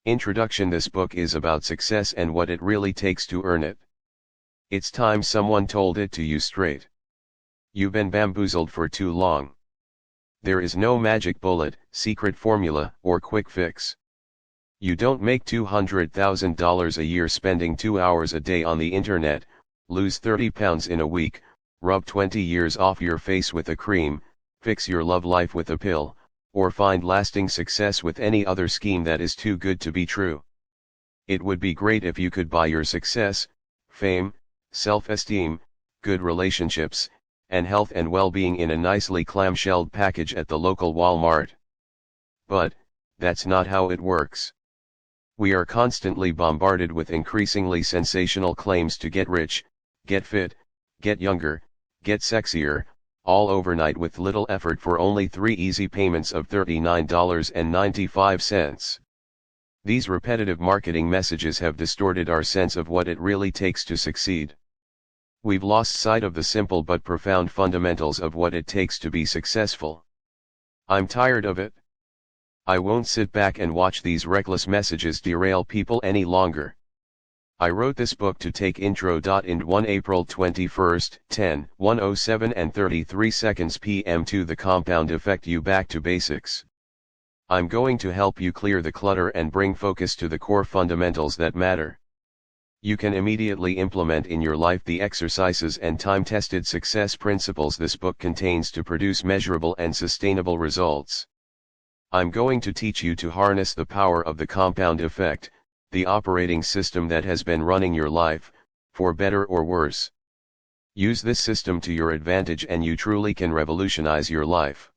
Introduction. This book is about success and what it really takes to earn it. It's time someone told it to you straight. You've been bamboozled for too long. There is no magic bullet, secret formula, or quick fix. You don't make $200,000 a year spending 2 hours a day on the internet, lose 30 pounds in a week, rub 20 years off your face with a cream, fix your love life with a pill, or find lasting success with any other scheme that is too good to be true. It would be great if you could buy your success, fame, self-esteem, good relationships, and health and well-being in a nicely clamshelled package at the local Walmart. But, that's not how it works. We are constantly bombarded with increasingly sensational claims to get rich, get fit, get younger, get sexier, all overnight with little effort for only 3 easy payments of $39.95. These repetitive marketing messages have distorted our sense of what it really takes to succeed. We've lost sight of the simple but profound fundamentals of what it takes to be successful. I'm tired of it. I won't sit back and watch these reckless messages derail people any longer. I wrote this book to take intro. In 1 April 21, 10:107 and 33 seconds p.m. to the compound effect you back to basics. I'm going to help you clear the clutter and bring focus to the core fundamentals that matter. You can immediately implement in your life the exercises and time-tested success principles this book contains to produce measurable and sustainable results. I'm going to teach you to harness the power of the compound effect, the operating system that has been running your life, for better or worse. Use this system to your advantage and you truly can revolutionize your life.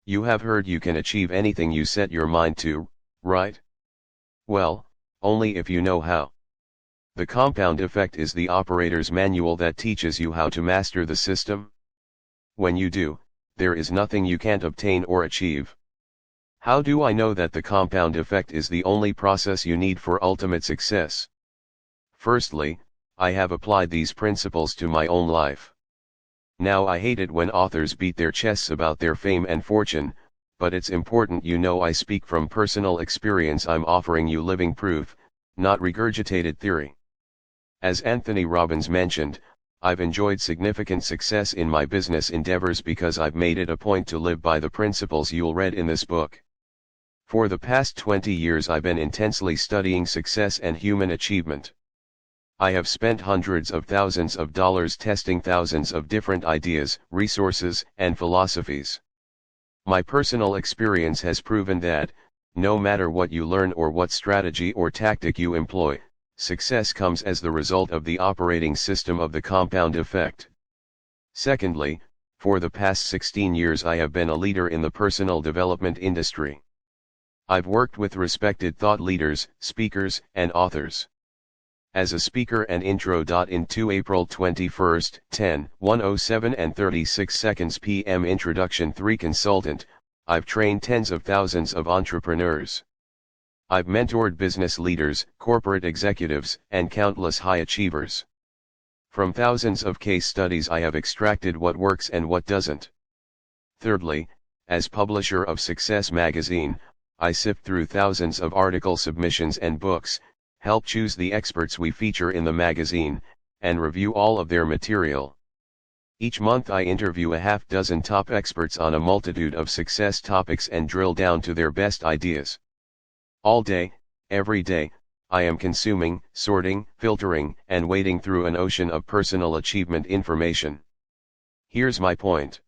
You have heard you can achieve anything you set your mind to, right? Well, only if you know how. The compound effect is the operator's manual that teaches you how to master the system. When you do, there is nothing you can't obtain or achieve. How do I know that the compound effect is the only process you need for ultimate success? Firstly, I have applied these principles to my own life. Now I hate it when authors beat their chests about their fame and fortune, but it's important you know I speak from personal experience. I'm offering you living proof, not regurgitated theory. As Anthony Robbins mentioned, I've enjoyed significant success in my business endeavors because I've made it a point to live by the principles you'll read in this book. For the past 20 years I've been intensely studying success and human achievement. I have spent hundreds of thousands of dollars testing thousands of different ideas, resources, and philosophies. My personal experience has proven that, no matter what you learn or what strategy or tactic you employ, success comes as the result of the operating system of the compound effect. Secondly, for the past 16 years I have been a leader in the personal development industry. I've worked with respected thought leaders, speakers, and authors. As a speaker and intro. In 2 April 21, 10:107 and 36 seconds p.m. Introduction 3 Consultant, I've trained tens of thousands of entrepreneurs. I've mentored business leaders, corporate executives, and countless high achievers. From thousands of case studies I have extracted what works and what doesn't. Thirdly, as publisher of Success magazine, I sift through thousands of article submissions and books, help choose the experts we feature in the magazine, and review all of their material. Each month I interview a half-dozen top experts on a multitude of success topics and drill down to their best ideas. All day, every day, I am consuming, sorting, filtering, and wading through an ocean of personal achievement information. Here's my point.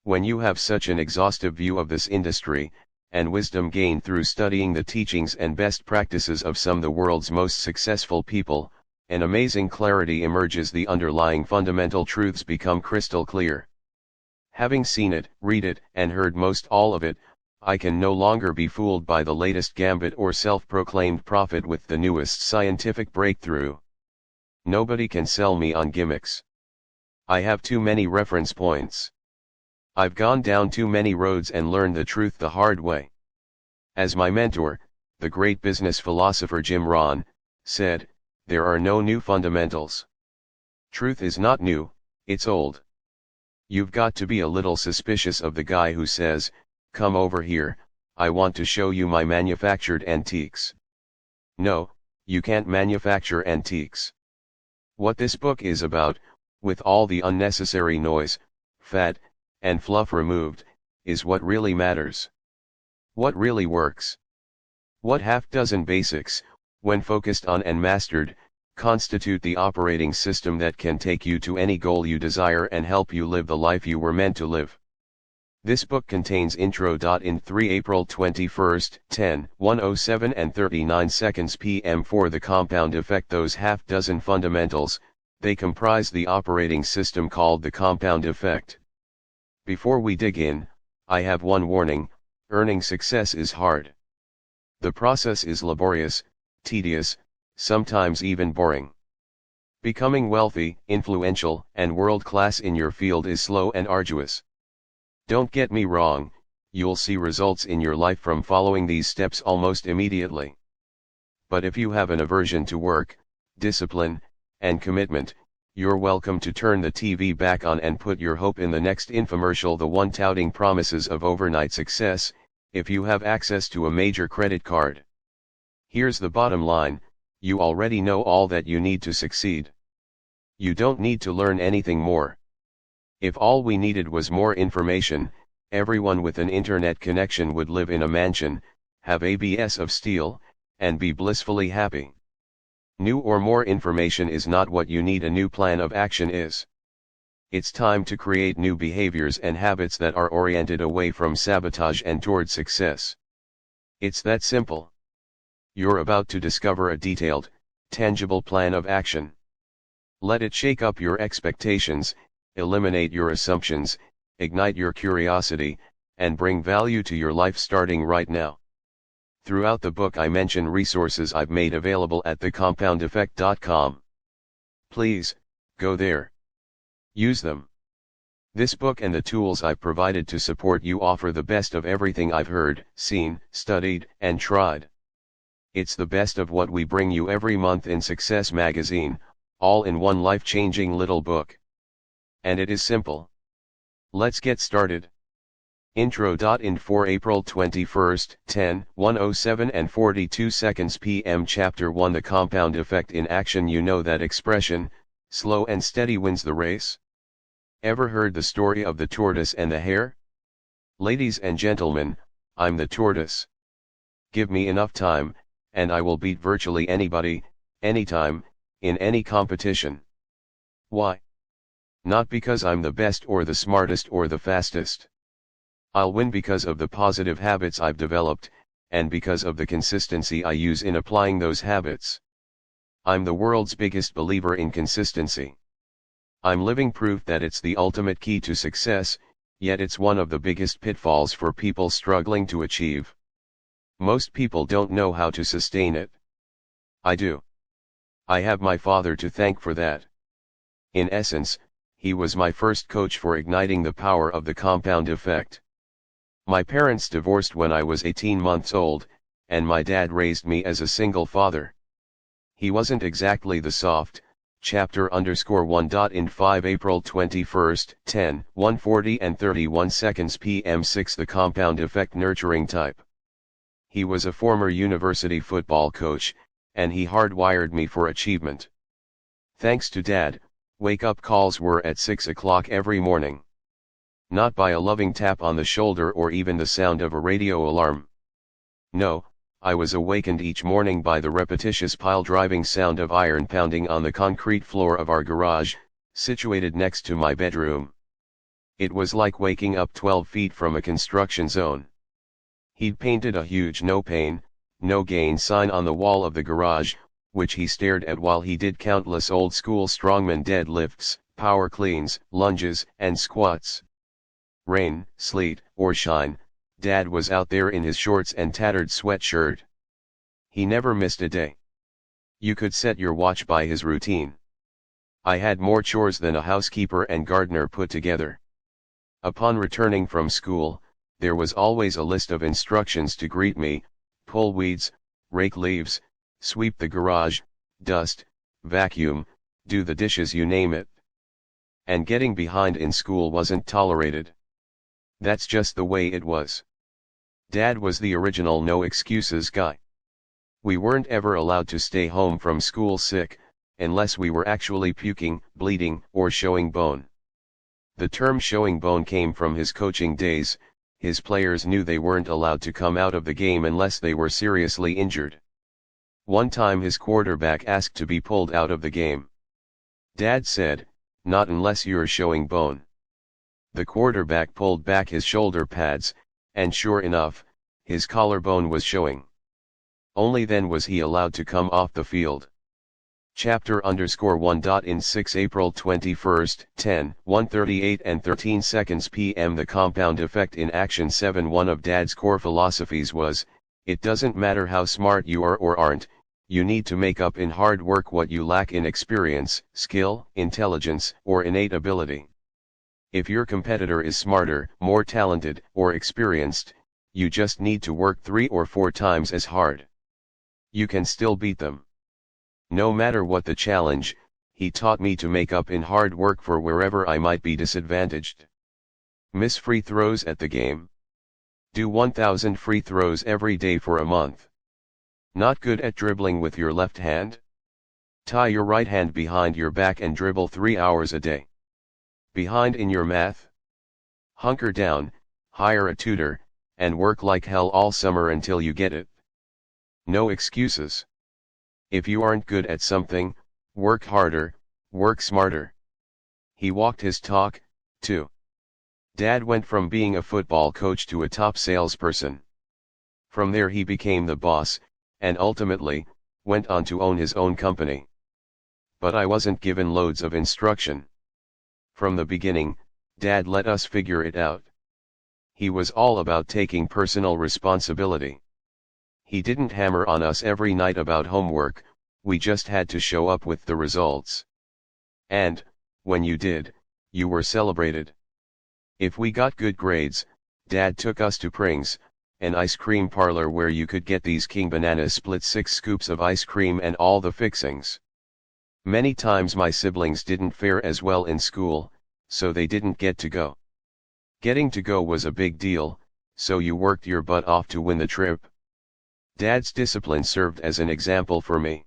When you have such an exhaustive view of this industry, and wisdom gained through studying the teachings and best practices of some of the world's most successful people, an amazing clarity emerges. The underlying fundamental truths become crystal clear. Having seen it, read it, and heard most all of it, I can no longer be fooled by the latest gambit or self-proclaimed prophet with the newest scientific breakthrough. Nobody can sell me on gimmicks. I have too many reference points. I've gone down too many roads and learned the truth the hard way. As my mentor, the great business philosopher Jim Rohn, said, there are no new fundamentals. Truth is not new, it's old. You've got to be a little suspicious of the guy who says, come over here, I want to show you my manufactured antiques. No, you can't manufacture antiques. What this book is about, with all the unnecessary noise, fat, and fluff removed, is what really matters. What really works. What half-dozen basics, when focused on and mastered, constitute the operating system that can take you to any goal you desire and help you live the life you were meant to live. This book contains intro. In 3 April 21, 10:107 and 39 seconds p.m. for the compound effect. Those half-dozen fundamentals, they comprise the operating system called the compound effect. Before we dig in, I have one warning: earning success is hard. The process is laborious, tedious, sometimes even boring. Becoming wealthy, influential, and world-class in your field is slow and arduous. Don't get me wrong, you'll see results in your life from following these steps almost immediately. But if you have an aversion to work, discipline, and commitment, you're welcome to turn the TV back on and put your hope in the next infomercial, the one touting promises of overnight success, if you have access to a major credit card. Here's the bottom line: you already know all that you need to succeed. You don't need to learn anything more. If all we needed was more information, everyone with an internet connection would live in a mansion, have ABS of steel, and be blissfully happy. New or more information is not what you need, a new plan of action is. It's time to create new behaviors and habits that are oriented away from sabotage and toward success. It's that simple. You're about to discover a detailed, tangible plan of action. Let it shake up your expectations, eliminate your assumptions, ignite your curiosity, and bring value to your life starting right now. Throughout the book I mention resources I've made available at thecompoundeffect.com. Please, go there. Use them. This book and the tools I've provided to support you offer the best of everything I've heard, seen, studied, and tried. It's the best of what we bring you every month in Success Magazine, all in one life-changing little book. And it is simple. Let's get started. Intro. In 4 April 21, 10:107 and 42 seconds p.m. Chapter 1: The Compound Effect in Action. You know that expression, slow and steady wins the race? Ever heard the story of the tortoise and the hare? Ladies and gentlemen, I'm the tortoise. Give me enough time, and I will beat virtually anybody, anytime, in any competition. Why? Not because I'm the best or the smartest or the fastest. I'll win because of the positive habits I've developed, and because of the consistency I use in applying those habits. I'm the world's biggest believer in consistency. I'm living proof that it's the ultimate key to success, yet it's one of the biggest pitfalls for people struggling to achieve. Most people don't know how to sustain it. I do. I have my father to thank for that. In essence, he was my first coach for igniting the power of the compound effect. My parents divorced when I was 18 months old, and my dad raised me as a single father. He wasn't exactly the soft, chapter_1. In 5 April 21, 10:140 and 31 seconds p.m. 6 The compound effect nurturing type. He was a former university football coach, and he hardwired me for achievement. Thanks to Dad, wake-up calls were at 6 o'clock every morning. Not by a loving tap on the shoulder or even the sound of a radio alarm. No, I was awakened each morning by the repetitious pile-driving sound of iron pounding on the concrete floor of our garage, situated next to my bedroom. It was like waking up 12 feet from a construction zone. He'd painted a huge "no pain, no gain" sign on the wall of the garage, which he stared at while he did countless old-school strongman deadlifts, power cleans, lunges, and squats. Rain, sleet, or shine, Dad was out there in his shorts and tattered sweatshirt. He never missed a day. You could set your watch by his routine. I had more chores than a housekeeper and gardener put together. Upon returning from school, there was always a list of instructions to greet me: pull weeds, rake leaves, sweep the garage, dust, vacuum, do the dishes, you name it. And getting behind in school wasn't tolerated. That's just the way it was. Dad was the original no excuses guy. We weren't ever allowed to stay home from school sick, unless we were actually puking, bleeding, or showing bone. The term showing bone came from his coaching days. His players knew they weren't allowed to come out of the game unless they were seriously injured. One time his quarterback asked to be pulled out of the game. Dad said, "Not unless you're showing bone." The quarterback pulled back his shoulder pads, and sure enough, his collarbone was showing. Only then was he allowed to come off the field. Chapter_1. In 6 April 21st, 10:138 and 13 seconds p.m. The compound effect in action 7. One of Dad's core philosophies was, it doesn't matter how smart you are or aren't, you need to make up in hard work what you lack in experience, skill, intelligence, or innate ability. If your competitor is smarter, more talented, or experienced, you just need to work 3 or 4 times as hard. You can still beat them. No matter what the challenge, he taught me to make up in hard work for wherever I might be disadvantaged. Miss free throws at the game. Do 1,000 free throws every day for a month. Not good at dribbling with your left hand? Tie your right hand behind your back and dribble 3 hours a day. Behind in your math? Hunker down, hire a tutor, and work like hell all summer until you get it. No excuses. If you aren't good at something, work harder, work smarter. He walked his talk, too. Dad went from being a football coach to a top salesperson. From there he became the boss, and ultimately, went on to own his own company. But I wasn't given loads of instruction. From the beginning, Dad let us figure it out. He was all about taking personal responsibility. He didn't hammer on us every night about homework, we just had to show up with the results. And, when you did, you were celebrated. If we got good grades, Dad took us to Pring's, an ice cream parlor where you could get these king banana split 6 scoops of ice cream and all the fixings. Many times my siblings didn't fare as well in school, so they didn't get to go. Getting to go was a big deal, so you worked your butt off to win the trip. Dad's discipline served as an example for me.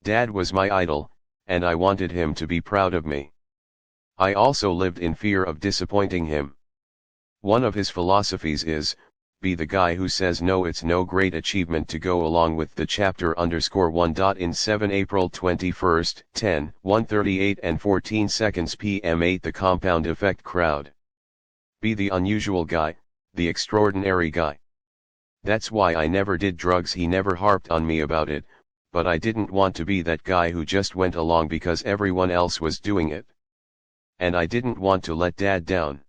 Dad was my idol, and I wanted him to be proud of me. I also lived in fear of disappointing him. One of his philosophies is, be the guy who says no. It's no great achievement to go along with the chapter_1. In 7 April 21st, 10:138 and 14 seconds p.m. 8 The compound effect crowd. Be the unusual guy, the extraordinary guy. That's why I never did drugs. He never harped on me about it, but I didn't want to be that guy who just went along because everyone else was doing it. And I didn't want to let Dad down.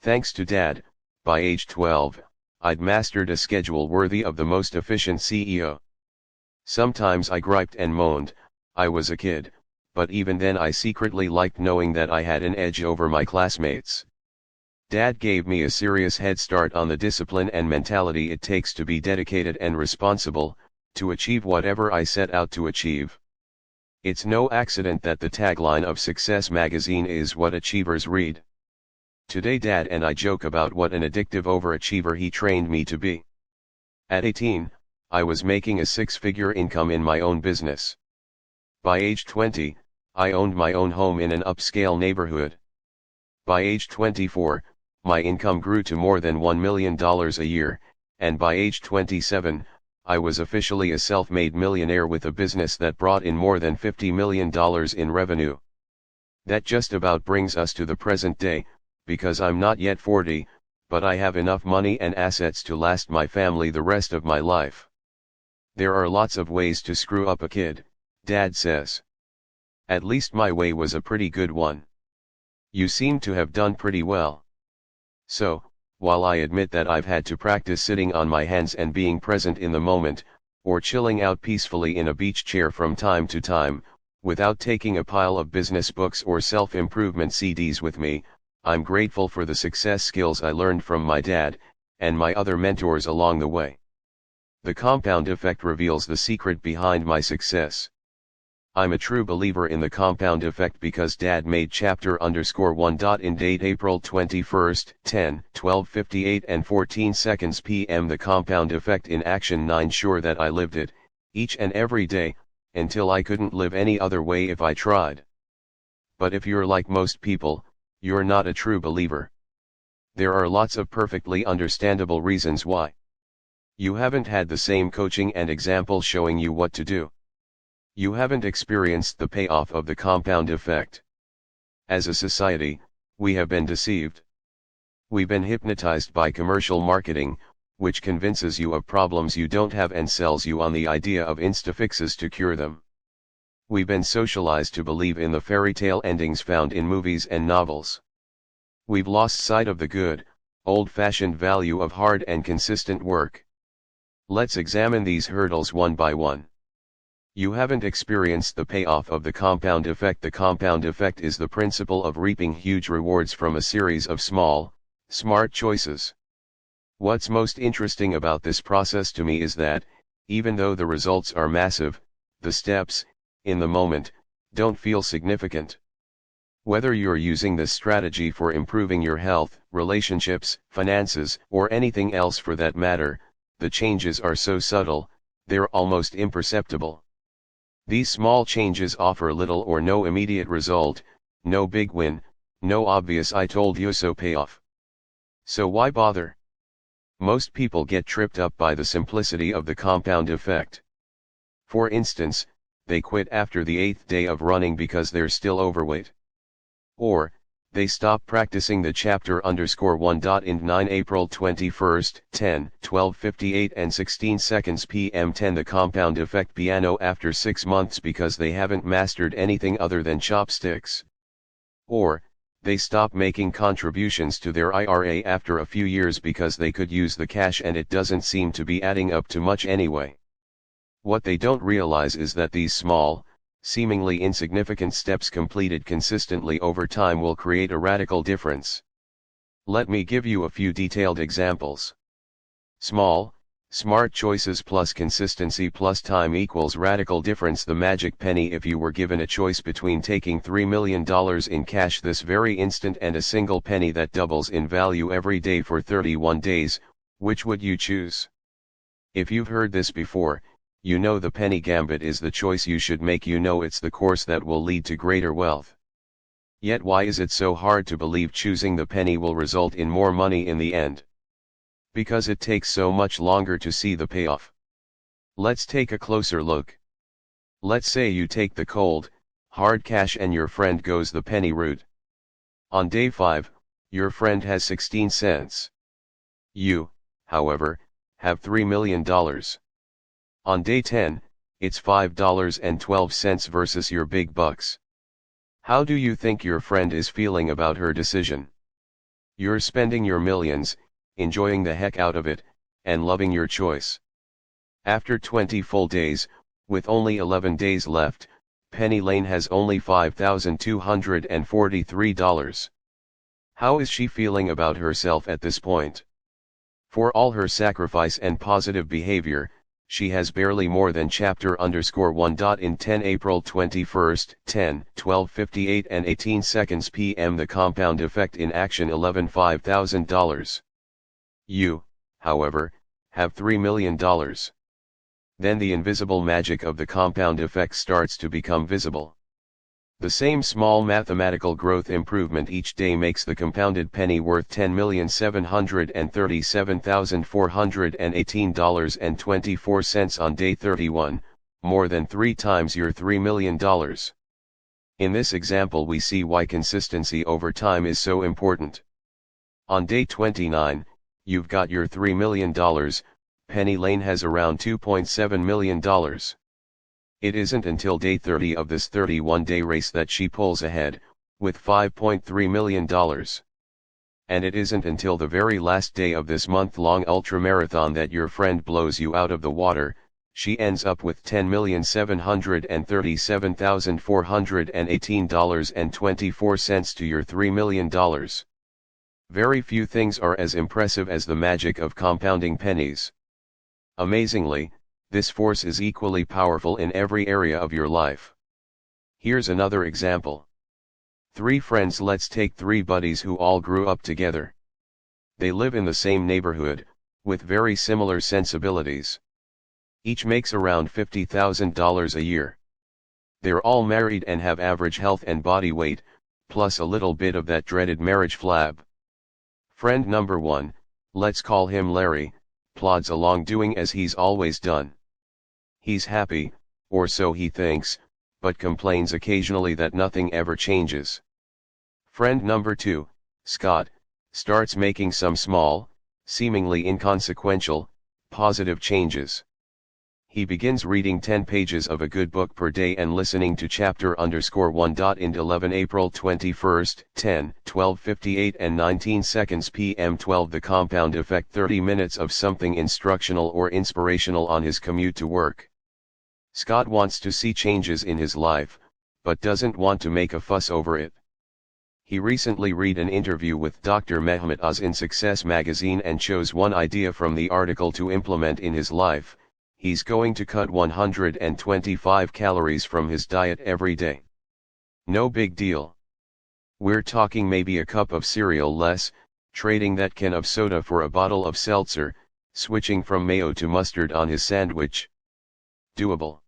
Thanks to Dad, by age 12, I'd mastered a schedule worthy of the most efficient CEO. Sometimes I griped and moaned, I was a kid, but even then I secretly liked knowing that I had an edge over my classmates. Dad gave me a serious head start on the discipline and mentality it takes to be dedicated and responsible, to achieve whatever I set out to achieve. It's no accident that the tagline of Success magazine is "What Achievers Read." Today Dad and I joke about what an addictive overachiever he trained me to be. At 18, I was making a 6-figure income in my own business. By age 20, I owned my own home in an upscale neighborhood. By age 24, my income grew to more than $1 million a year, and by age 27, I was officially a self-made millionaire with a business that brought in more than $50 million in revenue. That just about brings us to the present day, because I'm not yet 40, but I have enough money and assets to last my family the rest of my life. There are lots of ways to screw up a kid, Dad says. At least my way was a pretty good one. You seem to have done pretty well. So, while I admit that I've had to practice sitting on my hands and being present in the moment, or chilling out peacefully in a beach chair from time to time, without taking a pile of business books or self-improvement CDs with me, I'm grateful for the success skills I learned from my dad, and my other mentors along the way. The compound effect reveals the secret behind my success. I'm a true believer in the compound effect because Dad made chapter_1. In date April 21st, 10, 12:58 and 14 seconds p.m. The compound effect in action 9. Sure that I lived it, each and every day, until I couldn't live any other way if I tried. But if you're like most people, you're not a true believer. There are lots of perfectly understandable reasons why. You haven't had the same coaching and example showing you what to do. You haven't experienced the payoff of the compound effect. As a society, we have been deceived. We've been hypnotized by commercial marketing, which convinces you of problems you don't have and sells you on the idea of insta-fixes to cure them. We've been socialized to believe in the fairy tale endings found in movies and novels. We've lost sight of the good, old-fashioned value of hard and consistent work. Let's examine these hurdles one by one. You haven't experienced the payoff of the compound effect. The compound effect is the principle of reaping huge rewards from a series of small, smart choices. What's most interesting about this process to me is that, even though the results are massive, the steps, in the moment, don't feel significant. Whether you're using this strategy for improving your health, relationships, finances, or anything else for that matter, the changes are so subtle, they're almost imperceptible. These small changes offer little or no immediate result, no big win, no obvious "I told you so" payoff. So why bother? Most people get tripped up by the simplicity of the compound effect. For instance, they quit after the 8th day of running because they're still overweight. Or, they stop practicing the chapter_1. In 9 April 21st, 10, 12:58 and 16 seconds p.m. 10 The compound effect piano after 6 months because they haven't mastered anything other than chopsticks. Or, they stop making contributions to their IRA after a few years because they could use the cash and it doesn't seem to be adding up to much anyway. What they don't realize is that these small, seemingly insignificant steps completed consistently over time will create a radical difference. Let me give you a few detailed examples. Small, smart choices plus consistency plus time equals radical difference. The magic penny. If you were given a choice between taking $3 million in cash this very instant and a single penny that doubles in value every day for 31 days, which would you choose? If you've heard this before, you know the penny gambit is the choice you should make. You know it's the course that will lead to greater wealth. Yet why is it so hard to believe choosing the penny will result in more money in the end? Because it takes so much longer to see the payoff. Let's take a closer look. Let's say you take the cold, hard cash and your friend goes the penny route. On day 5, your friend has 16 cents. You, however, have $3 million. On day 10, it's $5.12 versus your big bucks. How do you think your friend is feeling about her decision? You're spending your millions, enjoying the heck out of it, and loving your choice. After 20 full days, with only 11 days left, Penny Lane has only $5,243. How is she feeling about herself at this point? For all her sacrifice and positive behavior, she has barely more than chapter_1. In 10 April 21st, 10, 12:58 and 18 seconds p.m. The compound effect in action. $5,000. You, however, have $3 million. Then the invisible magic of the compound effect starts to become visible. The same small mathematical growth improvement each day makes the compounded penny worth $10,737,418.24 on day 31, more than 3 times your $3 million. In this example we see why consistency over time is so important. On day 29, you've got your $3 million, Penny Lane has around $2.7 million. It isn't until day 30 of this 31-day race that she pulls ahead, with $5.3 million. And it isn't until the very last day of this month-long ultramarathon that your friend blows you out of the water. She ends up with $10,737,418.24 to your $3 million. Very few things are as impressive as the magic of compounding pennies. Amazingly, this force is equally powerful in every area of your life. Here's another example. 3 friends. Let's take 3 buddies who all grew up together. They live in the same neighborhood, with very similar sensibilities. Each makes around $50,000 a year. They're all married and have average health and body weight, plus a little bit of that dreaded marriage flab. Friend number 1, let's call him Larry, plods along doing as he's always done. He's happy, or so he thinks, but complains occasionally that nothing ever changes. Friend number 2, Scott, starts making some small, seemingly inconsequential, positive changes. He begins reading 10 pages of a good book per day and listening to chapter_1. In 11 April 21, 10, 12:58 and 19 seconds p.m. 12 The compound effect 30 minutes of something instructional or inspirational on his commute to work. Scott wants to see changes in his life, but doesn't want to make a fuss over it. He recently read an interview with Dr. Mehmet Oz in Success magazine and chose one idea from the article to implement in his life. He's going to cut 125 calories from his diet every day. No big deal. We're talking maybe a cup of cereal less, trading that can of soda for a bottle of seltzer, switching from mayo to mustard on his sandwich. Doable.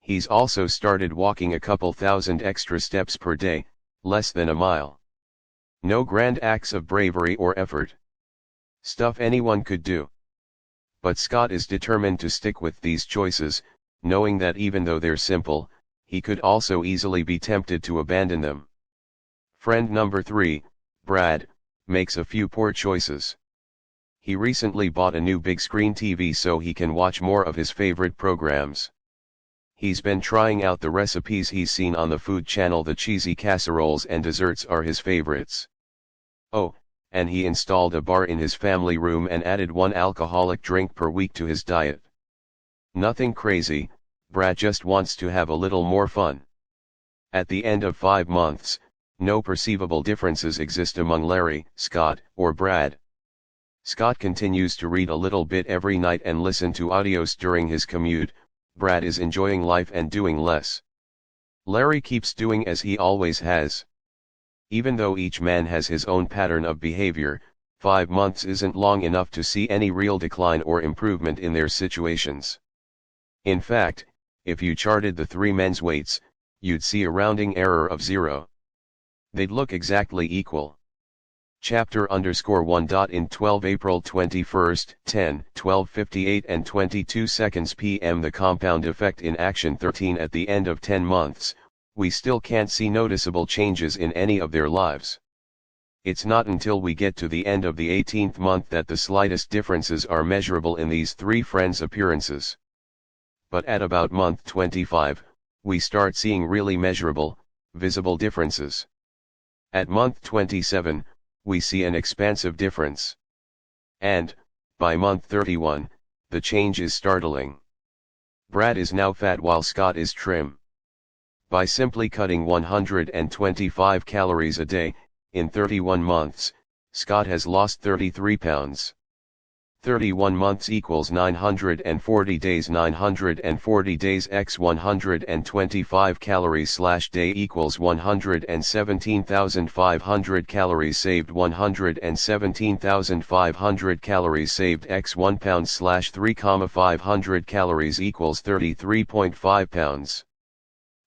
He's also started walking a couple thousand extra steps per day, less than a mile. No grand acts of bravery or effort. Stuff anyone could do. But Scott is determined to stick with these choices, knowing that even though they're simple, he could also easily be tempted to abandon them. Friend number 3, Brad, makes a few poor choices. He recently bought a new big screen TV so he can watch more of his favorite programs. He's been trying out the recipes he's seen on the Food Channel. The cheesy casseroles and desserts are his favorites. Oh, and he installed a bar in his family room and added 1 alcoholic drink per week to his diet. Nothing crazy, Brad just wants to have a little more fun. At the end of 5 months, no perceivable differences exist among Larry, Scott, or Brad. Scott continues to read a little bit every night and listen to audios during his commute. Brad is enjoying life and doing less. Larry keeps doing as he always has. Even though each man has his own pattern of behavior, 5 months isn't long enough to see any real decline or improvement in their situations. In fact, if you charted the 3 men's weights, you'd see a rounding error of 0. They'd look exactly equal. Chapter_1. In 12 April 21, 10, 12:58 and 22 seconds p.m. The compound effect in action 13 At the end of 10 months, we still can't see noticeable changes in any of their lives. It's not until we get to the end of the 18th month that the slightest differences are measurable in these 3 friends' appearances. But at about month 25, we start seeing really measurable, visible differences. At month 27, we see an expansive difference. And, by month 31, the change is startling. Brad is now fat while Scott is trim. By simply cutting 125 calories a day, in 31 months, Scott has lost 33 pounds. 31 months equals 940 days. 940 days x 125 calories/day equals 117,500 calories saved. 117,500 calories saved x 1 pound/3,500 calories equals 33.5 pounds.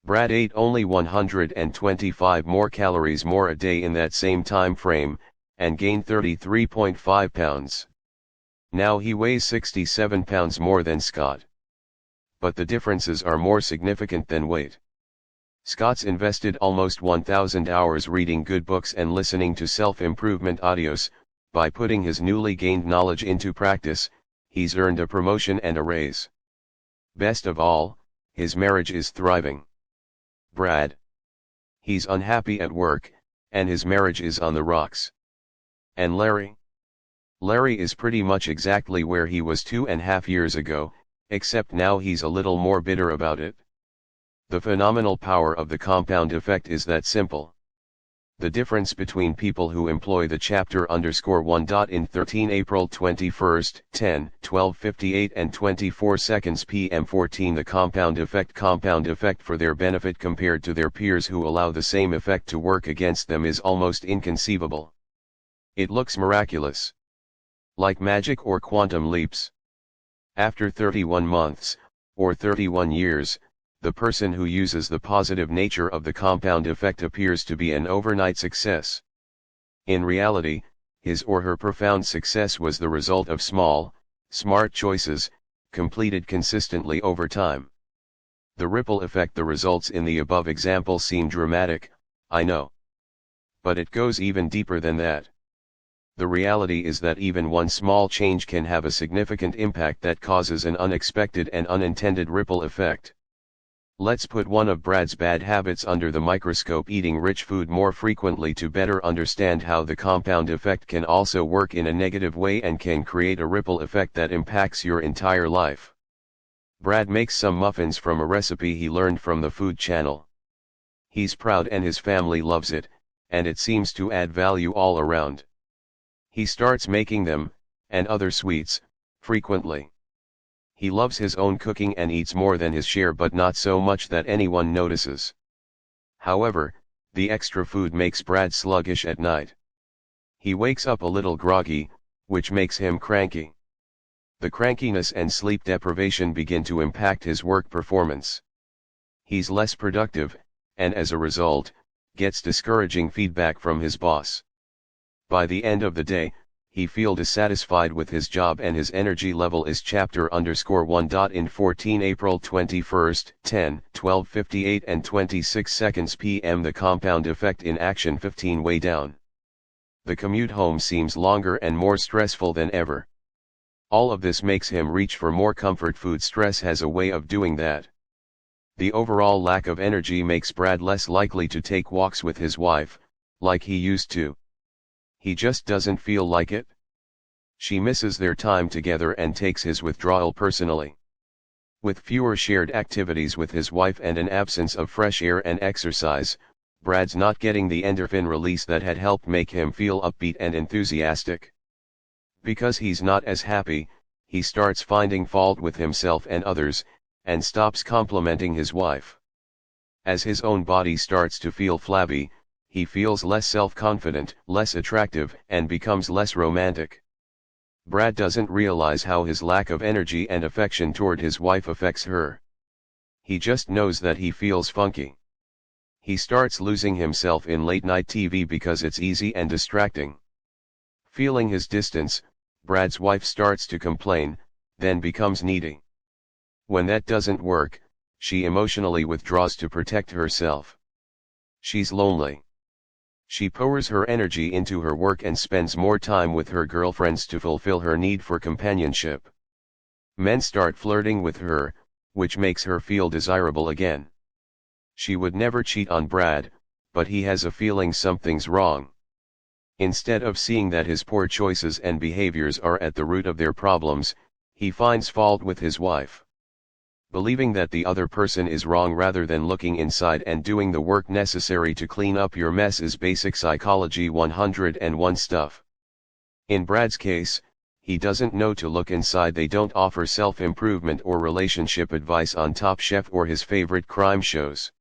Brad ate only 125 more calories more a day in that same time frame, and gained 33.5 pounds. Now he weighs 67 pounds more than Scott. But the differences are more significant than weight. Scott's invested almost 1,000 hours reading good books and listening to self-improvement audios. By putting his newly gained knowledge into practice, he's earned a promotion and a raise. Best of all, his marriage is thriving. Brad. He's unhappy at work, and his marriage is on the rocks. And Larry? Larry is pretty much exactly where he was 2.5 years ago, except now he's a little more bitter about it. The phenomenal power of the compound effect is that simple. The difference between people who employ the chapter underscore 1. In 13 April 21, 10, 12:58 and 24 seconds PM 14. The compound effect for their benefit compared to their peers who allow the same effect to work against them is almost inconceivable. It looks miraculous. Like magic or quantum leaps. After 31 months, or 31 years, the person who uses the positive nature of the compound effect appears to be an overnight success. In reality, his or her profound success was the result of small, smart choices, completed consistently over time. The ripple effect. The results in the above example seem dramatic, I know. But it goes even deeper than that. The reality is that even one small change can have a significant impact that causes an unexpected and unintended ripple effect. Let's put one of Brad's bad habits under the microscope: eating rich food more frequently, to better understand how the compound effect can also work in a negative way and can create a ripple effect that impacts your entire life. Brad makes some muffins from a recipe he learned from the Food Channel. He's proud and his family loves it, and it seems to add value all around. He starts making them, and other sweets, frequently. He loves his own cooking and eats more than his share, but not so much that anyone notices. However, the extra food makes Brad sluggish at night. He wakes up a little groggy, which makes him cranky. The crankiness and sleep deprivation begin to impact his work performance. He's less productive, and as a result, gets discouraging feedback from his boss. By the end of the day, he feels dissatisfied with his job and his energy level is chapter underscore 1. In 14 April 21, 10, 12:58 and 26 seconds PM. The compound effect in action. 15. Way down. The commute home seems longer and more stressful than ever. All of this makes him reach for more comfort food. Stress has a way of doing that. The overall lack of energy makes Brad less likely to take walks with his wife, like he used to. He just doesn't feel like it. She misses their time together and takes his withdrawal personally. With fewer shared activities with his wife and an absence of fresh air and exercise, Brad's not getting the endorphin release that had helped make him feel upbeat and enthusiastic. Because he's not as happy, he starts finding fault with himself and others, and stops complimenting his wife. As his own body starts to feel flabby, he feels less self-confident, less attractive, and becomes less romantic. Brad doesn't realize how his lack of energy and affection toward his wife affects her. He just knows that he feels funky. He starts losing himself in late-night TV because it's easy and distracting. Feeling his distance, Brad's wife starts to complain, then becomes needy. When that doesn't work, she emotionally withdraws to protect herself. She's lonely. She pours her energy into her work and spends more time with her girlfriends to fulfill her need for companionship. Men start flirting with her, which makes her feel desirable again. She would never cheat on Brad, but he has a feeling something's wrong. Instead of seeing that his poor choices and behaviors are at the root of their problems, he finds fault with his wife. Believing that the other person is wrong rather than looking inside and doing the work necessary to clean up your mess is basic psychology 101 stuff. In Brad's case, he doesn't know to look inside. They don't offer self-improvement or relationship advice on Top Chef or his favorite crime shows.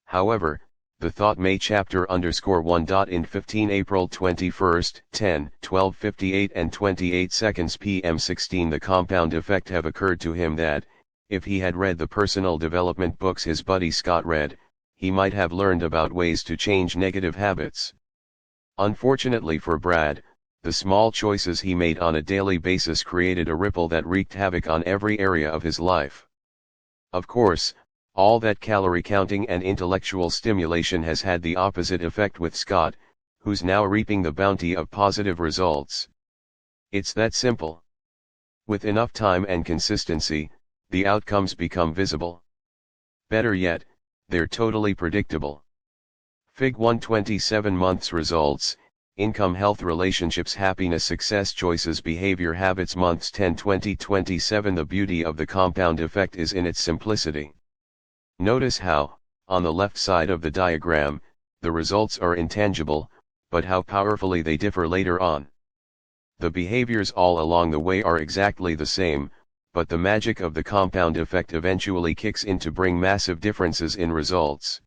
However, the thought may chapter underscore 1. In 15 April 21, 10, 12:58 and 28 seconds PM. 16. The compound effect have occurred to him that, if he had read the personal development books his buddy Scott read, he might have learned about ways to change negative habits. Unfortunately for Brad, the small choices he made on a daily basis created a ripple that wreaked havoc on every area of his life. Of course, all that calorie counting and intellectual stimulation has had the opposite effect with Scott, who's now reaping the bounty of positive results. It's that simple. With enough time and consistency, the outcomes become visible. Better yet, they're totally predictable. Fig 1. 27 months results: income, health, relationships, happiness, success, choices, behavior, habits. Months 10, 20, 27. The beauty of the compound effect is in its simplicity. Notice how, on the left side of the diagram, The results are intangible, but how powerfully they differ later on. The behaviors all along the way are exactly the same, but the magic of the compound effect eventually kicks in to bring massive differences in results.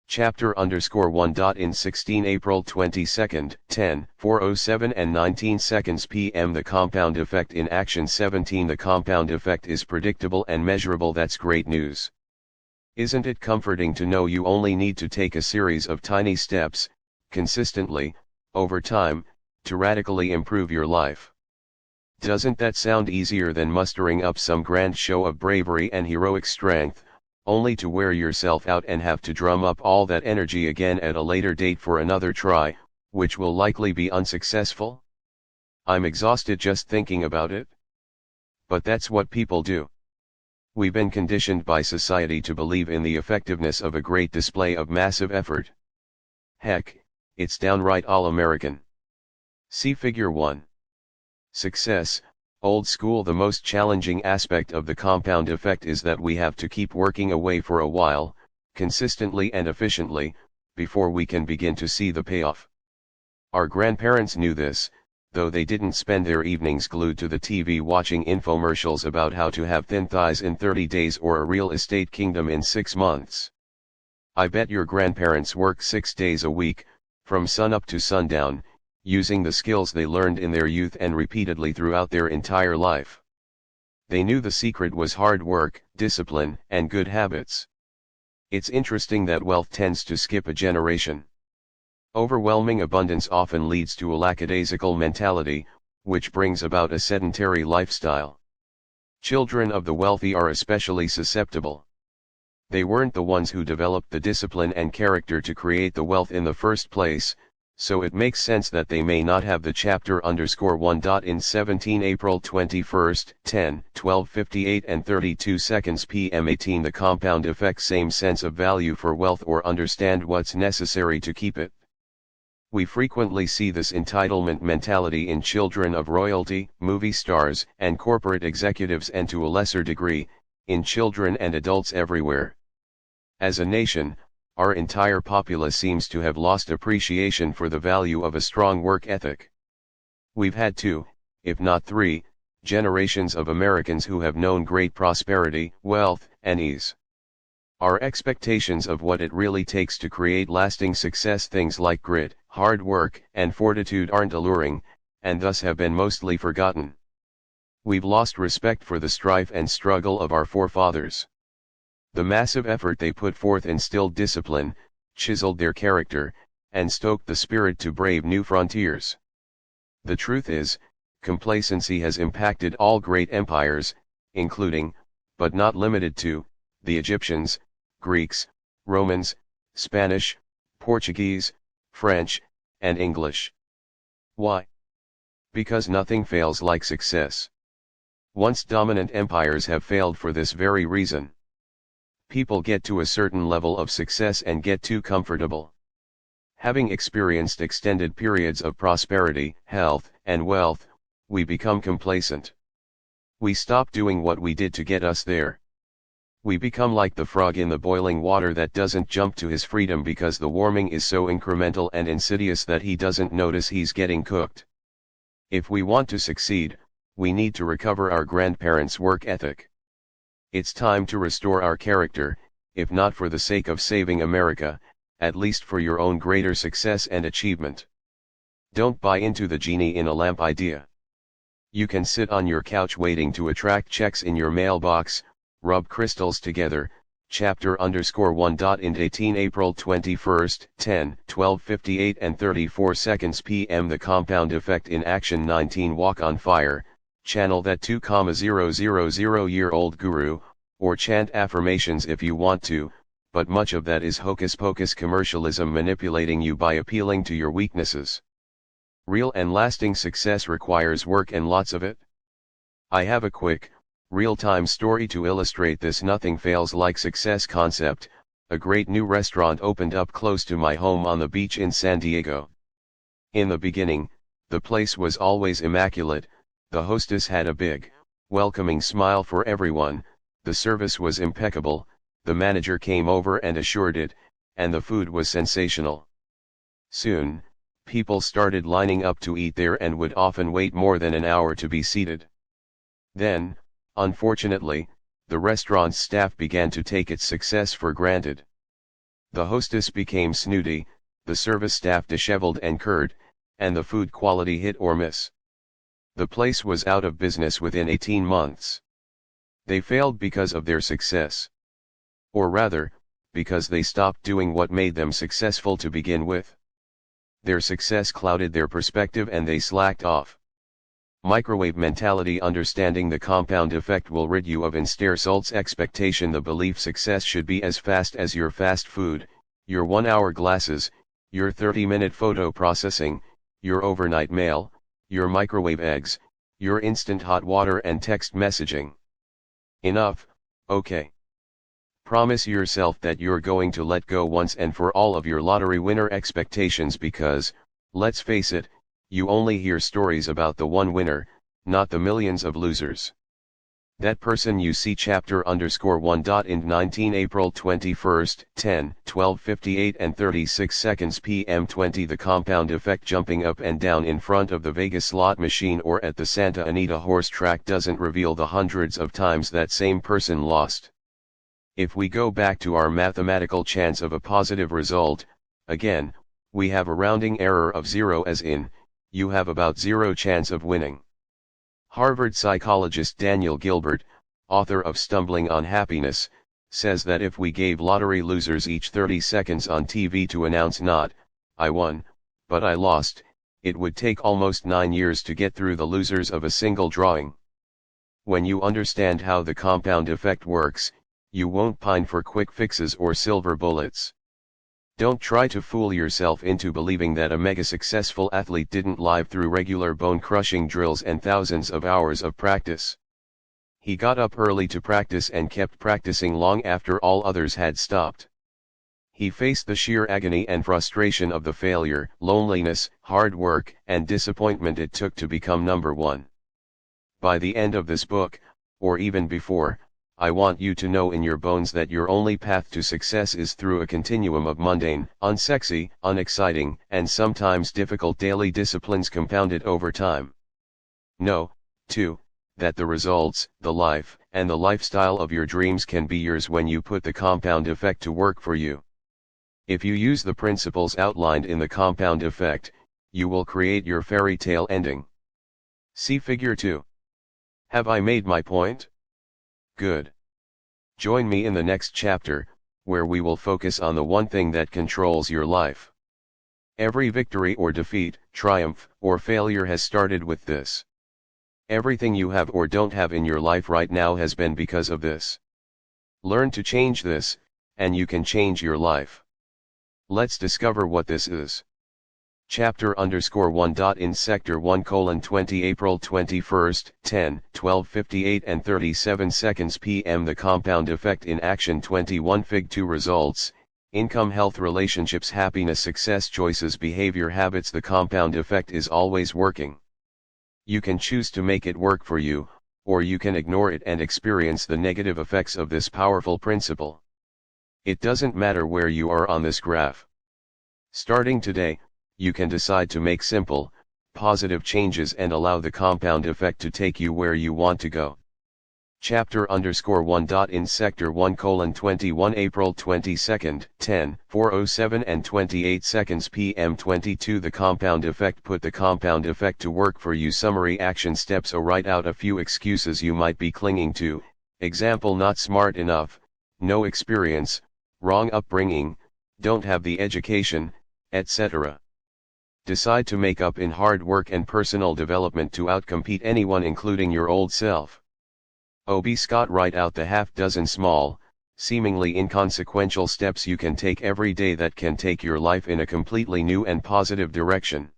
Chapter_1. In 16 April 22nd, 10:4:07 and 19 seconds p.m. The compound effect in action. 17 The compound effect is predictable and measurable. That's great news. Isn't it comforting to know you only need to take a series of tiny steps, consistently, over time, to radically improve your life? Doesn't that sound easier than mustering up some grand show of bravery and heroic strength, only to wear yourself out and have to drum up all that energy again at a later date for another try, which will likely be unsuccessful? I'm exhausted just thinking about it. But that's what people do. We've been conditioned by society to believe in the effectiveness of a great display of massive effort. Heck, it's downright all-American. See Figure 1. Success, old school. The most challenging aspect of the compound effect is that we have to keep working away for a while, consistently and efficiently, before we can begin to see the payoff. Our grandparents knew this, though they didn't spend their evenings glued to the TV watching infomercials about how to have thin thighs in 30 days or a real estate kingdom in 6 months. I bet your grandparents work 6 days a week, from sunup to sundown, using the skills they learned in their youth and repeatedly throughout their entire life. They knew the secret was hard work, discipline, and good habits. It's interesting that wealth tends to skip a generation. Overwhelming abundance often leads to a lackadaisical mentality, which brings about a sedentary lifestyle. Children of the wealthy are especially susceptible. They weren't the ones who developed the discipline and character to create the wealth in the first place, so it makes sense that they may not have the chapter_1. In 17 April 21st, 10:12:58 and 32 seconds p.m. 18 The compound effect. Same sense of value for wealth or understand what's necessary to keep it. We frequently see this entitlement mentality in children of royalty, movie stars, and corporate executives, and to a lesser degree, in children and adults everywhere. As a nation, our entire populace seems to have lost appreciation for the value of a strong work ethic. We've had 2, if not 3, generations of Americans who have known great prosperity, wealth, and ease. Our expectations of what it really takes to create lasting success, things like grit, hard work, and fortitude, aren't alluring, and thus have been mostly forgotten. We've lost respect for the strife and struggle of our forefathers. The massive effort they put forth instilled discipline, chiseled their character, and stoked the spirit to brave new frontiers. The truth is, complacency has impacted all great empires, including, but not limited to, the Egyptians, Greeks, Romans, Spanish, Portuguese, French, and English. Why? Because nothing fails like success. Once dominant empires have failed for this very reason. People get to a certain level of success and get too comfortable. Having experienced extended periods of prosperity, health, and wealth, we become complacent. We stop doing what we did to get us there. We become like the frog in the boiling water that doesn't jump to his freedom because the warming is so incremental and insidious that he doesn't notice he's getting cooked. If we want to succeed, we need to recover our grandparents' work ethic. It's time to restore our character, if not for the sake of saving America, at least for your own greater success and achievement. Don't buy into the genie in a lamp idea. You can sit on your couch waiting to attract checks in your mailbox, rub crystals together, chapter_1. In 18 April 21st, 10:12:58 and 34 seconds p.m. The compound effect in action. 19 Walk on fire, channel that 2,000-year-old guru, or chant affirmations if you want to, but much of that is hocus pocus commercialism manipulating you by appealing to your weaknesses. Real and lasting success requires work and lots of it. I have a quick, real-time story to illustrate this nothing fails like success concept. A great new restaurant opened up close to my home on the beach in San Diego. In the beginning, the place was always immaculate, the hostess had a big, welcoming smile for everyone, the service was impeccable, the manager came over and assured it, and the food was sensational. Soon, people started lining up to eat there and would often wait more than an hour to be seated. Then, unfortunately, the restaurant's staff began to take its success for granted. The hostess became snooty, the service staff disheveled and curt, and the food quality hit or miss. The place was out of business within 18 months. They failed because of their success. Or rather, because they stopped doing what made them successful to begin with. Their success clouded their perspective and they slacked off. Microwave mentality. Understanding the compound effect will rid you of instare-salt's expectation. The belief success should be as fast as your fast food, your 1-hour glasses, your 30-minute photo processing, your overnight mail, your microwave eggs, your instant hot water and text messaging. Enough, okay. Promise yourself that you're going to let go once and for all of your lottery winner expectations because, let's face it, you only hear stories about the one winner, not the millions of losers. That person you see. Chapter_1. In 19 April 21st, 10, 12:58 and 36 seconds p.m. 20. The compound effect. Jumping up and down in front of the Vegas slot machine or at the Santa Anita horse track doesn't reveal the hundreds of times that same person lost. If we go back to our mathematical chance of a positive result, again, we have a rounding error of 0, as in, you have about 0 chance of winning. Harvard psychologist Daniel Gilbert, author of Stumbling on Happiness, says that if we gave lottery losers each 30 seconds on TV to announce not, I won, but I lost, it would take almost 9 years to get through the losers of a single drawing. When you understand how the compound effect works, you won't pine for quick fixes or silver bullets. Don't try to fool yourself into believing that a mega-successful athlete didn't live through regular bone-crushing drills and thousands of hours of practice. He got up early to practice and kept practicing long after all others had stopped. He faced the sheer agony and frustration of the failure, loneliness, hard work, and disappointment it took to become number one. By the end of this book, or even before, I want you to know in your bones that your only path to success is through a continuum of mundane, unsexy, unexciting, and sometimes difficult daily disciplines compounded over time. Know, too, that the results, the life, and the lifestyle of your dreams can be yours when you put the compound effect to work for you. If you use the principles outlined in the compound effect, you will create your fairy tale ending. See Figure 2. Have I made my point? Good. Join me in the next chapter, where we will focus on the one thing that controls your life. Every victory or defeat, triumph or failure has started with this. Everything you have or don't have in your life right now has been because of this. Learn to change this, and you can change your life. Let's discover what this is. Chapter_1. In Sector 1:20 April 21st, 10, 12:58 and 37 seconds p.m. The compound effect in action. 21 Fig 2 results, income, health, relationships, happiness, success, choices, behavior, habits. The compound effect is always working. You can choose to make it work for you, or you can ignore it and experience the negative effects of this powerful principle. It doesn't matter where you are on this graph. Starting today, you can decide to make simple, positive changes and allow the compound effect to take you where you want to go. Chapter_1. In Sector 1:21 April 22nd, 10, 4:07 and 28 seconds p.m. 22 The compound effect. Put the compound effect to work for you. Summary action steps. Write out a few excuses you might be clinging to, example: not smart enough, no experience, wrong upbringing, don't have the education, etc. Decide to make up in hard work and personal development to outcompete anyone, including your old self. O.B. Scott. Write out the half-dozen small, seemingly inconsequential steps you can take every day that can take your life in a completely new and positive direction.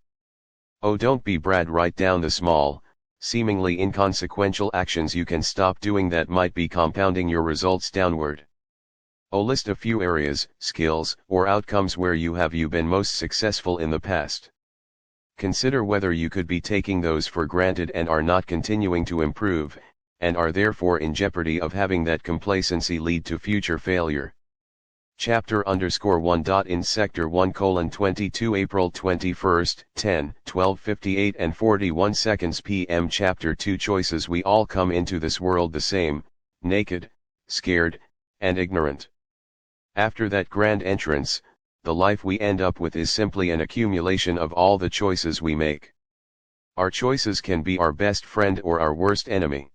Oh, don't be Brad. Write down the small, seemingly inconsequential actions you can stop doing that might be compounding your results downward. Oh, list a few areas, skills, or outcomes where you have been most successful in the past. Consider whether you could be taking those for granted and are not continuing to improve, and are therefore in jeopardy of having that complacency lead to future failure. Chapter underscore 1. In Sector 1 22 April 21st, 10, 12:58 and 41 seconds p.m. Chapter 2 Choices. We all come into this world the same, naked, scared, and ignorant. After that grand entrance, the life we end up with is simply an accumulation of all the choices we make. Our choices can be our best friend or our worst enemy.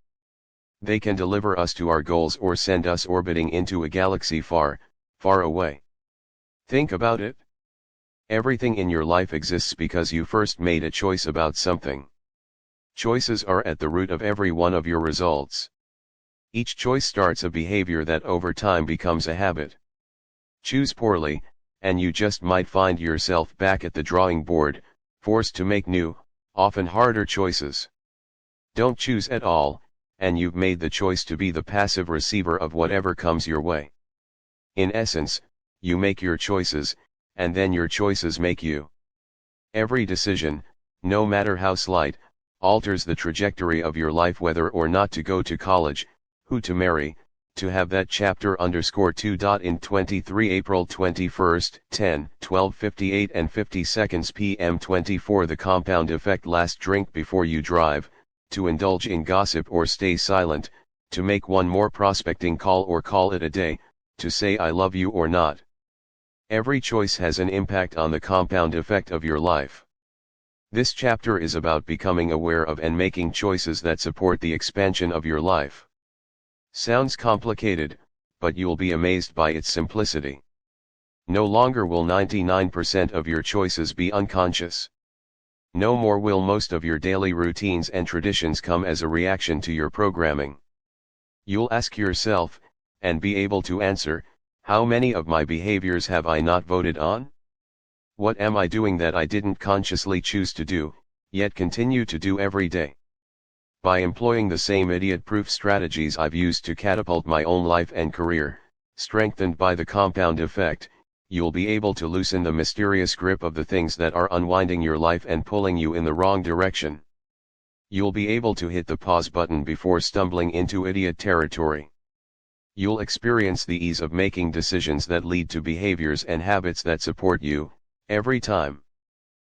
They can deliver us to our goals or send us orbiting into a galaxy far, far away. Think about it. Everything in your life exists because you first made a choice about something. Choices are at the root of every one of your results. Each choice starts a behavior that over time becomes a habit. Choose poorly, and you just might find yourself back at the drawing board, forced to make new, often harder choices. Don't choose at all, and you've made the choice to be the passive receiver of whatever comes your way. In essence, you make your choices, and then your choices make you. Every decision, no matter how slight, alters the trajectory of your life, whether or not to go to college, who to marry, to have that. Chapter underscore 2. In 23 April 21st, 10, 12:58 and 50 seconds p.m. 24 The compound effect. Last drink before you drive, to indulge in gossip or stay silent, to make one more prospecting call or call it a day, to say I love you or not. Every choice has an impact on the compound effect of your life. This chapter is about becoming aware of and making choices that support the expansion of your life. Sounds complicated, but you'll be amazed by its simplicity. No longer will 99% of your choices be unconscious. No more will most of your daily routines and traditions come as a reaction to your programming. You'll ask yourself, and be able to answer, how many of my behaviors have I not voted on? What am I doing that I didn't consciously choose to do, yet continue to do every day? By employing the same idiot-proof strategies I've used to catapult my own life and career, strengthened by the compound effect, you'll be able to loosen the mysterious grip of the things that are unwinding your life and pulling you in the wrong direction. You'll be able to hit the pause button before stumbling into idiot territory. You'll experience the ease of making decisions that lead to behaviors and habits that support you, every time.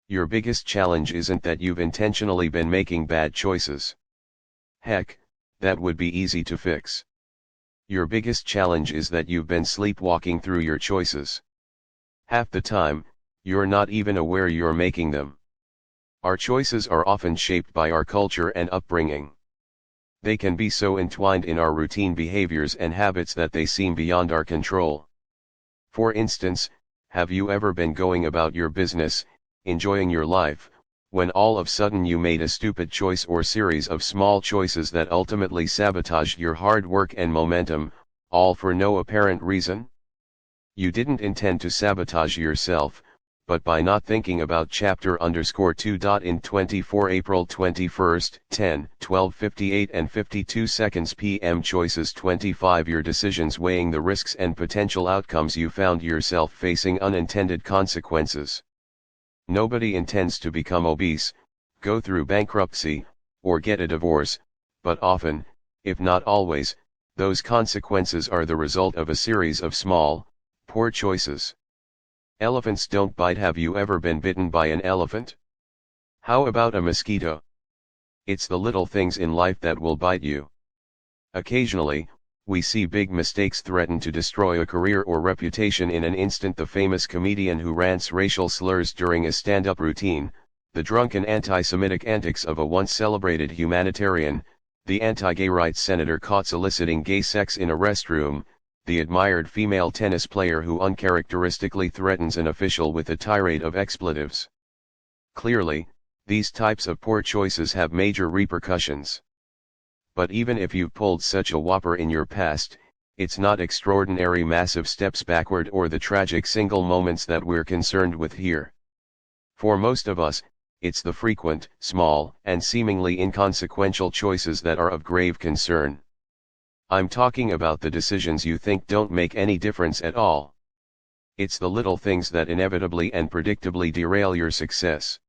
Your biggest challenge isn't that you've intentionally been making bad choices. Heck, that would be easy to fix. Your biggest challenge is that you've been sleepwalking through your choices. Half the time, you're not even aware you're making them. Our choices are often shaped by our culture and upbringing. They can be so entwined in our routine behaviors and habits that they seem beyond our control. For instance, have you ever been going about your business, enjoying your life, when all of a sudden you made a stupid choice or series of small choices that ultimately sabotaged your hard work and momentum, all for no apparent reason? You didn't intend to sabotage yourself, but by not thinking about chapter underscore 2. In 24 April 21st, 10, 12:58 and 52 seconds p.m. Choices 25 Your decisions weighing the risks and potential outcomes, you found yourself facing unintended consequences. Nobody intends to become obese, go through bankruptcy, or get a divorce, but often, if not always, those consequences are the result of a series of small, poor choices. Elephants don't bite. Have you ever been bitten by an elephant? How about a mosquito? It's the little things in life that will bite you. Occasionally, we see big mistakes threaten to destroy a career or reputation in an instant. The famous comedian who rants racial slurs during a stand-up routine, the drunken anti-Semitic antics of a once celebrated humanitarian, the anti-gay rights senator caught soliciting gay sex in a restroom, the admired female tennis player who uncharacteristically threatens an official with a tirade of expletives. Clearly, these types of poor choices have major repercussions. But even if you've pulled such a whopper in your past, it's not extraordinary massive steps backward or the tragic single moments that we're concerned with here. For most of us, it's the frequent, small, and seemingly inconsequential choices that are of grave concern. I'm talking about the decisions you think don't make any difference at all. It's the little things that inevitably and predictably derail your success.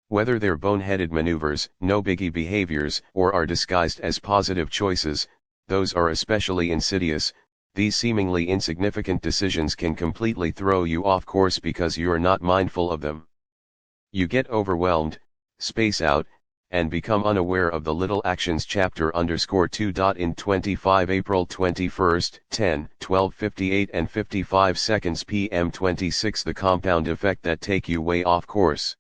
Whether they're boneheaded maneuvers, no biggie behaviors, or are disguised as positive choices, those are especially insidious, These seemingly insignificant decisions can completely throw you off course because you are not mindful of them. You get overwhelmed, space out, and become unaware of the little actions. Chapter_2. In 25 April 21st, 10, 12:58 and 55 seconds p.m. 26 The compound effect that take you way off course.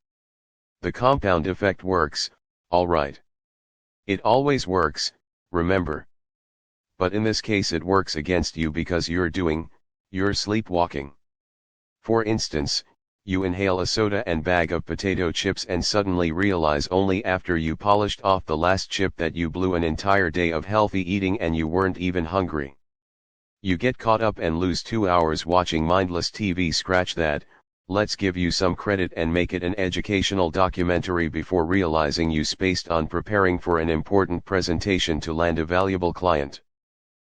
The compound effect works, alright. It always works, remember. But in this case it works against you because you're sleepwalking. For instance, you inhale a soda and bag of potato chips and suddenly realize only after you polished off the last chip that you blew an entire day of healthy eating and you weren't even hungry. You get caught up and lose 2 hours watching mindless TV. Scratch that, let's give you some credit and make it an educational documentary before realizing you spaced on preparing for an important presentation to land a valuable client.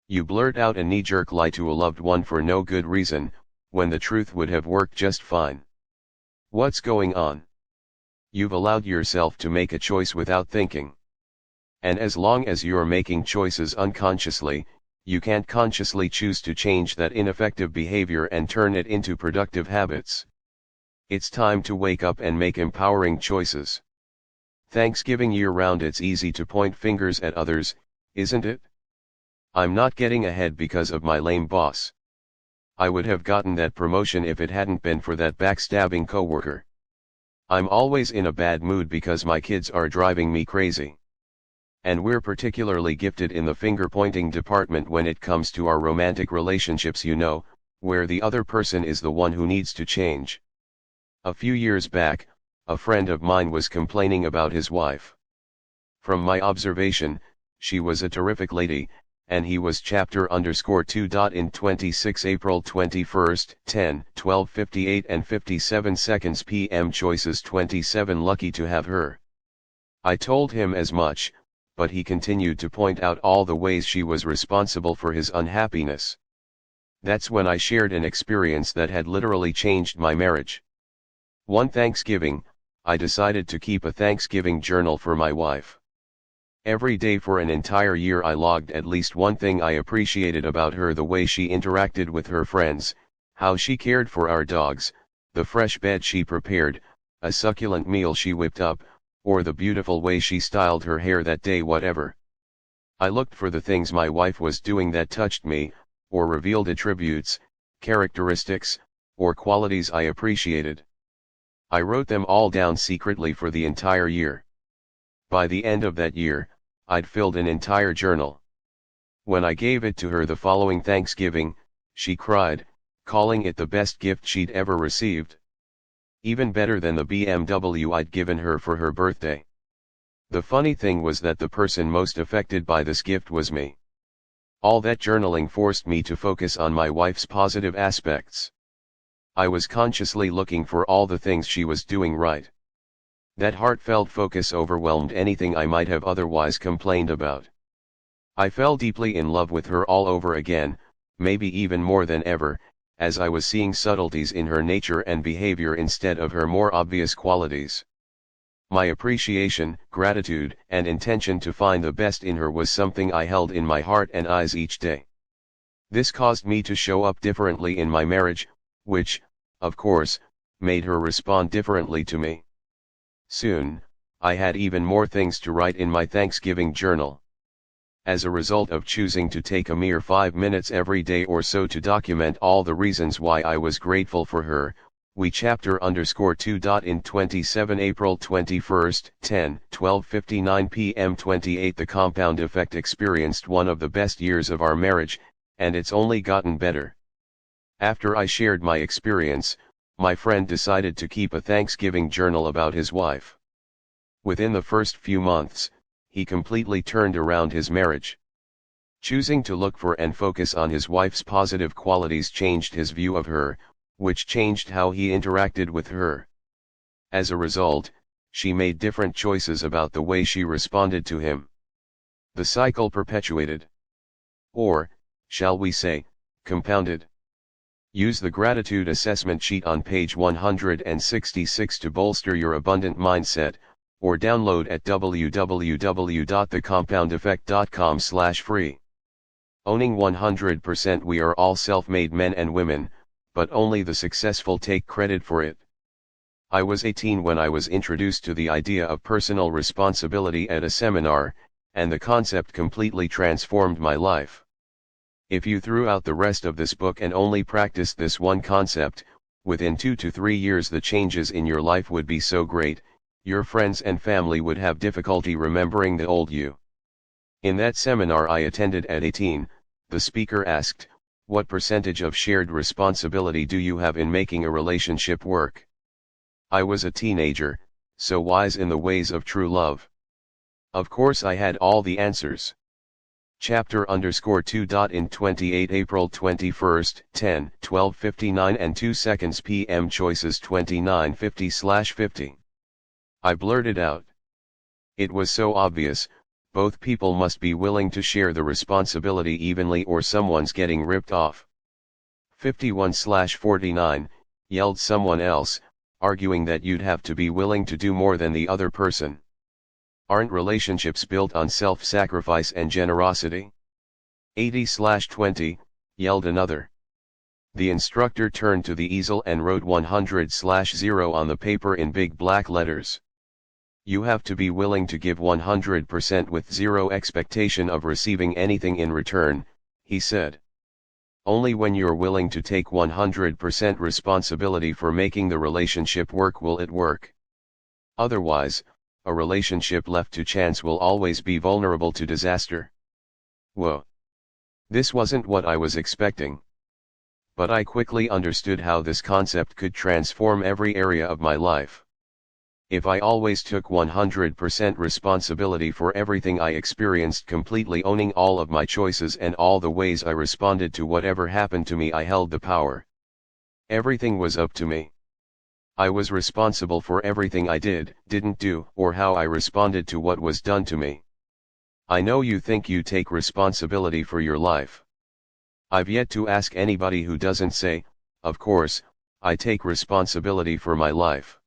You blurt out a knee-jerk lie to a loved one for no good reason, when the truth would have worked just fine. What's going on? You've allowed yourself to make a choice without thinking. And as long as you're making choices unconsciously, you can't consciously choose to change that ineffective behavior and turn it into productive habits. It's time to wake up and make empowering choices. Thanksgiving year-round. It's easy to point fingers at others, isn't it? I'm not getting ahead because of my lame boss. I would have gotten that promotion if it hadn't been for that backstabbing coworker. I'm always in a bad mood because my kids are driving me crazy. And we're particularly gifted in the finger-pointing department when it comes to our romantic relationships, where the other person is the one who needs to change. A few years back, a friend of mine was complaining about his wife. From my observation, she was a terrific lady, and he was chapter_2. In 26 April 21st, 10, 12:58 and 57 seconds p.m. Choices 27 Lucky to have her. I told him as much, but he continued to point out all the ways she was responsible for his unhappiness. That's when I shared an experience that had literally changed my marriage. One Thanksgiving, I decided to keep a Thanksgiving journal for my wife. Every day for an entire year I logged at least one thing I appreciated about her: the way she interacted with her friends, how she cared for our dogs, the fresh bed she prepared, a succulent meal she whipped up, or the beautiful way she styled her hair that day. Whatever. I looked for the things my wife was doing that touched me, or revealed attributes, characteristics, or qualities I appreciated. I wrote them all down secretly for the entire year. By the end of that year, I'd filled an entire journal. When I gave it to her the following Thanksgiving, she cried, calling it the best gift she'd ever received. Even better than the BMW I'd given her for her birthday. The funny thing was that the person most affected by this gift was me. All that journaling forced me to focus on my wife's positive aspects. I was consciously looking for all the things she was doing right. That heartfelt focus overwhelmed anything I might have otherwise complained about. I fell deeply in love with her all over again, maybe even more than ever, as I was seeing subtleties in her nature and behavior instead of her more obvious qualities. My appreciation, gratitude, and intention to find the best in her was something I held in my heart and eyes each day. This caused me to show up differently in my marriage, which, of course, made her respond differently to me. Soon, I had even more things to write in my Thanksgiving journal. As a result of choosing to take a mere 5 minutes every day or so to document all the reasons why I was grateful for her, we chapter_2. In 27 April 21st, 10, 12:59 p.m. 28 The compound effect experienced one of the best years of our marriage, and it's only gotten better. After I shared my experience, my friend decided to keep a Thanksgiving journal about his wife. Within the first few months, he completely turned around his marriage. Choosing to look for and focus on his wife's positive qualities changed his view of her, which changed how he interacted with her. As a result, she made different choices about the way she responded to him. The cycle perpetuated. Or, shall we say, compounded. Use the gratitude assessment sheet on page 166 to bolster your abundant mindset, or download at www.thecompoundeffect.com/free. Owning 100%. We are all self-made men and women, but only the successful take credit for it. I was 18 when I was introduced to the idea of personal responsibility at a seminar, and the concept completely transformed my life. If you threw out the rest of this book and only practiced this one concept, within 2 to 3 years the changes in your life would be so great, your friends and family would have difficulty remembering the old you. In that seminar I attended at 18, the speaker asked, "What percentage of shared responsibility do you have in making a relationship work?" I was a teenager, so wise in the ways of true love. Of course I had all the answers. Chapter _2. In 28 April 21st, 10:12:59 and 2 seconds p.m. Choices 2950/50. I blurted out. It was so obvious, both people must be willing to share the responsibility evenly or someone's getting ripped off. 51/49, yelled someone else, arguing that you'd have to be willing to do more than the other person. Aren't relationships built on self-sacrifice and generosity? 80/20, yelled another. The instructor turned to the easel and wrote 100/0 on the paper in big black letters. You have to be willing to give 100% with zero expectation of receiving anything in return, he said. Only when you're willing to take 100% responsibility for making the relationship work will it work. Otherwise, a relationship left to chance will always be vulnerable to disaster. Whoa! This wasn't what I was expecting. But I quickly understood how this concept could transform every area of my life. If I always took 100% responsibility for everything I experienced, completely owning all of my choices and all the ways I responded to whatever happened to me, I held the power. Everything was up to me. I was responsible for everything I did, didn't do, or how I responded to what was done to me. I know you think you take responsibility for your life. I've yet to ask anybody who doesn't say, "Of course, I take responsibility for my life."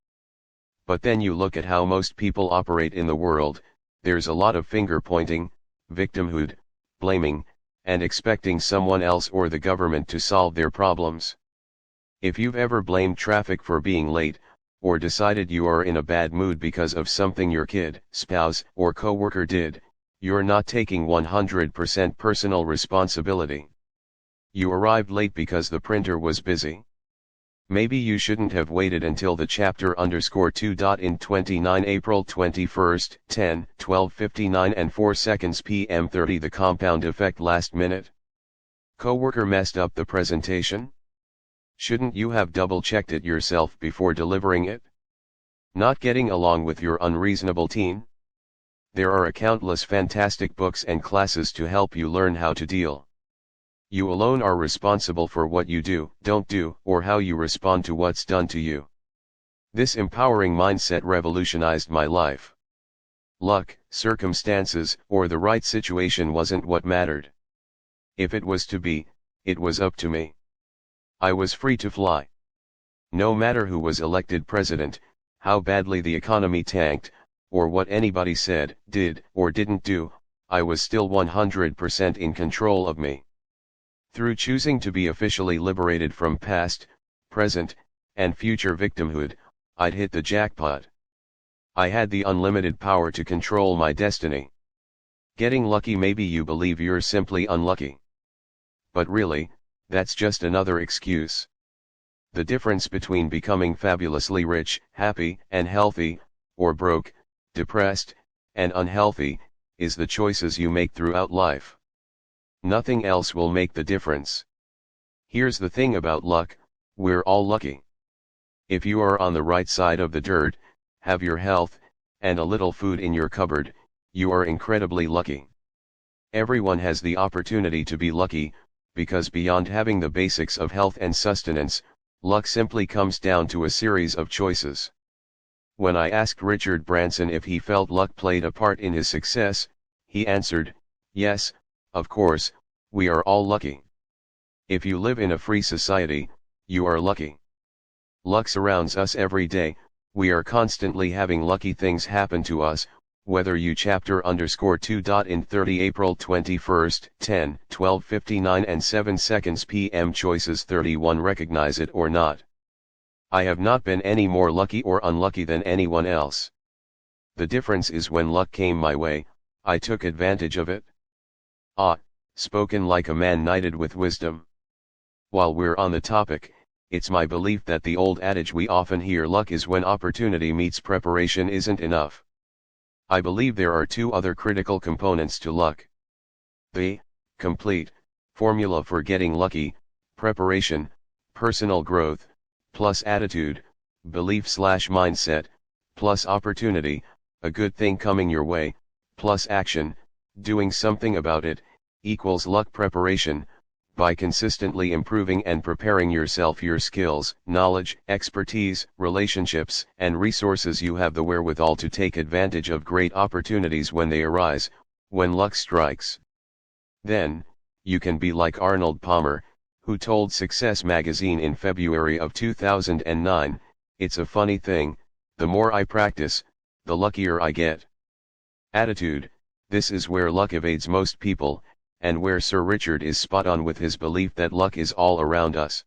But then you look at how most people operate in the world, there's a lot of finger-pointing, victimhood, blaming, and expecting someone else or the government to solve their problems. If you've ever blamed traffic for being late, or decided you are in a bad mood because of something your kid, spouse, or coworker did, you're not taking 100% personal responsibility. You arrived late because the printer was busy. Maybe you shouldn't have waited until the chapter _2. In 29 April 21st, 10:12:59 and 4 seconds p.m. 30. The compound effect. Last minute. Coworker messed up the presentation? Shouldn't you have double-checked it yourself before delivering it? Not getting along with your unreasonable teen? There are countless fantastic books and classes to help you learn how to deal. You alone are responsible for what you do, don't do, or how you respond to what's done to you. This empowering mindset revolutionized my life. Luck, circumstances, or the right situation wasn't what mattered. If it was to be, it was up to me. I was free to fly. No matter who was elected president, how badly the economy tanked, or what anybody said, did, or didn't do, I was still 100% in control of me. Through choosing to be officially liberated from past, present, and future victimhood, I'd hit the jackpot. I had the unlimited power to control my destiny. Getting lucky. Maybe you believe you're simply unlucky. But really, that's just another excuse. The difference between becoming fabulously rich, happy, and healthy, or broke, depressed, and unhealthy, is the choices you make throughout life. Nothing else will make the difference. Here's the thing about luck, we're all lucky. If you are on the right side of the dirt, have your health, and a little food in your cupboard, you are incredibly lucky. Everyone has the opportunity to be lucky, because beyond having the basics of health and sustenance, luck simply comes down to a series of choices. When I asked Richard Branson if he felt luck played a part in his success, he answered, "Yes, of course, we are all lucky. If you live in a free society, you are lucky. Luck surrounds us every day, we are constantly having lucky things happen to us, whether you chapter _ 2. In 30 April 21st, 10, 12:59 and 7 seconds p.m. choices 31 recognize it or not. I have not been any more lucky or unlucky than anyone else. The difference is when luck came my way, I took advantage of it. Spoken like a man knighted with wisdom. While we're on the topic, it's my belief that the old adage we often hear, luck is when opportunity meets preparation, isn't enough. I believe there are two other critical components to luck. The complete formula for getting lucky: preparation, personal growth, plus attitude, belief/mindset, plus opportunity, a good thing coming your way, plus action, doing something about it, equals luck. Preparation: by consistently improving and preparing yourself, your skills, knowledge, expertise, relationships, and resources, you have the wherewithal to take advantage of great opportunities when they arise, when luck strikes. Then, you can be like Arnold Palmer, who told Success magazine in February of 2009, "It's a funny thing, the more I practice, the luckier I get." Attitude: this is where luck evades most people, and where Sir Richard is spot on with his belief that luck is all around us.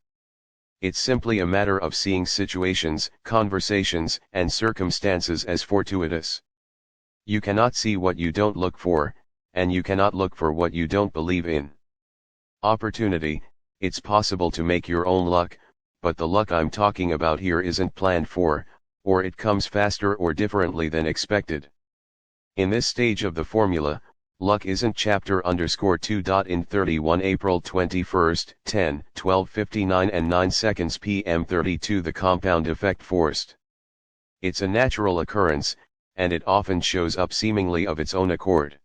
It's simply a matter of seeing situations, conversations, and circumstances as fortuitous. You cannot see what you don't look for, and you cannot look for what you don't believe in. Opportunity: it's possible to make your own luck, but the luck I'm talking about here isn't planned for, or it comes faster or differently than expected. In this stage of the formula, luck isn't chapter _ 2. In 31 April 21st, 10, 12:59 and 9 seconds p.m. 32 the compound effect forced. It's a natural occurrence, and it often shows up seemingly of its own accord.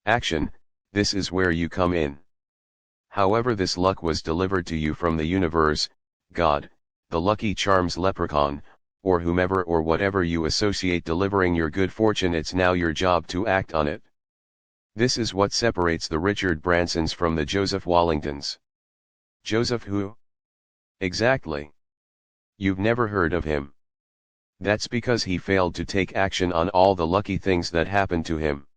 Action: this is where you come in. However this luck was delivered to you from the universe, God, the Lucky Charms leprechaun, or whomever or whatever you associate delivering your good fortune, it's now your job to act on it. This is what separates the Richard Bransons from the Joseph Wallingtons. Joseph who? Exactly. You've never heard of him. That's because he failed to take action on all the lucky things that happened to him.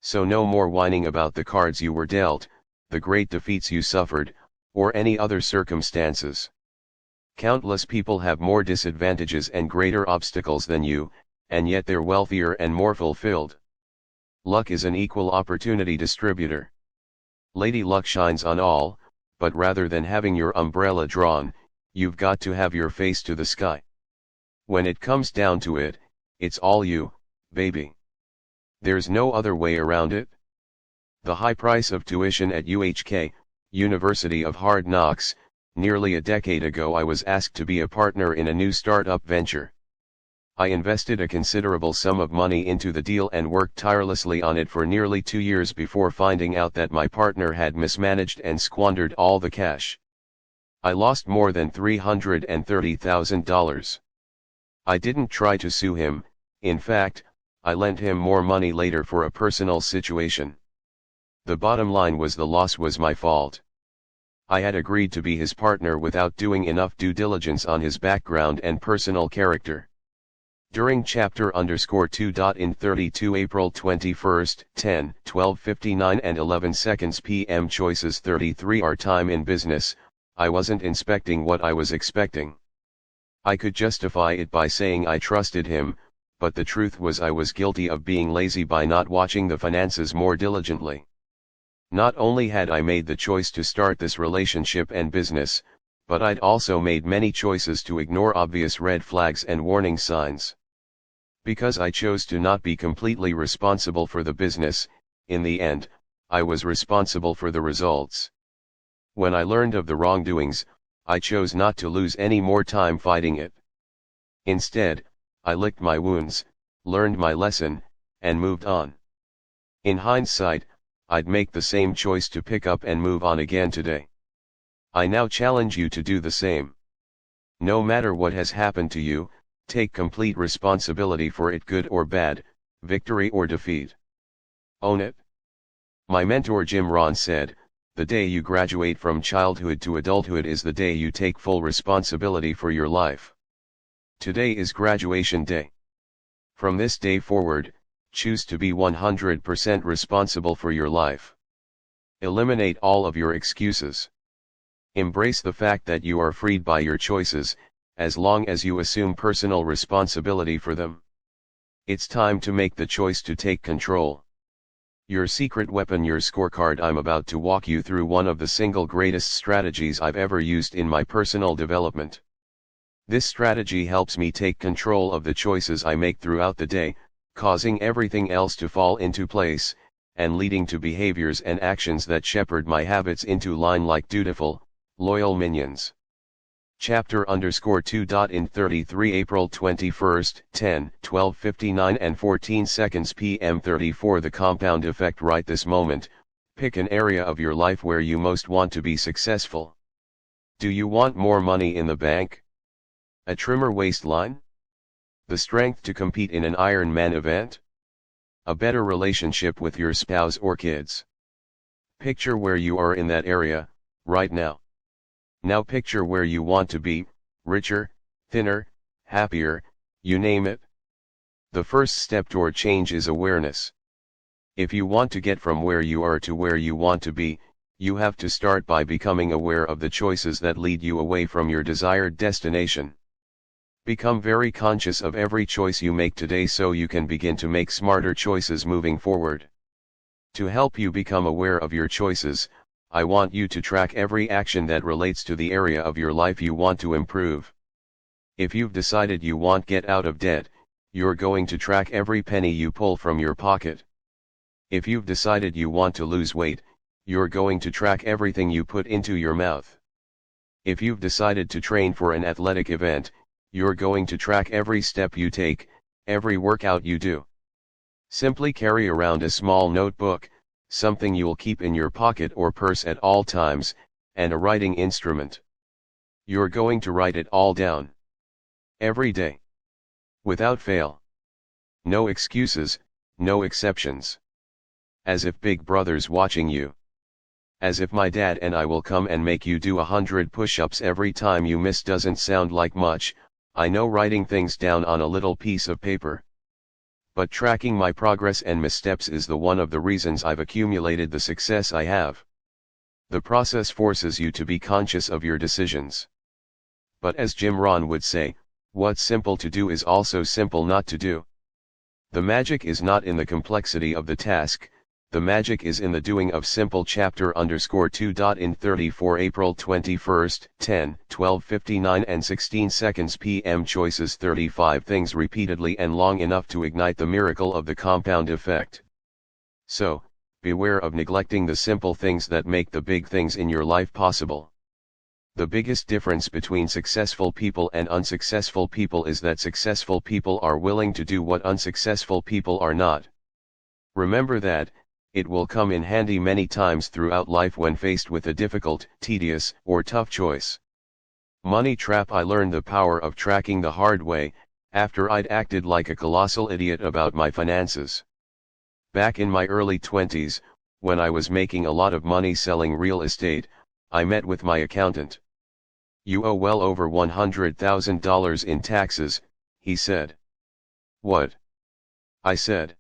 So no more whining about the cards you were dealt, the great defeats you suffered, or any other circumstances. Countless people have more disadvantages and greater obstacles than you, and yet they're wealthier and more fulfilled. Luck is an equal opportunity distributor. Lady Luck shines on all, but rather than having your umbrella drawn, you've got to have your face to the sky. When it comes down to it, it's all you, baby. There's no other way around it. The high price of tuition at UHK, University of Hard Knocks. Nearly a decade ago I was asked to be a partner in a new startup venture. I invested a considerable sum of money into the deal and worked tirelessly on it for nearly 2 years before finding out that my partner had mismanaged and squandered all the cash. I lost more than $330,000. I didn't try to sue him, in fact, I lent him more money later for a personal situation. The bottom line was the loss was my fault. I had agreed to be his partner without doing enough due diligence on his background and personal character. During chapter _ 2. In 32 April 21st, 10, 12:59 and 11 seconds p.m. choices 33 our time in business, I wasn't inspecting what I was expecting. I could justify it by saying I trusted him, but the truth was I was guilty of being lazy by not watching the finances more diligently. Not only had I made the choice to start this relationship and business, but I'd also made many choices to ignore obvious red flags and warning signs. Because I chose to not be completely responsible for the business, in the end, I was responsible for the results. When I learned of the wrongdoings, I chose not to lose any more time fighting it. Instead, I licked my wounds, learned my lesson, and moved on. In hindsight, I'd make the same choice to pick up and move on again today. I now challenge you to do the same. No matter what has happened to you, take complete responsibility for it, good or bad, victory or defeat. Own it. My mentor Jim Rohn said, "The day you graduate from childhood to adulthood is the day you take full responsibility for your life." Today is graduation day. From this day forward, Choose to be 100% responsible for your life. Eliminate all of your excuses. Embrace the fact that you are freed by your choices, as long as you assume personal responsibility for them. It's time to make the choice to take control. Your secret weapon, your scorecard. I'm about to walk you through one of the single greatest strategies I've ever used in my personal development. This strategy helps me take control of the choices I make throughout the day, causing everything else to fall into place, and leading to behaviors and actions that shepherd my habits into line like dutiful, loyal minions. Chapter _2. In 33 April 21st, 10, 12:59 and 14 seconds p.m. 34 The compound effect. Right this moment, pick an area of your life where you most want to be successful. Do you want more money in the bank? A trimmer waistline? The strength to compete in an Ironman event? A better relationship with your spouse or kids? Picture where you are in that area, right now. Now picture where you want to be, richer, thinner, happier, you name it. The first step toward change is awareness. If you want to get from where you are to where you want to be, you have to start by becoming aware of the choices that lead you away from your desired destination. Become very conscious of every choice you make today so you can begin to make smarter choices moving forward. To help you become aware of your choices, I want you to track every action that relates to the area of your life you want to improve. If you've decided you want to get out of debt, you're going to track every penny you pull from your pocket. If you've decided you want to lose weight, you're going to track everything you put into your mouth. If you've decided to train for an athletic event, you're going to track every step you take, every workout you do. Simply carry around a small notebook, something you'll keep in your pocket or purse at all times, and a writing instrument. You're going to write it all down. Every day. Without fail. No excuses, no exceptions. As if Big Brother's watching you. As if my dad and I will come and make you do 100 push-ups every time you miss. Doesn't sound like much, I know, writing things down on a little piece of paper. But tracking my progress and missteps is one of the reasons I've accumulated the success I have. The process forces you to be conscious of your decisions. But as Jim Rohn would say, what's simple to do is also simple not to do. The magic is not in the complexity of the task, the magic is in the doing of simple. Chapter _2. In 34 April 21st, 10, 12:59 and 16 seconds p.m. Choices. 35 things repeatedly and long enough to ignite the miracle of the compound effect. So, beware of neglecting the simple things that make the big things in your life possible. The biggest difference between successful people and unsuccessful people is that successful people are willing to do what unsuccessful people are not. Remember that. It will come in handy many times throughout life when faced with a difficult, tedious, or tough choice. Money trap. I learned the power of tracking the hard way, after I'd acted like a colossal idiot about my finances. Back in my early 20s, when I was making a lot of money selling real estate, I met with my accountant. "You owe well over $100,000 in taxes," he said. "What?" I said.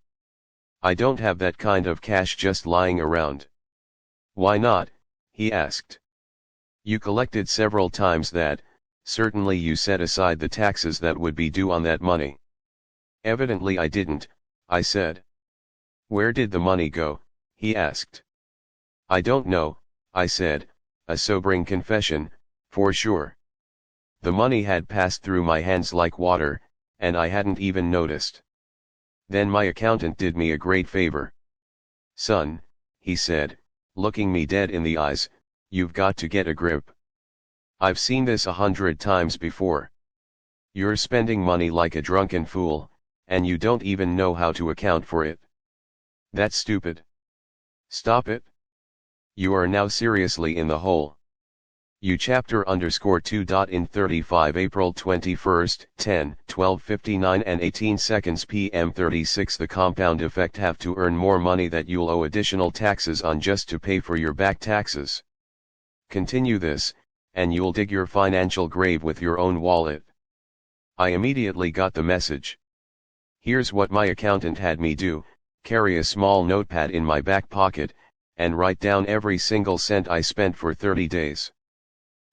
"I don't have that kind of cash just lying around." "Why not?" he asked. "You collected several times that, certainly you set aside the taxes that would be due on that money." "Evidently I didn't," I said. "Where did the money go?" he asked. "I don't know," I said, a sobering confession, for sure. The money had passed through my hands like water, and I hadn't even noticed. Then my accountant did me a great favor. "Son," he said, looking me dead in the eyes, "you've got to get a grip. I've seen this 100 times before. You're spending money like a drunken fool, and you don't even know how to account for it. That's stupid. Stop it. You are now seriously in the hole." You. Chapter _2. In 35 April 21st, 10, 12:59 and 18 seconds p.m. 36 The compound effect. Have to earn more money that you'll owe additional taxes on just to pay for your back taxes. Continue this, and you'll dig your financial grave with your own wallet. I immediately got the message. Here's what my accountant had me do: carry a small notepad in my back pocket, and write down every single cent I spent for 30 days.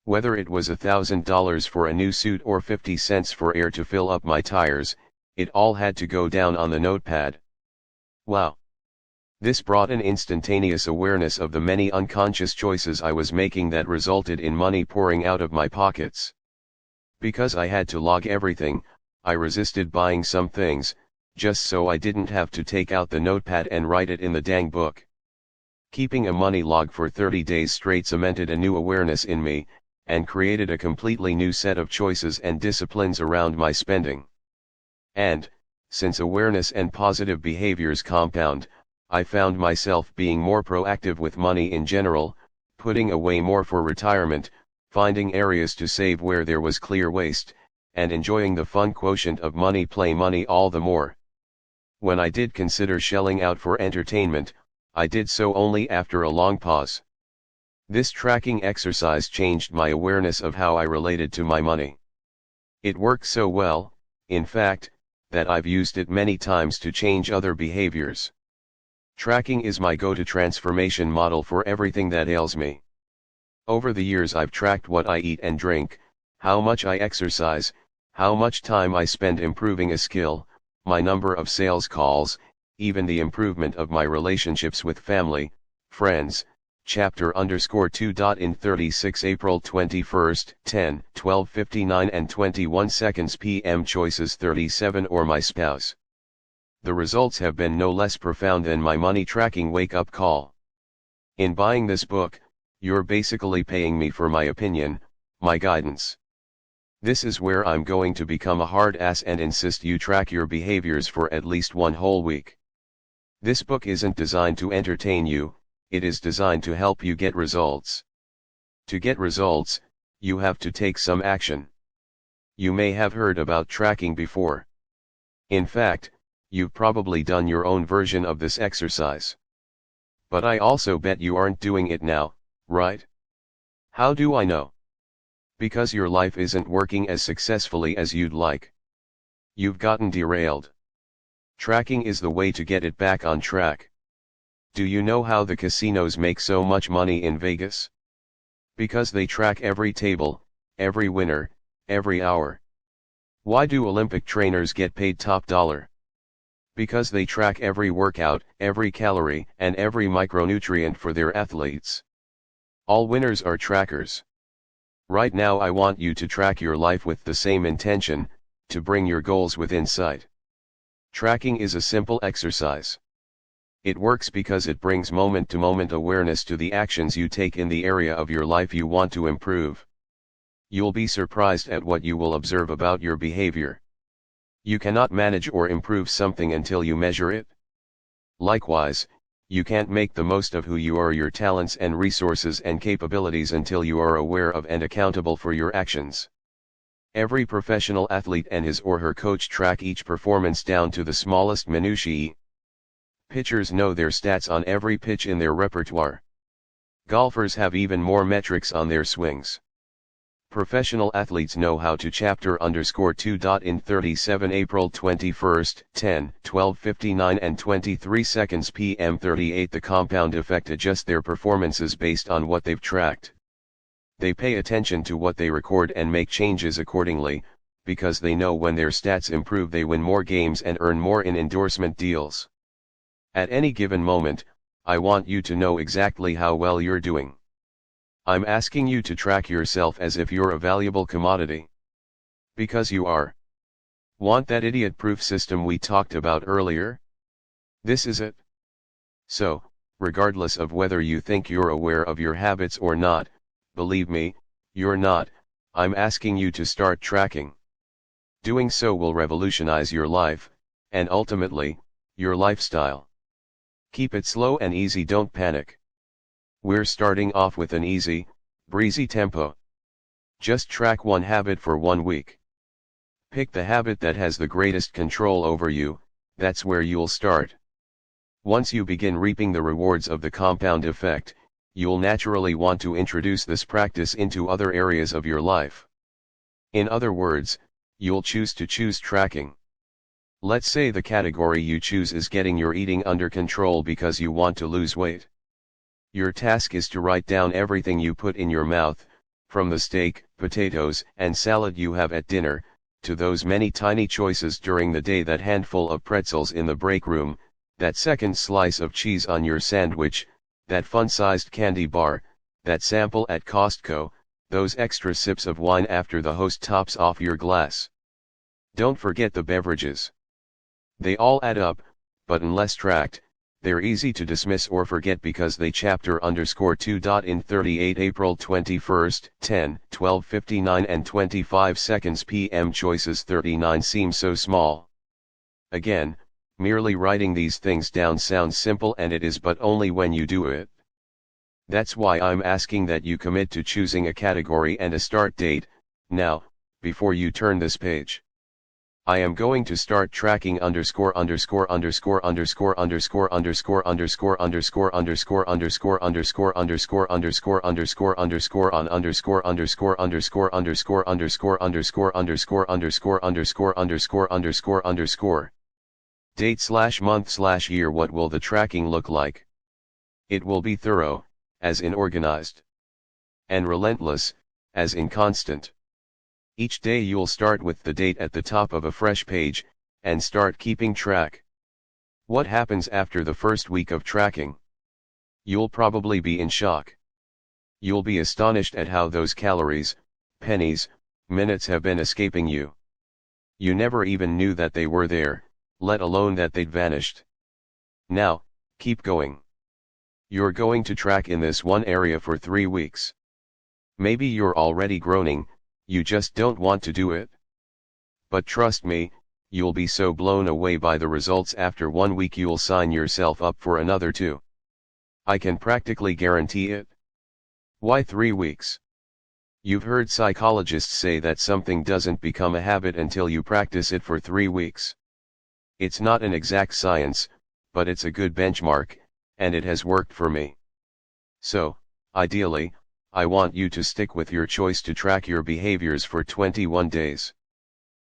Whether it was $1,000 for a new suit or 50 cents for air to fill up my tires, it all had to go down on the notepad. Wow! This brought an instantaneous awareness of the many unconscious choices I was making that resulted in money pouring out of my pockets. Because I had to log everything, I resisted buying some things, just so I didn't have to take out the notepad and write it in the dang book. Keeping a money log for 30 days straight cemented a new awareness in me, and created a completely new set of choices and disciplines around my spending. And, since awareness and positive behaviors compound, I found myself being more proactive with money in general, putting away more for retirement, finding areas to save where there was clear waste, and enjoying the fun quotient of money play money all the more. When I did consider shelling out for entertainment, I did so only after a long pause. This tracking exercise changed my awareness of how I related to my money. It worked so well, in fact, that I've used it many times to change other behaviors. Tracking is my go-to transformation model for everything that ails me. Over the years I've tracked what I eat and drink, how much I exercise, how much time I spend improving a skill, my number of sales calls, even the improvement of my relationships with family, friends. Chapter_2. In 36 April 21st, 10, 12:59 and 21 seconds p.m. Choices 37 or my spouse. The results have been no less profound than my money tracking wake-up call. In buying this book, you're basically paying me for my opinion, my guidance. This is where I'm going to become a hard ass and insist you track your behaviors for at least one whole week. This book isn't designed to entertain you, it is designed to help you get results. To get results, you have to take some action. You may have heard about tracking before. In fact, you've probably done your own version of this exercise. But I also bet you aren't doing it now, right? How do I know? Because your life isn't working as successfully as you'd like. You've gotten derailed. Tracking is the way to get it back on track. Do you know how the casinos make so much money in Vegas? Because they track every table, every winner, every hour. Why do Olympic trainers get paid top dollar? Because they track every workout, every calorie, and every micronutrient for their athletes. All winners are trackers. Right now I want you to track your life with the same intention, to bring your goals within sight. Tracking is a simple exercise. It works because it brings moment-to-moment awareness to the actions you take in the area of your life you want to improve. You'll be surprised at what you will observe about your behavior. You cannot manage or improve something until you measure it. Likewise, you can't make the most of who you are, your talents and resources and capabilities until you are aware of and accountable for your actions. Every professional athlete and his or her coach track each performance down to the smallest minutiae. Pitchers know their stats on every pitch in their repertoire. Golfers have even more metrics on their swings. Professional athletes know how to chapter_2. In 37 April 21st, 10, 12:59 and 23 seconds p.m. 38 The compound effect adjusts their performances based on what they've tracked. They pay attention to what they record and make changes accordingly, because they know when their stats improve they win more games and earn more in endorsement deals. At any given moment, I want you to know exactly how well you're doing. I'm asking you to track yourself as if you're a valuable commodity. Because you are. Want that idiot-proof system we talked about earlier? This is it. So, regardless of whether you think you're aware of your habits or not, believe me, you're not. I'm asking you to start tracking. Doing so will revolutionize your life, and ultimately, your lifestyle. Keep it slow and easy, don't panic. We're starting off with an easy, breezy tempo. Just track one habit for 1 week. Pick the habit that has the greatest control over you, that's where you'll start. Once you begin reaping the rewards of the compound effect, you'll naturally want to introduce this practice into other areas of your life. In other words, you'll choose tracking. Let's say the category you choose is getting your eating under control because you want to lose weight. Your task is to write down everything you put in your mouth, from the steak, potatoes, and salad you have at dinner, to those many tiny choices during the day, that handful of pretzels in the break room, that second slice of cheese on your sandwich, that fun-sized candy bar, that sample at Costco, those extra sips of wine after the host tops off your glass. Don't forget the beverages. They all add up, but unless tracked, they're easy to dismiss or forget because they chapter_2. In 38 April 21, 10, 12:59 and 25 seconds p.m. choices 39 seem so small. Again, merely writing these things down sounds simple, and it is, but only when you do it. That's why I'm asking that you commit to choosing a category and a start date, now, before you turn this page. I am going to start tracking _________________________________________________________________________________________________________________under________ date/month/year. What will the tracking look like? It will be thorough, as in organized, and relentless, as in constant. Each day you'll start with the date at the top of a fresh page, and start keeping track. What happens after the first week of tracking? You'll probably be in shock. You'll be astonished at how those calories, pennies, minutes have been escaping you. You never even knew that they were there, let alone that they'd vanished. Now, keep going. You're going to track in this one area for 3 weeks. Maybe you're already groaning, you just don't want to do it. But trust me, you'll be so blown away by the results after 1 week you'll sign yourself up for another 2. I can practically guarantee it. Why 3 weeks? You've heard psychologists say that something doesn't become a habit until you practice it for 3 weeks. It's not an exact science, but it's a good benchmark, and it has worked for me. So, ideally, I want you to stick with your choice to track your behaviors for 21 days.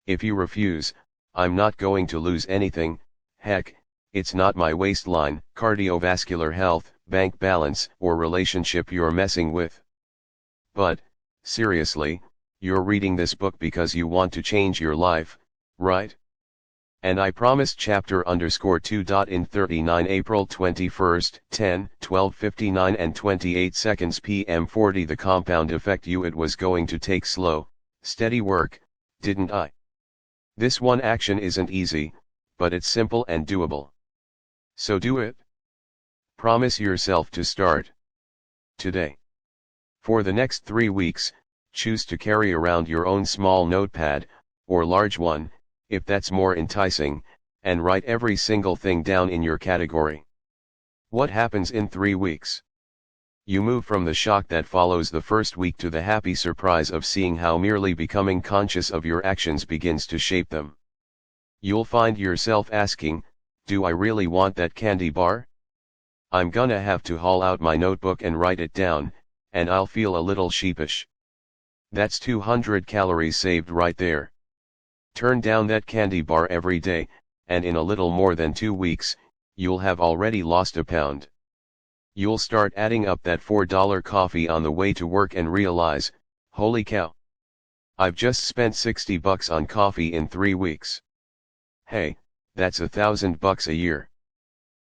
If you refuse, I'm not going to lose anything. Heck, it's not my waistline, cardiovascular health, bank balance, or relationship you're messing with. But, seriously, you're reading this book because you want to change your life, right? And I promised chapter_2. In 39 April 21, 10, 12:59 and 28 seconds p.m. 40 the compound effect it was going to take slow, steady work, didn't I? This one action isn't easy, but it's simple and doable. So do it. Promise yourself to start today. For the next 3 weeks, choose to carry around your own small notepad, or large one, if that's more enticing, and write every single thing down in your category. What happens in 3 weeks? You move from the shock that follows the first week to the happy surprise of seeing how merely becoming conscious of your actions begins to shape them. You'll find yourself asking, do I really want that candy bar? I'm gonna have to haul out my notebook and write it down, and I'll feel a little sheepish. That's 200 calories saved right there. Turn down that candy bar every day, and in a little more than 2 weeks, you'll have already lost a pound. You'll start adding up that $4 coffee on the way to work and realize, holy cow! I've just spent $60 on coffee in 3 weeks. Hey, that's $1,000 a year.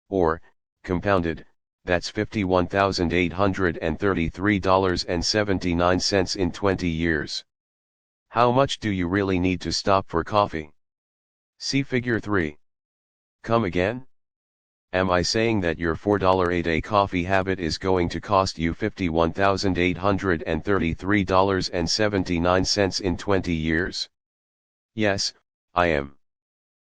Or, compounded, that's $51,833.79 in 20 years. How much do you really need to stop for coffee? See figure 3. Come again? Am I saying that your $4 a day coffee habit is going to cost you $51,833.79 in 20 years? Yes, I am.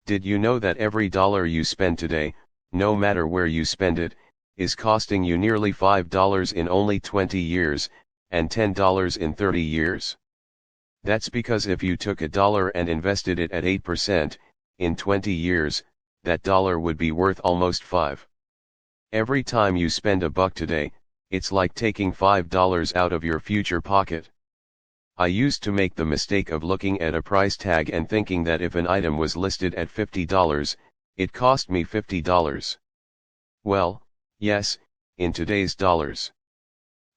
Did you know that every dollar you spend today, no matter where you spend it, is costing you nearly $5 in only 20 years, and $10 in 30 years? That's because if you took $1 and invested it at 8%, in 20 years, that dollar would be worth almost 5. Every time you spend $1 today, it's like taking $5 out of your future pocket. I used to make the mistake of looking at a price tag and thinking that if an item was listed at $50, it cost me $50. Well, yes, in today's dollars.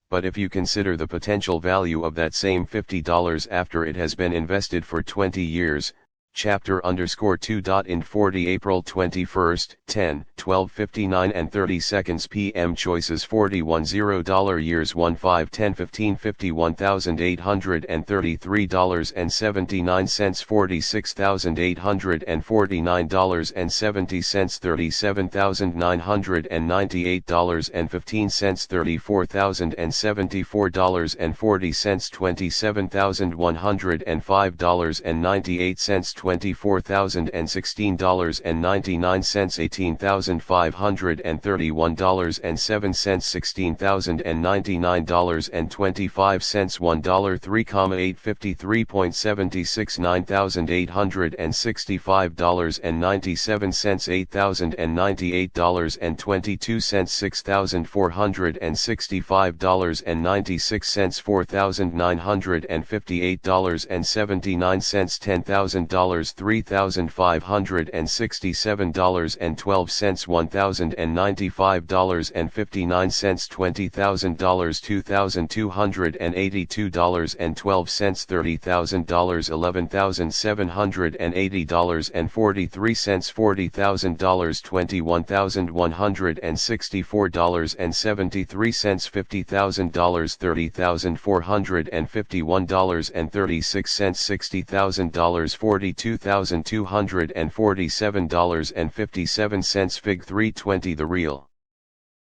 But if you consider the potential value of that same $50 after it has been invested for 20 years, chapter_2. 40 April 21st, 10, 12:59 and 30 seconds p.m. Choices $41 years 1 5 10 15 $51,833.79 $46,849.70 $37,998.15 $34,074.40 $27,105.98 $24,016.99 $18,531.07 $16,099.25 $1.3,853.76 $9,865.97 $8,098.22 $6,465.96 $4,958.79 $10,000 $3,567.12 $1,095.59 $20,000 $2,282.12 $30,000 $11,780.43 $40,000 $21,164.73 $50,000 $30,451.36 $60,000 $42,247.57 Fig 320 The real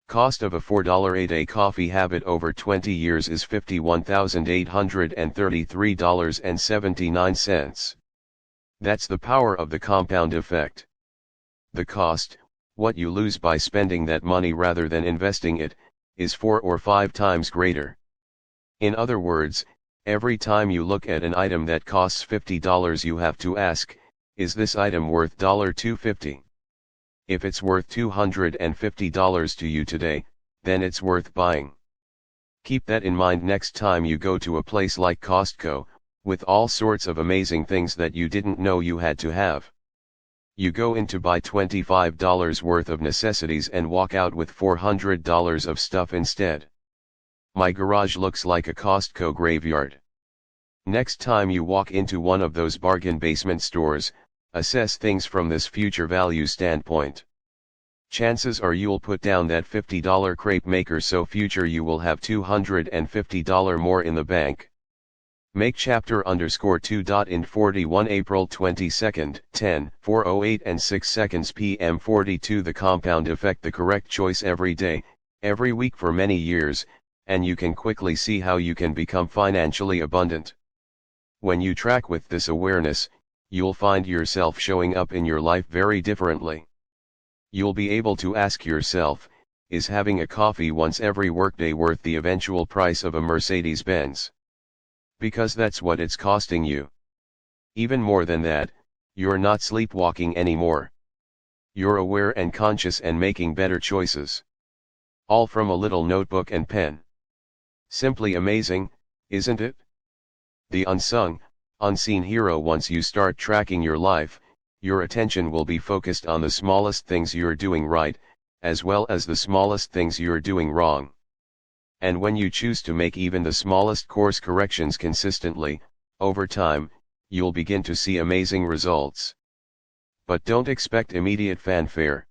cost of a $4 a day coffee habit over 20 years is $51,833.79. That's the power of the compound effect. The cost, what you lose by spending that money rather than investing it, is 4 or 5 times greater. In other words, every time you look at an item that costs $50 you have to ask, is this item worth $250? If it's worth $250 to you today, then it's worth buying. Keep that in mind next time you go to a place like Costco, with all sorts of amazing things that you didn't know you had to have. You go in to buy $25 worth of necessities and walk out with $400 of stuff instead. My garage looks like a Costco graveyard. Next time you walk into one of those bargain basement stores, assess things from this future value standpoint. Chances are you'll put down that $50 crepe maker, so future you will have $250 more in the bank. Make chapter_2. In 41 April 22nd, 10, 4:08 and 6 seconds p.m. 42 The compound effect, the correct choice every day, every week for many years, and you can quickly see how you can become financially abundant. When you track with this awareness, you'll find yourself showing up in your life very differently. You'll be able to ask yourself, is having a coffee once every workday worth the eventual price of a Mercedes-Benz? Because that's what it's costing you. Even more than that, you're not sleepwalking anymore. You're aware and conscious and making better choices. All from a little notebook and pen. Simply amazing, isn't it? The unsung, unseen hero. Once you start tracking your life, your attention will be focused on the smallest things you're doing right, as well as the smallest things you're doing wrong. And when you choose to make even the smallest course corrections consistently, over time, you'll begin to see amazing results. But don't expect immediate fanfare.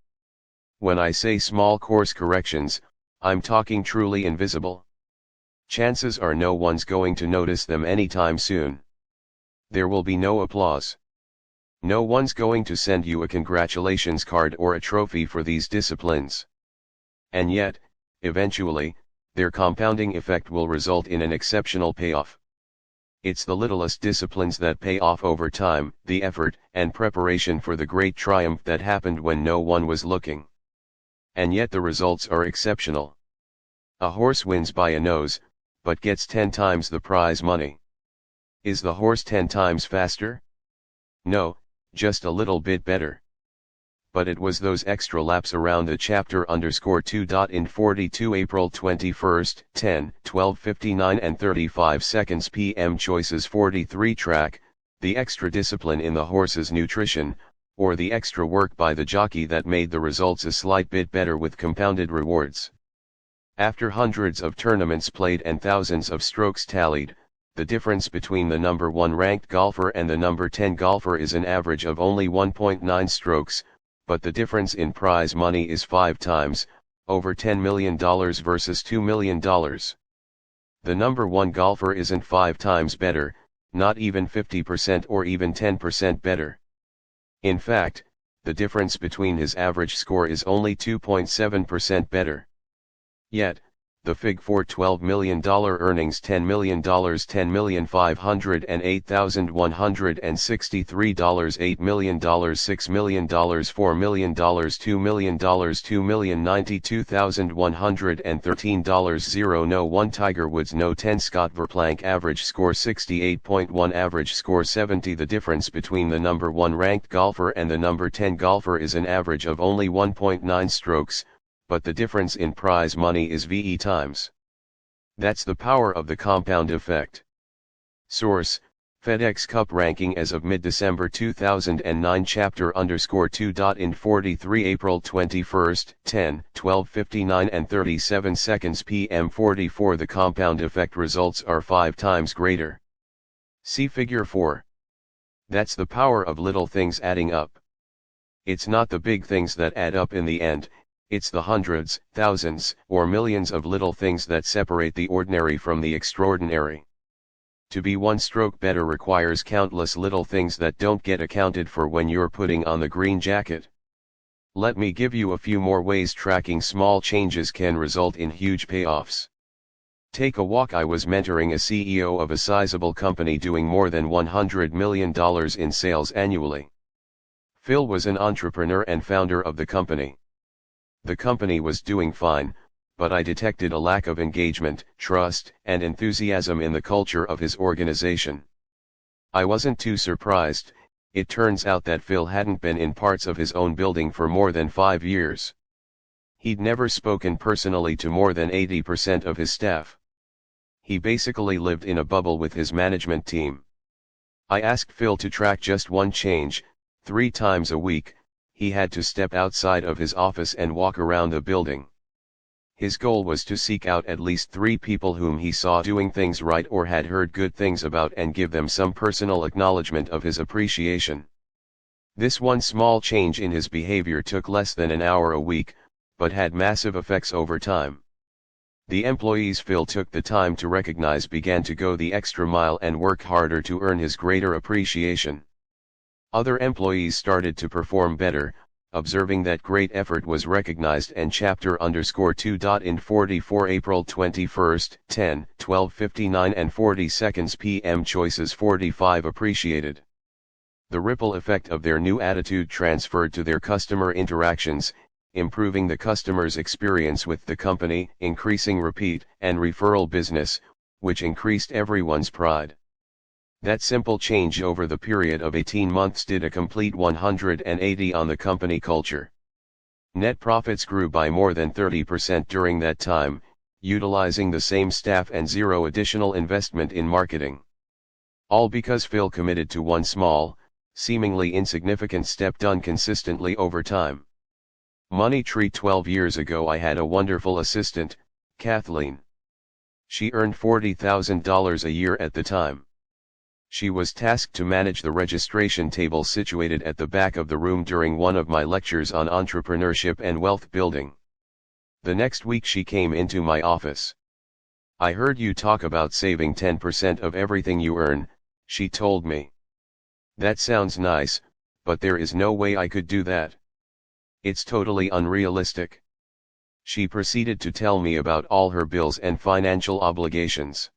When I say small course corrections, I'm talking truly invisible. Chances are no one's going to notice them anytime soon. There will be no applause. No one's going to send you a congratulations card or a trophy for these disciplines. And yet, eventually, their compounding effect will result in an exceptional payoff. It's the littlest disciplines that pay off over time, the effort and preparation for the great triumph that happened when no one was looking. And yet the results are exceptional. A horse wins by a nose, but gets 10 times the prize money. Is the horse 10 times faster? No, just a little bit better. but it was those extra laps around the chapter _2. In 42 April 21st, 10, 12:59 and 35 seconds p.m. choices 43 track, the extra discipline in the horse's nutrition, or the extra work by the jockey that made the results a slight bit better with compounded rewards. After hundreds of tournaments played and thousands of strokes tallied, the difference between the number 1 ranked golfer and the number 10 golfer is an average of only 1.9 strokes, but the difference in prize money is 5 times, over $10 million versus $2 million. The number 1 golfer isn't 5 times better, not even 50% or even 10% better. In fact, the difference between his average score is only 2.7% better. Yet, the Fig for $12 million earnings $10 million $10,508,163 $8 million $6 million $4 million $2 million $2,092,113 0 1 Tiger Woods No 10 Scott Verplank average score 68.1 average score 70 The difference between the number 1 ranked golfer and the number 10 golfer is an average of only 1.9 strokes, but the difference in prize money is VE times. That's the power of the compound effect. Source: FedEx Cup ranking as of mid-December 2009 chapter _2. In 43 April 21st, 10, 12:59 and 37 seconds p.m. 44 The compound effect results are 5 times greater. See figure 4. That's the power of little things adding up. It's not the big things that add up in the end, it's the hundreds, thousands, or millions of little things that separate the ordinary from the extraordinary. To be 1 stroke better requires countless little things that don't get accounted for when you're putting on the green jacket. Let me give you a few more ways tracking small changes can result in huge payoffs. Take a walk. I was mentoring a CEO of a sizable company doing more than $100 million in sales annually. Phil was an entrepreneur and founder of the company. The company was doing fine, but I detected a lack of engagement, trust, and enthusiasm in the culture of his organization. I wasn't too surprised. It turns out that Phil hadn't been in parts of his own building for more than 5 years. He'd never spoken personally to more than 80% of his staff. He basically lived in a bubble with his management team. I asked Phil to track just one change, 3 times a week. He had to step outside of his office and walk around the building. His goal was to seek out at least 3 people whom he saw doing things right or had heard good things about and give them some personal acknowledgement of his appreciation. This one small change in his behavior took less than an hour a week, but had massive effects over time. The employees Phil took the time to recognize began to go the extra mile and work harder to earn his greater appreciation. Other employees started to perform better, observing that great effort was recognized and chapter _2. In 44 April 21st, 10, 12:59 and 40 seconds p.m. choices 45 appreciated. The ripple effect of their new attitude transferred to their customer interactions, improving the customer's experience with the company, increasing repeat and referral business, which increased everyone's pride. That simple change over the period of 18 months did a complete 180 on the company culture. Net profits grew by more than 30% during that time, utilizing the same staff and 0 additional investment in marketing. All because Phil committed to one small, seemingly insignificant step done consistently over time. Money Tree 12 years ago I had a wonderful assistant, Kathleen. She earned $40,000 a year at the time. She was tasked to manage the registration table situated at the back of the room during one of my lectures on entrepreneurship and wealth building. The next week she came into my office. "I heard you talk about saving 10% of everything you earn," she told me. "That sounds nice, but there is no way I could do that. It's totally unrealistic." She proceeded to tell me about all her bills and financial obligations.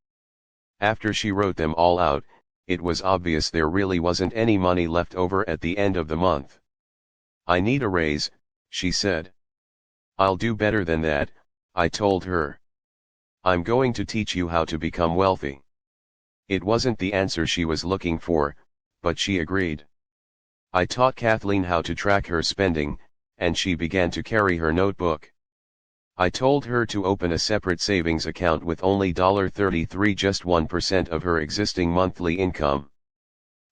After she wrote them all out, it was obvious there really wasn't any money left over at the end of the month. "I need a raise," she said. "I'll do better than that," I told her. "I'm going to teach you how to become wealthy." It wasn't the answer she was looking for, but she agreed. I taught Kathleen how to track her spending, and she began to carry her notebook. I told her to open a separate savings account with only $33, just 1% of her existing monthly income.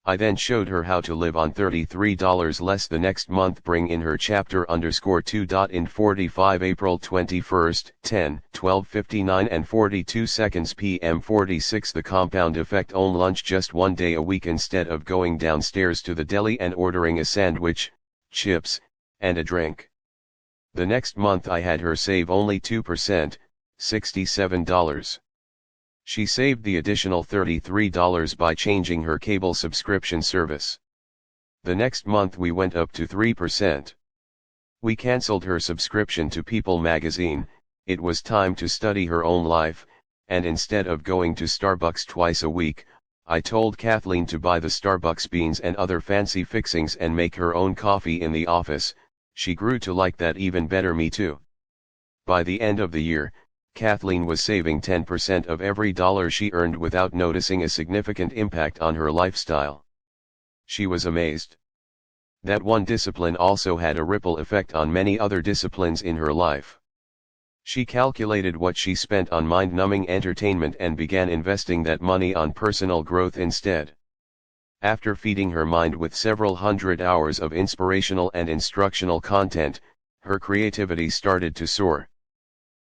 I then showed her how to live on $33 less the next month. Bring in her chapter_2. In 45 April 21st, 10, 12:59 and 42 seconds p.m. 46 The compound effect. Own lunch just one day a week instead of going downstairs to the deli and ordering a sandwich, chips, and a drink. The next month I had her save only 2%, $67. She saved the additional $33 by changing her cable subscription service. The next month we went up to 3%. We cancelled her subscription to People magazine. It was time to study her own life, and instead of going to Starbucks twice a week, I told Kathleen to buy the Starbucks beans and other fancy fixings and make her own coffee in the office. She grew to like that even better. Me too. By the end of the year, Kathleen was saving 10% of every dollar she earned without noticing a significant impact on her lifestyle. She was amazed. That one discipline also had a ripple effect on many other disciplines in her life. She calculated what she spent on mind-numbing entertainment and began investing that money on personal growth instead. After feeding her mind with several hundred hours of inspirational and instructional content, her creativity started to soar.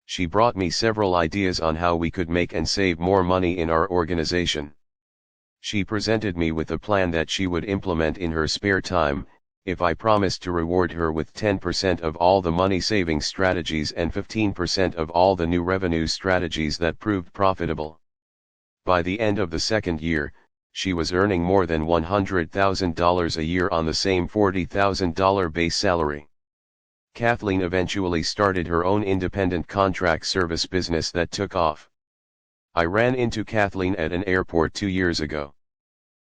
She brought me several ideas on how we could make and save more money in our organization. She presented me with a plan that she would implement in her spare time, if I promised to reward her with 10% of all the money-saving strategies and 15% of all the new revenue strategies that proved profitable. By the end of the second year, she was earning more than $100,000 a year on the same $40,000 base salary. Kathleen eventually started her own independent contract service business that took off. I ran into Kathleen at an airport 2 years ago.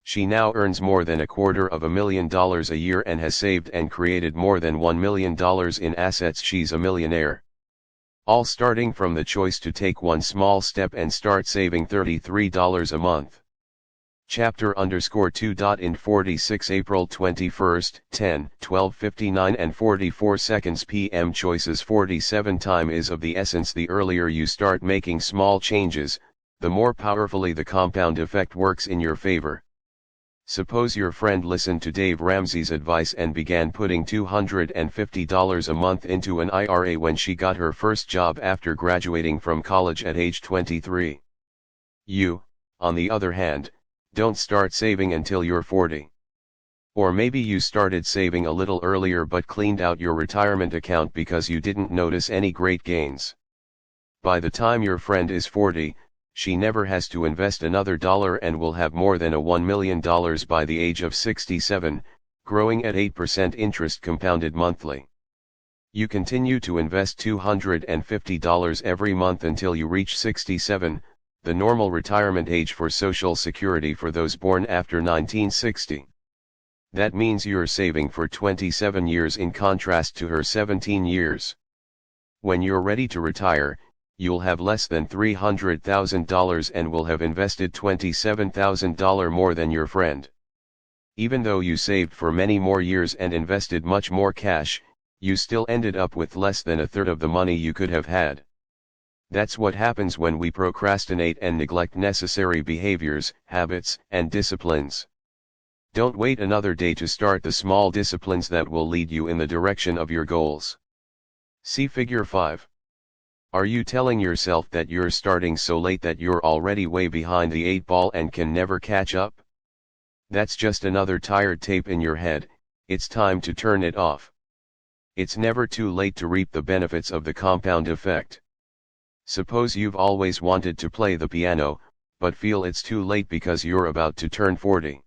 She now earns more than $250,000 a year and has saved and created more than $1 million in assets. She's a millionaire. All starting from the choice to take one small step and start saving $33 a month. Chapter_2. In 46 April 21st, 10, 12:59 and 44 seconds p.m. Choices 47 Time is of the essence. The earlier you start making small changes, the more powerfully the compound effect works in your favor. Suppose your friend listened to Dave Ramsey's advice and began putting $250 a month into an IRA when she got her first job after graduating from college at age 23. You, on the other hand, don't start saving until you're 40. Or maybe you started saving a little earlier but cleaned out your retirement account because you didn't notice any great gains. By the time your friend is 40, she never has to invest another dollar and will have more than $1 million by the age of 67, growing at 8% interest compounded monthly. You continue to invest $250 every month until you reach 67, the normal retirement age for Social Security for those born after 1960. That means you're saving for 27 years in contrast to her 17 years. When you're ready to retire, you'll have less than $300,000 and will have invested $27,000 more than your friend. Even though you saved for many more years and invested much more cash, you still ended up with less than a third of the money you could have had. That's what happens when we procrastinate and neglect necessary behaviors, habits, and disciplines. Don't wait another day to start the small disciplines that will lead you in the direction of your goals. See Figure 5. Are you telling yourself that you're starting so late that you're already way behind the 8 ball and can never catch up? That's just another tired tape in your head. It's time to turn it off. It's never too late to reap the benefits of the compound effect. Suppose you've always wanted to play the piano, but feel it's too late because you're about to turn 40.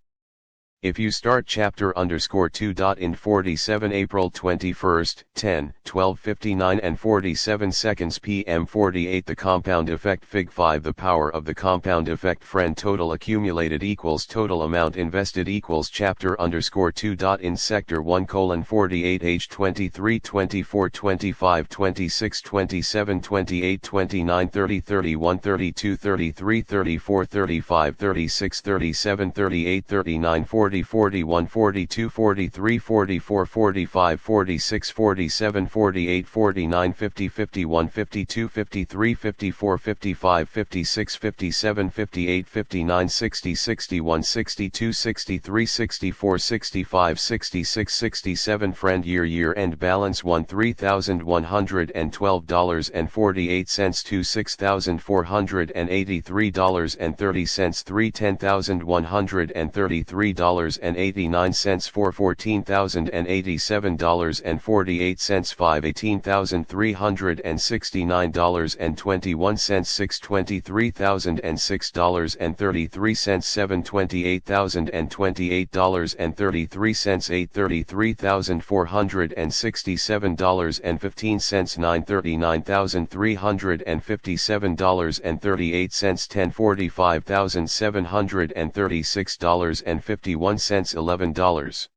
If you start chapter_2. In 47 April 21st, 10, 12:59 and 47 seconds p.m. 48 The compound effect. Fig 5 The power of the compound effect. Friend total accumulated equals total amount invested equals chapter_2. In sector 1:48 age 23 24 25 26 27 28 29 30 31 32 33 34 35 36 37 38 39 40 40 41 42 43 44 45 46 47 48 49 50 51 52 53 54 55 56 57 58 59 60 61 62 63 64 65 66 67 Friend year end balance $1,312.48 to $6,483.30 3 $10,133.89 4 $14,087.48 5 $18,369.21 6 $23,006.33 7 $28,028.33 8 $33,467.15 9 $39,357.38 10 $45,736.51 $11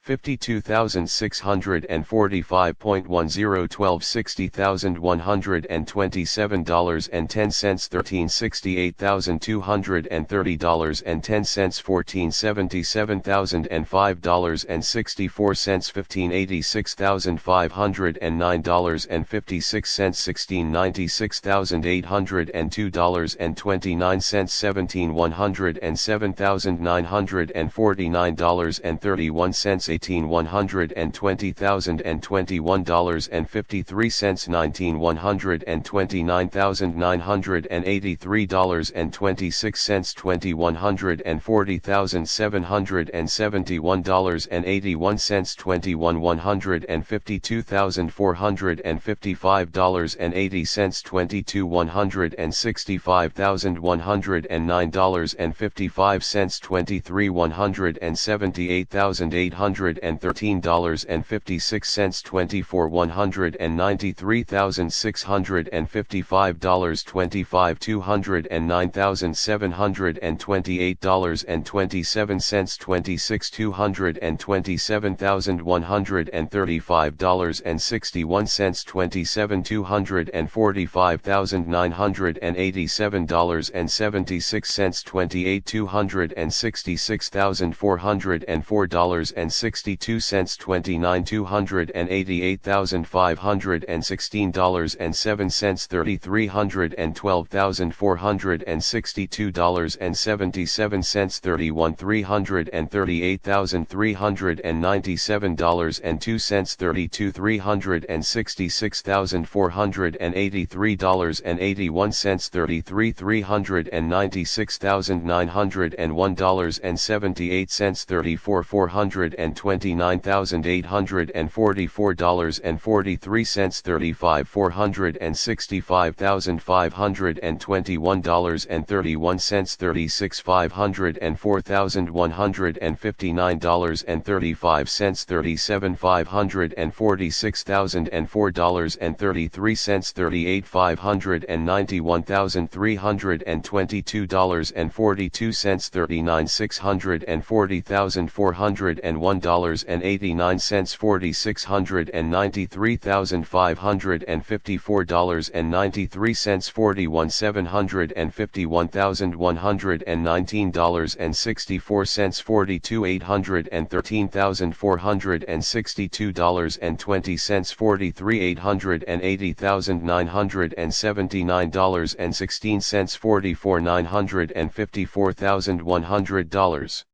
$52,645.10 12 $60,127.10 13 $68,230.10 14 $77,005.64 15 $86,509.56 16 $96,802.29 17 $107,949.31 18 $120,021.53 19 $129,983.26 20 $140,771.81 21 $152,455.80 22 $165,109.55 23 $178,813.56 24 $193,655 25 $209,728.27 26 $227,135.61 27 $245,987.76 28 $266,404.62 29 $288,516.07 30 $312,462.77 31 $338,397.02 32 $366,483.81 33 $396,901.78 34 $429,844.43 35 $465,521.31 36 $504,159.35 37 $546,004.33 38 $591,322.42 39 $640,401.89 40 $693,554.93 41 $751,119.64 42 $813,462.20 43 $880,979.16 44 $954,100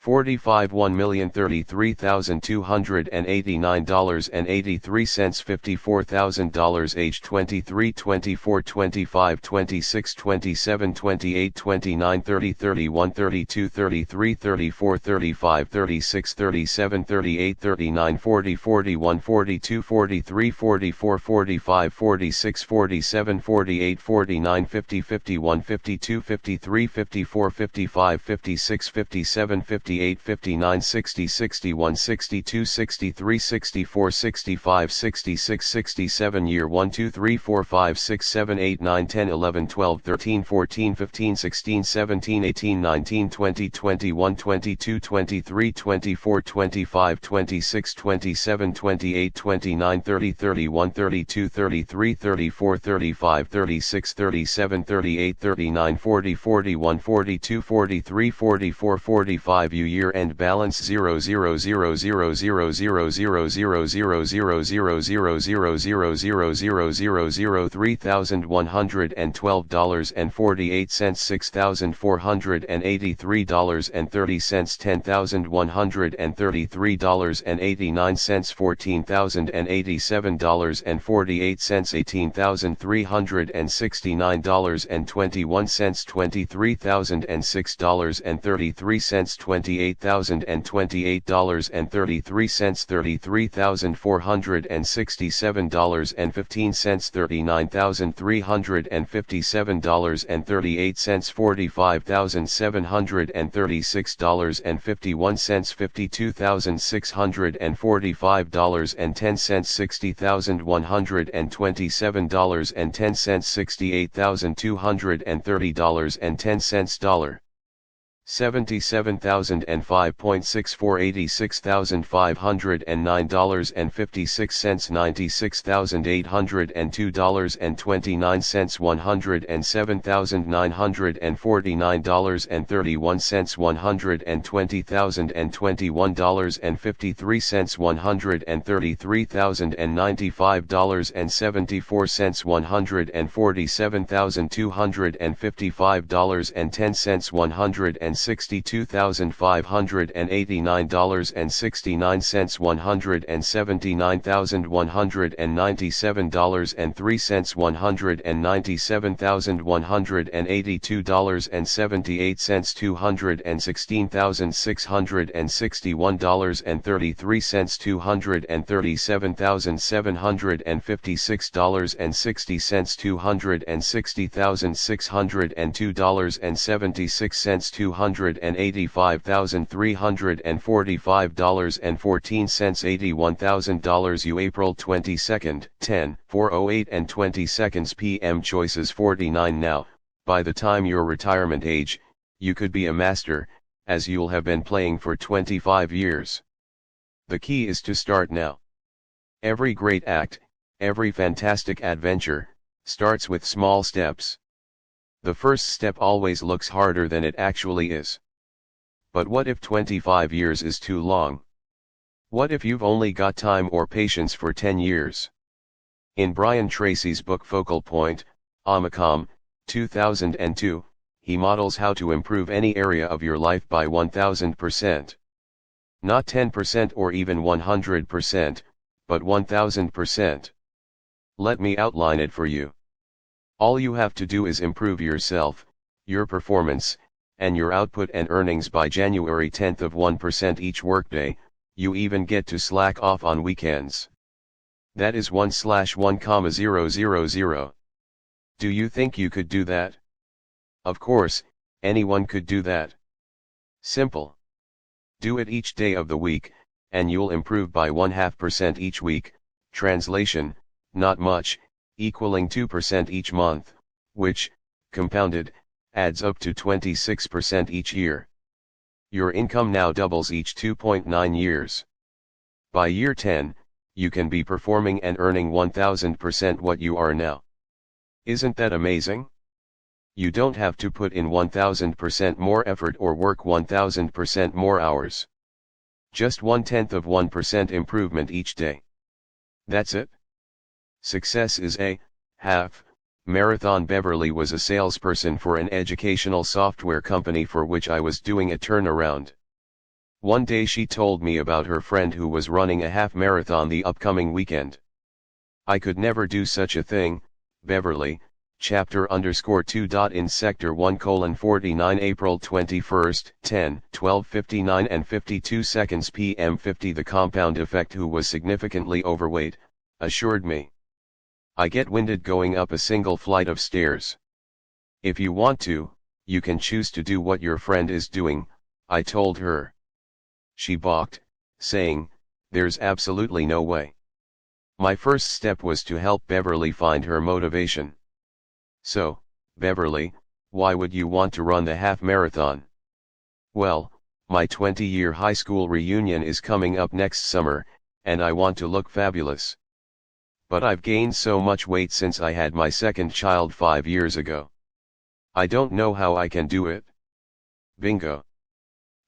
45 $1,033,289.83 $54,000 age 23 24 25 26 27 28 29 30 31 32 33 34 35 36 37 38 39 40 41 42 43 44 45 46 47 48 49 50 51 52 53 54 55 56 57 58 59 60 61 62 63 64 65 66 67 year 1 2 3 4 5 6 7 8 9 10 11 12 13 14 15 16 17 18 19 20 21 22 23 24 25 26 27 28 29 30 31 32 33 34 35 36 37 38 39 40 41 42 43 44 45 U year-end balance 0.0000000000000000000000000000000000000000000000000000000000000000000000000000000000000000000000000000000000000000000000000000000000000000000000000000000000000000000000000000000000000000000000000000000 $77,560.10 $77,564,86,509.56 $96,802.29 $120,000 $133,095.74 $147,255.10 $162,589.69 $179,197.03 $197,182.78 $216,661.33 $237,756.60 $260,000 $285,345.14 $81,000 April 22nd, 10:04:08 and 20 seconds p.m. Choices 49 Now, by the time your retirement age, you could be a master, as you'll have been playing for 25 years. The key is to start now. Every great act, every fantastic adventure, starts with small steps. The first step always looks harder than it actually is. But what if 25 years is too long? What if you've only got time or patience for 10 years? In Brian Tracy's book Focal Point, Omicom, 2002, he models how to improve any area of your life by 1000%. Not 10% or even 100%, but 1000%. Let me outline it for you. All you have to do is improve yourself, your performance, and your output and earnings by January 10th of 1% each workday. You even get to slack off on weekends. That is 1/1,000. Do you think you could do that? Of course, anyone could do that. Simple. Do it each day of the week, and you'll improve by 0.5% each week. Translation, not much, equaling 2% each month, which, compounded, adds up to 26% each year. Your income now doubles each 2.9 years. By year 10, you can be performing and earning 1000% what you are now. Isn't that amazing? You don't have to put in 1000% more effort or work 1000% more hours. Just 0.1% improvement each day. That's it. Success is a half marathon. Beverly was a salesperson for an educational software company for which I was doing a turnaround. One day she told me about her friend who was running a half marathon the upcoming weekend. I could never do such a thing, Beverly, chapter_2. In Sector 1:49 April 21st, 10:12:59 and 52 seconds p.m. 50 The compound effect. Who was significantly overweight, assured me. I get winded going up a single flight of stairs. If you want to, you can choose to do what your friend is doing, I told her. She balked, saying, there's absolutely no way. My first step was to help Beverly find her motivation. So, Beverly, why would you want to run the half marathon? Well, my 20-year high school reunion is coming up next summer, and I want to look fabulous. But I've gained so much weight since I had my second child 5 years ago. I don't know how I can do it. Bingo.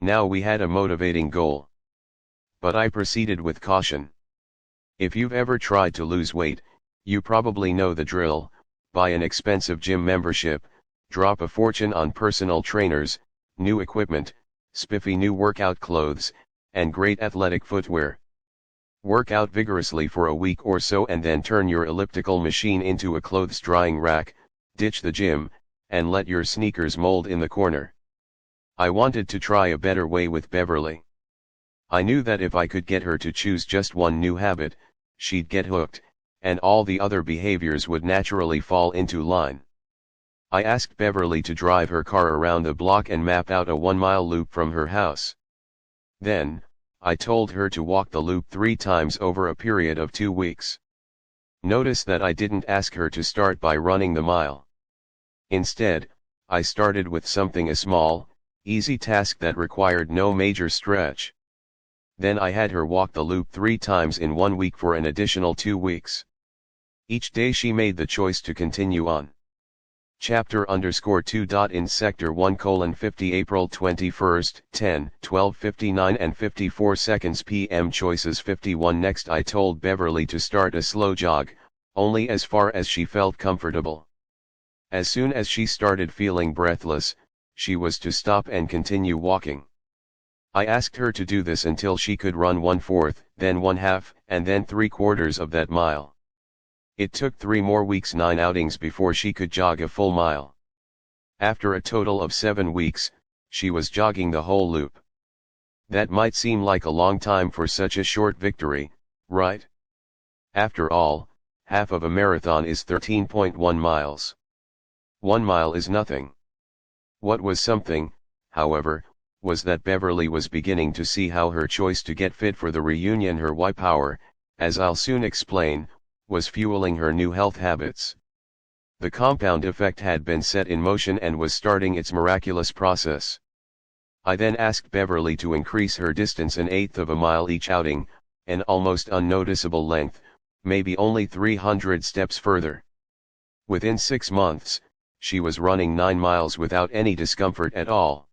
Now we had a motivating goal. But I proceeded with caution. If you've ever tried to lose weight, you probably know the drill: buy an expensive gym membership, drop a fortune on personal trainers, new equipment, spiffy new workout clothes, and great athletic footwear. Work out vigorously for a week or so and then turn your elliptical machine into a clothes drying rack, ditch the gym, and let your sneakers mold in the corner. I wanted to try a better way with Beverly. I knew that if I could get her to choose just one new habit, she'd get hooked, and all the other behaviors would naturally fall into line. I asked Beverly to drive her car around the block and map out a 1-mile loop from her house. Then, I told her to walk the loop 3 times over a period of 2 weeks. Notice that I didn't ask her to start by running the mile. Instead, I started with something a small, easy task that required no major stretch. Then I had her walk the loop 3 times in 1 week for an additional 2 weeks. Each day she made the choice to continue on. Chapter_2. In Sector 1:50 April 21, 10, 12:59 and 54 seconds p.m. Choices 51. Next I told Beverly to start a slow jog, only as far as she felt comfortable. As soon as she started feeling breathless, she was to stop and continue walking. I asked her to do this until she could run 1/4, then 1/2, and then 3/4 of that mile. It took 3 more weeks, 9 outings before she could jog a full mile. After a total of 7 weeks, she was jogging the whole loop. That might seem like a long time for such a short victory, right? After all, half of a marathon is 13.1 miles. 1 mile is nothing. What was something, however, was that Beverly was beginning to see how her choice to get fit for the reunion, her Y power, as I'll soon explain, was fueling her new health habits. The compound effect had been set in motion and was starting its miraculous process. I then asked Beverly to increase her distance 1/8 of a mile each outing, an almost unnoticeable length, maybe only 300 steps further. Within 6 months, she was running 9 miles without any discomfort at all.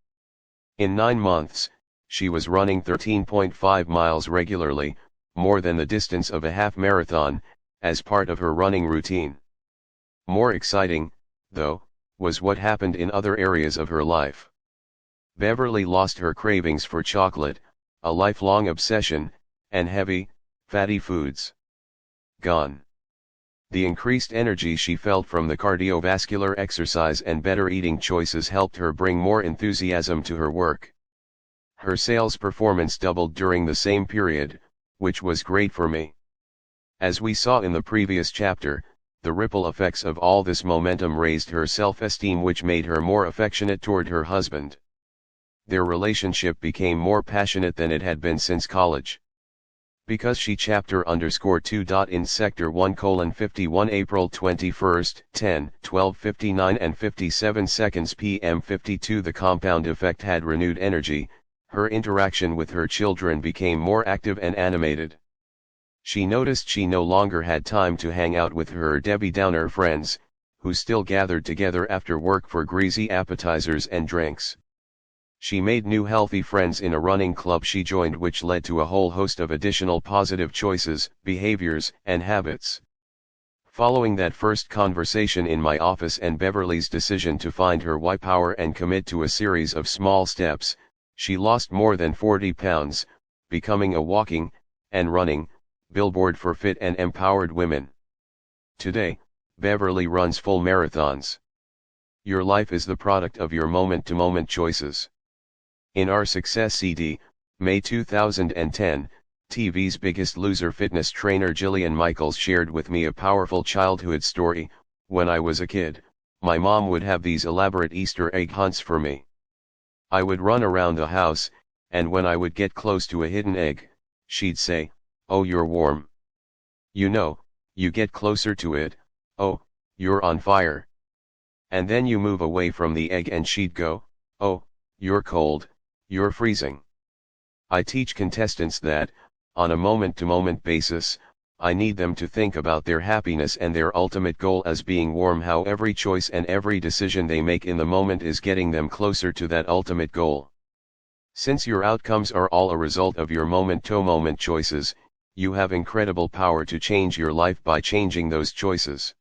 In 9 months, she was running 13.5 miles regularly, more than the distance of a half marathon, as part of her running routine. More exciting, though, was what happened in other areas of her life. Beverly lost her cravings for chocolate, a lifelong obsession, and heavy, fatty foods. Gone. The increased energy she felt from the cardiovascular exercise and better eating choices helped her bring more enthusiasm to her work. Her sales performance doubled during the same period, which was great for me. As we saw in the previous chapter, the ripple effects of all this momentum raised her self-esteem, which made her more affectionate toward her husband. Their relationship became more passionate than it had been since college. Because she Chapter_2. In Sector 1:51 April 21, 10, 12:59 and 57 seconds p.m. 52 The compound effect had renewed energy, her interaction with her children became more active and animated. She noticed she no longer had time to hang out with her Debbie Downer friends, who still gathered together after work for greasy appetizers and drinks. She made new healthy friends in a running club she joined, which led to a whole host of additional positive choices, behaviors, and habits. Following that first conversation in my office and Beverly's decision to find her Y power and commit to a series of small steps, she lost more than 40 pounds, becoming a walking, and running, billboard for fit and empowered women. Today, Beverly runs full marathons. Your life is the product of your moment-to-moment choices. In our Success CD, May 2010, TV's Biggest Loser fitness trainer Jillian Michaels shared with me a powerful childhood story. When I was a kid, my mom would have these elaborate Easter egg hunts for me. I would run around the house, and when I would get close to a hidden egg, she'd say, "Oh, you're warm. You know, you get closer to it, oh, you're on fire." And then you move away from the egg and she'd go, "Oh, you're cold, you're freezing." I teach contestants that, on a moment-to-moment basis, I need them to think about their happiness and their ultimate goal as being warm, how every choice and every decision they make in the moment is getting them closer to that ultimate goal. Since your outcomes are all a result of your moment-to-moment choices, you have incredible power to change your life by changing those choices.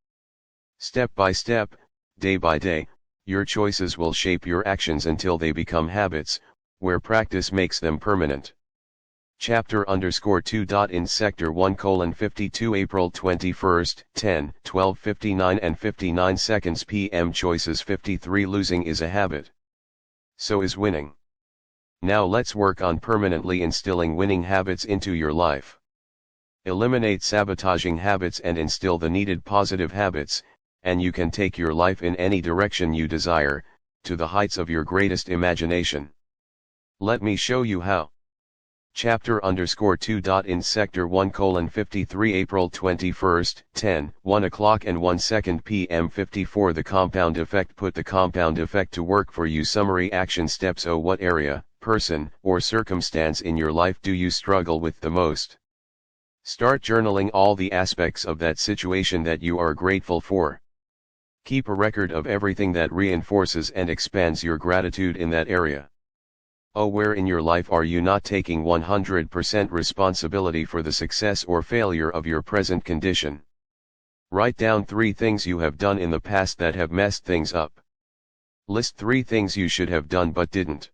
Step by step, day by day, your choices will shape your actions until they become habits, where practice makes them permanent. Chapter_2. In Sector 1:52 April 21, 10, 12:59 and 59 seconds p.m. Choices 53. Losing is a habit. So is winning. Now let's work on permanently instilling winning habits into your life. Eliminate sabotaging habits and instill the needed positive habits, and you can take your life in any direction you desire, to the heights of your greatest imagination. Let me show you how. Chapter_2. In Sector 1:53 April 21, 10, 1 o'clock and 1 second p.m. 54 The compound effect. Put the compound effect to work for you. Summary action steps. What area, person, or circumstance in your life do you struggle with the most? Start journaling all the aspects of that situation that you are grateful for. Keep a record of everything that reinforces and expands your gratitude in that area. Where in your life are you not taking 100% responsibility for the success or failure of your present condition? Write down 3 things you have done in the past that have messed things up. List 3 things you should have done but didn't.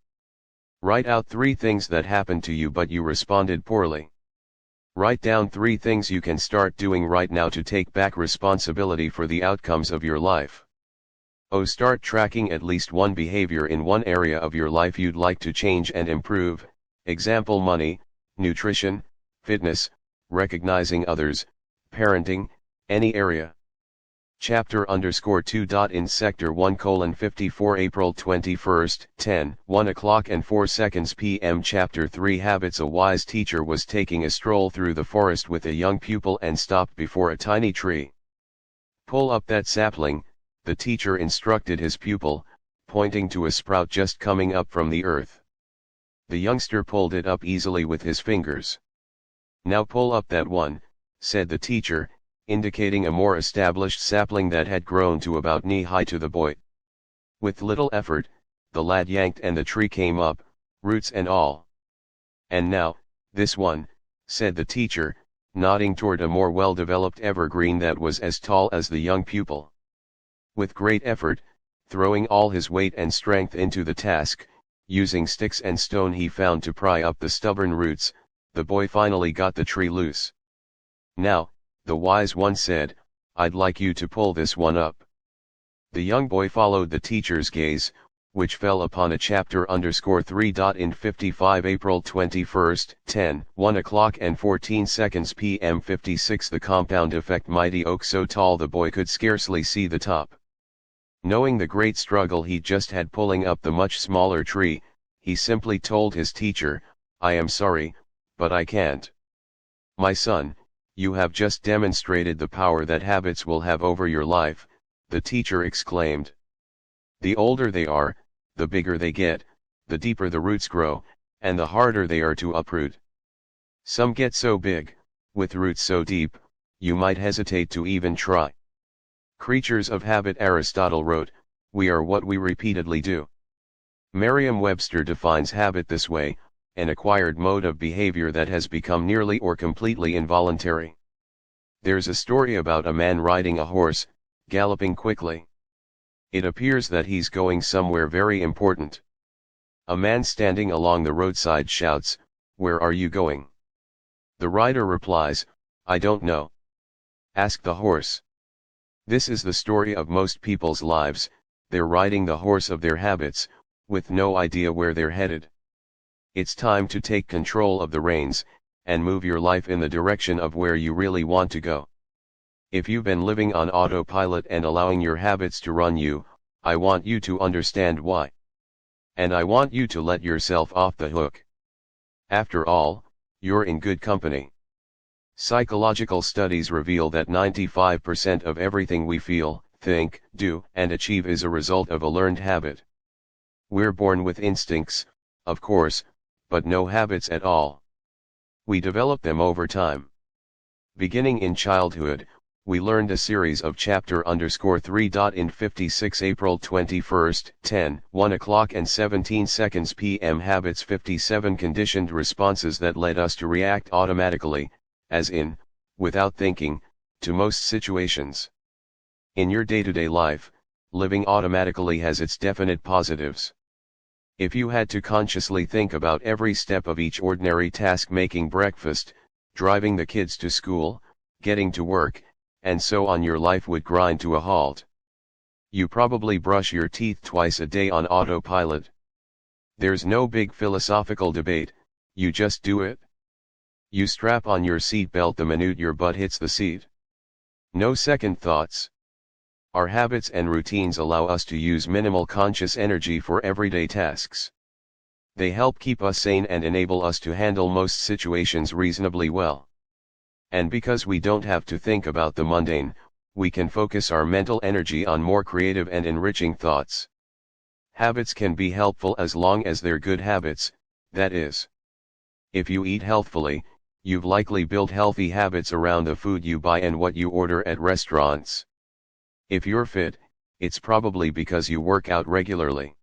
Write out 3 things that happened to you but you responded poorly. Write down 3 things you can start doing right now to take back responsibility for the outcomes of your life. Start tracking at least one behavior in one area of your life you'd like to change and improve, example money, nutrition, fitness, recognizing others, parenting, any area. Chapter_2. In Sector 1:54 April 21, 10, 1 o'clock and 4 seconds p.m. Chapter 3 Habits. A wise teacher was taking a stroll through the forest with a young pupil and stopped before a tiny tree. Pull up that sapling, the teacher instructed his pupil, pointing to a sprout just coming up from the earth. The youngster pulled it up easily with his fingers. Now pull up that one, said the teacher, indicating a more established sapling that had grown to about knee-high to the boy. With little effort, the lad yanked and the tree came up, roots and all. And now, this one, said the teacher, nodding toward a more well-developed evergreen that was as tall as the young pupil. With great effort, throwing all his weight and strength into the task, using sticks and stone he found to pry up the stubborn roots, the boy finally got the tree loose. Now, the wise one said, I'd like you to pull this one up. The young boy followed the teacher's gaze, which fell upon a chapter_3. In 55 April 21, 10, 1 o'clock and 14 seconds p.m. 56 The compound effect. Mighty oak so tall the boy could scarcely see the top. Knowing the great struggle he just had pulling up the much smaller tree, he simply told his teacher, I am sorry, but I can't. My son, you have just demonstrated the power that habits will have over your life, the teacher exclaimed. The older they are, the bigger they get, the deeper the roots grow, and the harder they are to uproot. Some get so big, with roots so deep, you might hesitate to even try. Creatures of habit. Aristotle wrote, we are what we repeatedly do. Merriam-Webster defines habit this way, an acquired mode of behavior that has become nearly or completely involuntary. There's a story about a man riding a horse, galloping quickly. It appears that he's going somewhere very important. A man standing along the roadside shouts, where are you going? The rider replies, I don't know. Ask the horse. This is the story of most people's lives, they're riding the horse of their habits, with no idea where they're headed. It's time to take control of the reins, and move your life in the direction of where you really want to go. If you've been living on autopilot and allowing your habits to run you, I want you to understand why. And I want you to let yourself off the hook. After all, you're in good company. Psychological studies reveal that 95% of everything we feel, think, do, and achieve is a result of a learned habit. We're born with instincts, of course, but no habits at all. We develop them over time. Beginning in childhood, we learned a series of chapter underscore 3. In 56 April 21st, 10, 1 o'clock and 17 seconds p.m. habits 57 conditioned responses that led us to react automatically, as in, without thinking, to most situations. In your day-to-day life, living automatically has its definite positives. If you had to consciously think about every step of each ordinary task, making breakfast, driving the kids to school, getting to work, and so on, your life would grind to a halt. You probably brush your teeth twice a day on autopilot. There's no big philosophical debate, you just do it. You strap on your seatbelt the minute your butt hits the seat. No second thoughts. Our habits and routines allow us to use minimal conscious energy for everyday tasks. They help keep us sane and enable us to handle most situations reasonably well. And because we don't have to think about the mundane, we can focus our mental energy on more creative and enriching thoughts. Habits can be helpful as long as they're good habits, that is. If you eat healthfully, you've likely built healthy habits around the food you buy and what you order at restaurants. If you're fit, it's probably because you work out regularly.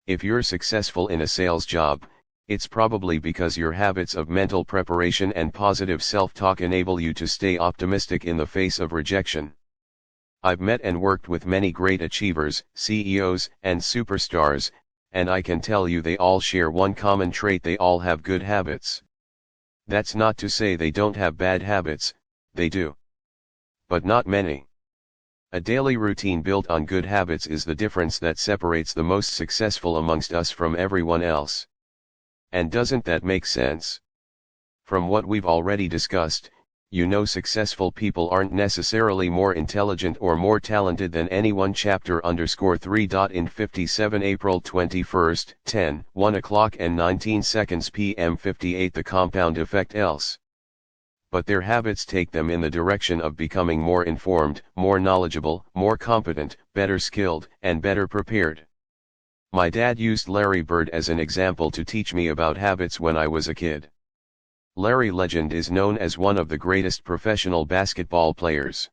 If you're successful in a sales job, it's probably because your habits of mental preparation and positive self-talk enable you to stay optimistic in the face of rejection. I've met and worked with many great achievers, CEOs, and superstars, and I can tell you they all share one common trait: they all have good habits. That's not to say they don't have bad habits, they do. But not many. A daily routine built on good habits is the difference that separates the most successful amongst us from everyone else. And doesn't that make sense? From what we've already discussed, you know successful people aren't necessarily more intelligent or more talented than anyone. Chapter underscore 3. In 57 April 21st, 10, 1 o'clock and 19 seconds p.m. 58 The compound effect else. But their habits take them in the direction of becoming more informed, more knowledgeable, more competent, better skilled, and better prepared. My dad used Larry Bird as an example to teach me about habits when I was a kid. Larry Legend is known as one of the greatest professional basketball players.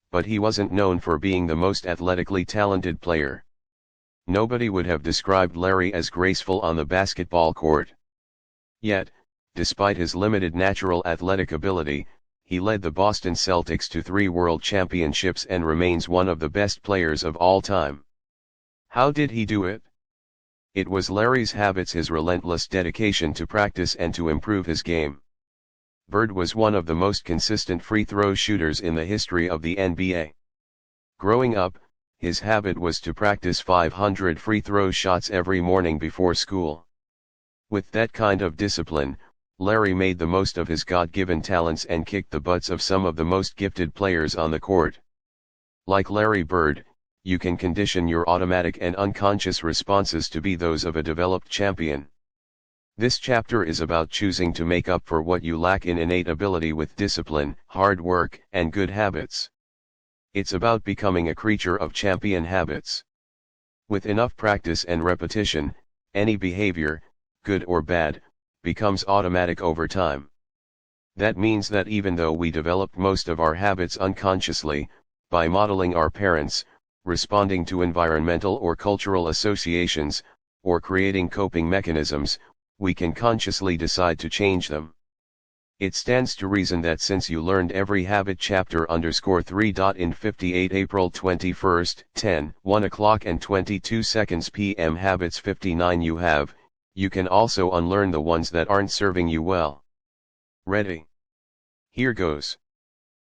But he wasn't known for being the most athletically talented player. Nobody would have described Larry as graceful on the basketball court. Yet, despite his limited natural athletic ability, he led the Boston Celtics to 3 world championships and remains one of the best players of all time. How did he do it? It was Larry's habits, his relentless dedication to practice and to improve his game. Bird was one of the most consistent free throw shooters in the history of the NBA. Growing up, his habit was to practice 500 free throw shots every morning before school. With that kind of discipline, Larry made the most of his God-given talents and kicked the butts of some of the most gifted players on the court. Like Larry Bird, you can condition your automatic and unconscious responses to be those of a developed champion. This chapter is about choosing to make up for what you lack in innate ability with discipline, hard work, and good habits. It's about becoming a creature of champion habits. With enough practice and repetition, any behavior, good or bad, becomes automatic over time. That means that even though we developed most of our habits unconsciously, by modeling our parents, responding to environmental or cultural associations, or creating coping mechanisms, we can consciously decide to change them. It stands to reason that since you learned every habit chapter underscore 3. In 58 April 21st, 10, 1 o'clock and 22 seconds p.m. habits 59 you can also unlearn the ones that aren't serving you well. Ready? Here goes.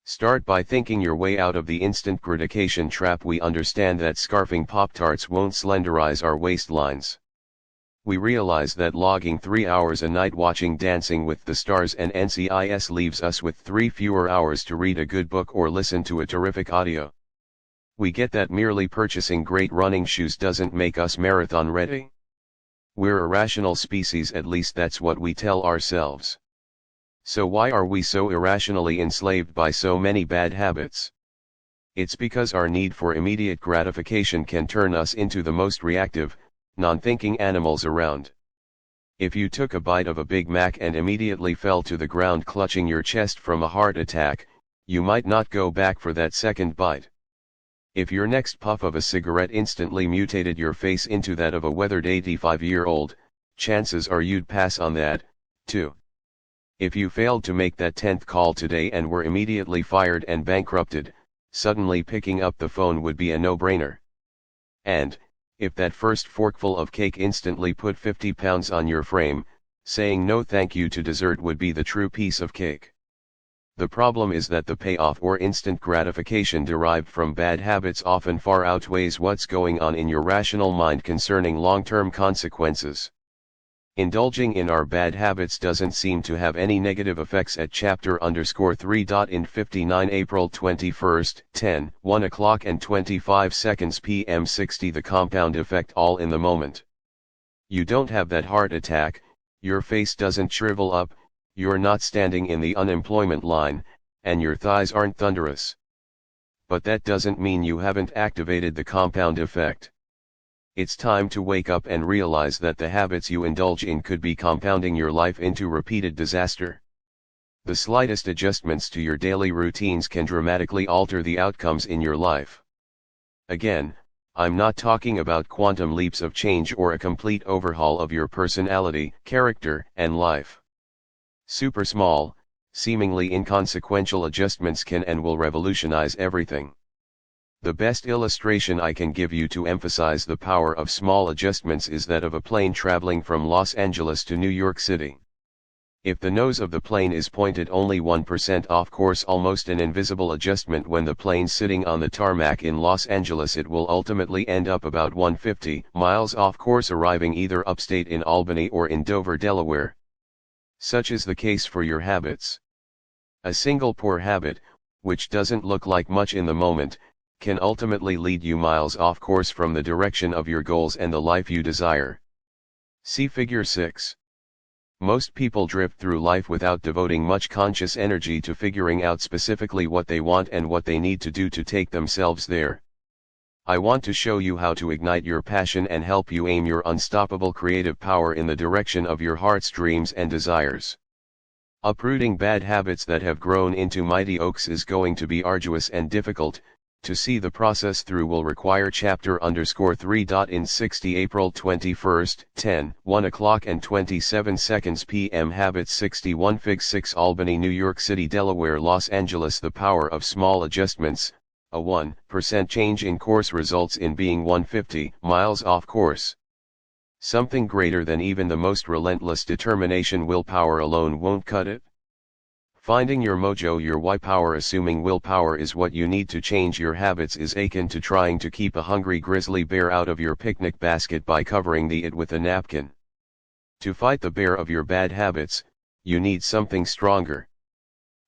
Start by thinking your way out of the instant gratification trap. We understand that scarfing Pop-Tarts won't slenderize our waistlines. We realize that logging 3 hours a night watching Dancing with the Stars and NCIS leaves us with 3 fewer hours to read a good book or listen to a terrific audio. We get that merely purchasing great running shoes doesn't make us marathon ready. We're a rational species, at least that's what we tell ourselves. So why are we so irrationally enslaved by so many bad habits? It's because our need for immediate gratification can turn us into the most reactive, non-thinking animals around. If you took a bite of a Big Mac and immediately fell to the ground clutching your chest from a heart attack, you might not go back for that second bite. If your next puff of a cigarette instantly mutated your face into that of a weathered 85-year-old, chances are you'd pass on that, too. If you failed to make that 10th call today and were immediately fired and bankrupted, suddenly picking up the phone would be a no-brainer. And, if that first forkful of cake instantly put 50 pounds on your frame, saying no thank you to dessert would be the true piece of cake. The problem is that the payoff or instant gratification derived from bad habits often far outweighs what's going on in your rational mind concerning long-term consequences. Indulging in our bad habits doesn't seem to have any negative effects at chapter_3. In 59 April 21, 10, 1 o'clock and 25 seconds PM 60 The compound effect all in the moment. You don't have that heart attack, your face doesn't shrivel up, you're not standing in the unemployment line, and your thighs aren't thunderous. But that doesn't mean you haven't activated the compound effect. It's time to wake up and realize that the habits you indulge in could be compounding your life into repeated disaster. The slightest adjustments to your daily routines can dramatically alter the outcomes in your life. Again, I'm not talking about quantum leaps of change or a complete overhaul of your personality, character, and life. Super small, seemingly inconsequential adjustments can and will revolutionize everything. The best illustration I can give you to emphasize the power of small adjustments is that of a plane traveling from Los Angeles to New York City. If the nose of the plane is pointed only 1% off course, almost an invisible adjustment when the plane's sitting on the tarmac in Los Angeles, it will ultimately end up about 150 miles off course, arriving either upstate in Albany or in Dover, Delaware. Such is the case for your habits. A single poor habit, which doesn't look like much in the moment, can ultimately lead you miles off course from the direction of your goals and the life you desire. See Figure 6. Most people drift through life without devoting much conscious energy to figuring out specifically what they want and what they need to do to take themselves there. I want to show you how to ignite your passion and help you aim your unstoppable creative power in the direction of your heart's dreams and desires. Uprooting bad habits that have grown into mighty oaks is going to be arduous and difficult. To see the process through will require chapter_3. In 60 April 21, 10, 1 o'clock and 27 seconds PM Habits 61 Fig 6 Albany, New York City, Delaware, Los Angeles. The power of small adjustments. A 1% change in course results in being 150 miles off course. Something greater than even the most relentless determination. Willpower alone won't cut it. Finding your mojo, your why power. Assuming willpower is what you need to change your habits is akin to trying to keep a hungry grizzly bear out of your picnic basket by covering it with a napkin. To fight the bear of your bad habits, you need something stronger.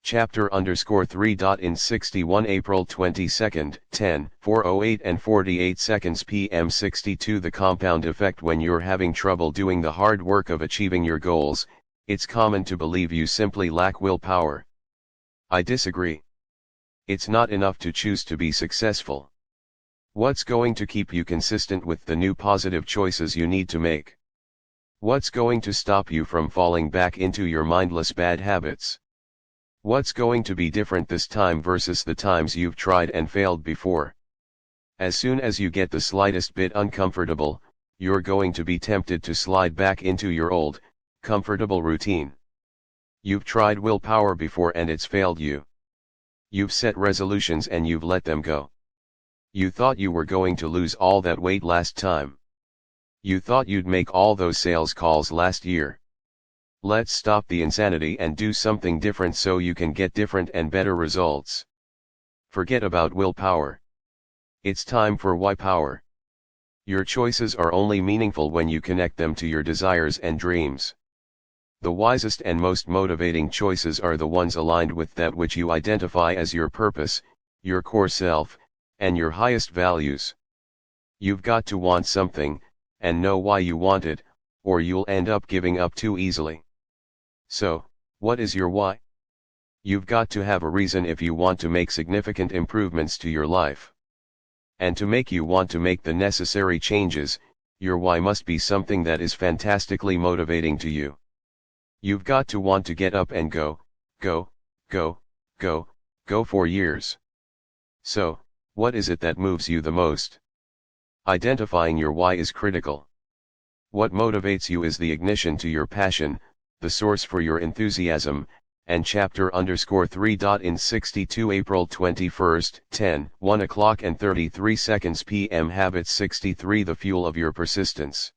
Chapter_3. In 61 April 22, 10, 4:08 and 48 seconds PM 62 The compound effect. When you're having trouble doing the hard work of achieving your goals, it's common to believe you simply lack willpower. I disagree. It's not enough to choose to be successful. What's going to keep you consistent with the new positive choices you need to make? What's going to stop you from falling back into your mindless bad habits? What's going to be different this time versus the times you've tried and failed before? As soon as you get the slightest bit uncomfortable, you're going to be tempted to slide back into your old, comfortable routine. You've tried willpower before and it's failed you. You've set resolutions and you've let them go. You thought you were going to lose all that weight last time. You thought you'd make all those sales calls last year. Let's stop the insanity and do something different so you can get different and better results. Forget about willpower. It's time for why power. Your choices are only meaningful when you connect them to your desires and dreams. The wisest and most motivating choices are the ones aligned with that which you identify as your purpose, your core self, and your highest values. You've got to want something, and know why you want it, or you'll end up giving up too easily. So, what is your why? You've got to have a reason if you want to make significant improvements to your life. And to make you want to make the necessary changes, your why must be something that is fantastically motivating to you. You've got to want to get up and go, go, go, go, Go for years. So, what is it that moves you the most? Identifying your why is critical. What motivates you is the ignition to your passion, the source for your enthusiasm, and chapter underscore 3. In 62 April 21st, 1 o'clock and 33 seconds p.m. Habit 63. The fuel of your persistence.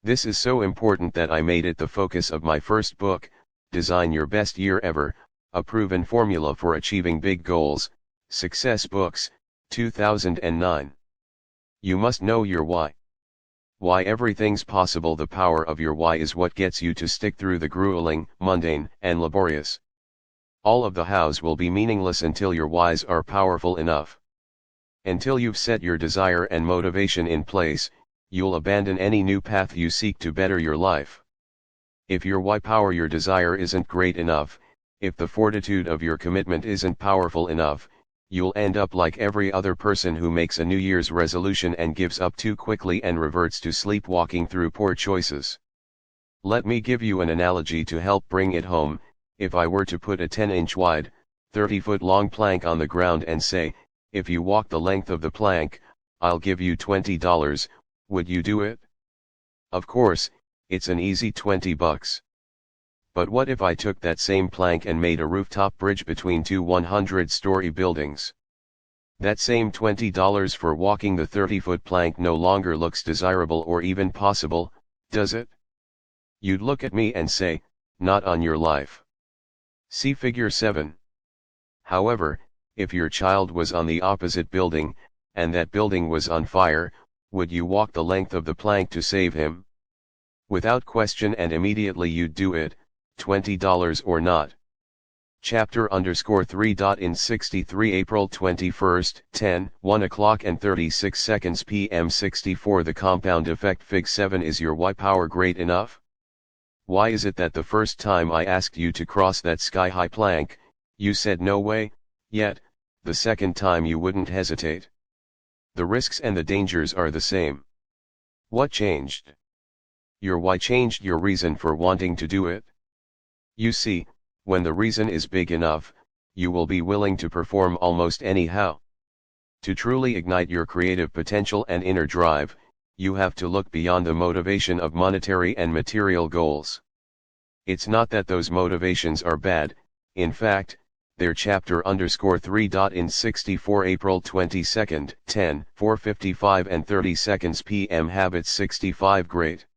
This is so important that I made it the focus of my first book, Design Your Best Year Ever, a proven formula for achieving big goals, Success Books, 2009. You must know your why. Why everything's possible. The power of your why is what gets you to stick through the grueling, mundane, and laborious. All of the hows will be meaningless until your whys are powerful enough. Until you've set your desire and motivation in place, you'll abandon any new path you seek to better your life. If your why power your desire isn't great enough, if the fortitude of your commitment isn't powerful enough, you'll end up like every other person who makes a New Year's resolution and gives up too quickly and reverts to sleepwalking through poor choices. Let me give you an analogy to help bring it home. If I were to put a 10-inch wide, 30-foot long plank on the ground and say, if you walk the length of the plank, I'll give you $20, would you do it? Of course, it's an easy $20. But what if I took that same plank and made a rooftop bridge between two 100-story buildings? That same $20 for walking the 30-foot plank no longer looks desirable or even possible, does it? You'd look at me and say, not on your life. See Figure 7. However, if your child was on the opposite building, and that building was on fire, would you walk the length of the plank to save him? Without question, and immediately you'd do it, $20 or not. Chapter underscore 3. In 63 April 21st, 1 o'clock and 36 seconds p.m. 64. The compound effect. Fig 7. Is your why power great enough? Why is it that the first time I asked you to cross that sky-high plank, you said no way, yet, the second time you wouldn't hesitate? The risks and the dangers are the same. What changed? Your why changed your reason for wanting to do it. You see, when the reason is big enough, you will be willing to perform almost anyhow. To truly ignite your creative potential and inner drive, you have to look beyond the motivation of monetary and material goals. It's not that those motivations are bad, in fact, they're chapter underscore 3. In 64 April 22nd, 4:55 and 30 seconds p.m. Habit 65. Great.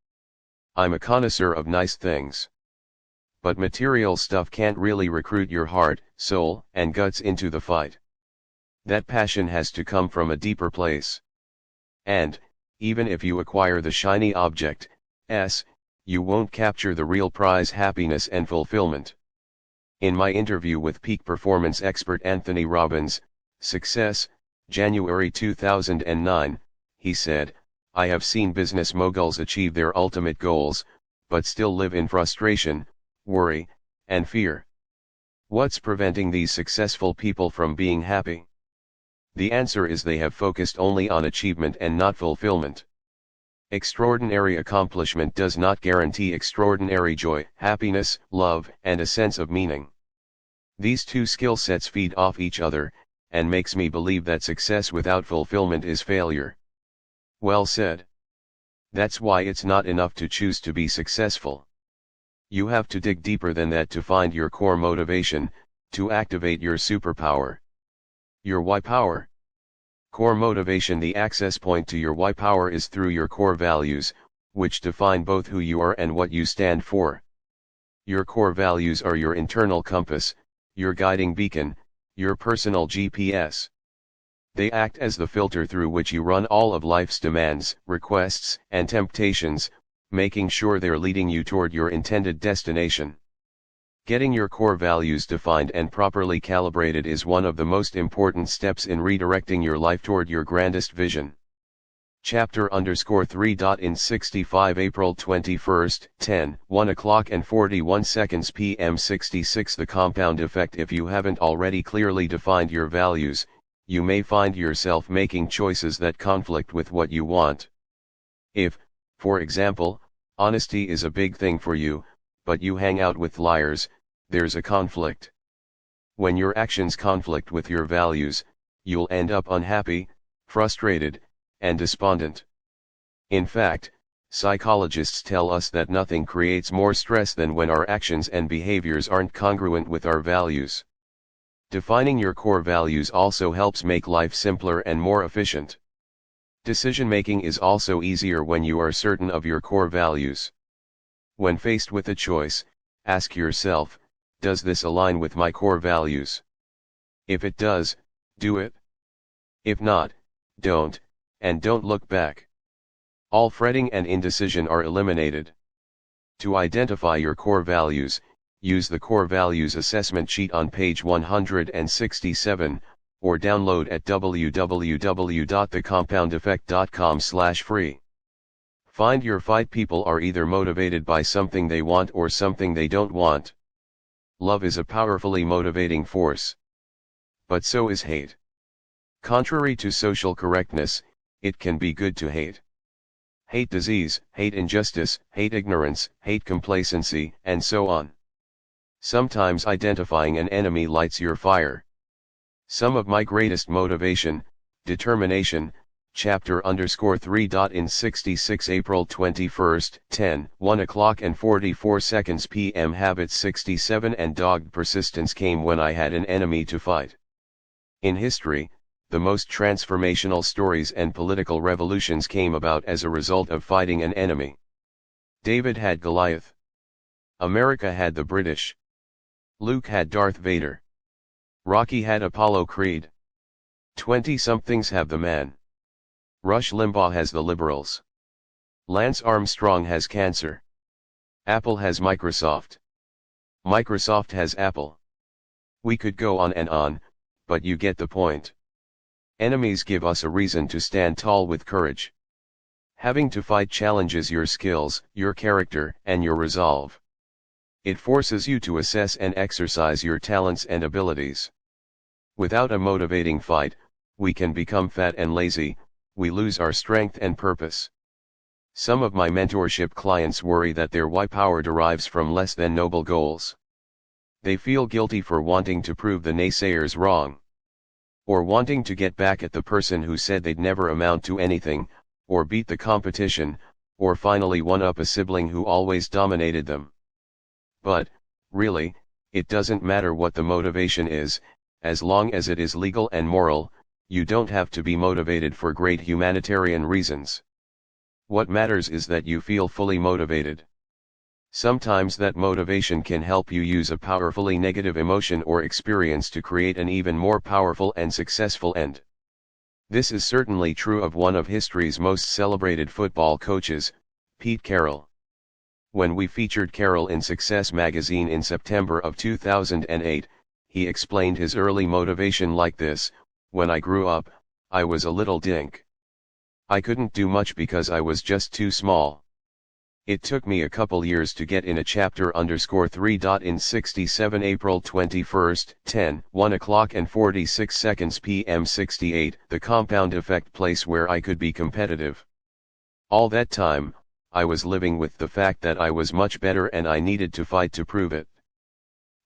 I'm a connoisseur of nice things. But material stuff can't really recruit your heart, soul, and guts into the fight. That passion has to come from a deeper place. And, even if you acquire the shiny object, you won't capture the real prize: happiness and fulfillment. In my interview with peak performance expert Anthony Robbins, Success, January 2009, he said, I have seen business moguls achieve their ultimate goals, but still live in frustration, worry, and fear. What's preventing these successful people from being happy? The answer is they have focused only on achievement and not fulfillment. Extraordinary accomplishment does not guarantee extraordinary joy, happiness, love, and a sense of meaning. These two skill sets feed off each other, and makes me believe that success without fulfillment is failure. Well said. That's why it's not enough to choose to be successful. You have to dig deeper than that to find your core motivation, to activate your superpower. Your why power. Core motivation. The access point to your why power is through your core values, which define both who you are and what you stand for. Your core values are your internal compass, your guiding beacon, your personal GPS. They act as the filter through which you run all of life's demands, requests, and temptations, making sure they're leading you toward your intended destination. Getting your core values defined and properly calibrated is one of the most important steps in redirecting your life toward your grandest vision. Chapter underscore 3. In 65 April 21st, 1 o'clock and 41 seconds p.m. 66. The compound effect. If you haven't already clearly defined your values, you may find yourself making choices that conflict with what you want. If, for example, honesty is a big thing for you, but you hang out with liars, there's a conflict. When your actions conflict with your values, you'll end up unhappy, frustrated, and despondent. In fact, psychologists tell us that nothing creates more stress than when our actions and behaviors aren't congruent with our values. Defining your core values also helps make life simpler and more efficient. Decision-making is also easier when you are certain of your core values. When faced with a choice, ask yourself, does this align with my core values? If it does, do it. If not, don't, and don't look back. All fretting and indecision are eliminated. To identify your core values, use the Core Values Assessment Sheet on page 167, or download at www.thecompoundeffect.com/free. Find your fight. People are either motivated by something they want or something they don't want. Love is a powerfully motivating force. But so is hate. Contrary to social correctness, it can be good to hate. Hate disease, hate injustice, hate ignorance, hate complacency, and so on. Sometimes identifying an enemy lights your fire. Some of my greatest motivation, determination, chapter_3. In 66 April 21, 1:44 p.m. Habits 67 and dogged persistence came when I had an enemy to fight. In history, the most transformational stories and political revolutions came about as a result of fighting an enemy. David had Goliath. America had the British. Luke had Darth Vader. Rocky had Apollo Creed. 20-somethings have the man. Rush Limbaugh has the liberals. Lance Armstrong has cancer. Apple has Microsoft. Microsoft has Apple. We could go on and on, but you get the point. Enemies give us a reason to stand tall with courage. Having to fight challenges your skills, your character, and your resolve. It forces you to assess and exercise your talents and abilities. Without a motivating fight, we can become fat and lazy, we lose our strength and purpose. Some of my mentorship clients worry that their why power derives from less than noble goals. They feel guilty for wanting to prove the naysayers wrong. Or wanting to get back at the person who said they'd never amount to anything, or beat the competition, or finally one up a sibling who always dominated them. But, really, it doesn't matter what the motivation is, as long as it is legal and moral. You don't have to be motivated for great humanitarian reasons. What matters is that you feel fully motivated. Sometimes that motivation can help you use a powerfully negative emotion or experience to create an even more powerful and successful end. This is certainly true of one of history's most celebrated football coaches, Pete Carroll. When we featured Carroll in Success magazine in September of 2008, he explained his early motivation like this: when I grew up, I was a little dink. I couldn't do much because I was just too small. It took me a couple years to get in a chapter_3. In 67 April 21, 1:46 p.m. 68, the Compound Effect place where I could be competitive. All that time, I was living with the fact that I was much better and I needed to fight to prove it.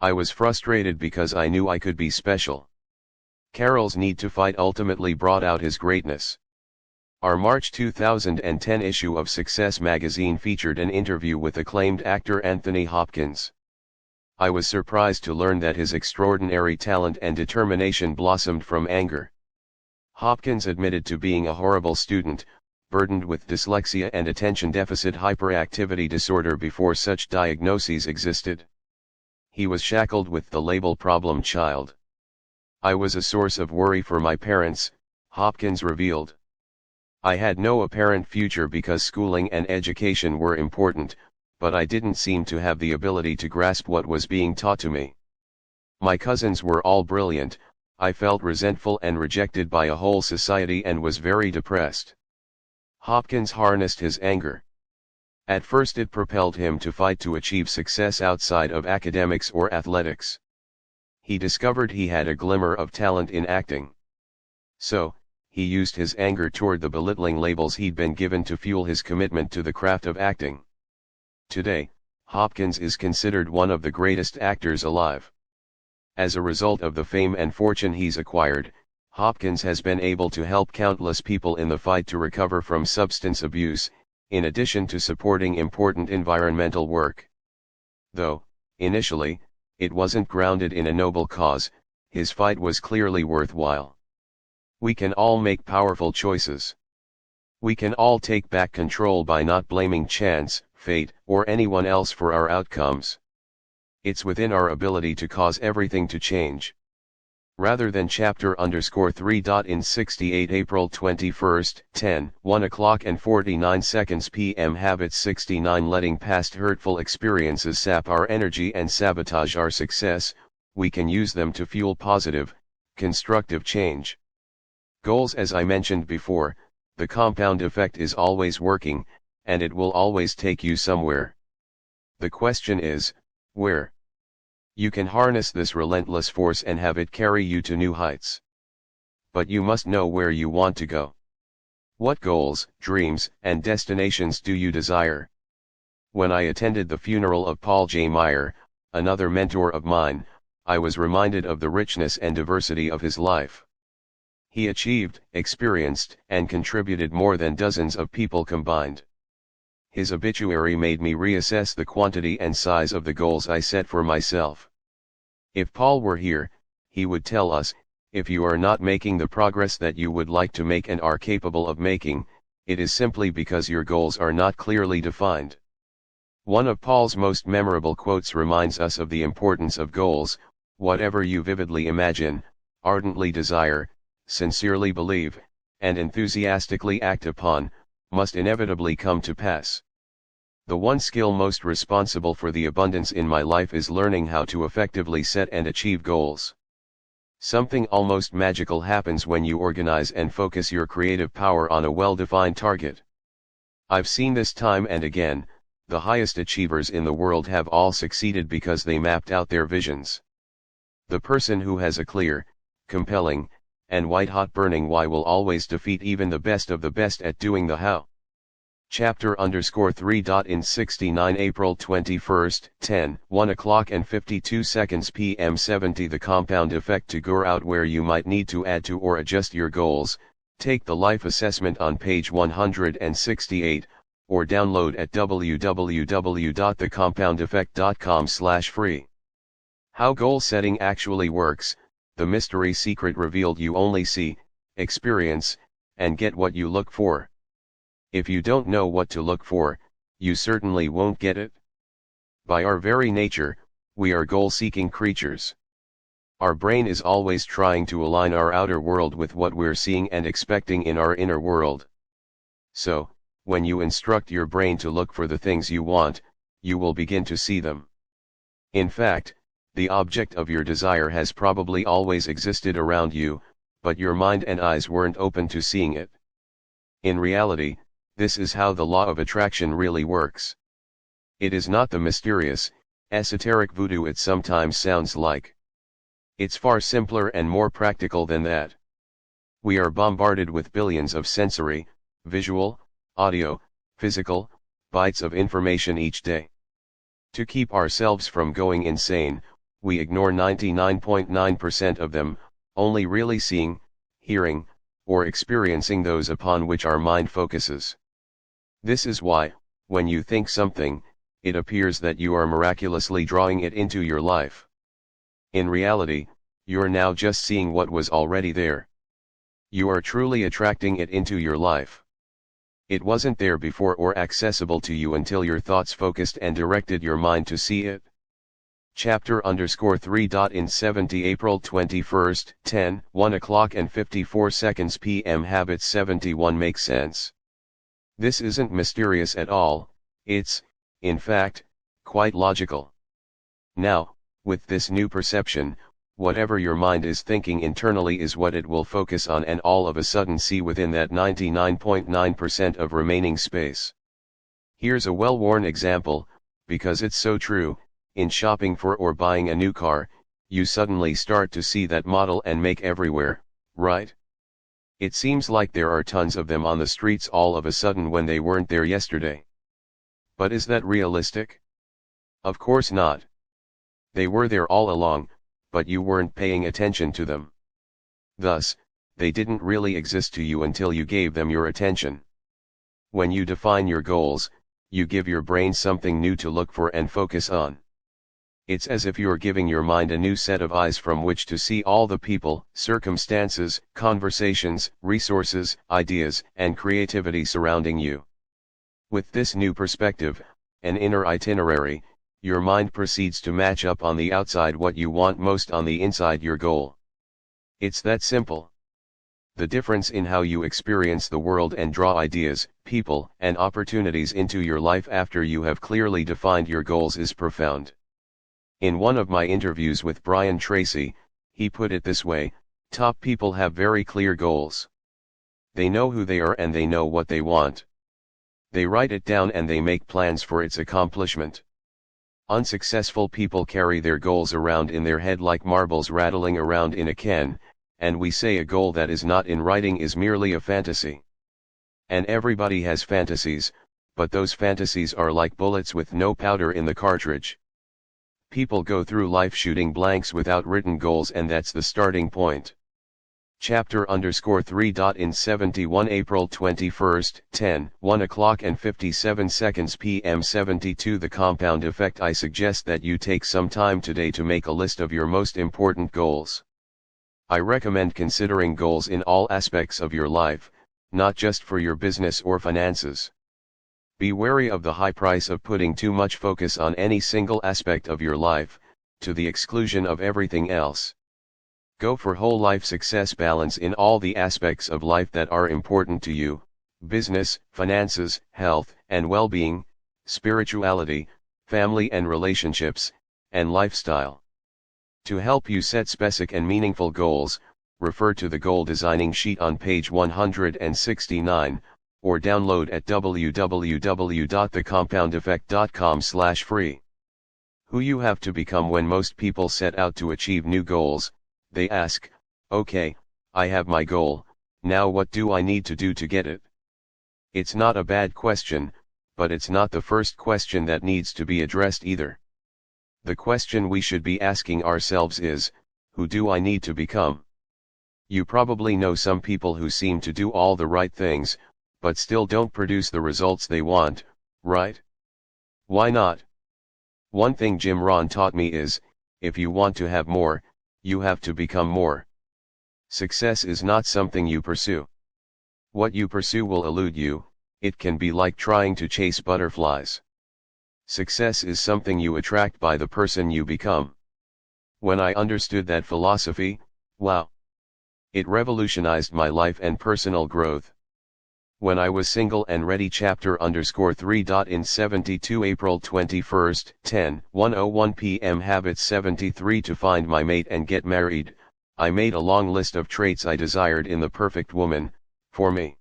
I was frustrated because I knew I could be special. Carroll's need to fight ultimately brought out his greatness. Our March 2010 issue of Success magazine featured an interview with acclaimed actor Anthony Hopkins. I was surprised to learn that his extraordinary talent and determination blossomed from anger. Hopkins admitted to being a horrible student, burdened with dyslexia and attention deficit hyperactivity disorder before such diagnoses existed. He was shackled with the label problem child. I was a source of worry for my parents, Hopkins revealed. I had no apparent future because schooling and education were important, but I didn't seem to have the ability to grasp what was being taught to me. My cousins were all brilliant, I felt resentful and rejected by a whole society and was very depressed. Hopkins harnessed his anger. At first it propelled him to fight to achieve success outside of academics or athletics. He discovered he had a glimmer of talent in acting. So, he used his anger toward the belittling labels he'd been given to fuel his commitment to the craft of acting. Today, Hopkins is considered one of the greatest actors alive. As a result of the fame and fortune he's acquired, Hopkins has been able to help countless people in the fight to recover from substance abuse, in addition to supporting important environmental work. Though, initially, it wasn't grounded in a noble cause, his fight was clearly worthwhile. We can all make powerful choices. We can all take back control by not blaming chance, fate, or anyone else for our outcomes. It's within our ability to cause everything to change. Rather than chapter_3. In 68 April 21st, 1 o'clock and 49 seconds p.m. Habit 69 Letting past hurtful experiences sap our energy and sabotage our success, we can use them to fuel positive, constructive change. Goals. As I mentioned before, the compound effect is always working, and it will always take you somewhere. The question is, where? You can harness this relentless force and have it carry you to new heights. But you must know where you want to go. What goals, dreams, and destinations do you desire? When I attended the funeral of Paul J. Meyer, another mentor of mine, I was reminded of the richness and diversity of his life. He achieved, experienced, and contributed more than dozens of people combined. His obituary made me reassess the quantity and size of the goals I set for myself. If Paul were here, he would tell us, if you are not making the progress that you would like to make and are capable of making, it is simply because your goals are not clearly defined. One of Paul's most memorable quotes reminds us of the importance of goals. Whatever you vividly imagine, ardently desire, sincerely believe, and enthusiastically act upon, must inevitably come to pass. The one skill most responsible for the abundance in my life is learning how to effectively set and achieve goals. Something almost magical happens when you organize and focus your creative power on a well-defined target. I've seen this time and again. The highest achievers in the world have all succeeded because they mapped out their visions. The person who has a clear, compelling, and white-hot burning why will always defeat even the best of the best at doing the how. Chapter_3. In 69 April 21st, 1 o'clock and 52 seconds p.m. 70 The compound effect. To go out where you might need to add to or adjust your goals, take the life assessment on page 168, or download at www.thecompoundeffect.com/free. How goal setting actually works. The mystery secret revealed. You only see, experience, and get what you look for. If you don't know what to look for, you certainly won't get it. By our very nature, we are goal-seeking creatures. Our brain is always trying to align our outer world with what we're seeing and expecting in our inner world. So, when you instruct your brain to look for the things you want, you will begin to see them. In fact, the object of your desire has probably always existed around you, but your mind and eyes weren't open to seeing it. In reality, this is how the law of attraction really works. It is not the mysterious, esoteric voodoo it sometimes sounds like. It's far simpler and more practical than that. We are bombarded with billions of sensory, visual, audio, physical, bytes of information each day. To keep ourselves from going insane, we ignore 99.9% of them, only really seeing, hearing, or experiencing those upon which our mind focuses. This is why, when you think something, it appears that you are miraculously drawing it into your life. In reality, you're now just seeing what was already there. You are truly attracting it into your life. It wasn't there before or accessible to you until your thoughts focused and directed your mind to see it. Chapter_3. In 70 April 21st, 1 o'clock and 54 seconds p.m. Habit 71 Make sense. This isn't mysterious at all, it's, in fact, quite logical. Now, with this new perception, whatever your mind is thinking internally is what it will focus on and all of a sudden see within that 99.9% of remaining space. Here's a well-worn example, because it's so true. In shopping for or buying a new car, you suddenly start to see that model and make everywhere, right? It seems like there are tons of them on the streets all of a sudden when they weren't there yesterday. But is that realistic? Of course not. They were there all along, but you weren't paying attention to them. Thus, they didn't really exist to you until you gave them your attention. When you define your goals, you give your brain something new to look for and focus on. It's as if you're giving your mind a new set of eyes from which to see all the people, circumstances, conversations, resources, ideas, and creativity surrounding you. With this new perspective, an inner itinerary, your mind proceeds to match up on the outside what you want most on the inside your goal. It's that simple. The difference in how you experience the world and draw ideas, people, and opportunities into your life after you have clearly defined your goals is profound. In one of my interviews with Brian Tracy, he put it this way: top people have very clear goals. They know who they are and they know what they want. They write it down and they make plans for its accomplishment. Unsuccessful people carry their goals around in their head like marbles rattling around in a can, and we say a goal that is not in writing is merely a fantasy. And everybody has fantasies, but those fantasies are like bullets with no powder in the cartridge. People go through life shooting blanks without written goals, and that's the starting point. Chapter_3. In 71 April 21st, 1 o'clock and 57 seconds p.m. 72 The compound effect. I suggest that you take some time today to make a list of your most important goals. I recommend considering goals in all aspects of your life, not just for your business or finances. Be wary of the high price of putting too much focus on any single aspect of your life, to the exclusion of everything else. Go for whole life success balance in all the aspects of life that are important to you: business, finances, health and well-being, spirituality, family and relationships, and lifestyle. To help you set specific and meaningful goals, refer to the goal designing sheet on page 169, or download at www.thecompoundeffect.com/free. Who you have to become. When most people set out to achieve new goals, they ask, okay, I have my goal, now what do I need to do to get it? It's not a bad question, but it's not the first question that needs to be addressed either. The question we should be asking ourselves is, who do I need to become? You probably know some people who seem to do all the right things, but still don't produce the results they want, right? Why not? One thing Jim Rohn taught me is, if you want to have more, you have to become more. Success is not something you pursue. What you pursue will elude you. It can be like trying to chase butterflies. Success is something you attract by the person you become. When I understood that philosophy, wow! It revolutionized my life and personal growth. When I was single and ready. Chapter_3. In 72 April 21st, 1:01 p.m. Habits 73 To find my mate and get married, I made a long list of traits I desired in the perfect woman, for me.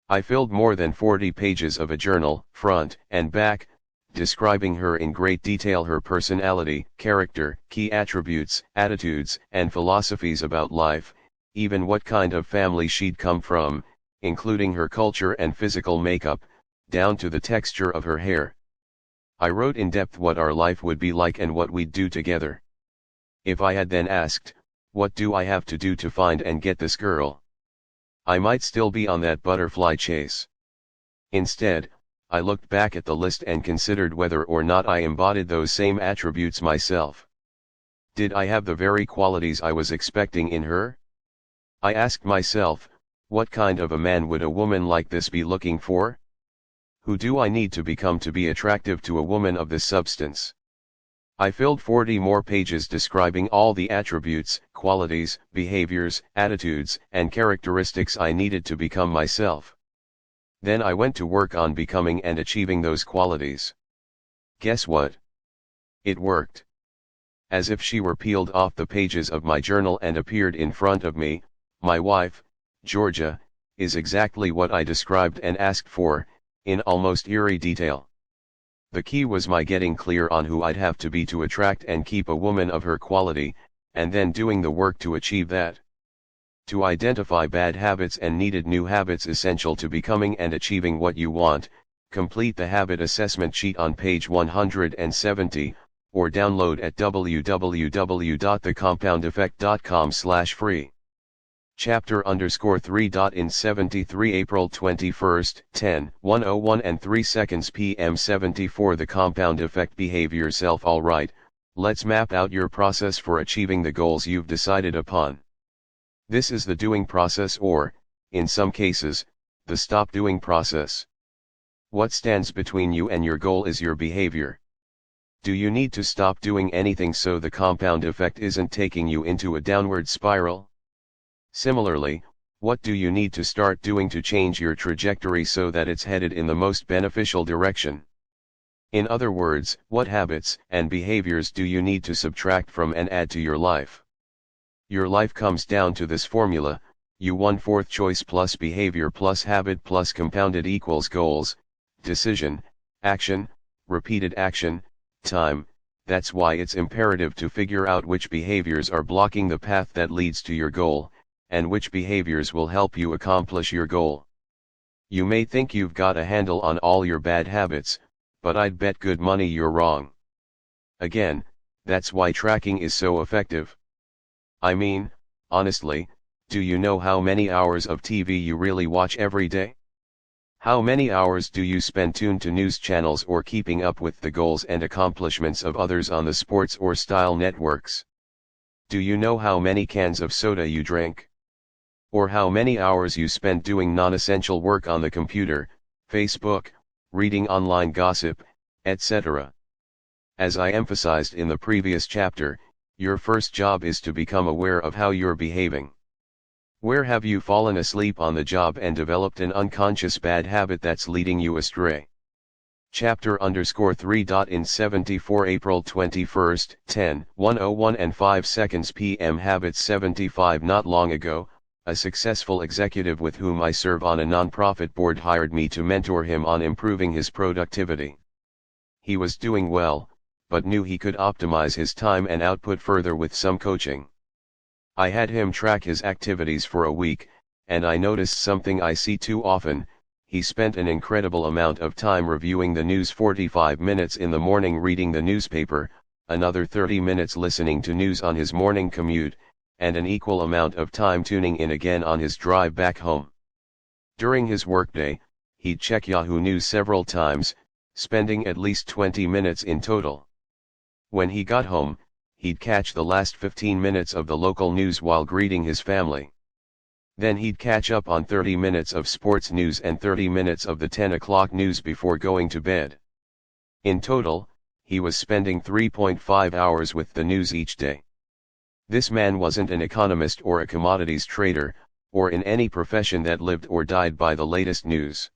I filled more than 40 pages of a journal, front and back, describing her in great detail: her personality, character, key attributes, attitudes, and philosophies about life, even what kind of family she'd come from, including her culture and physical makeup, down to the texture of her hair. I wrote in depth what our life would be like and what we'd do together. If I had then asked, what do I have to do to find and get this girl? I might still be on that butterfly chase. Instead, I looked back at the list and considered whether or not I embodied those same attributes myself. Did I have the very qualities I was expecting in her? I asked myself, what kind of a man would a woman like this be looking for? Who do I need to become to be attractive to a woman of this substance? I filled 40 more pages describing all the attributes, qualities, behaviors, attitudes, and characteristics I needed to become myself. Then I went to work on becoming and achieving those qualities. Guess what? It worked. As if she were peeled off the pages of my journal and appeared in front of me, my wife, Georgia, is exactly what I described and asked for, in almost eerie detail. The key was my getting clear on who I'd have to be to attract and keep a woman of her quality, and then doing the work to achieve that. To identify bad habits and needed new habits essential to becoming and achieving what you want, complete the habit assessment sheet on page 170, or download at www.thecompoundeffect.com/free. Chapter_3. In 73 April 21st, 10:101 and 3 seconds PM 74 The compound effect. Behave yourself. Alright, let's map out your process for achieving the goals you've decided upon. This is the doing process, or, in some cases, the stop doing process. What stands between you and your goal is your behavior. Do you need to stop doing anything so the compound effect isn't taking you into a downward spiral? Similarly, what do you need to start doing to change your trajectory so that it's headed in the most beneficial direction? In other words, what habits and behaviors do you need to subtract from and add to your life? Your life comes down to this formula: you 1/4 choice plus behavior plus habit plus compounded equals goals, decision, action, repeated action, time. That's why it's imperative to figure out which behaviors are blocking the path that leads to your goal, and which behaviors will help you accomplish your goal. You may think you've got a handle on all your bad habits, but I'd bet good money you're wrong. Again, that's why tracking is so effective. I mean, honestly, do you know how many hours of TV you really watch every day? How many hours do you spend tuned to news channels or keeping up with the goals and accomplishments of others on the sports or style networks? Do you know how many cans of soda you drink? Or how many hours you spend doing non-essential work on the computer, Facebook, reading online gossip, etc.? As I emphasized in the previous chapter, your first job is to become aware of how you're behaving. Where have you fallen asleep on the job and developed an unconscious bad habit that's leading you astray? Chapter_3. In 74 April 21st, 10:101 and 5 seconds PM Habits 75 Not long ago, a successful executive with whom I serve on a nonprofit board hired me to mentor him on improving his productivity. He was doing well, but knew he could optimize his time and output further with some coaching. I had him track his activities for a week, and I noticed something I see too often: he spent an incredible amount of time reviewing the news, 45 minutes in the morning reading the newspaper, another 30 minutes listening to news on his morning commute, and an equal amount of time tuning in again on his drive back home. During his workday, he'd check Yahoo News several times, spending at least 20 minutes in total. When he got home, he'd catch the last 15 minutes of the local news while greeting his family. Then he'd catch up on 30 minutes of sports news and 30 minutes of the 10 o'clock news before going to bed. In total, he was spending 3.5 hours with the news each day. This man wasn't an economist or a commodities trader, or in any profession that lived or died by the latest news.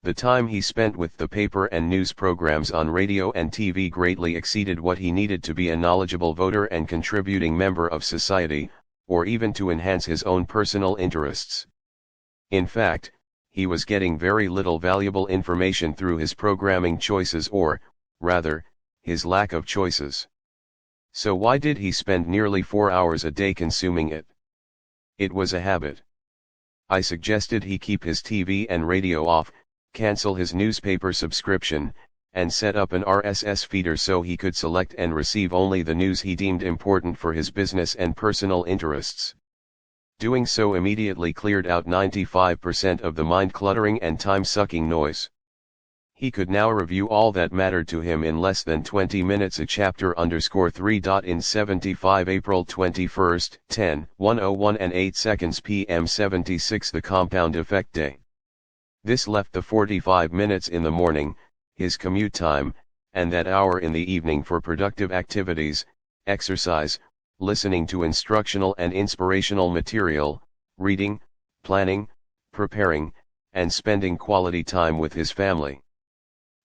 The time he spent with the paper and news programs on radio and TV greatly exceeded what he needed to be a knowledgeable voter and contributing member of society, or even to enhance his own personal interests. In fact, he was getting very little valuable information through his programming choices, or, rather, his lack of choices. So why did he spend nearly 4 hours a day consuming it? It was a habit. I suggested he keep his TV and radio off, cancel his newspaper subscription, and set up an RSS feeder so he could select and receive only the news he deemed important for his business and personal interests. Doing so immediately cleared out 95% of the mind-cluttering and time-sucking noise. He could now review all that mattered to him in less than 20 minutes. A chapter_3. In 75 April 21st, 10:101 and 8 seconds PM 76 The compound effect day. This left the 45 minutes in the morning, his commute time, and that hour in the evening for productive activities, exercise, listening to instructional and inspirational material, reading, planning, preparing, and spending quality time with his family.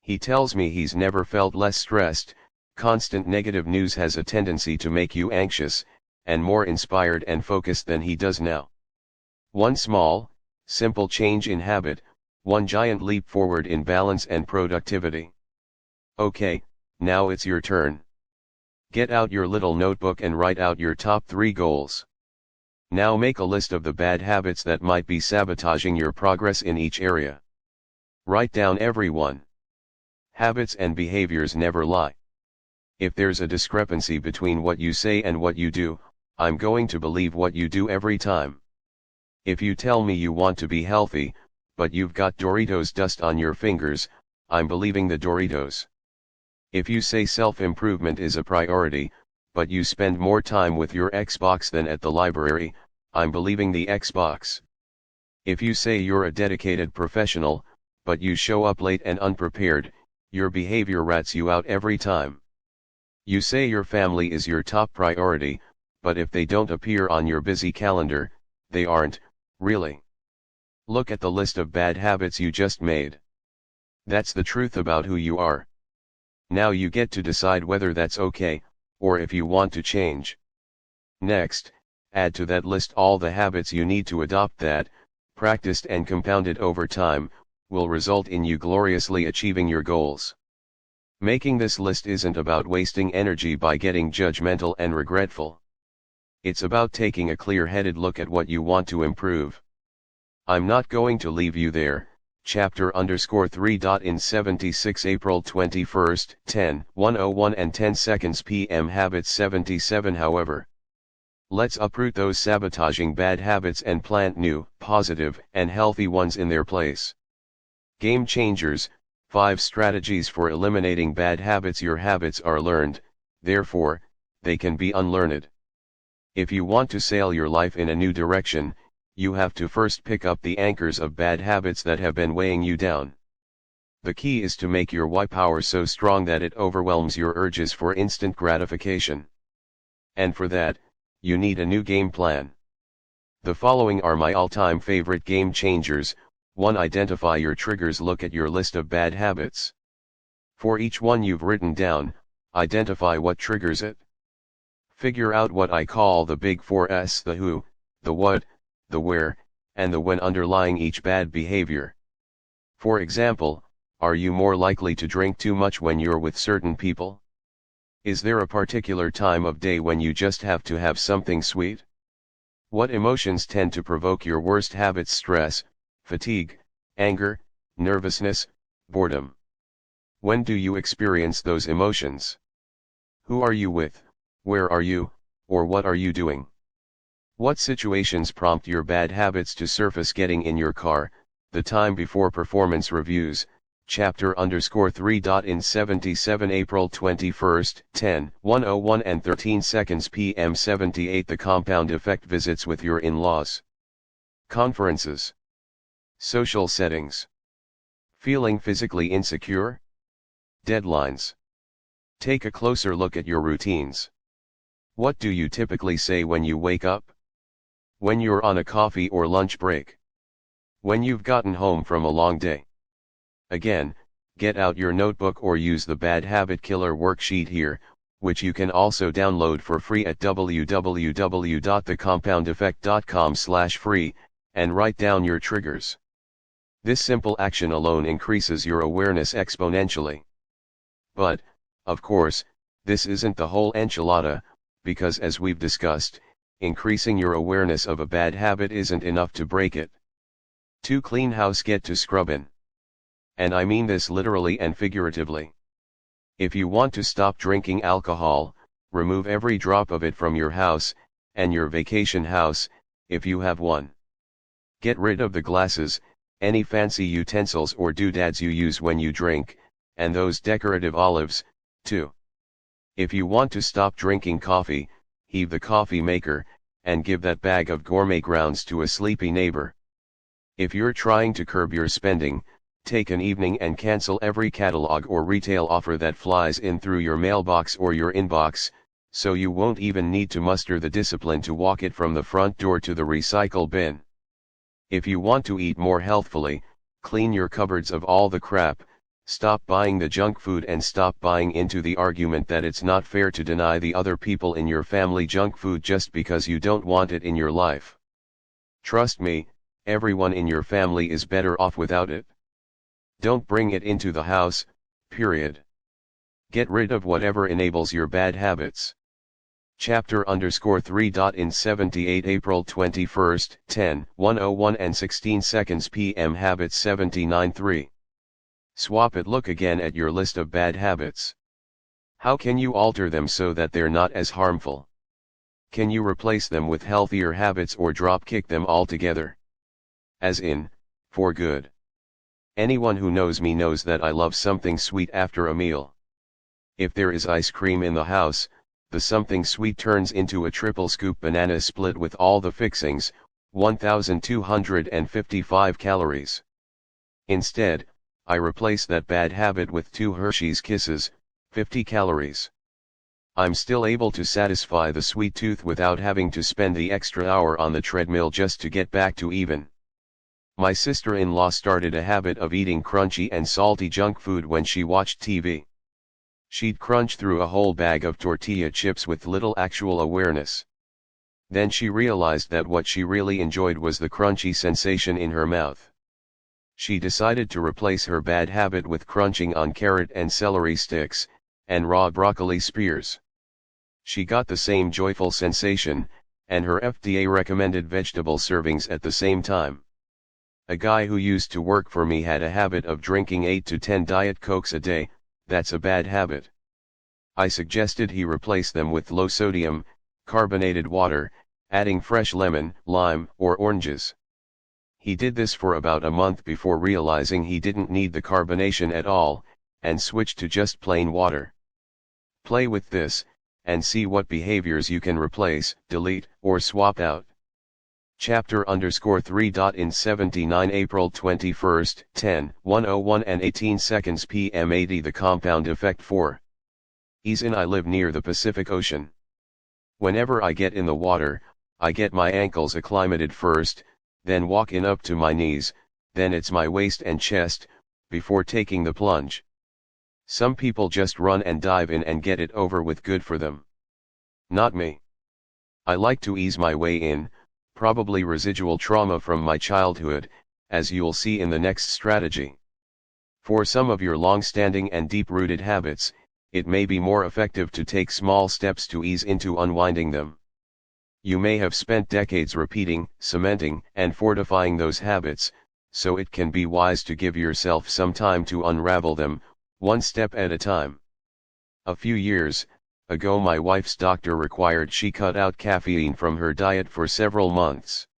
He tells me he's never felt less stressed. Constant negative news has a tendency to make you anxious, and more inspired and focused than he does now. One small, simple change in habit, one giant leap forward in balance and productivity. Okay, now it's your turn. Get out your little notebook and write out your top 3 goals. Now make a list of the bad habits that might be sabotaging your progress in each area. Write down every one. Habits and behaviors never lie. If there's a discrepancy between what you say and what you do, I'm going to believe what you do every time. If you tell me you want to be healthy, but you've got Doritos dust on your fingers, I'm believing the Doritos. If you say self-improvement is a priority, but you spend more time with your Xbox than at the library, I'm believing the Xbox. If you say you're a dedicated professional, but you show up late and unprepared, your behavior rats you out every time. You say your family is your top priority, but if they don't appear on your busy calendar, they aren't, really. Look at the list of bad habits you just made. That's the truth about who you are. Now you get to decide whether that's okay, or if you want to change. Next, add to that list all the habits you need to adopt that, practiced and compounded over time, will result in you gloriously achieving your goals. Making this list isn't about wasting energy by getting judgmental and regretful. It's about taking a clear-headed look at what you want to improve. I'm not going to leave you there. Chapter_3. In 76 April 21st, 10:101 and 10 seconds p.m. Habit 77. However, let's uproot those sabotaging bad habits and plant new, positive, and healthy ones in their place. Game Changers, 5 strategies for eliminating bad habits. Your habits are learned, therefore, they can be unlearned. If you want to sail your life in a new direction, you have to first pick up the anchors of bad habits that have been weighing you down. The key is to make your why power so strong that it overwhelms your urges for instant gratification. And for that, you need a new game plan. The following are my all-time favorite game changers. 1. Identify your triggers. Look at your list of bad habits. For each one you've written down, identify what triggers it. Figure out what I call the big 4S: the who, the what, the where, and the when underlying each bad behavior. For example, are you more likely to drink too much when you're with certain people? Is there a particular time of day when you just have to have something sweet? What emotions tend to provoke your worst habits? Stress, fatigue, anger, nervousness, boredom. When do you experience those emotions? Who are you with, where are you, or what are you doing? What situations prompt your bad habits to surface? Getting in your car, the time before performance reviews. Chapter_3. In 77 April 21st, 10:101 and 13 seconds p.m. 78 The compound effect: visits with your in-laws, conferences, social settings, feeling physically insecure, deadlines. Take a closer look at your routines. What do you typically say when you wake up? When you're on a coffee or lunch break? When you've gotten home from a long day? Again, get out your notebook or use the Bad Habit Killer worksheet here, which you can also download for free at www.thecompoundeffect.com/free, and write down your triggers. This simple action alone increases your awareness exponentially. But, of course, this isn't the whole enchilada, because as we've discussed, increasing your awareness of a bad habit isn't enough to break it. To clean house, get to scrubbin'. And I mean this literally and figuratively. If you want to stop drinking alcohol, remove every drop of it from your house, and your vacation house, if you have one. Get rid of the glasses, any fancy utensils or doodads you use when you drink, and those decorative olives, too. If you want to stop drinking coffee, heave the coffee maker, and give that bag of gourmet grounds to a sleepy neighbor. If you're trying to curb your spending, take an evening and cancel every catalog or retail offer that flies in through your mailbox or your inbox, so you won't even need to muster the discipline to walk it from the front door to the recycle bin. If you want to eat more healthfully, clean your cupboards of all the crap, stop buying the junk food and stop buying into the argument that it's not fair to deny the other people in your family junk food just because you don't want it in your life. Trust me, everyone in your family is better off without it. Don't bring it into the house, period. Get rid of whatever enables your bad habits. Chapter_3. In 78 April 21st, 10:101 and 16 seconds p.m. Habit 79. 3. Swap it. Look again at your list of bad habits. How can you alter them so that they're not as harmful? Can you replace them with healthier habits or drop kick them altogether? As in, for good. Anyone who knows me knows that I love something sweet after a meal. If there is ice cream in the house, the something sweet turns into a triple scoop banana split with all the fixings, 1255 calories. Instead, I replace that bad habit with 2 Hershey's Kisses, 50 calories. I'm still able to satisfy the sweet tooth without having to spend the extra hour on the treadmill just to get back to even. My sister-in-law started a habit of eating crunchy and salty junk food when she watched TV. She'd crunch through a whole bag of tortilla chips with little actual awareness. Then she realized that what she really enjoyed was the crunchy sensation in her mouth. She decided to replace her bad habit with crunching on carrot and celery sticks, and raw broccoli spears. She got the same joyful sensation, and her FDA-recommended vegetable servings at the same time. A guy who used to work for me had a habit of drinking 8 to 10 Diet Cokes a day. That's a bad habit. I suggested he replace them with low-sodium, carbonated water, adding fresh lemon, lime, or oranges. He did this for about a month before realizing he didn't need the carbonation at all, and switched to just plain water. Play with this, and see what behaviors you can replace, delete, or swap out. Chapter_3. In 79 April 21, 10:101 and 18 seconds PM 80 The compound effect 4. Ease in. I live near the Pacific Ocean. Whenever I get in the water, I get my ankles acclimated first, then walk in up to my knees, then it's my waist and chest, before taking the plunge. Some people just run and dive in and get it over with. Good for them. Not me. I like to ease my way in, probably residual trauma from my childhood, as you'll see in the next strategy. For some of your long-standing and deep-rooted habits, it may be more effective to take small steps to ease into unwinding them. You may have spent decades repeating, cementing, and fortifying those habits, so it can be wise to give yourself some time to unravel them, one step at a time. A few years ago, my wife's doctor required she cut out caffeine from her diet for several months.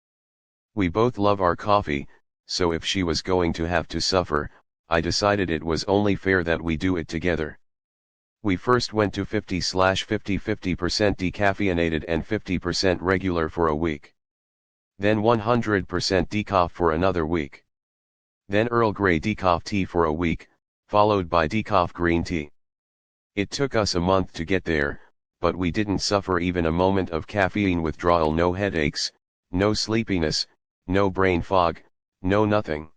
We both love our coffee, so if she was going to have to suffer, I decided it was only fair that we do it together. We first went to 50/50% decaffeinated and 50% regular for a week. Then 100% decaf for another week. Then Earl Grey decaf tea for a week, followed by decaf green tea. It took us a month to get there, but we didn't suffer even a moment of caffeine withdrawal. No headaches, no sleepiness, no brain fog, no nothing.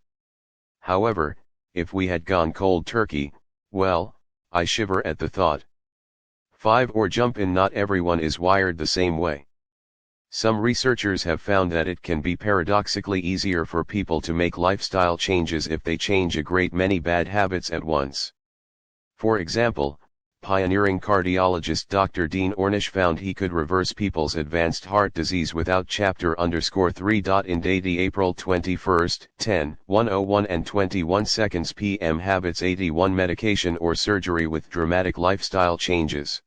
However, if we had gone cold turkey, well, I shiver at the thought. 5. Or jump in. Not everyone is wired the same way. Some researchers have found that it can be paradoxically easier for people to make lifestyle changes if they change a great many bad habits at once. For example, pioneering cardiologist Dr. Dean Ornish found he could reverse people's advanced heart disease without Chapter_3. In 80 April 21, 10:101 and 21 seconds PM Habits 81 Medication or surgery with dramatic lifestyle changes.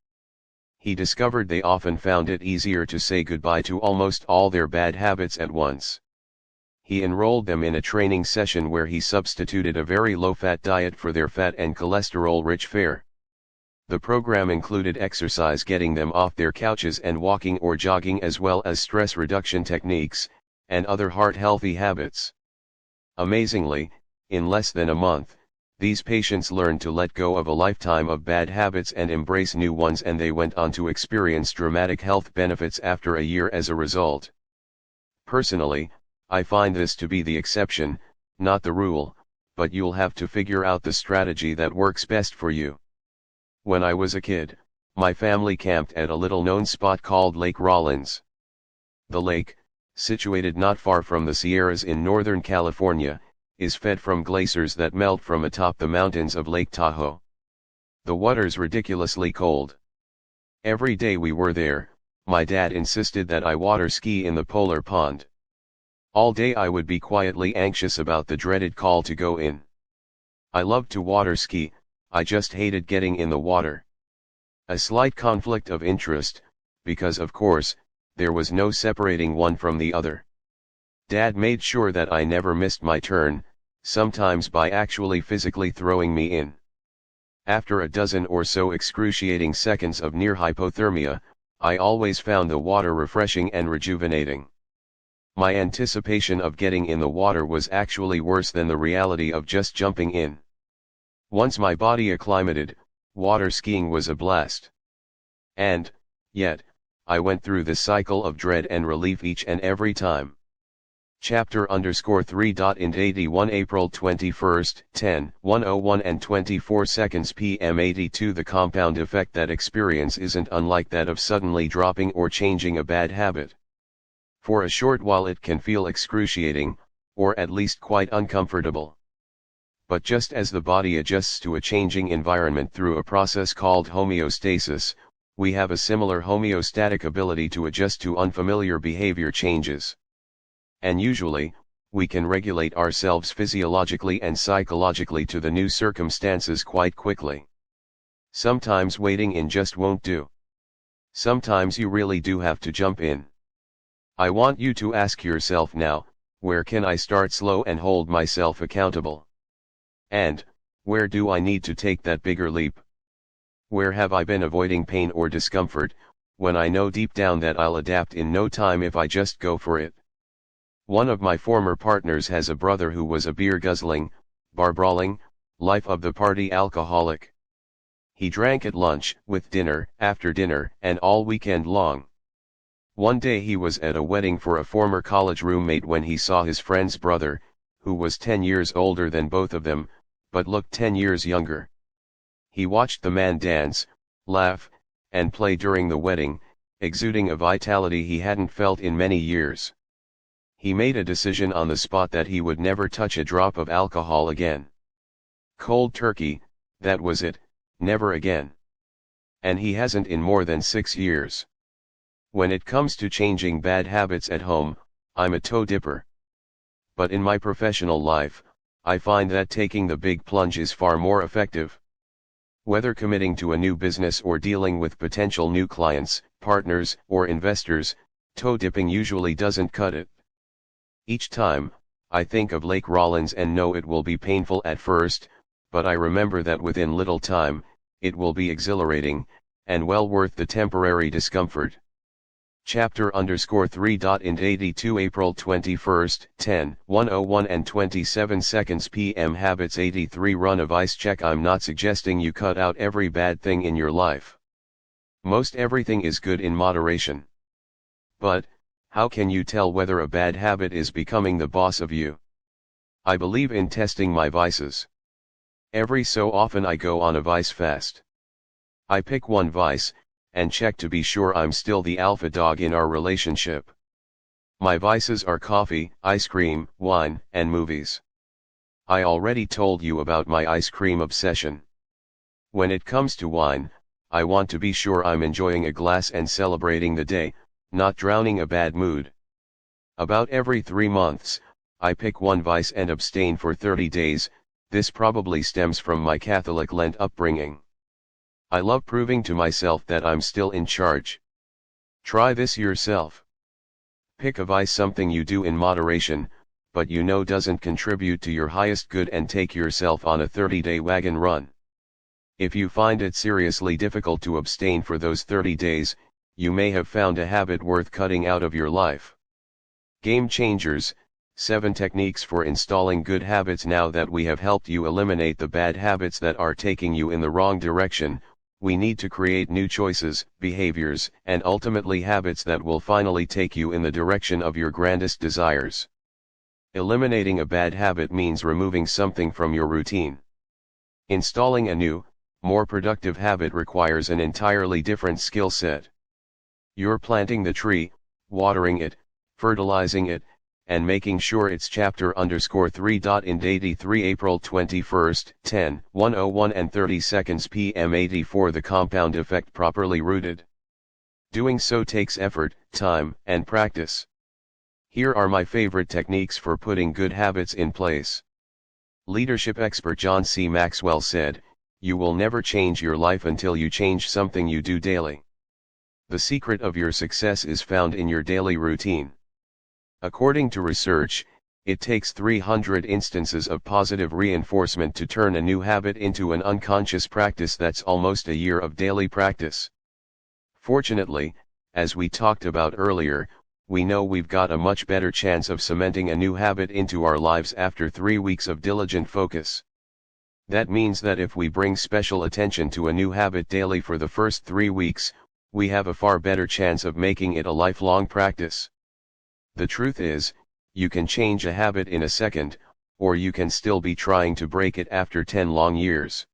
He discovered they often found it easier to say goodbye to almost all their bad habits at once. He enrolled them in a training session where he substituted a very low-fat diet for their fat and cholesterol-rich fare. The program included exercise, getting them off their couches and walking or jogging, as well as stress reduction techniques, and other heart-healthy habits. Amazingly, in less than a month, these patients learned to let go of a lifetime of bad habits and embrace new ones, and they went on to experience dramatic health benefits after a year as a result. Personally, I find this to be the exception, not the rule, but you'll have to figure out the strategy that works best for you. When I was a kid, my family camped at a little-known spot called Lake Rollins. The lake, situated not far from the Sierras in Northern California, is fed from glaciers that melt from atop the mountains of Lake Tahoe. The water's ridiculously cold. Every day we were there, my dad insisted that I water ski in the polar pond. All day I would be quietly anxious about the dreaded call to go in. I loved to water ski, I just hated getting in the water. A slight conflict of interest, because of course, there was no separating one from the other. Dad made sure that I never missed my turn, sometimes by actually physically throwing me in. After a dozen or so excruciating seconds of near hypothermia, I always found the water refreshing and rejuvenating. My anticipation of getting in the water was actually worse than the reality of just jumping in. Once my body acclimated, water skiing was a blast. And, yet, I went through the cycle of dread and relief each and every time. Chapter_3. Ind 81 April 21, 10:101 and 24 seconds PM 82. The compound effect that experience isn't unlike that of suddenly dropping or changing a bad habit. For a short while it can feel excruciating, or at least quite uncomfortable. But just as the body adjusts to a changing environment through a process called homeostasis, we have a similar homeostatic ability to adjust to unfamiliar behavior changes. And usually, we can regulate ourselves physiologically and psychologically to the new circumstances quite quickly. Sometimes waiting in just won't do. Sometimes you really do have to jump in. I want you to ask yourself now, where can I start slow and hold myself accountable? And, where do I need to take that bigger leap? Where have I been avoiding pain or discomfort, when I know deep down that I'll adapt in no time if I just go for it? One of my former partners has a brother who was a beer-guzzling, bar-brawling, life-of-the-party alcoholic. He drank at lunch, with dinner, after dinner, and all weekend long. One day he was at a wedding for a former college roommate when he saw his friend's brother, who was 10 years older than both of them, but looked 10 years younger. He watched the man dance, laugh, and play during the wedding, exuding a vitality he hadn't felt in many years. He made a decision on the spot that he would never touch a drop of alcohol again. Cold turkey, that was it, never again. And he hasn't in more than 6 years. When it comes to changing bad habits at home, I'm a toe dipper. But in my professional life, I find that taking the big plunge is far more effective. Whether committing to a new business or dealing with potential new clients, partners, or investors, toe dipping usually doesn't cut it. Each time, I think of Lake Rollins and know it will be painful at first, but I remember that within little time, it will be exhilarating, and well worth the temporary discomfort. Chapter_3. Ind 82 April 21, 10:101 and 27 seconds PM Habits 83 Run a vice check. I'm not suggesting you cut out every bad thing in your life. Most everything is good in moderation. But, how can you tell whether a bad habit is becoming the boss of you? I believe in testing my vices. Every so often I go on a vice fast. I pick one vice, and check to be sure I'm still the alpha dog in our relationship. My vices are coffee, ice cream, wine, and movies. I already told you about my ice cream obsession. When it comes to wine, I want to be sure I'm enjoying a glass and celebrating the day, not drowning a bad mood. About every 3 months, I pick one vice and abstain for 30 days, this probably stems from my Catholic Lent upbringing. I love proving to myself that I'm still in charge. Try this yourself. Pick a vice, something you do in moderation, but you know doesn't contribute to your highest good, and take yourself on a 30-day wagon run. If you find it seriously difficult to abstain for those 30 days, you may have found a habit worth cutting out of your life. Game Changers, 7 Techniques for Installing Good Habits. Now that we have helped you eliminate the bad habits that are taking you in the wrong direction, we need to create new choices, behaviors, and ultimately habits that will finally take you in the direction of your grandest desires. Eliminating a bad habit means removing something from your routine. Installing a new, more productive habit requires an entirely different skill set. You're planting the tree, watering it, fertilizing it, and making sure it's chapter_3. Ind 83 April 21, 10:101 and 30 seconds PM 84 The compound effect properly rooted. Doing so takes effort, time, and practice. Here are my favorite techniques for putting good habits in place. Leadership expert John C. Maxwell said, You will never change your life until you change something you do daily. The secret of your success is found in your daily routine. According to research, it takes 300 instances of positive reinforcement to turn a new habit into an unconscious practice. That's almost a year of daily practice. Fortunately, as we talked about earlier, we know we've got a much better chance of cementing a new habit into our lives after 3 weeks of diligent focus. That means that if we bring special attention to a new habit daily for the first 3 weeks, we have a far better chance of making it a lifelong practice. The truth is, you can change a habit in a second, or you can still be trying to break it after 10 long years.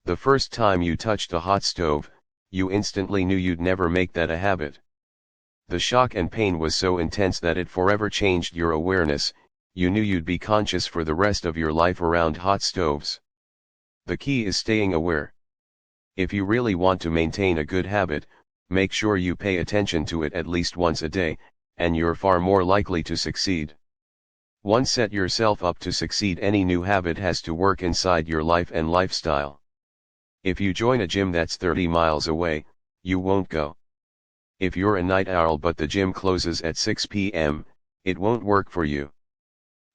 The first time you touched a hot stove, you instantly knew you'd never make that a habit. The shock and pain was so intense that it forever changed your awareness. You knew you'd be conscious for the rest of your life around hot stoves. The key is staying aware. If you really want to maintain a good habit, make sure you pay attention to it at least once a day, and you're far more likely to succeed. Once set yourself up to succeed, any new habit has to work inside your life and lifestyle. If you join a gym that's 30 miles away, you won't go. If you're a night owl but the gym closes at 6 p.m., it won't work for you.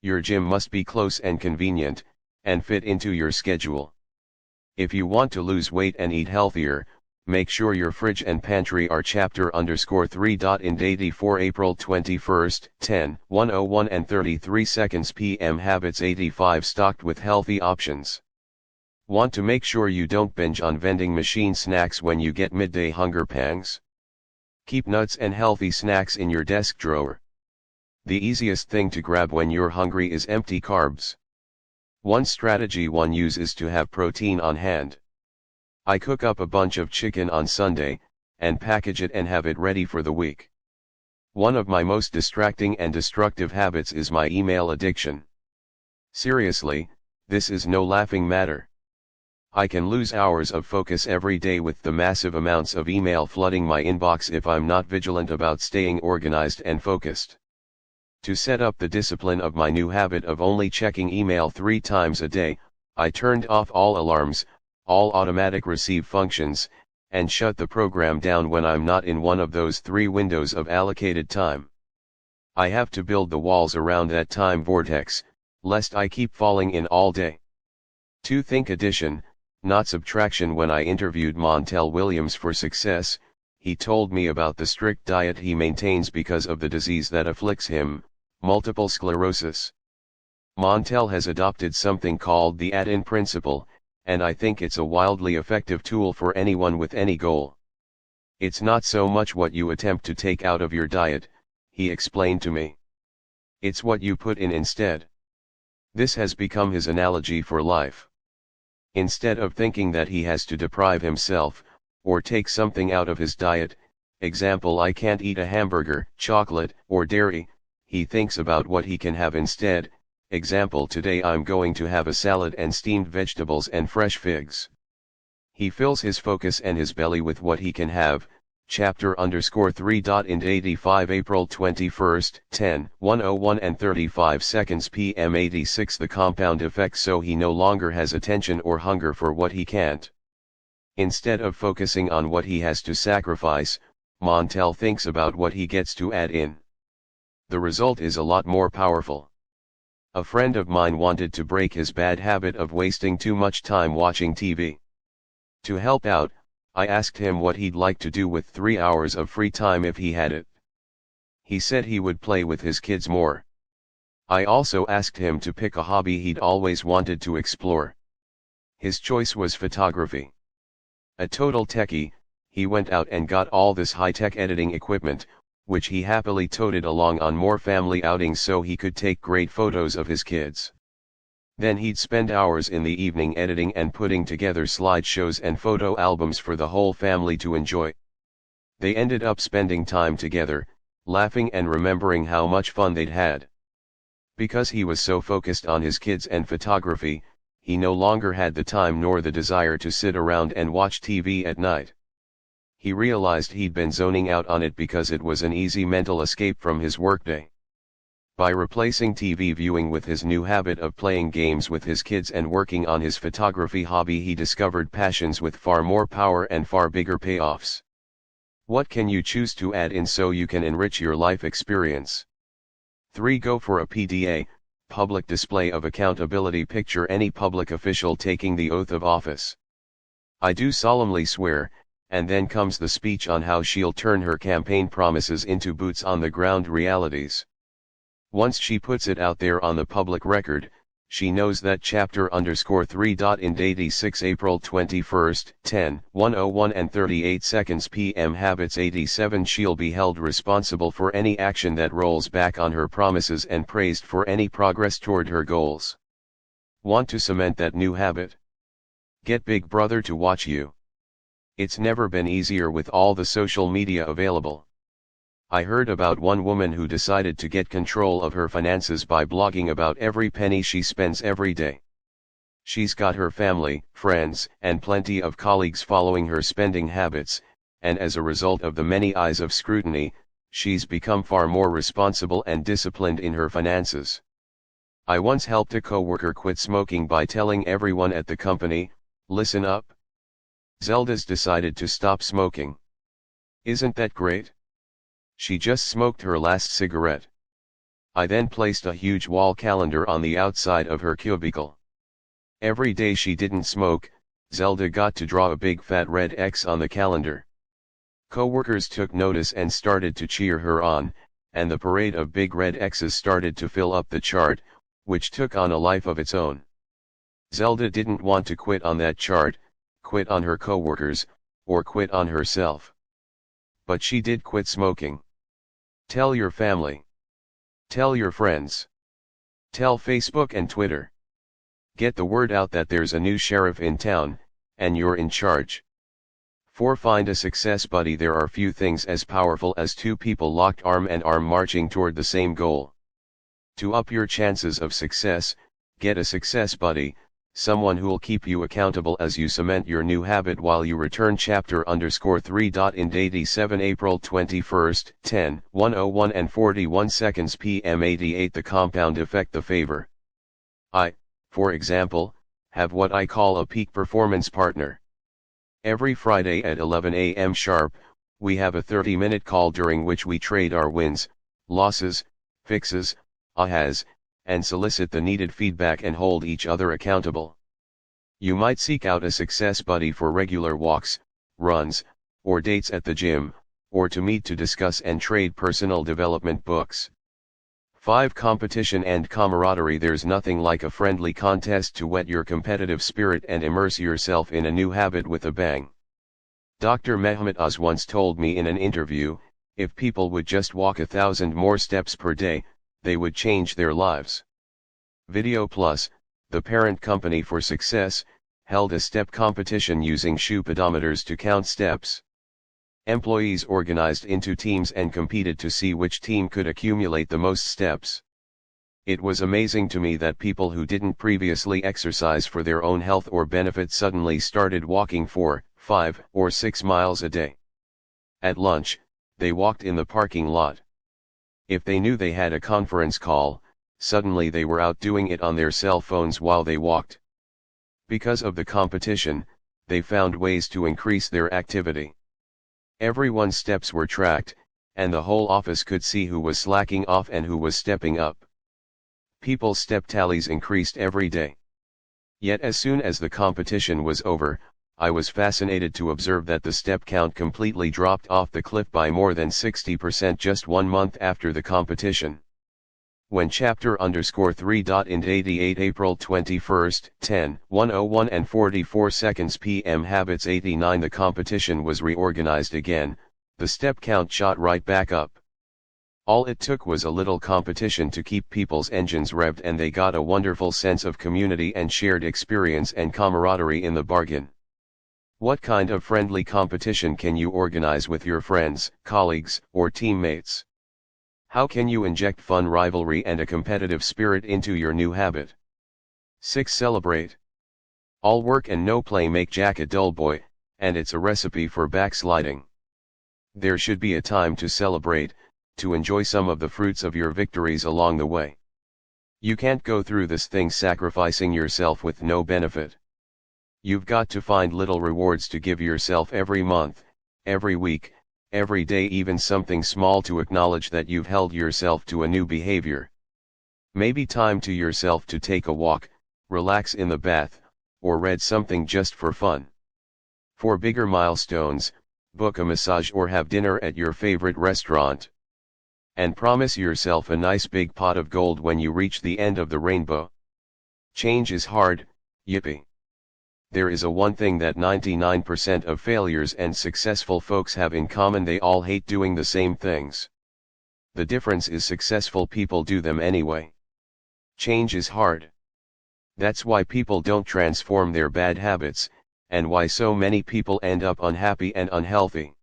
Your gym must be close and convenient, and fit into your schedule. If you want to lose weight and eat healthier, make sure your fridge and pantry are chapter_3. In date for April 21, 10:101 and 33 seconds p.m. Habits 85 stocked with healthy options. Want to make sure you don't binge on vending machine snacks when you get midday hunger pangs? Keep nuts and healthy snacks in your desk drawer. The easiest thing to grab when you're hungry is empty carbs. One strategy one uses is to have protein on hand. I cook up a bunch of chicken on Sunday, and package it and have it ready for the week. One of my most distracting and destructive habits is my email addiction. Seriously, this is no laughing matter. I can lose hours of focus every day with the massive amounts of email flooding my inbox if I'm not vigilant about staying organized and focused. To set up the discipline of my new habit of only checking email 3 times a day, I turned off all alarms, all automatic receive functions, and shut the program down when I'm not in one of those 3 windows of allocated time. I have to build the walls around that time vortex, lest I keep falling in all day. To think addition, not subtraction. When I interviewed Montel Williams for Success, he told me about the strict diet he maintains because of the disease that afflicts him, multiple sclerosis. Montel has adopted something called the add-in principle, and I think it's a wildly effective tool for anyone with any goal. It's not so much what you attempt to take out of your diet, he explained to me. It's what you put in instead. This has become his analogy for life. Instead of thinking that he has to deprive himself, or take something out of his diet, example, I can't eat a hamburger, chocolate, or dairy, he thinks about what he can have instead, example, today I'm going to have a salad and steamed vegetables and fresh figs. He fills his focus and his belly with what he can have. Chapter_3. Ind 85 April 21, 10:101 and 35 seconds p.m. 86 The compound effect. So he no longer has attention or hunger for what he can't. Instead of focusing on what he has to sacrifice, Montel thinks about what he gets to add in. The result is a lot more powerful. A friend of mine wanted to break his bad habit of wasting too much time watching TV. To help out, I asked him what he'd like to do with 3 hours of free time if he had it. He said he would play with his kids more. I also asked him to pick a hobby he'd always wanted to explore. His choice was photography. A total techie, he went out and got all this high-tech editing equipment, which he happily toted along on more family outings so he could take great photos of his kids. Then he'd spend hours in the evening editing and putting together slideshows and photo albums for the whole family to enjoy. They ended up spending time together, laughing and remembering how much fun they'd had. Because he was so focused on his kids and photography, he no longer had the time nor the desire to sit around and watch TV at night. He realized he'd been zoning out on it because it was an easy mental escape from his workday. By replacing TV viewing with his new habit of playing games with his kids and working on his photography hobby, he discovered passions with far more power and far bigger payoffs. What can you choose to add in so you can enrich your life experience? 3. Go for a PDA, public display of accountability. Picture any public official taking the oath of office. I do solemnly swear, and then comes the speech on how she'll turn her campaign promises into boots on the ground realities. Once she puts it out there on the public record, she knows that chapter_3. In 86 April 21st, 10:101 and 38 seconds p.m. Habits 87. She'll be held responsible for any action that rolls back on her promises and praised for any progress toward her goals. Want to cement that new habit? Get Big Brother to watch you. It's never been easier with all the social media available. I heard about one woman who decided to get control of her finances by blogging about every penny she spends every day. She's got her family, friends, and plenty of colleagues following her spending habits, and as a result of the many eyes of scrutiny, she's become far more responsible and disciplined in her finances. I once helped a coworker quit smoking by telling everyone at the company, "Listen up. Zelda's decided to stop smoking. Isn't that great? She just smoked her last cigarette." I then placed a huge wall calendar on the outside of her cubicle. Every day she didn't smoke, Zelda got to draw a big fat red X on the calendar. Coworkers took notice and started to cheer her on, and the parade of big red X's started to fill up the chart, which took on a life of its own. Zelda didn't want to quit on that chart, quit on her coworkers, or quit on herself. But she did quit smoking. Tell your family. Tell your friends. Tell Facebook and Twitter. Get the word out that there's a new sheriff in town, and you're in charge. 4. Find a success buddy. There are few things as powerful as two people locked arm in arm marching toward the same goal. To up your chances of success, get a success buddy, someone who'll keep you accountable as you cement your new habit while you return chapter_3. In 87 April 21st, 10:101 and 41 seconds p.m. 88 The compound effect. The favor. I, for example, have what I call a peak performance partner. Every Friday at 11 a.m. sharp, we have a 30-minute call during which we trade our wins, losses, fixes, ahas, and solicit the needed feedback and hold each other accountable. You might seek out a success buddy for regular walks, runs, or dates at the gym, or to meet to discuss and trade personal development books. 5. Competition and camaraderie. There's nothing like a friendly contest to whet your competitive spirit and immerse yourself in a new habit with a bang. Dr. Mehmet Oz once told me in an interview, if people would just walk 1,000 more steps per day, they would change their lives. Video Plus, the parent company for Success, held a step competition using shoe pedometers to count steps. Employees organized into teams and competed to see which team could accumulate the most steps. It was amazing to me that people who didn't previously exercise for their own health or benefit suddenly started walking 4, 5, or 6 miles a day. At lunch, they walked in the parking lot. If they knew they had a conference call, suddenly they were out doing it on their cell phones while they walked. Because of the competition, they found ways to increase their activity. Everyone's steps were tracked, and the whole office could see who was slacking off and who was stepping up. People's step tallies increased every day. Yet as soon as the competition was over, I was fascinated to observe that the step count completely dropped off the cliff by more than 60% just 1 month after the competition. When chapter_3. In 88 April 21st, 10:101 and 44 seconds p.m. Habits 89 The competition was reorganized again, the step count shot right back up. All it took was a little competition to keep people's engines revved, and they got a wonderful sense of community and shared experience and camaraderie in the bargain. What kind of friendly competition can you organize with your friends, colleagues, or teammates? How can you inject fun, rivalry, and a competitive spirit into your new habit? 6. Celebrate. All work and no play make Jack a dull boy, and it's a recipe for backsliding. There should be a time to celebrate, to enjoy some of the fruits of your victories along the way. You can't go through this thing sacrificing yourself with no benefit. You've got to find little rewards to give yourself every month, every week, every day, even something small to acknowledge that you've held yourself to a new behavior. Maybe time to yourself to take a walk, relax in the bath, or read something just for fun. For bigger milestones, book a massage or have dinner at your favorite restaurant. And promise yourself a nice big pot of gold when you reach the end of the rainbow. Change is hard, yippee. There is one thing that 99% of failures and successful folks have in common: they all hate doing the same things. The difference is successful people do them anyway. Change is hard. That's why people don't transform their bad habits, and why so many people end up unhappy and unhealthy.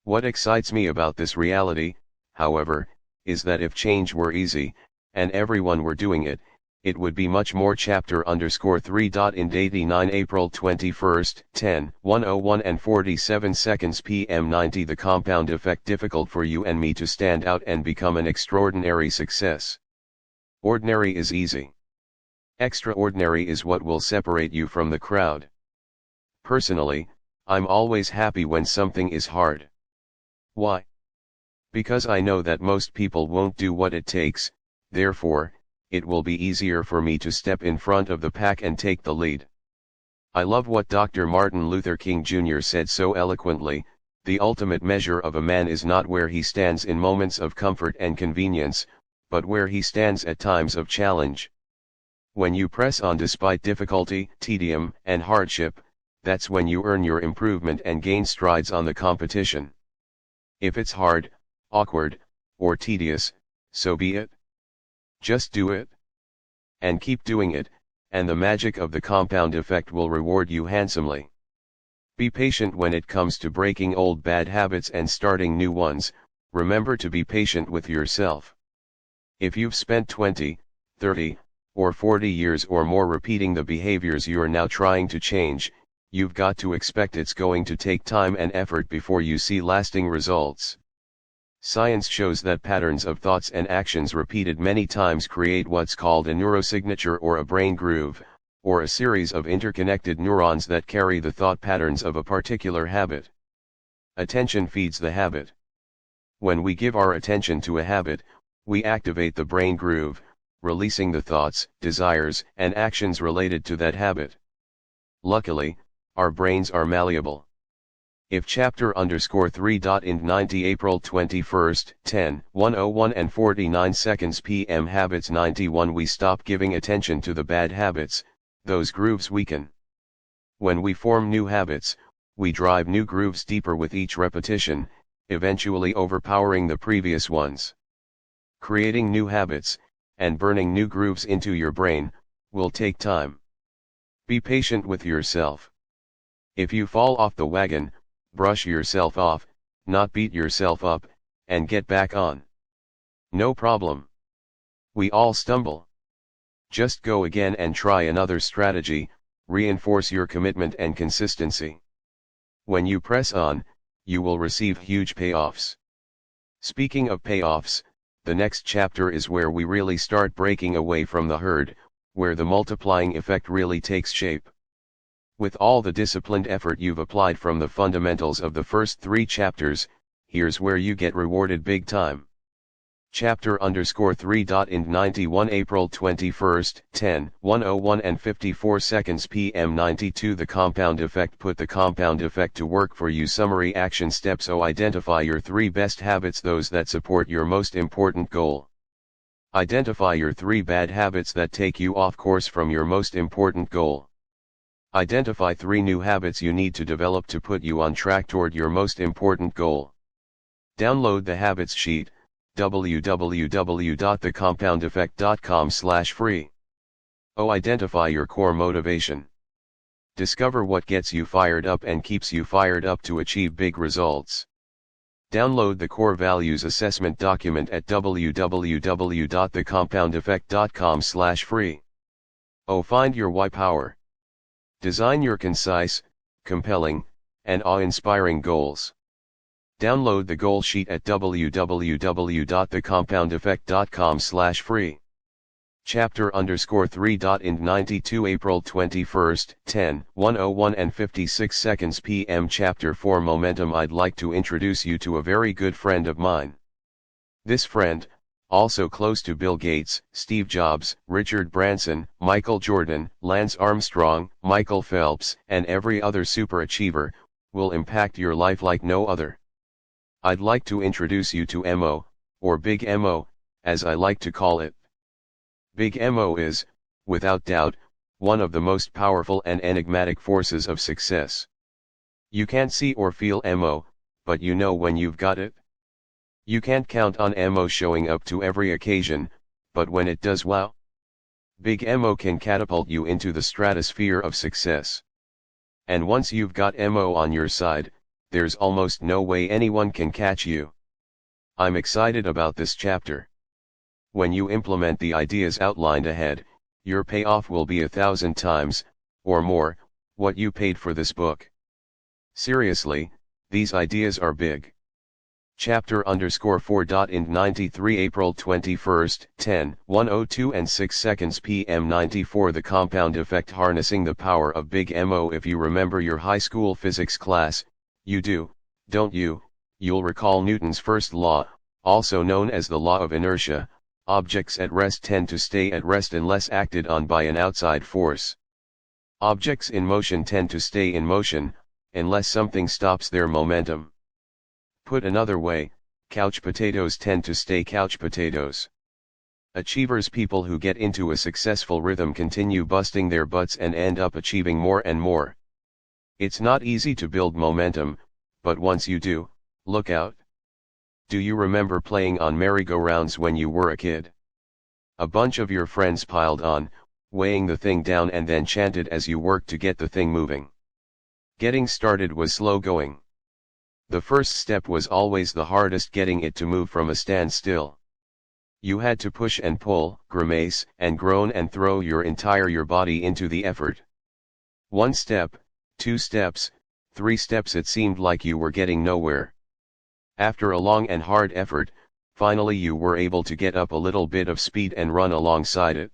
What excites me about this reality, however, is that if change were easy, and everyone were doing it, it would be much more. Chapter_3. In date 9 April 21st, 10:101 and 47 seconds PM 90. The compound effect: difficult for you and me to stand out and become an extraordinary success. Ordinary is easy. Extraordinary is what will separate you from the crowd. Personally, I'm always happy when something is hard. Why? Because I know that most people won't do what it takes, therefore, it will be easier for me to step in front of the pack and take the lead. I love what Dr. Martin Luther King Jr. said so eloquently: the ultimate measure of a man is not where he stands in moments of comfort and convenience, but where he stands at times of challenge. When you press on despite difficulty, tedium, and hardship, that's when you earn your improvement and gain strides on the competition. If it's hard, awkward, or tedious, so be it. Just do it. And keep doing it, and the magic of the compound effect will reward you handsomely. Be patient when it comes to breaking old bad habits and starting new ones. Remember to be patient with yourself. If you've spent 20, 30, or 40 years or more repeating the behaviors you're now trying to change, you've got to expect it's going to take time and effort before you see lasting results. Science shows that patterns of thoughts and actions repeated many times create what's called a neurosignature or a brain groove, or a series of interconnected neurons that carry the thought patterns of a particular habit. Attention feeds the habit. When we give our attention to a habit, we activate the brain groove, releasing the thoughts, desires, and actions related to that habit. Luckily, our brains are malleable. If chapter_3. In 90 April 21st, 10:101 and 49 seconds PM habits 91. We stop giving attention to the bad habits, those grooves weaken. When we form new habits, we drive new grooves deeper with each repetition, eventually overpowering the previous ones. Creating new habits, and burning new grooves into your brain, will take time. Be patient with yourself. If you fall off the wagon, brush yourself off, not beat yourself up, and get back on. No problem. We all stumble. Just go again and try another strategy. Reinforce your commitment and consistency. When you press on, you will receive huge payoffs. Speaking of payoffs, the next chapter is where we really start breaking away from the herd, where the multiplying effect really takes shape. With all the disciplined effort you've applied from the fundamentals of the first 3 chapters, here's where you get rewarded big time. Chapter_3. In 91 April 21st, 10:101 and 54 seconds PM 92. The compound effect. Put the compound effect to work for you. Summary action steps. Identify your 3 best habits, those that support your most important goal. Identify your 3 bad habits that take you off course from your most important goal. Identify 3 new habits you need to develop to put you on track toward your most important goal. Download the habits sheet, www.thecompoundeffect.com/free. Identify your core motivation. Discover what gets you fired up and keeps you fired up to achieve big results. Download the core values assessment document at www.thecompoundeffect.com/free. Find your why power. Design your concise, compelling, and awe-inspiring goals. Download the goal sheet at www.thecompoundeffect.com/free. Chapter_3. 92 April 21st, 10:101 and 56 seconds p.m. Chapter 4 Momentum. I'd like to introduce you to a very good friend of mine. This friend, also close to Bill Gates, Steve Jobs, Richard Branson, Michael Jordan, Lance Armstrong, Michael Phelps, and every other superachiever, will impact your life like no other. I'd like to introduce you to MO, or Big MO, as I like to call it. Big MO is, without doubt, one of the most powerful and enigmatic forces of success. You can't see or feel MO, but you know when you've got it. You can't count on MO showing up to every occasion, but when it does, wow! Big MO can catapult you into the stratosphere of success. And once you've got MO on your side, there's almost no way anyone can catch you. I'm excited about this chapter. When you implement the ideas outlined ahead, your payoff will be 1,000 times, or more, what you paid for this book. Seriously, these ideas are big. Chapter_4. 93 April 21st, 10:102 and 6 seconds p.m. 94 The Compound Effect. Harnessing the Power of Big MO. If you remember your high school physics class, you do, don't you? You'll recall Newton's first law, also known as the law of inertia. Objects at rest tend to stay at rest unless acted on by an outside force. Objects in motion tend to stay in motion, unless something stops their momentum. Put another way, couch potatoes tend to stay couch potatoes. Achievers, people who get into a successful rhythm, continue busting their butts and end up achieving more and more. It's not easy to build momentum, but once you do, look out. Do you remember playing on merry-go-rounds when you were a kid? A bunch of your friends piled on, weighing the thing down, and then chanted as you worked to get the thing moving. Getting started was slow going. The first step was always the hardest, getting it to move from a standstill. You had to push and pull, grimace and groan and throw your entire body into the effort. 1 step, 2 steps, 3 steps, it seemed like you were getting nowhere. After a long and hard effort, finally you were able to get up a little bit of speed and run alongside it.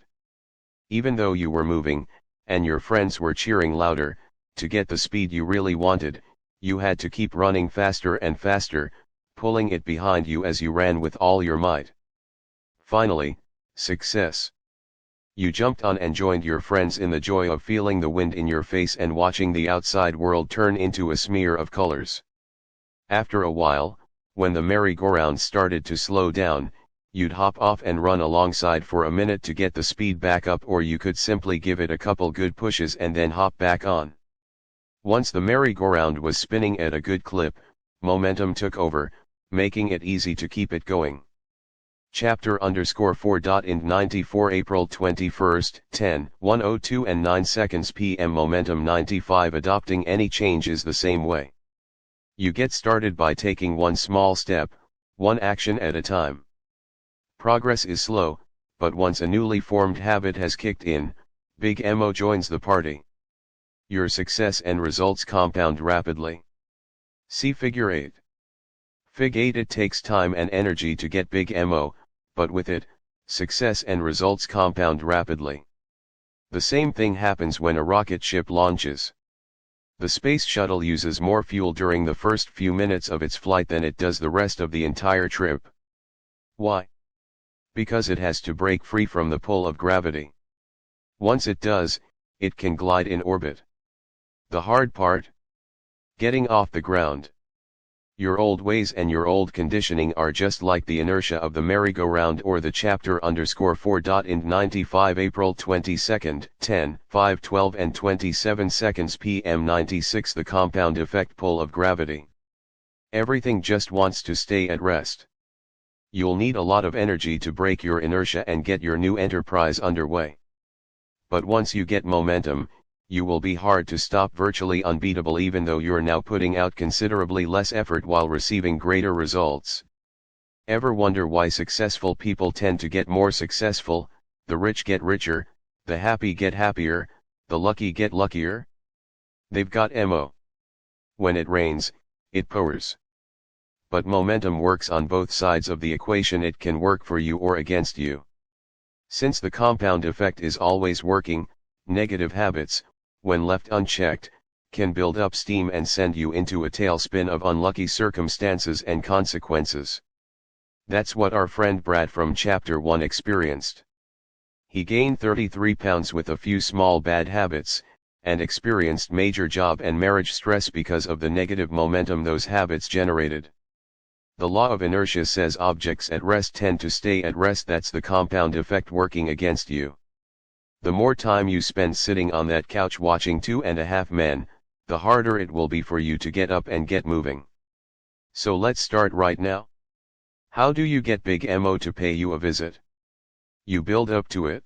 Even though you were moving, and your friends were cheering louder, to get the speed you really wanted, you had to keep running faster and faster, pulling it behind you as you ran with all your might. Finally, success. You jumped on and joined your friends in the joy of feeling the wind in your face and watching the outside world turn into a smear of colors. After a while, when the merry-go-round started to slow down, you'd hop off and run alongside for a minute to get the speed back up, or you could simply give it a couple good pushes and then hop back on. Once the merry-go-round was spinning at a good clip, momentum took over, making it easy to keep it going. Chapter_4. 94 April 21st, 10:102 and 9 seconds p.m. Momentum. 95 Adopting any change is the same way. You get started by taking one small step, one action at a time. Progress is slow, but once a newly formed habit has kicked in, Big MO joins the party. Your success and results compound rapidly. See Figure 8. Fig 8. It takes time and energy to get Big MO, but with it, success and results compound rapidly. The same thing happens when a rocket ship launches. The space shuttle uses more fuel during the first few minutes of its flight than it does the rest of the entire trip. Why? Because it has to break free from the pull of gravity. Once it does, it can glide in orbit. The hard part? Getting off the ground. Your old ways and your old conditioning are just like the inertia of the merry-go-round or the chapter_4. 95 April 22nd, 10:5:12 and 27 seconds p.m. 96 The compound effect. Pull of gravity. Everything just wants to stay at rest. You'll need a lot of energy to break your inertia and get your new enterprise underway. But once you get momentum, you will be hard to stop, virtually unbeatable, even though you're now putting out considerably less effort while receiving greater results. Ever wonder why successful people tend to get more successful, the rich get richer, the happy get happier, the lucky get luckier? They've got MO. When it rains, it pours. but momentum works on both sides of the equation. It can work for you or against you. Since the compound effect is always working, negative habits, when left unchecked, can build up steam and send you into a tailspin of unlucky circumstances and consequences. That's what our friend Brad from Chapter 1 experienced. He gained 33 pounds with a few small bad habits, and experienced major job and marriage stress because of the negative momentum those habits generated. The law of inertia says objects at rest tend to stay at rest. That's the compound effect working against you. The more time you spend sitting on that couch watching 2.5 Men, the harder it will be for you to get up and get moving. So let's start right now. How do you get Big Mo to pay you a visit? You build up to it.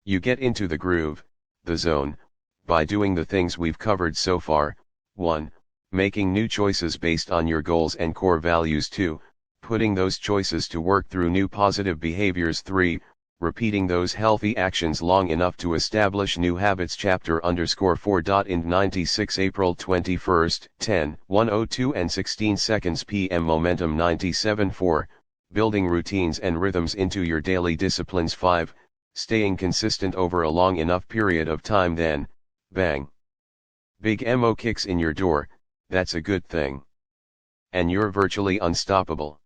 You get into the groove, the zone, by doing the things we've covered so far. 1. Making new choices based on your goals and core values. 2. Putting those choices to work through new positive behaviors. 3. Repeating those healthy actions long enough to establish new habits. Chapter_4. In 96 April 21st, 10:102 and 16 seconds p.m. Momentum 97.4. Building routines and rhythms into your daily disciplines. 5. Staying consistent over a long enough period of time, then, bang. Big Mo kicks in your door. That's a good thing. And you're virtually unstoppable.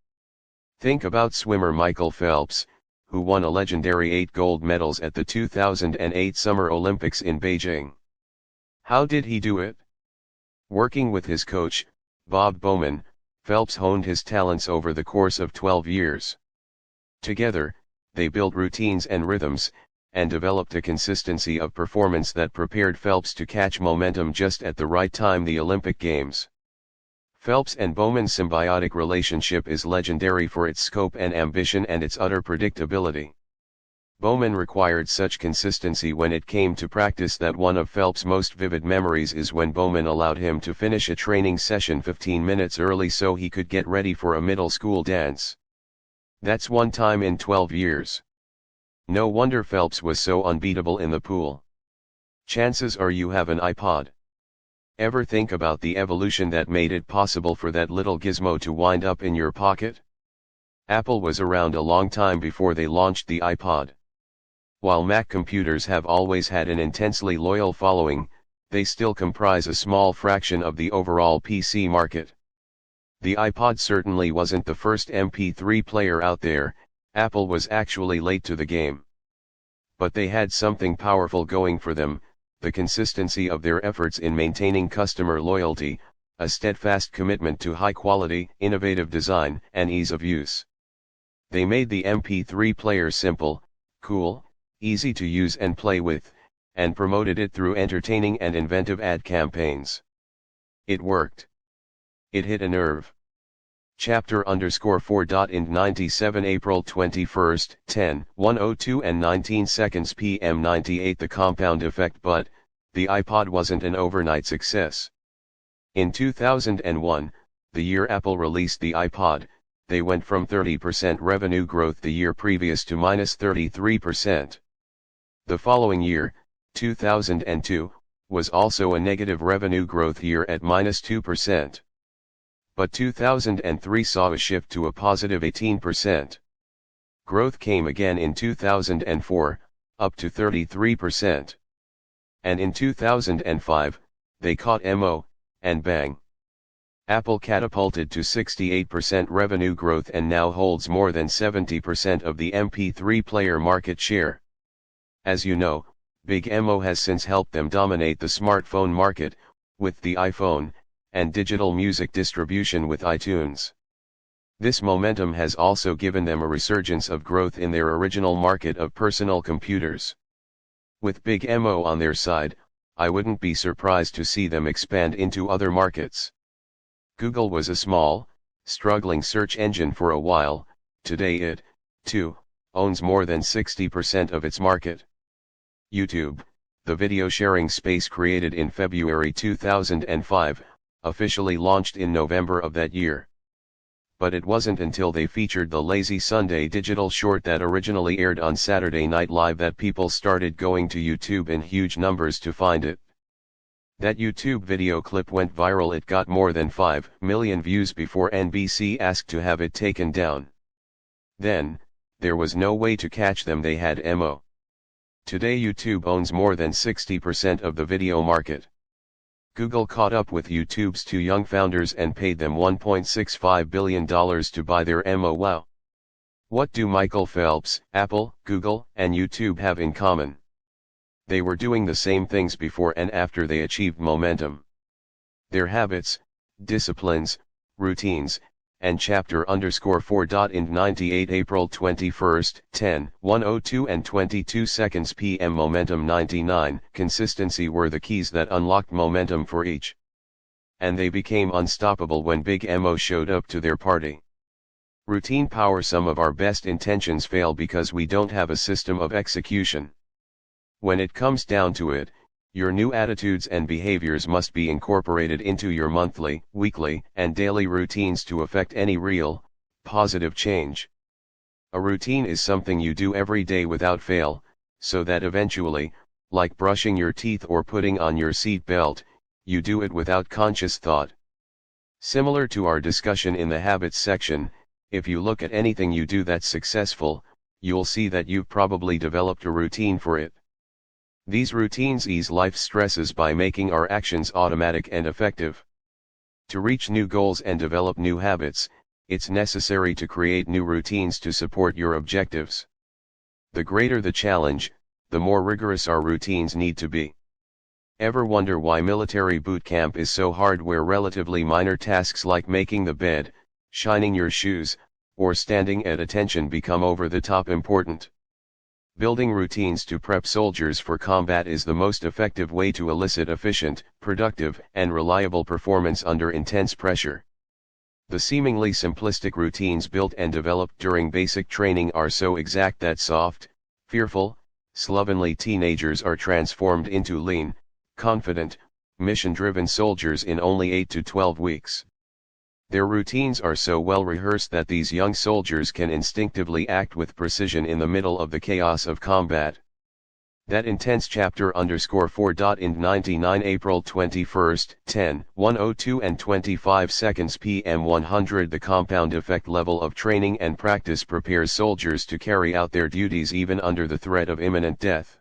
Think about swimmer Michael Phelps, who won a legendary 8 gold medals at the 2008 Summer Olympics in Beijing. How did he do it? Working with his coach, Bob Bowman, Phelps honed his talents over the course of 12 years. Together, they built routines and rhythms, and developed a consistency of performance that prepared Phelps to catch momentum just at the right time. The Olympic Games. Phelps and Bowman's symbiotic relationship is legendary for its scope and ambition and its utter predictability. Bowman required such consistency when it came to practice that one of Phelps' most vivid memories is when Bowman allowed him to finish a training session 15 minutes early so he could get ready for a middle school dance. That's one time in 12 years. No wonder Phelps was so unbeatable in the pool. Chances are you have an iPod. Ever think about the evolution that made it possible for that little gizmo to wind up in your pocket? Apple was around a long time before they launched the iPod. While Mac computers have always had an intensely loyal following, they still comprise a small fraction of the overall PC market. The iPod certainly wasn't the first MP3 player out there. Apple was actually late to the game. But they had something powerful going for them, the consistency of their efforts in maintaining customer loyalty, a steadfast commitment to high quality, innovative design, and ease of use. They made the MP3 player simple, cool, easy to use and play with, and promoted it through entertaining and inventive ad campaigns. It worked. It hit a nerve. Chapter_4. In 97 April 21st, 10:102 and 19 seconds p.m. 98 The compound effect. But, the iPod wasn't an overnight success. In 2001, the year Apple released the iPod, they went from 30% revenue growth the year previous to -33%. The following year, 2002, was also a negative revenue growth year at -2%. But 2003 saw a shift to a positive 18%. Growth came again in 2004, up to 33%. And in 2005, they caught Mo, and bang. Apple catapulted to 68% revenue growth and now holds more than 70% of the MP3 player market share. As you know, Big Mo has since helped them dominate the smartphone market, with the iPhone, and digital music distribution with iTunes. This momentum has also given them a resurgence of growth in their original market of personal computers. With Big Mo on their side, I wouldn't be surprised to see them expand into other markets. Google was a small, struggling search engine for a while. Today it, too, owns more than 60% of its market. YouTube, the video sharing space created in February 2005, officially launched in November of that year. But it wasn't until they featured the Lazy Sunday digital short that originally aired on Saturday Night Live that people started going to YouTube in huge numbers to find it. That YouTube video clip went viral. It got more than 5 million views before NBC asked to have it taken down. Then, there was no way to catch them. They had MO. Today YouTube owns more than 60% of the video market. Google caught up with YouTube's two young founders and paid them $1.65 billion to buy their MO. Wow! What do Michael Phelps, Apple, Google, and YouTube have in common? They were doing the same things before and after they achieved momentum. Their habits, disciplines, routines, and chapter_4. In 98 April 21, 10:102 and 22 seconds p.m. Momentum 99, consistency were the keys that unlocked momentum for each. And they became unstoppable when Big Mo showed up to their party. Routine power. Some of our best intentions fail because we don't have a system of execution. When it comes down to it, your new attitudes and behaviors must be incorporated into your monthly, weekly, and daily routines to affect any real, positive change. A routine is something you do every day without fail, so that eventually, like brushing your teeth or putting on your seat belt, you do it without conscious thought. Similar to our discussion in the habits section, if you look at anything you do that's successful, you'll see that you've probably developed a routine for it. These routines ease life's stresses by making our actions automatic and effective. To reach new goals and develop new habits, it's necessary to create new routines to support your objectives. The greater the challenge, the more rigorous our routines need to be. Ever wonder why military boot camp is so hard, where relatively minor tasks like making the bed, shining your shoes, or standing at attention become over the top important? Building routines to prep soldiers for combat is the most effective way to elicit efficient, productive, and reliable performance under intense pressure. The seemingly simplistic routines built and developed during basic training are so exact that soft, fearful, slovenly teenagers are transformed into lean, confident, mission-driven soldiers in only 8 to 12 weeks. Their routines are so well rehearsed that these young soldiers can instinctively act with precision in the middle of the chaos of combat. That intense chapter_4. In 99 April 21, 10:102 and 25 seconds p.m. 100. The compound effect level of training and practice prepares soldiers to carry out their duties even under the threat of imminent death.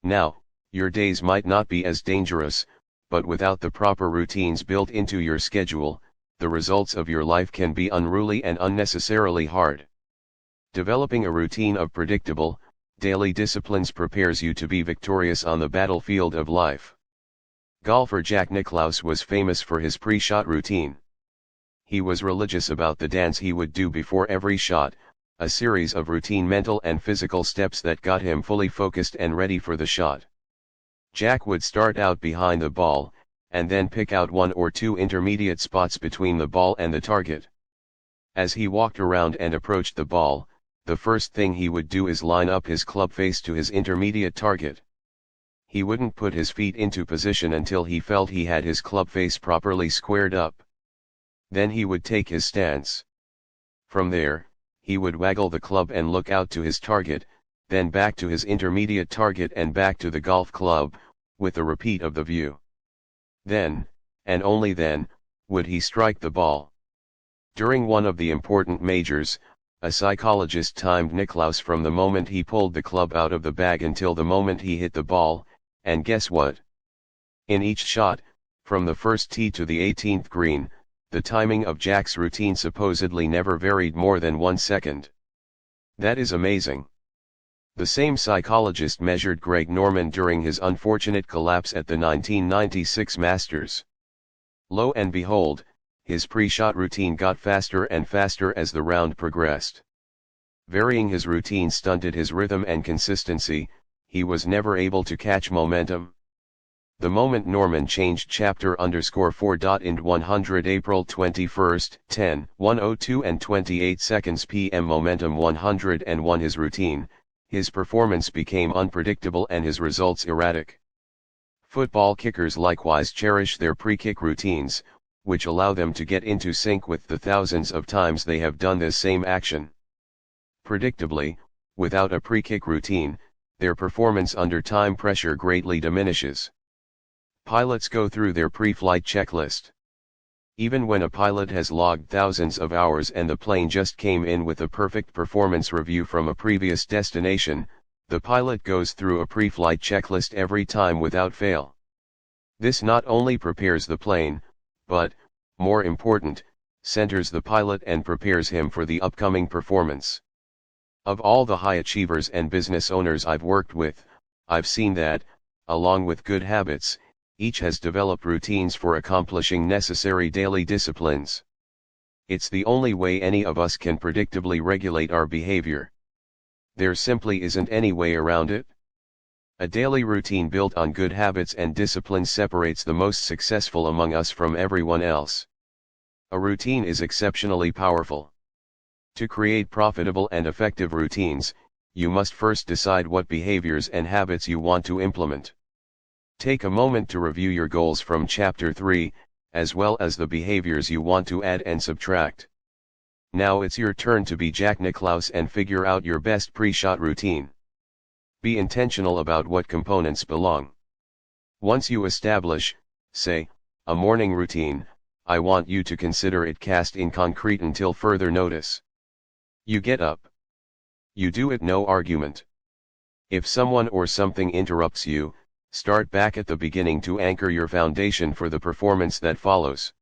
Now, your days might not be as dangerous, but without the proper routines built into your schedule, the results of your life can be unruly and unnecessarily hard. Developing a routine of predictable, daily disciplines prepares you to be victorious on the battlefield of life. Golfer Jack Nicklaus was famous for his pre-shot routine. He was religious about the dance he would do before every shot, a series of routine mental and physical steps that got him fully focused and ready for the shot. Jack would start out behind the ball, and then pick out 1 or 2 intermediate spots between the ball and the target. As he walked around and approached the ball, the first thing he would do is line up his club face to his intermediate target. He wouldn't put his feet into position until he felt he had his club face properly squared up. Then he would take his stance. From there, he would waggle the club and look out to his target, then back to his intermediate target and back to the golf club, with a repeat of the view. Then, and only then, would he strike the ball. During one of the important majors, a psychologist timed Nicklaus from the moment he pulled the club out of the bag until the moment he hit the ball, and guess what? In each shot, from the first tee to the 18th green, the timing of Jack's routine supposedly never varied more than 1 second. That is amazing. The same psychologist measured Greg Norman during his unfortunate collapse at the 1996 Masters. Lo and behold, his pre-shot routine got faster and faster as the round progressed. Varying his routine stunted his rhythm and consistency, he was never able to catch momentum. The moment Norman changed chapter_4. In 100 April 21, 10:102 and 28 seconds p.m. Momentum 101 his routine, his performance became unpredictable and his results erratic. Football kickers likewise cherish their pre-kick routines, which allow them to get into sync with the thousands of times they have done this same action. Predictably, without a pre-kick routine, their performance under time pressure greatly diminishes. Pilots go through their pre-flight checklist. Even when a pilot has logged thousands of hours and the plane just came in with a perfect performance review from a previous destination, the pilot goes through a pre-flight checklist every time without fail. This not only prepares the plane, but, more important, centers the pilot and prepares him for the upcoming performance. Of all the high achievers and business owners I've worked with, I've seen that, along with good habits, each has developed routines for accomplishing necessary daily disciplines. It's the only way any of us can predictably regulate our behavior. There simply isn't any way around it. A daily routine built on good habits and discipline separates the most successful among us from everyone else. A routine is exceptionally powerful. To create profitable and effective routines, you must first decide what behaviors and habits you want to implement. Take a moment to review your goals from Chapter 3, as well as the behaviors you want to add and subtract. Now it's your turn to be Jack Nicklaus and figure out your best pre-shot routine. Be intentional about what components belong. Once you establish, say, a morning routine, I want you to consider it cast in concrete until further notice. You get up. You do it, no argument. If someone or something interrupts you, start back at the beginning to anchor your foundation for the performance that follows.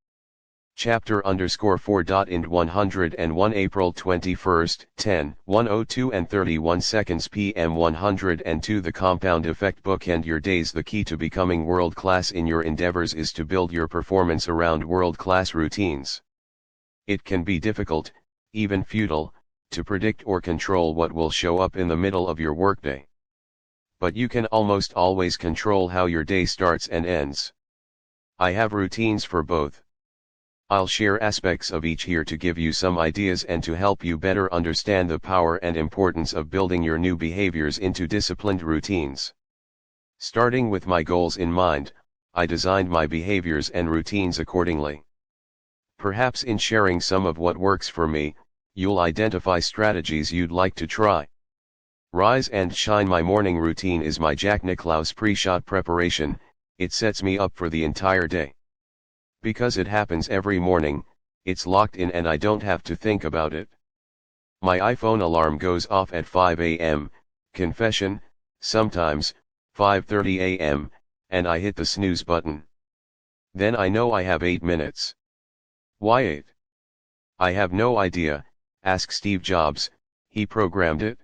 Chapter_4. 101 April 21st, 10:102 and 31 seconds p.m. 102 The Compound Effect Bookend your days. The key to becoming world-class in your endeavors is to build your performance around world-class routines. It can be difficult, even futile, to predict or control what will show up in the middle of your workday. But you can almost always control how your day starts and ends. I have routines for both. I'll share aspects of each here to give you some ideas and to help you better understand the power and importance of building your new behaviors into disciplined routines. Starting with my goals in mind, I designed my behaviors and routines accordingly. Perhaps in sharing some of what works for me, you'll identify strategies you'd like to try. Rise and Shine. My morning routine is my Jack Nicklaus pre-shot preparation. It sets me up for the entire day. Because it happens every morning, it's locked in and I don't have to think about it. My iPhone alarm goes off at 5 a.m., confession, sometimes, 5:30 a.m., and I hit the snooze button. Then I know I have 8 minutes. Why 8? I have no idea, ask Steve Jobs, he programmed it.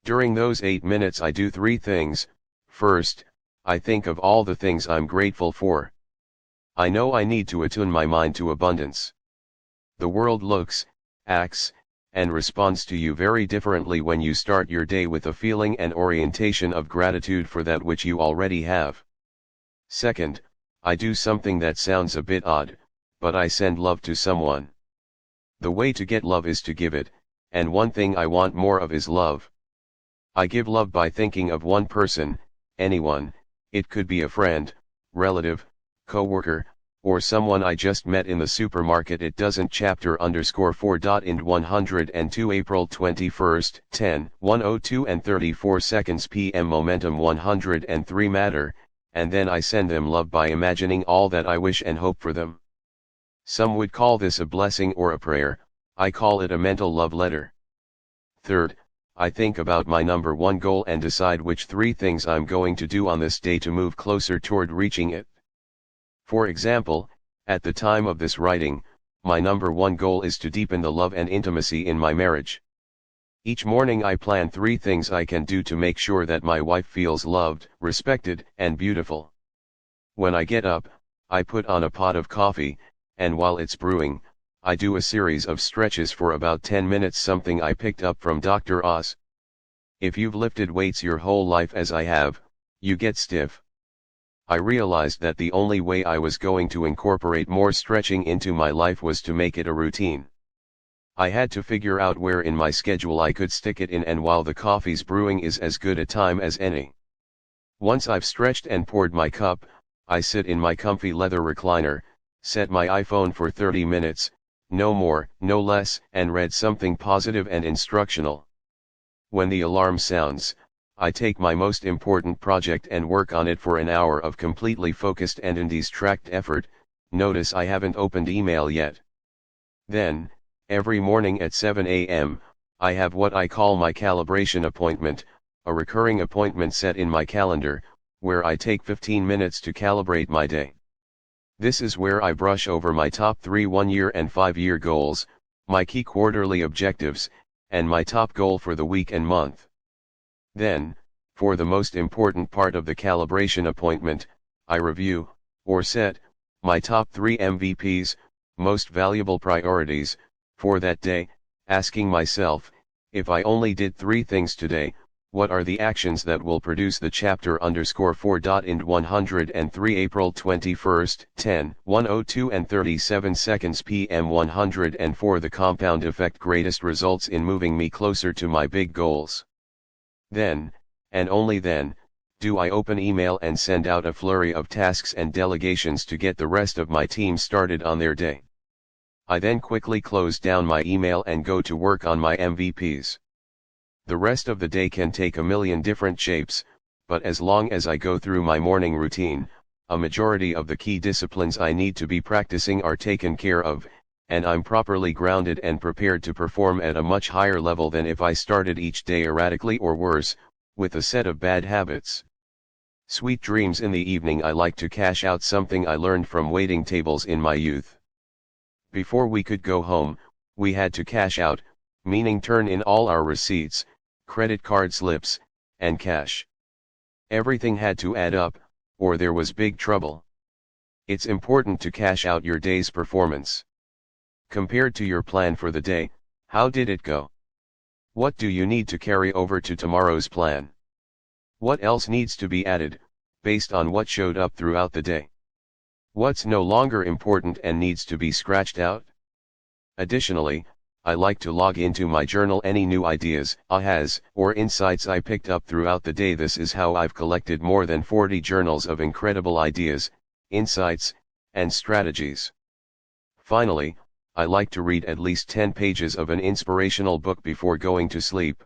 During those 8 minutes I do 3 things. First, I think of all the things I'm grateful for. I know I need to attune my mind to abundance. The world looks, acts, and responds to you very differently when you start your day with a feeling and orientation of gratitude for that which you already have. Second, I do something that sounds a bit odd, but I send love to someone. The way to get love is to give it, and one thing I want more of is love. I give love by thinking of one person, anyone, it could be a friend, relative, co-worker, or someone I just met in the supermarket. It doesn't. Chapter_4. In 102 April 21st, 10:102 and 34 seconds p.m. Momentum 103 Matter, and then I send them love by imagining all that I wish and hope for them. Some would call this a blessing or a prayer, I call it a mental love letter. Third, I think about my number 1 goal and decide which 3 things I'm going to do on this day to move closer toward reaching it. For example, at the time of this writing, my number 1 goal is to deepen the love and intimacy in my marriage. Each morning I plan 3 things I can do to make sure that my wife feels loved, respected, and beautiful. When I get up, I put on a pot of coffee, and while it's brewing, I do a series of stretches for about 10 minutes, something I picked up from Dr. Oz. If you've lifted weights your whole life as I have, you get stiff. I realized that the only way I was going to incorporate more stretching into my life was to make it a routine. I had to figure out where in my schedule I could stick it in, and while the coffee's brewing is as good a time as any. Once I've stretched and poured my cup, I sit in my comfy leather recliner, set my iPhone for 30 minutes, no more, no less, and read something positive and instructional. When the alarm sounds, I take my most important project and work on it for an hour of completely focused and undistracted effort. Notice I haven't opened email yet. Then, every morning at 7 a.m., I have what I call my calibration appointment, a recurring appointment set in my calendar, where I take 15 minutes to calibrate my day. This is where I brush over my top 3 1-year and 5-year goals, my key quarterly objectives, and my top goal for the week and month. Then, for the most important part of the calibration appointment, I review, or set, my top 3 MVPs, most valuable priorities, for that day, asking myself, if I only did 3 things today, what are the actions that will produce the chapter _4. Ind 103 April 21st, 10:102 and 37 seconds PM 104 The compound effect greatest results in moving me closer to my big goals. Then, and only then, do I open email and send out a flurry of tasks and delegations to get the rest of my team started on their day. I then quickly close down my email and go to work on my MVPs. The rest of the day can take a million different shapes, but as long as I go through my morning routine, a majority of the key disciplines I need to be practicing are taken care of, and I'm properly grounded and prepared to perform at a much higher level than if I started each day erratically or worse, with a set of bad habits. Sweet dreams. In the evening I like to cash out something I learned from waiting tables in my youth. Before we could go home, we had to cash out, meaning turn in all our receipts, credit card slips, and cash. Everything had to add up, or there was big trouble. It's important to cash out your day's performance. Compared to your plan for the day, how did it go? What do you need to carry over to tomorrow's plan? What else needs to be added, based on what showed up throughout the day? What's no longer important and needs to be scratched out? Additionally, I like to log into my journal any new ideas, ahas, or insights I picked up throughout the day. This is how I've collected more than 40 journals of incredible ideas, insights, and strategies. Finally, I like to read at least 10 pages of an inspirational book before going to sleep.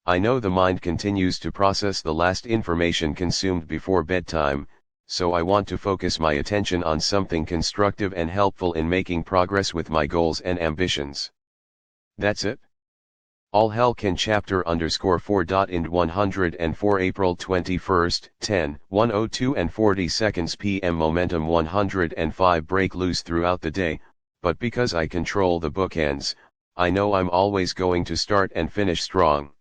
I know the mind continues to process the last information consumed before bedtime, so I want to focus my attention on something constructive and helpful in making progress with my goals and ambitions. That's it. All hell can chapter _4. Ind 104 April 21st, 10:102 and 40 seconds PM Momentum 105 Break loose throughout the day, but because I control the bookends, I know I'm always going to start and finish strong.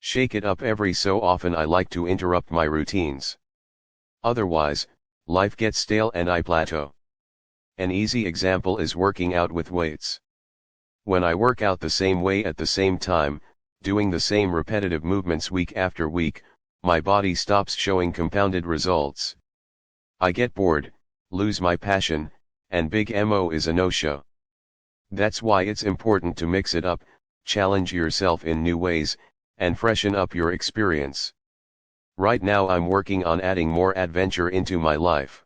Shake it up every so often. I like to interrupt my routines. Otherwise, life gets stale and I plateau. An easy example is working out with weights. When I work out the same way at the same time, doing the same repetitive movements week after week, my body stops showing compounded results. I get bored, lose my passion, and big MO is a no-show. That's why it's important to mix it up, challenge yourself in new ways, and freshen up your experience. Right now I'm working on adding more adventure into my life.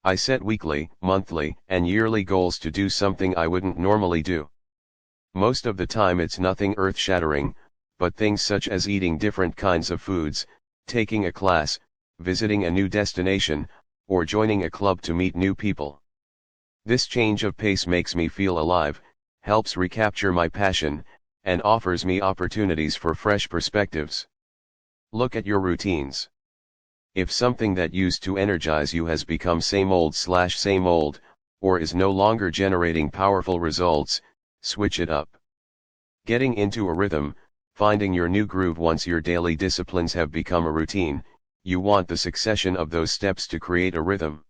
I set weekly, monthly, and yearly goals to do something I wouldn't normally do. Most of the time it's nothing earth-shattering, but things such as eating different kinds of foods, taking a class, visiting a new destination, or joining a club to meet new people. This change of pace makes me feel alive, helps recapture my passion, and offers me opportunities for fresh perspectives. Look at your routines. If something that used to energize you has become same old, or is no longer generating powerful results, switch it up. Getting into a rhythm, finding your new groove. Once your daily disciplines have become a routine, you want the succession of those steps to create a rhythm.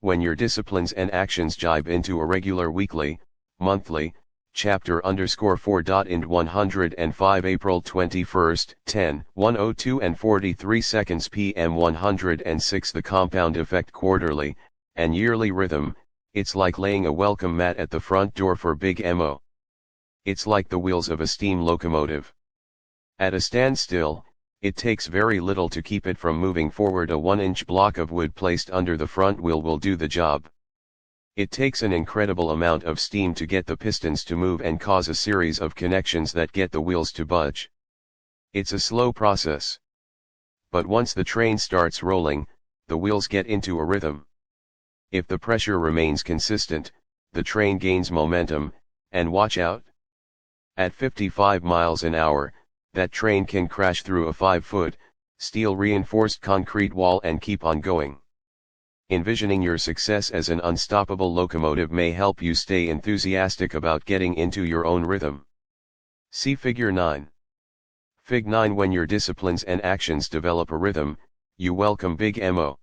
When your disciplines and actions jibe into a regular weekly, monthly, chapter _4. Ind 105 April 21st, 10:102 and 43 seconds PM 106 The compound effect quarterly, and yearly rhythm, it's like laying a welcome mat at the front door for big MO. It's like the wheels of a steam locomotive. At a standstill, it takes very little to keep it from moving forward. A 1-inch block of wood placed under the front wheel will do the job. It takes an incredible amount of steam to get the pistons to move and cause a series of connections that get the wheels to budge. It's a slow process. But once the train starts rolling, the wheels get into a rhythm. If the pressure remains consistent, the train gains momentum, and watch out. At 55 miles an hour, that train can crash through a 5-foot, steel-reinforced concrete wall and keep on going. Envisioning your success as an unstoppable locomotive may help you stay enthusiastic about getting into your own rhythm. See Figure 9. Fig 9. When your disciplines and actions develop a rhythm, you welcome Big MO.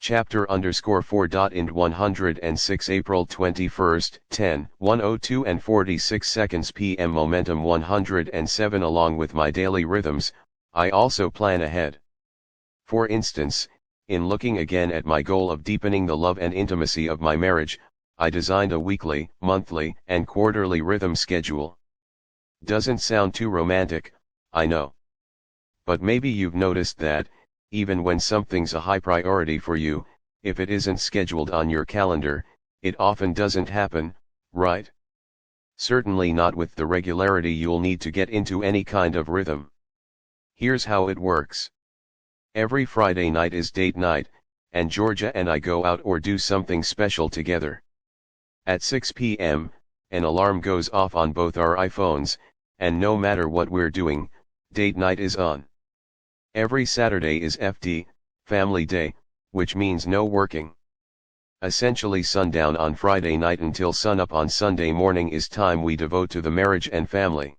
Chapter_4. Ind 106 April 21st, 10:102 and 46 seconds p.m. Momentum 107. Along with my daily rhythms, I also plan ahead. For instance, in looking again at my goal of deepening the love and intimacy of my marriage, I designed a weekly, monthly, and quarterly rhythm schedule. Doesn't sound too romantic, I know. But maybe you've noticed that, even when something's a high priority for you, if it isn't scheduled on your calendar, it often doesn't happen, right? Certainly not with the regularity you'll need to get into any kind of rhythm. Here's how it works. Every Friday night is date night, and Georgia and I go out or do something special together. At 6 p.m., an alarm goes off on both our iPhones, and no matter what we're doing, date night is on. Every Saturday is FD, Family Day, which means no working. Essentially sundown on Friday night until sunup on Sunday morning is time we devote to the marriage and family.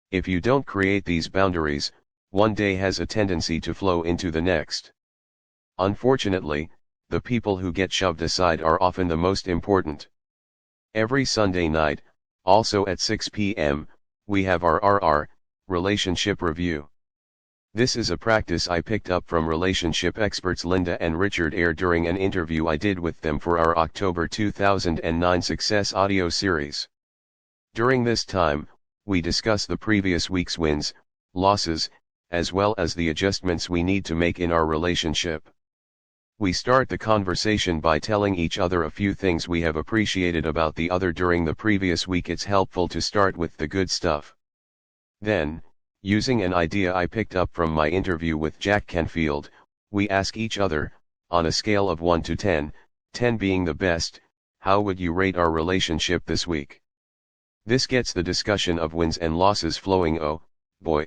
If you don't create these boundaries, one day has a tendency to flow into the next. Unfortunately, the people who get shoved aside are often the most important. Every Sunday night, also at 6 p.m., we have our relationship review. This is a practice I picked up from relationship experts Linda and Richard Eyre during an interview I did with them for our October 2009 Success audio series. During this time, we discuss the previous week's wins, losses, as well as the adjustments we need to make in our relationship. We start the conversation by telling each other a few things we have appreciated about the other during the previous week. It's helpful to start with the good stuff. Then, using an idea I picked up from my interview with Jack Canfield, we ask each other, on a scale of 1 to 10, 10 being the best, how would you rate our relationship this week? This gets the discussion of wins and losses flowing. Oh, boy.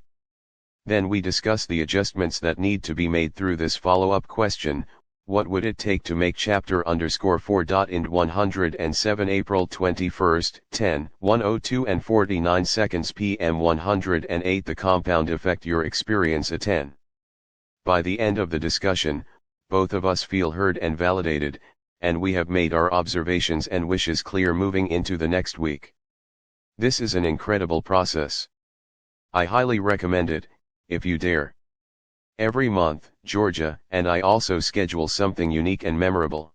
Then we discuss the adjustments that need to be made through this follow-up question. What would it take to make chapter_4. Ind 107 April 21st, 10:102 and 49 seconds p.m. 108 The compound effect your experience a 10. By the end of the discussion, both of us feel heard and validated, and we have made our observations and wishes clear moving into the next week. This is an incredible process. I highly recommend it, if you dare. Every month, Georgia and I also schedule something unique and memorable.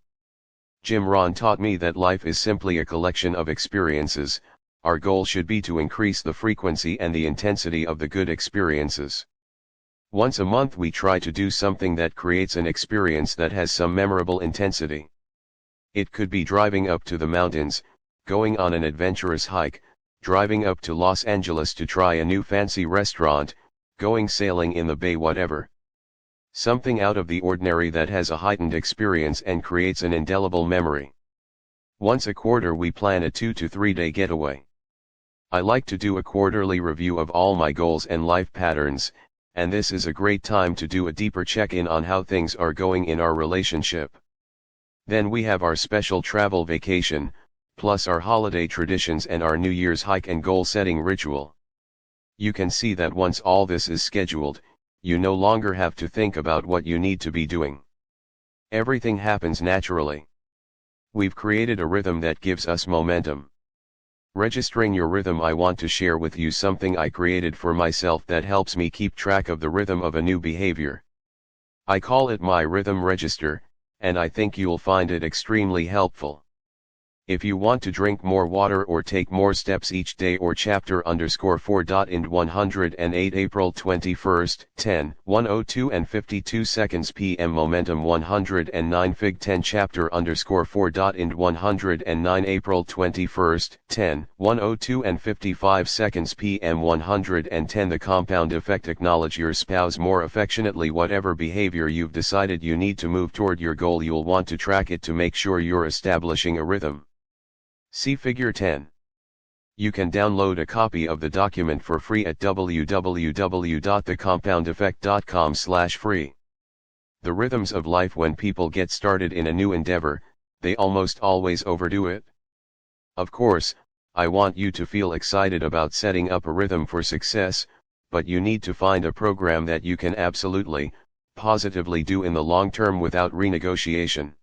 Jim Rohn taught me that life is simply a collection of experiences. Our goal should be to increase the frequency and the intensity of the good experiences. Once a month we try to do something that creates an experience that has some memorable intensity. It could be driving up to the mountains, going on an adventurous hike, driving up to Los Angeles to try a new fancy restaurant, going sailing in the bay, whatever. Something out of the ordinary that has a heightened experience and creates an indelible memory. Once a quarter we plan a 2 to 3 day getaway. I like to do a quarterly review of all my goals and life patterns, and this is a great time to do a deeper check-in on how things are going in our relationship. Then we have our special travel vacation, plus our holiday traditions and our New Year's hike and goal-setting ritual. You can see that once all this is scheduled, you no longer have to think about what you need to be doing. Everything happens naturally. We've created a rhythm that gives us momentum. Registering your rhythm, I want to share with you something I created for myself that helps me keep track of the rhythm of a new behavior. I call it my rhythm register, and I think you'll find it extremely helpful. If you want to drink more water or take more steps each day or chapter _ 4. Ind 108 April 21st, 10:102 and 52 seconds PM Momentum 109 Fig 10 chapter _ 4. Ind 109 April 21st, 10:102 and 55 seconds PM 110 The compound effect. Acknowledge your spouse more affectionately. Whatever behavior you've decided you need to move toward your goal, you'll want to track it to make sure you're establishing a rhythm. See Figure 10. You can download a copy of the document for free at www.thecompoundeffect.com/free. The rhythms of life. When people get started in a new endeavor, they almost always overdo it. Of course, I want you to feel excited about setting up a rhythm for success, but you need to find a program that you can absolutely, positively do in the long term without renegotiation.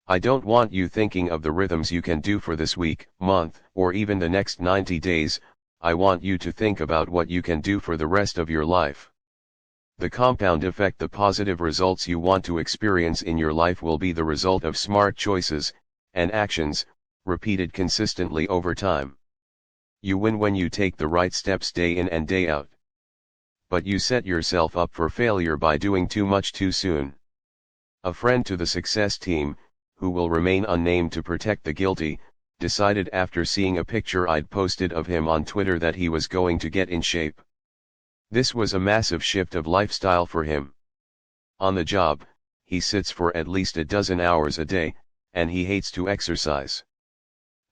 I don't want you thinking of the rhythms you can do for this week, month, or even the next 90 days, I want you to think about what you can do for the rest of your life. The compound effect. The positive results you want to experience in your life will be the result of smart choices and actions, repeated consistently over time. You win when you take the right steps day in and day out. But you set yourself up for failure by doing too much too soon. A friend to the success team, who will remain unnamed to protect the guilty, decided after seeing a picture I'd posted of him on Twitter that he was going to get in shape. This was a massive shift of lifestyle for him. On the job, he sits for at least a dozen hours a day, and he hates to exercise.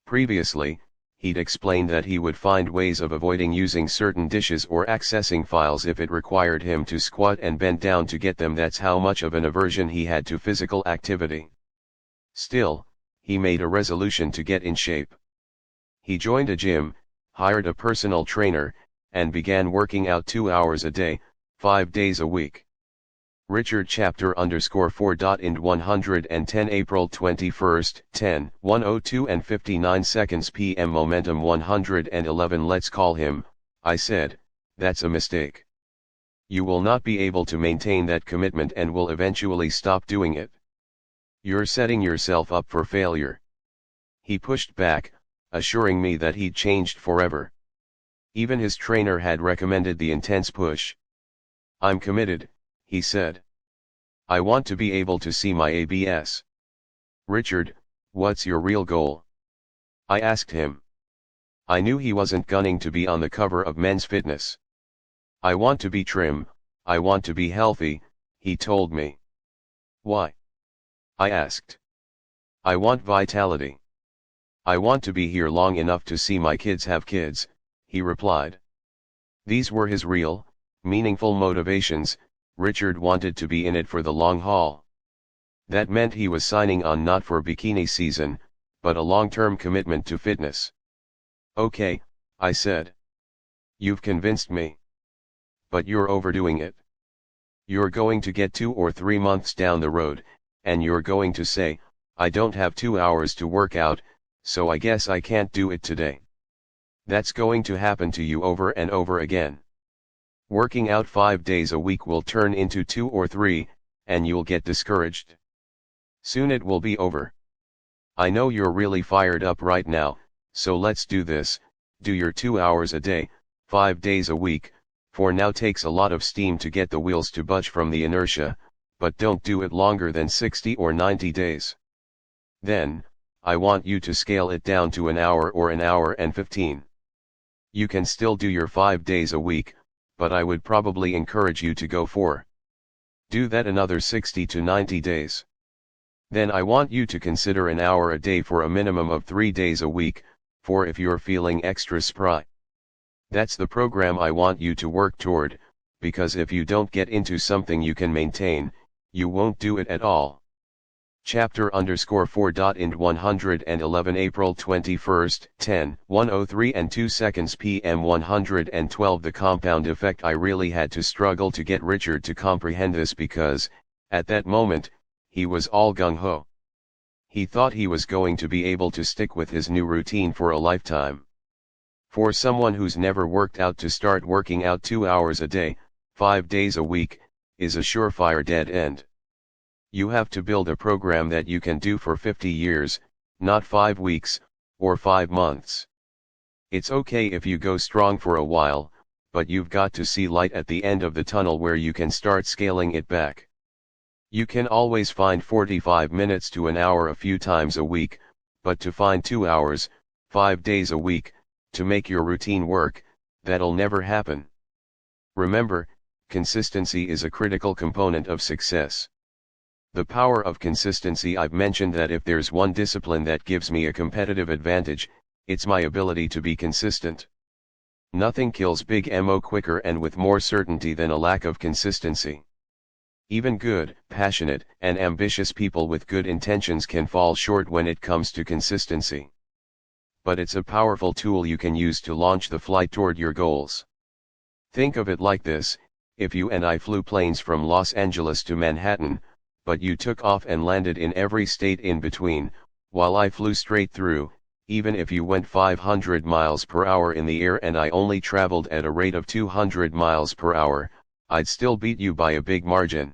Previously, he'd explained that he would find ways of avoiding using certain dishes or accessing files if it required him to squat and bend down to get them. That's how much of an aversion he had to physical activity. Still, he made a resolution to get in shape. He joined a gym, hired a personal trainer, and began working out 2 hours a day, 5 days a week. Richard chapter _ 4. Ind 110 April 21st, 10:102 and 59 seconds PM Momentum 111 Let's call him, I said, that's a mistake. You will not be able to maintain that commitment and will eventually stop doing it. You're setting yourself up for failure. He pushed back, assuring me that he'd changed forever. Even his trainer had recommended the intense push. I'm committed, he said. I want to be able to see my ABS. Richard, what's your real goal? I asked him. I knew he wasn't gunning to be on the cover of Men's Fitness. I want to be trim, I want to be healthy, he told me. Why? I asked. I want vitality. I want to be here long enough to see my kids have kids, he replied. These were his real, meaningful motivations. Richard wanted to be in it for the long haul. That meant he was signing on not for bikini season, but a long-term commitment to fitness. Okay, I said. You've convinced me. But you're overdoing it. You're going to get 2 or 3 months down the road, and you're going to say, I don't have 2 hours to work out, so I guess I can't do it today. That's going to happen to you over and over again. Working out 5 days a week will turn into 2 or 3, and you'll get discouraged. Soon it will be over. I know you're really fired up right now, so let's do this. Do your 2 hours a day, 5 days a week. For now takes a lot of steam to get the wheels to budge from the inertia, but don't do it longer than 60 or 90 days. Then, I want you to scale it down to an hour or an hour and 15. You can still do your 5 days a week, but I would probably encourage you to go for. Do that another 60 to 90 days. Then I want you to consider an hour a day for a minimum of 3 days a week, for if you're feeling extra spry. That's the program I want you to work toward, because if you don't get into something you can maintain, you won't do it at all. Chapter _ 4. Ind 111 April 21st, 10:103 and 2 seconds PM 112 The compound effect. I really had to struggle to get Richard to comprehend this because, at that moment, he was all gung-ho. He thought he was going to be able to stick with his new routine for a lifetime. For someone who's never worked out, to start working out 2 hours a day, 5 days a week, is a surefire dead end. You have to build a program that you can do for 50 years, not 5 weeks, or 5 months. It's okay if you go strong for a while, but you've got to see light at the end of the tunnel where you can start scaling it back. You can always find 45 minutes to an hour a few times a week, but to find 2 hours, 5 days a week, to make your routine work, that'll never happen. Remember, consistency is a critical component of success. The power of consistency. I've mentioned that if there's one discipline that gives me a competitive advantage, it's my ability to be consistent. Nothing kills big MO quicker and with more certainty than a lack of consistency. Even good, passionate, and ambitious people with good intentions can fall short when it comes to consistency. But it's a powerful tool you can use to launch the flight toward your goals. Think of it like this: if you and I flew planes from Los Angeles to Manhattan, but you took off and landed in every state in between, while I flew straight through, even if you went 500 miles per hour in the air and I only traveled at a rate of 200 miles per hour, I'd still beat you by a big margin.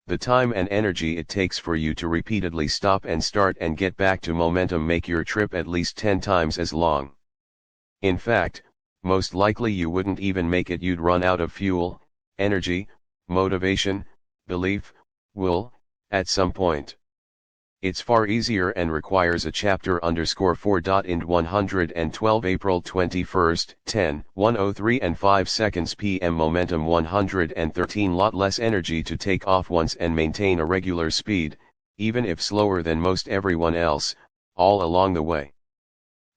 The time and energy it takes for you to repeatedly stop and start and get back to momentum make your trip at least 10 times as long. In fact, most likely you wouldn't even make it. You'd run out of fuel, energy, motivation, belief, will, at some point. It's far easier and requires a chapter_4. Ind 112 April 21, 10:103 and 5 seconds p.m. Momentum 113 Lot less energy to take off once and maintain a regular speed, even if slower than most everyone else, all along the way.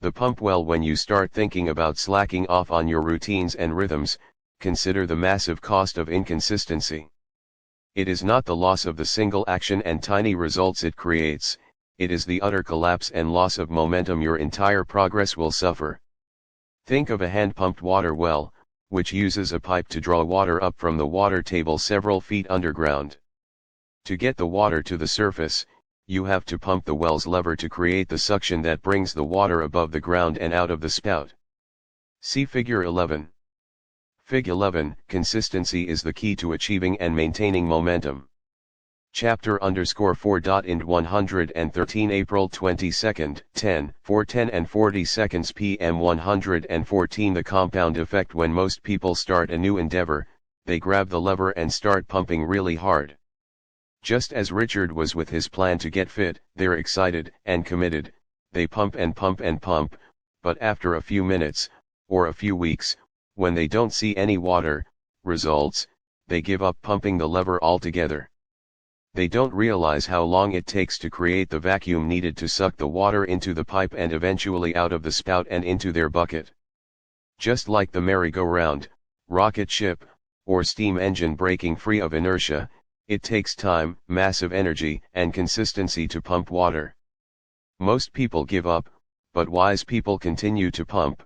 The pump. Well, when you start thinking about slacking off on your routines and rhythms, consider the massive cost of inconsistency. It is not the loss of the single action and tiny results it creates, it is the utter collapse and loss of momentum your entire progress will suffer. Think of a hand-pumped water well, which uses a pipe to draw water up from the water table several feet underground. To get the water to the surface, you have to pump the well's lever to create the suction that brings the water above the ground and out of the spout. See Figure 11. Fig 11. Consistency is the key to achieving and maintaining momentum. Chapter_4. Ind 113 April 22, 10:410 and 40 seconds p.m. 114 The compound effect. When most people start a new endeavor, they grab the lever and start pumping really hard. Just as Richard was with his plan to get fit, they're excited and committed, they pump and pump and pump, but after a few minutes, or a few weeks, when they don't see any results, they give up pumping the lever altogether. They don't realize how long it takes to create the vacuum needed to suck the water into the pipe and eventually out of the spout and into their bucket. Just like the merry-go-round, rocket ship, or steam engine breaking free of inertia, it takes time, massive energy, and consistency to pump water. Most people give up, but wise people continue to pump.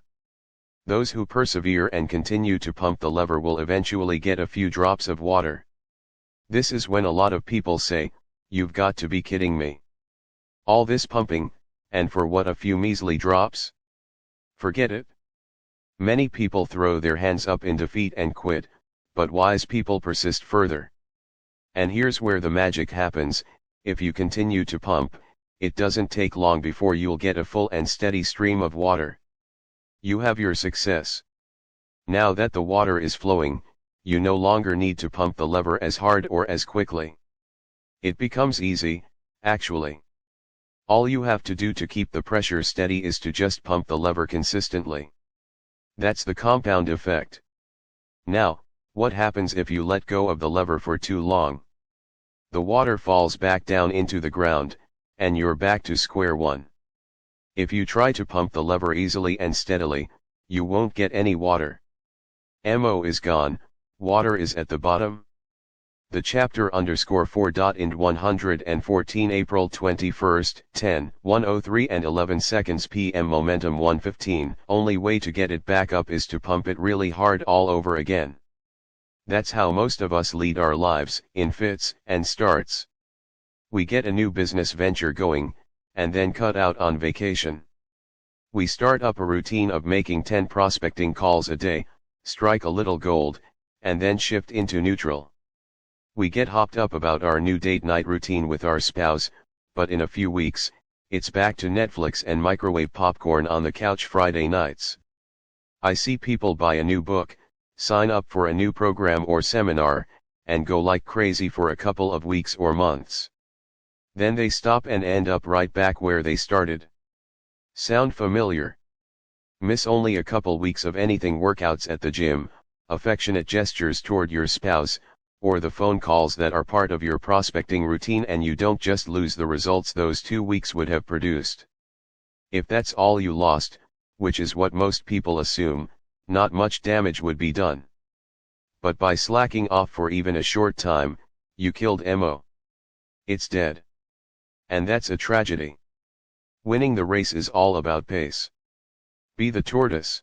Those who persevere and continue to pump the lever will eventually get a few drops of water. This is when a lot of people say, "You've got to be kidding me. All this pumping, and for what, a few measly drops?" Forget it. Many people throw their hands up in defeat and quit, but wise people persist further. And here's where the magic happens: if you continue to pump, it doesn't take long before you'll get a full and steady stream of water. You have your success. Now that the water is flowing, you no longer need to pump the lever as hard or as quickly. It becomes easy, actually. All you have to do to keep the pressure steady is to just pump the lever consistently. That's the compound effect. Now, what happens if you let go of the lever for too long? The water falls back down into the ground, and you're back to square one. If you try to pump the lever easily and steadily, you won't get any water. MO is gone, water is at the bottom. The chapter_4. Ind 114 April 21, 10:103 and 11 seconds p.m. Momentum 115. Only way to get it back up is to pump it really hard all over again. That's how most of us lead our lives, in fits and starts. We get a new business venture going, and then cut out on vacation. We start up a routine of making 10 prospecting calls a day, strike a little gold, and then shift into neutral. We get hopped up about our new date night routine with our spouse, but in a few weeks, It's back to Netflix and microwave popcorn on the couch Friday nights. I see people buy a new book, sign up for a new program or seminar, and go like crazy for a couple of weeks or months. Then they stop and end up right back where they started. Sound familiar? Miss only a couple weeks of anything, workouts at the gym, affectionate gestures toward your spouse, or the phone calls that are part of your prospecting routine, and you don't just lose the results those 2 weeks would have produced. If that's all you lost, which is what most people assume, not much damage would be done. But by slacking off for even a short time, you killed MO. It's dead. And that's a tragedy. Winning the race is all about pace. Be the tortoise.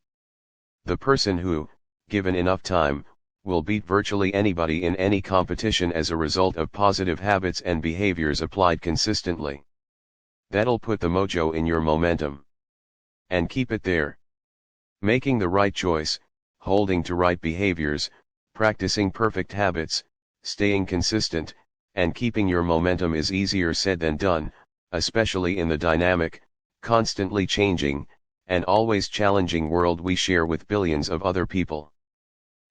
The person who, given enough time, will beat virtually anybody in any competition as a result of positive habits and behaviors applied consistently. That'll put the mojo in your momentum. And keep it there. Making the right choice, holding to right behaviors, practicing perfect habits, staying consistent, and keeping your momentum is easier said than done, especially in the dynamic, constantly changing, and always challenging world we share with billions of other people.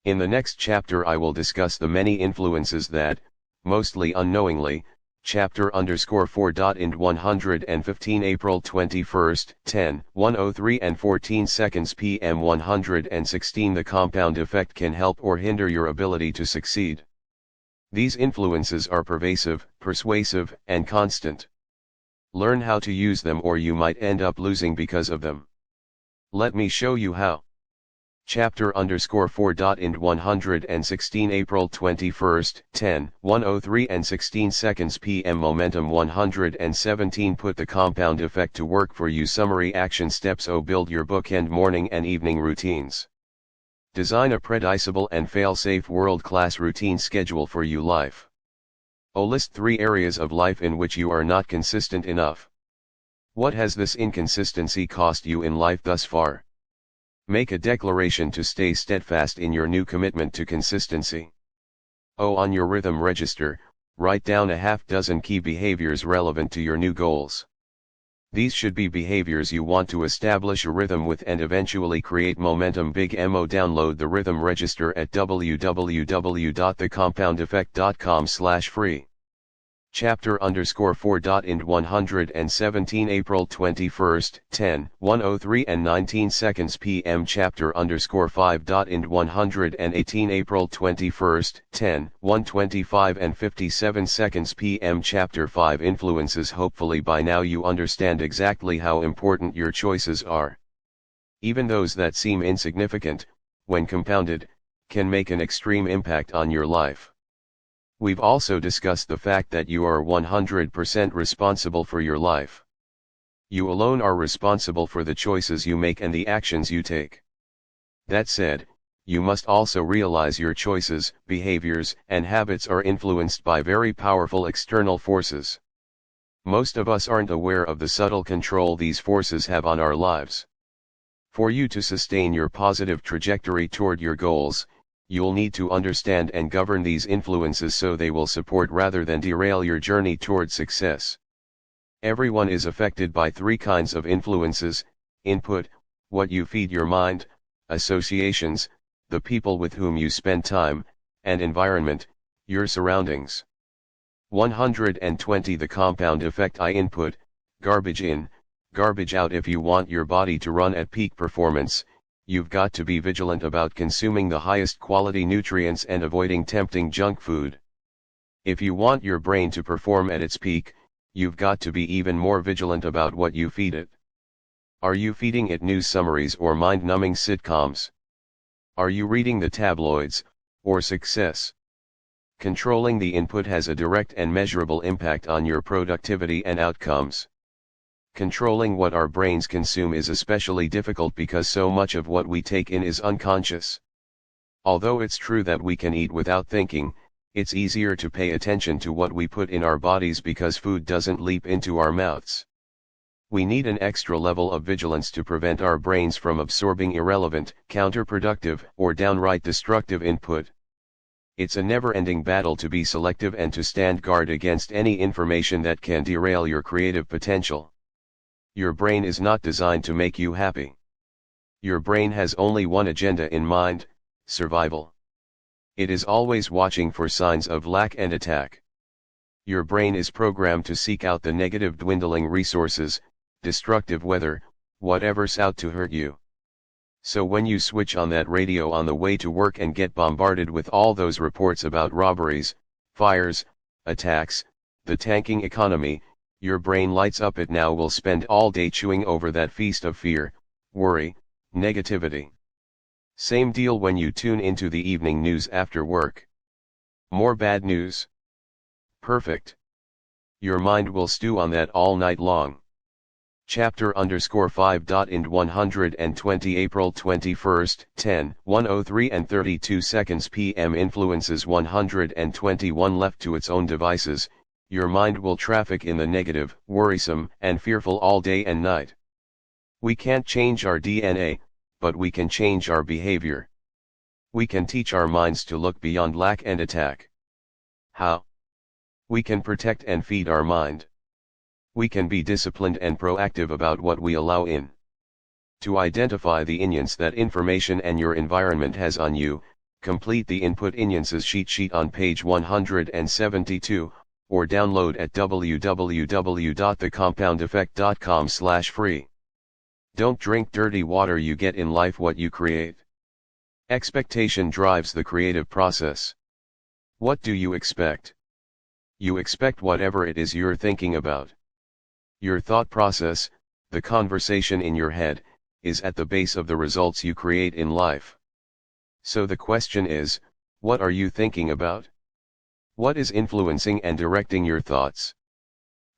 In the next chapter I will discuss the many influences that, mostly unknowingly, chapter_4. Ind 115 April 21, 10:103 and 14 seconds PM 116 The compound effect can help or hinder your ability to succeed. These influences are pervasive, persuasive, and constant. Learn how to use them or you might end up losing because of them. Let me show you how. Chapter_4. Ind 116 April 21, 10:103 and 16 seconds PM Momentum 117 Put the compound effect to work for you. Summary action steps. Build your bookend morning and evening routines. Design a predictable and fail-safe world-class routine schedule for your life. List 3 areas of life in which you are not consistent enough. What has this inconsistency cost you in life thus far? Make a declaration to stay steadfast in your new commitment to consistency. On your rhythm register, write down a half-dozen key behaviors relevant to your new goals. These should be behaviors you want to establish a rhythm with and eventually create momentum. Big MO. Download the rhythm register at www.thecompoundeffect.com/free. Chapter_4. Ind 117 April 21, 10:103 and 19 seconds PM Chapter_5. Ind 118 April 21, 10:125 and 57 seconds PM Chapter 5 Influences. Hopefully by now you understand exactly how important your choices are. Even those that seem insignificant, when compounded, can make an extreme impact on your life. We've also discussed the fact that you are 100% responsible for your life. You alone are responsible for the choices you make and the actions you take. That said, you must also realize your choices, behaviors, and habits are influenced by very powerful external forces. Most of us aren't aware of the subtle control these forces have on our lives. For you to sustain your positive trajectory toward your goals, you'll need to understand and govern these influences so they will support rather than derail your journey toward success. Everyone is affected by 3 kinds of influences: input, what you feed your mind; associations, the people with whom you spend time; and environment, your surroundings. 120 The compound effect. Input, garbage in, garbage out. If you want your body to run at peak performance, you've got to be vigilant about consuming the highest quality nutrients and avoiding tempting junk food. If you want your brain to perform at its peak, you've got to be even more vigilant about what you feed it. Are you feeding it news summaries or mind-numbing sitcoms? Are you reading the tabloids, or success? Controlling the input has a direct and measurable impact on your productivity and outcomes. Controlling what our brains consume is especially difficult because so much of what we take in is unconscious. Although it's true that we can eat without thinking, it's easier to pay attention to what we put in our bodies because food doesn't leap into our mouths. We need an extra level of vigilance to prevent our brains from absorbing irrelevant, counterproductive, or downright destructive input. It's a never-ending battle to be selective and to stand guard against any information that can derail your creative potential. Your brain is not designed to make you happy. Your brain has only one agenda in mind: survival. It is always watching for signs of lack and attack. Your brain is programmed to seek out the negative, dwindling resources, destructive weather, whatever's out to hurt you. So when you switch on that radio on the way to work and get bombarded with all those reports about robberies, fires, attacks, the tanking economy, your brain lights up. It now will spend all day chewing over that feast of fear, worry, negativity. Same deal when you tune into the evening news after work. More bad news. Perfect. Your mind will stew on that all night long. Chapter_5. Ind 120 April 21st, 10:103 and 32 seconds p.m. Influences 121 Left to its own devices, your mind will traffic in the negative, worrisome, and fearful all day and night. We can't change our DNA, but we can change our behavior. We can teach our minds to look beyond lack and attack. How? We can protect and feed our mind. We can be disciplined and proactive about what we allow in. To identify the influence that information and your environment has on you, complete the input influences cheat sheet on page 172, or download at www.thecompoundeffect.com/free. Don't drink dirty water. You get in life what you create. Expectation drives the creative process. What do you expect? You expect whatever it is you're thinking about. Your thought process, the conversation in your head, is at the base of the results you create in life. So the question is, what are you thinking about? What is influencing and directing your thoughts?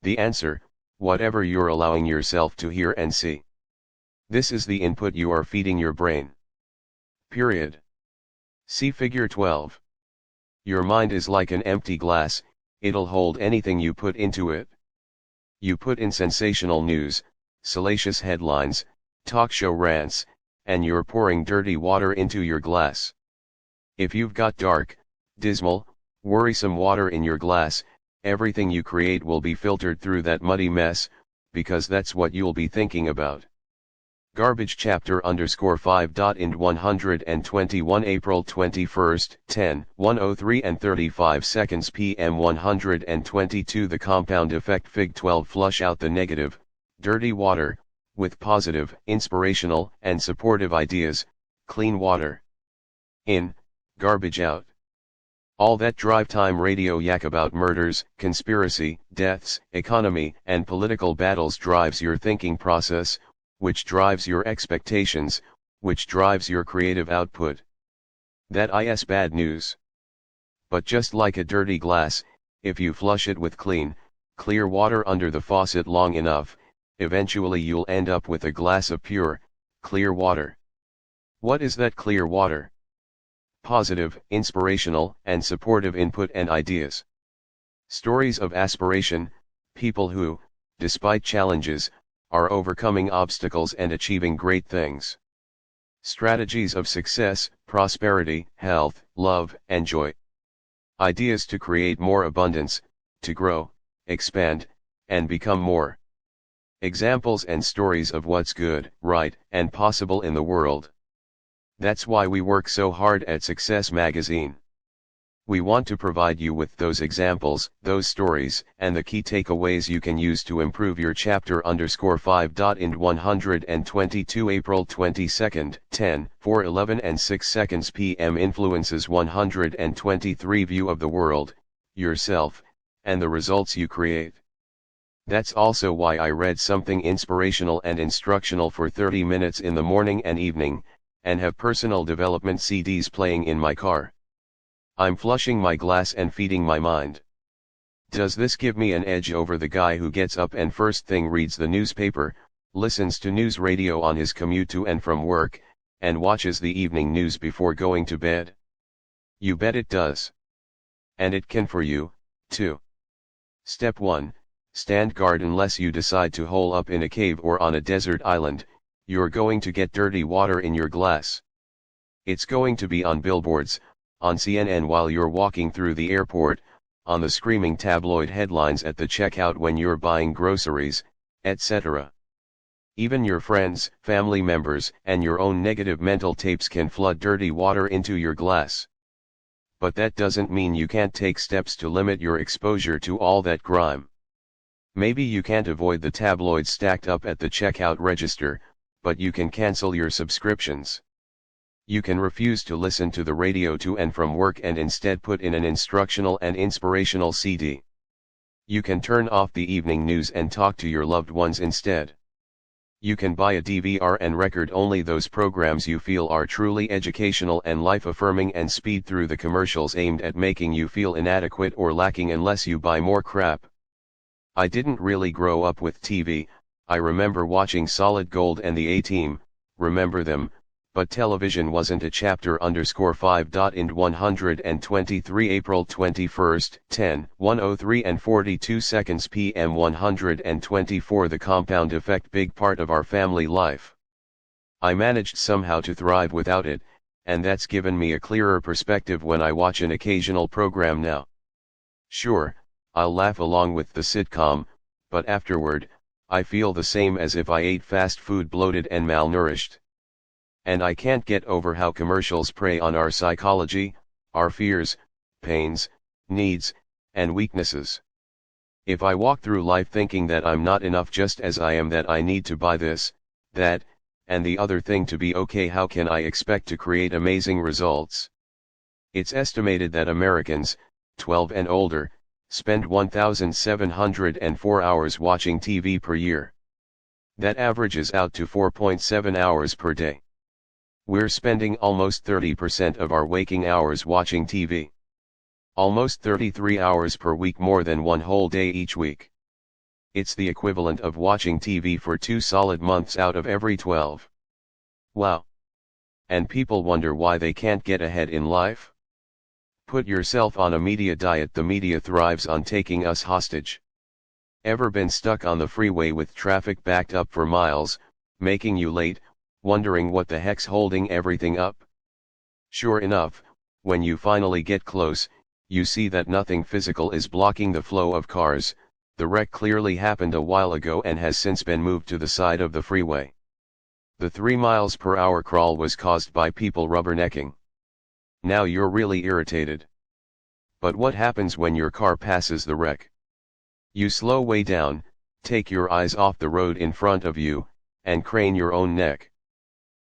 The answer: whatever you're allowing yourself to hear and see. This is the input you are feeding your brain. Period. See Figure 12. Your mind is like an empty glass, it'll hold anything you put into it. You put in sensational news, salacious headlines, talk show rants, and you're pouring dirty water into your glass. If you've got dark, dismal, worrisome water in your glass, everything you create will be filtered through that muddy mess, because that's what you'll be thinking about. Garbage Chapter_5. Ind 121 April 21st, 10:103 and 35 seconds p.m. 122 The compound effect. Fig 12 Flush out the negative, dirty water, with positive, inspirational, and supportive ideas, clean water. In, garbage out. All that drive time radio yak about murders, conspiracy, deaths, economy, and political battles drives your thinking process, which drives your expectations, which drives your creative output. That is bad news. But just like a dirty glass, if you flush it with clean, clear water under the faucet long enough, eventually you'll end up with a glass of pure, clear water. What is that clear water? Positive, inspirational, and supportive input and ideas. Stories of aspiration, people who, despite challenges, are overcoming obstacles and achieving great things. Strategies of success, prosperity, health, love, and joy. Ideas to create more abundance, to grow, expand, and become more. Examples and stories of what's good, right, and possible in the world. That's why we work so hard at Success Magazine. We want to provide you with those examples, those stories, and the key takeaways you can use to improve your Chapter_5. Ind 122 April 22nd, 10:4:11 and 6 seconds p.m. Influences 123 View of the world, yourself, and the results you create. That's also why I read something inspirational and instructional for 30 minutes in the morning and evening, and have personal development CDs playing in my car. I'm flushing my glass and feeding my mind. Does this give me an edge over the guy who gets up and first thing reads the newspaper, listens to news radio on his commute to and from work, and watches the evening news before going to bed? You bet it does. And it can for you, too. Step 1, stand guard. Unless you decide to hole up in a cave or on a desert island, you're going to get dirty water in your glass. It's going to be on billboards, on CNN while you're walking through the airport, on the screaming tabloid headlines at the checkout when you're buying groceries, etc. Even your friends, family members, and your own negative mental tapes can flood dirty water into your glass. But that doesn't mean you can't take steps to limit your exposure to all that grime. Maybe you can't avoid the tabloids stacked up at the checkout register, but you can cancel your subscriptions. You can refuse to listen to the radio to and from work and instead put in an instructional and inspirational CD. You can turn off the evening news and talk to your loved ones instead. You can buy a DVR and record only those programs you feel are truly educational and life-affirming and speed through the commercials aimed at making you feel inadequate or lacking unless you buy more crap. I didn't really grow up with TV. I remember watching Solid Gold and the A-Team, remember them, but television wasn't a chapter _ 5. In 123 April 21st, 10:103 and 42 seconds p.m. 124 The compound effect big part of our family life. I managed somehow to thrive without it, and that's given me a clearer perspective when I watch an occasional program now. Sure, I'll laugh along with the sitcom, but afterward, I feel the same as if I ate fast food bloated and malnourished. And I can't get over how commercials prey on our psychology, our fears, pains, needs, and weaknesses. If I walk through life thinking that I'm not enough just as I am, that I need to buy this, that, and the other thing to be okay, how can I expect to create amazing results? It's estimated that Americans, 12 and older, spend 1,704 hours watching TV per year. That averages out to 4.7 hours per day. We're spending almost 30% of our waking hours watching TV. Almost 33 hours per week, more than one whole day each week. It's the equivalent of watching TV for 2 solid months out of every 12. Wow. And people wonder why they can't get ahead in life? Put yourself on a media diet. The media thrives on taking us hostage. Ever been stuck on the freeway with traffic backed up for miles, making you late, wondering what the heck's holding everything up? Sure enough, when you finally get close, you see that nothing physical is blocking the flow of cars. The wreck clearly happened a while ago and has since been moved to the side of the freeway. The 3 miles per hour crawl was caused by people rubbernecking. Now you're really irritated. But what happens when your car passes the wreck? You slow way down, take your eyes off the road in front of you, and crane your own neck.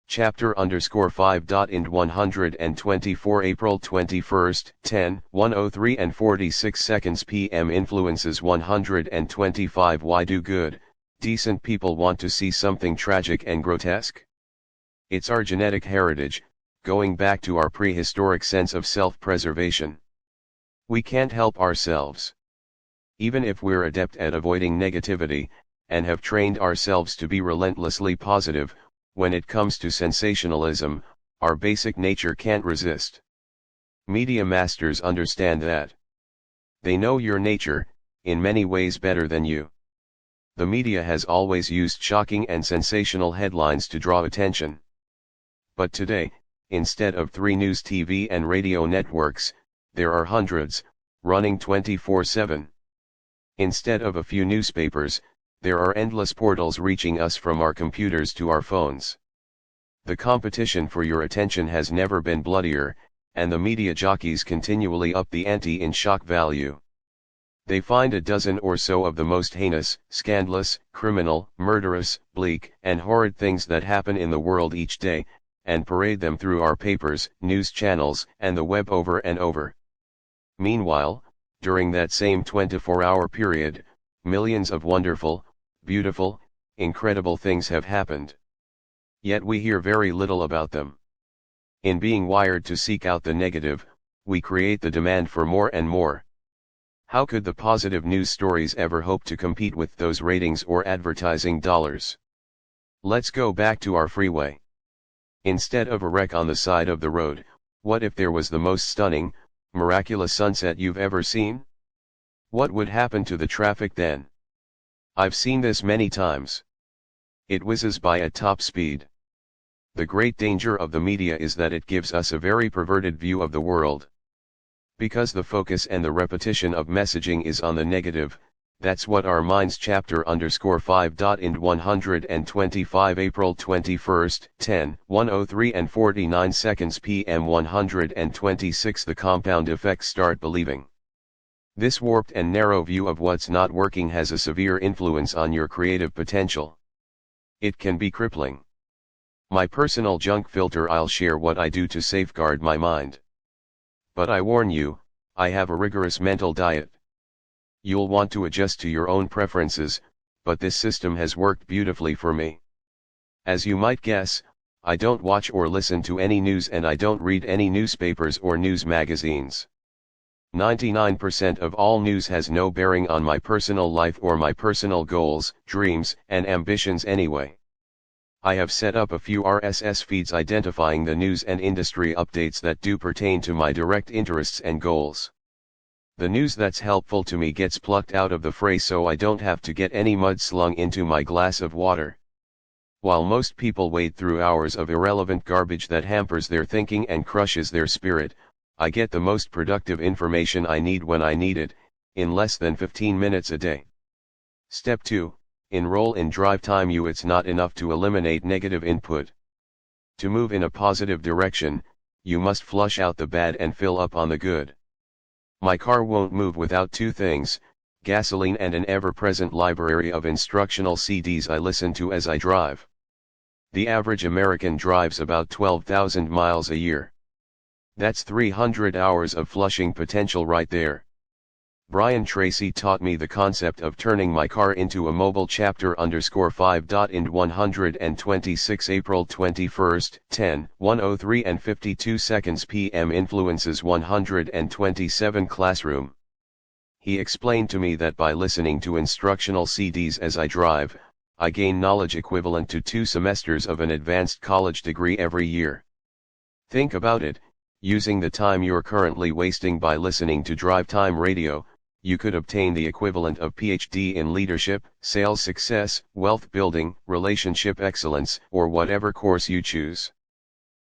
Chapter _ 5. In 124 April 21st, 10:103 and 46 seconds p.m. Influences 125 Why do good, decent people want to see something tragic and grotesque? It's our genetic heritage, going back to our prehistoric sense of self-preservation. We can't help ourselves. Even if we're adept at avoiding negativity, and have trained ourselves to be relentlessly positive, when it comes to sensationalism, our basic nature can't resist. Media masters understand that. They know your nature, in many ways better than you. The media has always used shocking and sensational headlines to draw attention. But today, instead of 3 news TV and radio networks, there are hundreds, running 24/7. Instead of a few newspapers, there are endless portals reaching us from our computers to our phones. The competition for your attention has never been bloodier, and the media jockeys continually up the ante in shock value. They find a dozen or so of the most heinous, scandalous, criminal, murderous, bleak, and horrid things that happen in the world each day, and parade them through our papers, news channels, and the web over and over. Meanwhile, during that same 24-hour period, millions of wonderful, beautiful, incredible things have happened. Yet we hear very little about them. In being wired to seek out the negative, we create the demand for more and more. How could the positive news stories ever hope to compete with those ratings or advertising dollars? Let's go back to our freeway. Instead of a wreck on the side of the road, what if there was the most stunning, miraculous sunset you've ever seen? What would happen to the traffic then? I've seen this many times. It whizzes by at top speed. The great danger of the media is that it gives us a very perverted view of the world. Because the focus and the repetition of messaging is on the negative, That's what our minds chapter underscore 5. In 125 April 21st, 10:103 and 49 seconds PM 126 The compound effects start believing. This warped and narrow view of what's not working has a severe influence on your creative potential. It can be crippling. My personal junk filter. I'll share what I do to safeguard my mind. But I warn you, I have a rigorous mental diet. You'll want to adjust to your own preferences, but this system has worked beautifully for me. As you might guess, I don't watch or listen to any news, and I don't read any newspapers or news magazines. 99% of all news has no bearing on my personal life or my personal goals, dreams, and ambitions anyway. I have set up a few RSS feeds identifying the news and industry updates that do pertain to my direct interests and goals. The news that's helpful to me gets plucked out of the fray so I don't have to get any mud slung into my glass of water. While most people wade through hours of irrelevant garbage that hampers their thinking and crushes their spirit, I get the most productive information I need when I need it, in less than 15 minutes a day. Step 2. Enroll in Drive Time U. It's not enough to eliminate negative input. To move in a positive direction, you must flush out the bad and fill up on the good. My car won't move without two things: gasoline and an ever-present library of instructional CDs I listen to as I drive. The average American drives about 12,000 miles a year. That's 300 hours of flushing potential right there. Brian Tracy taught me the concept of turning my car into a mobile chapter underscore 5. In 126 April 21st, 10:103 and 52 seconds PM influences 127 classroom. He explained to me that by listening to instructional CDs as I drive, I gain knowledge equivalent to 2 semesters of an advanced college degree every year. Think about it, using the time you're currently wasting by listening to Drive Time Radio, you could obtain the equivalent of PhD in leadership, sales success, wealth building, relationship excellence, or whatever course you choose.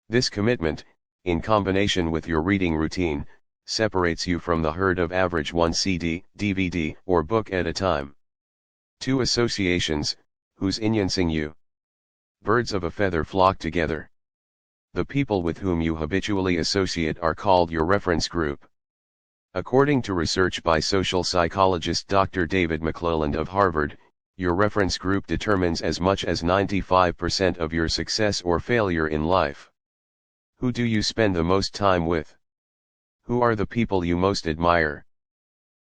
This commitment, in combination with your reading routine, separates you from the herd of average 1 CD, DVD, or book at a time. 2 associations, who's influencing you? Birds of a feather flock together. The people with whom you habitually associate are called your reference group. According to research by social psychologist Dr. David McClelland of Harvard, your reference group determines as much as 95% of your success or failure in life. Who do you spend the most time with? Who are the people you most admire?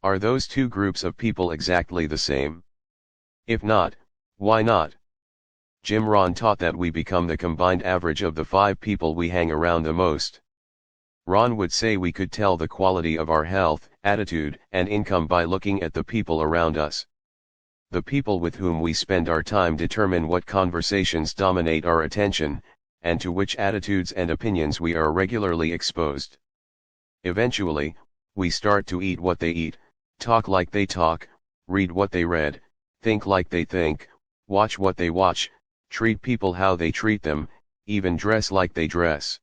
Are those 2 groups of people exactly the same? If not, why not? Jim Rohn taught that we become the combined average of the 5 people we hang around the most. Ron would say we could tell the quality of our health, attitude, and income by looking at the people around us. The people with whom we spend our time determine what conversations dominate our attention, and to which attitudes and opinions we are regularly exposed. Eventually, we start to eat what they eat, talk like they talk, read what they read, think like they think, watch what they watch, treat people how they treat them, even dress like they dress.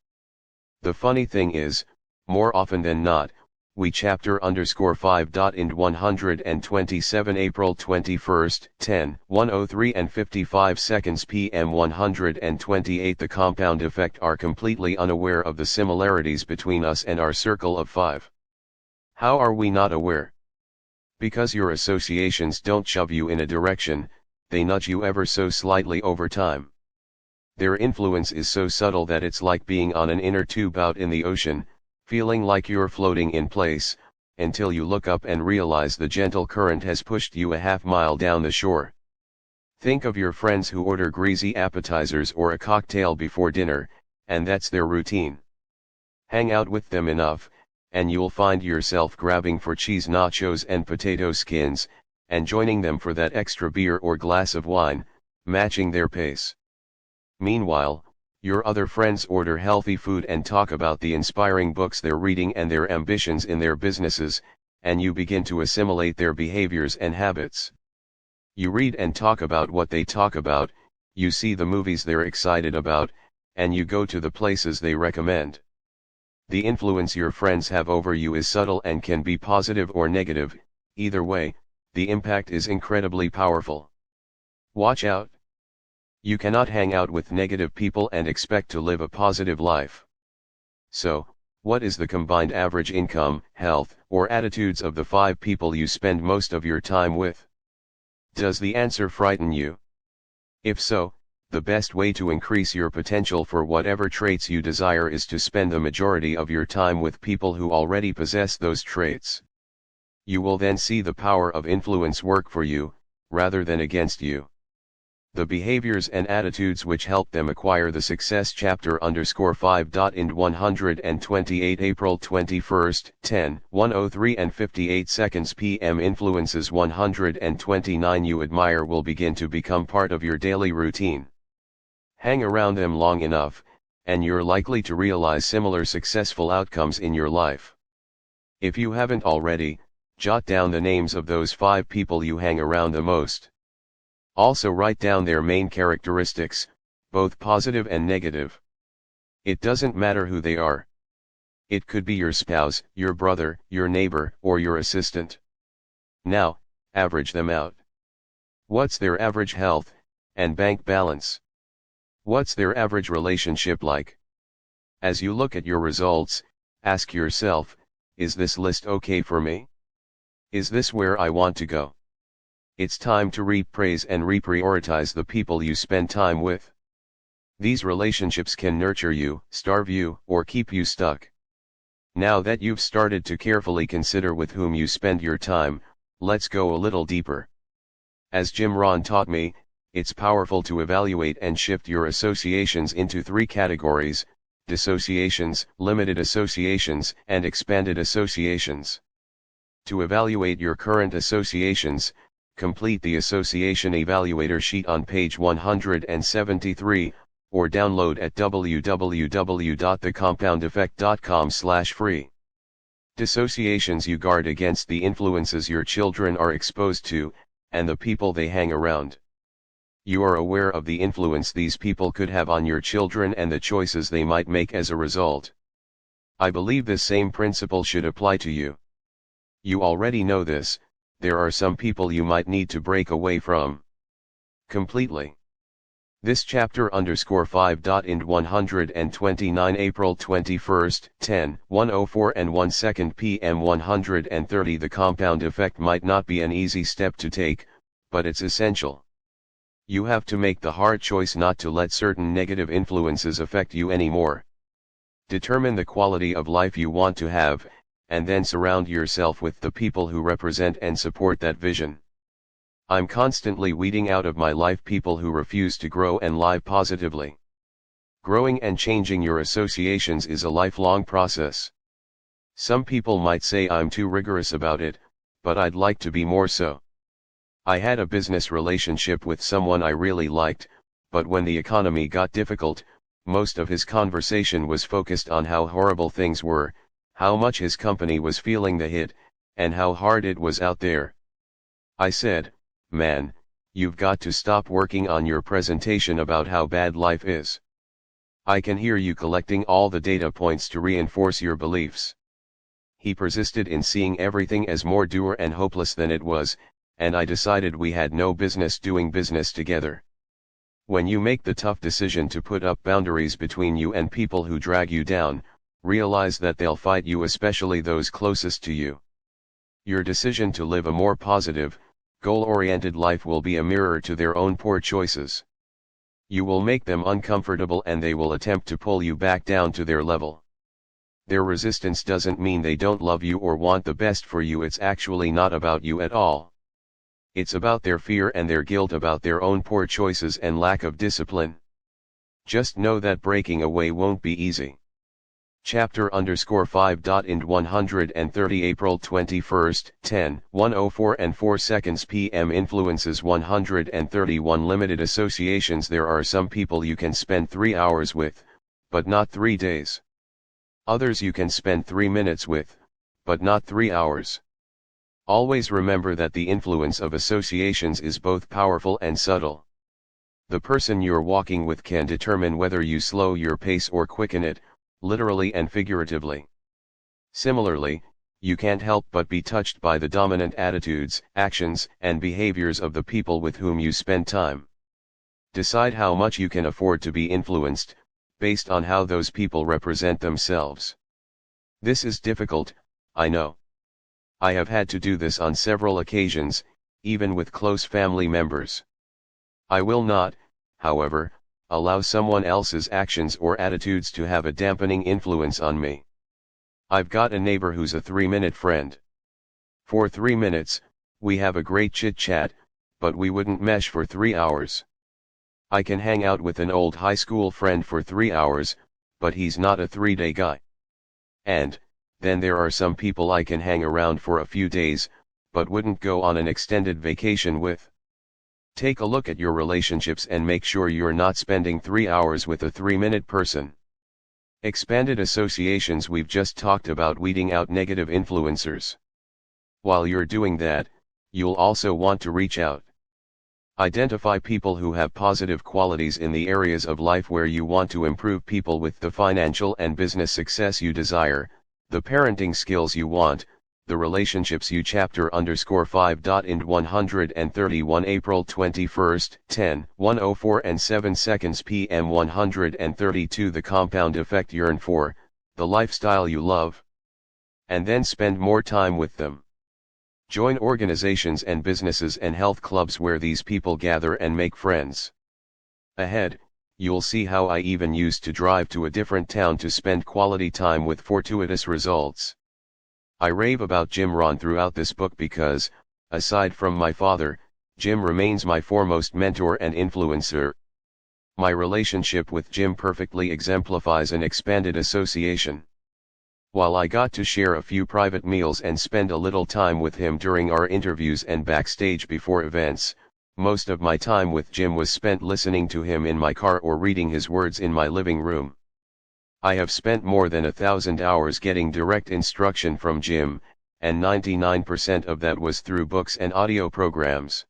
The funny thing is, more often than not, we chapter underscore 5. In 127 April 21st, 10:103 and 55 seconds PM 128 The compound effect are completely unaware of the similarities between us and our circle of 5. How are we not aware? Because your associations don't shove you in a direction, they nudge you ever so slightly over time. Their influence is so subtle that it's like being on an inner tube out in the ocean, feeling like you're floating in place, until you look up and realize the gentle current has pushed you a half-mile down the shore. Think of your friends who order greasy appetizers or a cocktail before dinner, and that's their routine. Hang out with them enough, and you'll find yourself grabbing for cheese nachos and potato skins, and joining them for that extra beer or glass of wine, matching their pace. Meanwhile, your other friends order healthy food and talk about the inspiring books they're reading and their ambitions in their businesses, and you begin to assimilate their behaviors and habits. You read and talk about what they talk about, you see the movies they're excited about, and you go to the places they recommend. The influence your friends have over you is subtle and can be positive or negative. Either way, the impact is incredibly powerful. Watch out. You cannot hang out with negative people and expect to live a positive life. So, what is the combined average income, health, or attitudes of the 5 people you spend most of your time with? Does the answer frighten you? If so, the best way to increase your potential for whatever traits you desire is to spend the majority of your time with people who already possess those traits. You will then see the power of influence work for you, rather than against you. The behaviors and attitudes which help them acquire the success. Chapter _5. Ind 128 April 21, 10:103 and 58 seconds p.m. Influences 129 you admire will begin to become part of your daily routine. Hang around them long enough, and you're likely to realize similar successful outcomes in your life. If you haven't already, jot down the names of those 5 people you hang around the most. Also write down their main characteristics, both positive and negative. It doesn't matter who they are. It could be your spouse, your brother, your neighbor, or your assistant. Now, average them out. What's their average health and bank balance? What's their average relationship like? As you look at your results, ask yourself, is this list okay for me? Is this where I want to go? It's time to reappraise and reprioritize the people you spend time with. These relationships can nurture you, starve you, or keep you stuck. Now that you've started to carefully consider with whom you spend your time, let's go a little deeper. As Jim Rohn taught me, it's powerful to evaluate and shift your associations into 3 categories: dissociations, limited associations, and expanded associations. To evaluate your current associations, complete the Association Evaluator sheet on page 173, or download at www.thecompoundeffect.com/free. Dissociations you guard against the influences your children are exposed to, and the people they hang around. You are aware of the influence these people could have on your children and the choices they might make as a result. I believe this same principle should apply to you. You already know this. There are some people you might need to break away from completely. This chapter _5. Ind 129 April 21, 10:104 and 1 second p.m. 130 The compound effect might not be an easy step to take, but it's essential. You have to make the hard choice not to let certain negative influences affect you anymore. Determine the quality of life you want to have, and then surround yourself with the people who represent and support that vision. I'm constantly weeding out of my life people who refuse to grow and live positively. Growing and changing your associations is a lifelong process. Some people might say I'm too rigorous about it, but I'd like to be more so. I had a business relationship with someone I really liked, but when the economy got difficult, most of his conversation was focused on how horrible things were, how much his company was feeling the hit, and how hard it was out there. I said, man, you've got to stop working on your presentation about how bad life is. I can hear you collecting all the data points to reinforce your beliefs. He persisted in seeing everything as more dour and hopeless than it was, and I decided we had no business doing business together. When you make the tough decision to put up boundaries between you and people who drag you down, realize that they'll fight you, especially those closest to you. Your decision to live a more positive, goal-oriented life will be a mirror to their own poor choices. You will make them uncomfortable and they will attempt to pull you back down to their level. Their resistance doesn't mean they don't love you or want the best for you. It's actually not about you at all. It's about their fear and their guilt about their own poor choices and lack of discipline. Just know that breaking away won't be easy. Chapter _5. Ind 130 April 21, 10:104 and 4 seconds p.m. Influences 131 Limited associations. There are some people you can spend 3 hours with, but not 3 days. Others you can spend 3 minutes with, but not 3 hours. Always remember that the influence of associations is both powerful and subtle. The person you're walking with can determine whether you slow your pace or quicken it, literally and figuratively. Similarly, you can't help but be touched by the dominant attitudes, actions, and behaviors of the people with whom you spend time. Decide how much you can afford to be influenced, based on how those people represent themselves. This is difficult, I know. I have had to do this on several occasions, even with close family members. I will not, however, allow someone else's actions or attitudes to have a dampening influence on me. I've got a neighbor who's a 3-minute friend. For 3 minutes, we have a great chit-chat, but we wouldn't mesh for 3 hours. I can hang out with an old high school friend for 3 hours, but he's not a 3-day guy. And, then there are some people I can hang around for a few days, but wouldn't go on an extended vacation with. Take a look at your relationships and make sure you're not spending 3 hours with a 3-minute person. Expanded associations. We've just talked about weeding out negative influencers. While you're doing that, you'll also want to reach out. Identify people who have positive qualities in the areas of life where you want to improve, people with the financial and business success you desire, the parenting skills you want, the relationships you. Chapter _5. Ind 131 April 21, 10:104 and 7 seconds p.m. 132 The compound effect. Yearn for the lifestyle you love, and then spend more time with them. Join organizations and businesses and health clubs where these people gather and make friends. Ahead, you'll see how I even used to drive to a different town to spend quality time with fortuitous results. I rave about Jim Rohn throughout this book because, aside from my father, Jim remains my foremost mentor and influencer. My relationship with Jim perfectly exemplifies an expanded association. While I got to share a few private meals and spend a little time with him during our interviews and backstage before events, most of my time with Jim was spent listening to him in my car or reading his words in my living room. I have spent more than 1,000 hours getting direct instruction from Jim, and 99% of that was through books and audio programs.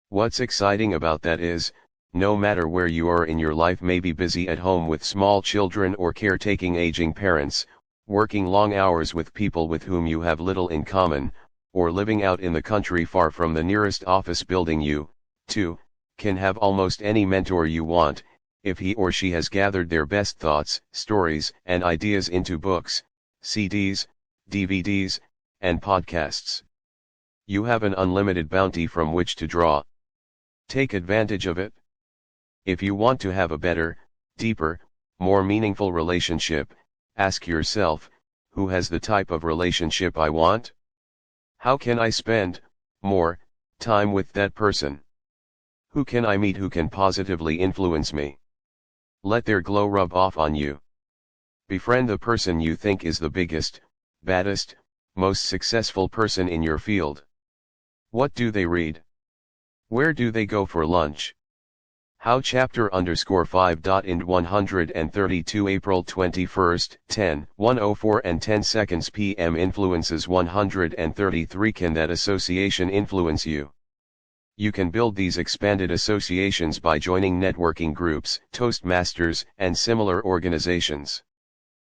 What's exciting about that is, no matter where you are in your life, maybe busy at home with small children or caretaking aging parents, working long hours with people with whom you have little in common, or living out in the country far from the nearest office building, you, too, can have almost any mentor you want, if he or she has gathered their best thoughts, stories, and ideas into books, CDs, DVDs, and podcasts. You have an unlimited bounty from which to draw. Take advantage of it. If you want to have a better, deeper, more meaningful relationship, ask yourself, who has the type of relationship I want? How can I spend more time with that person? Who can I meet who can positively influence me? Let their glow rub off on you. Befriend the person you think is the biggest, baddest, most successful person in your field. What do they read? Where do they go for lunch? How? Chapter _5. Ind 132 April 21, 10:104 and 10 seconds p.m. Influences 133. Can that association influence you? You can build these expanded associations by joining networking groups, Toastmasters, and similar organizations.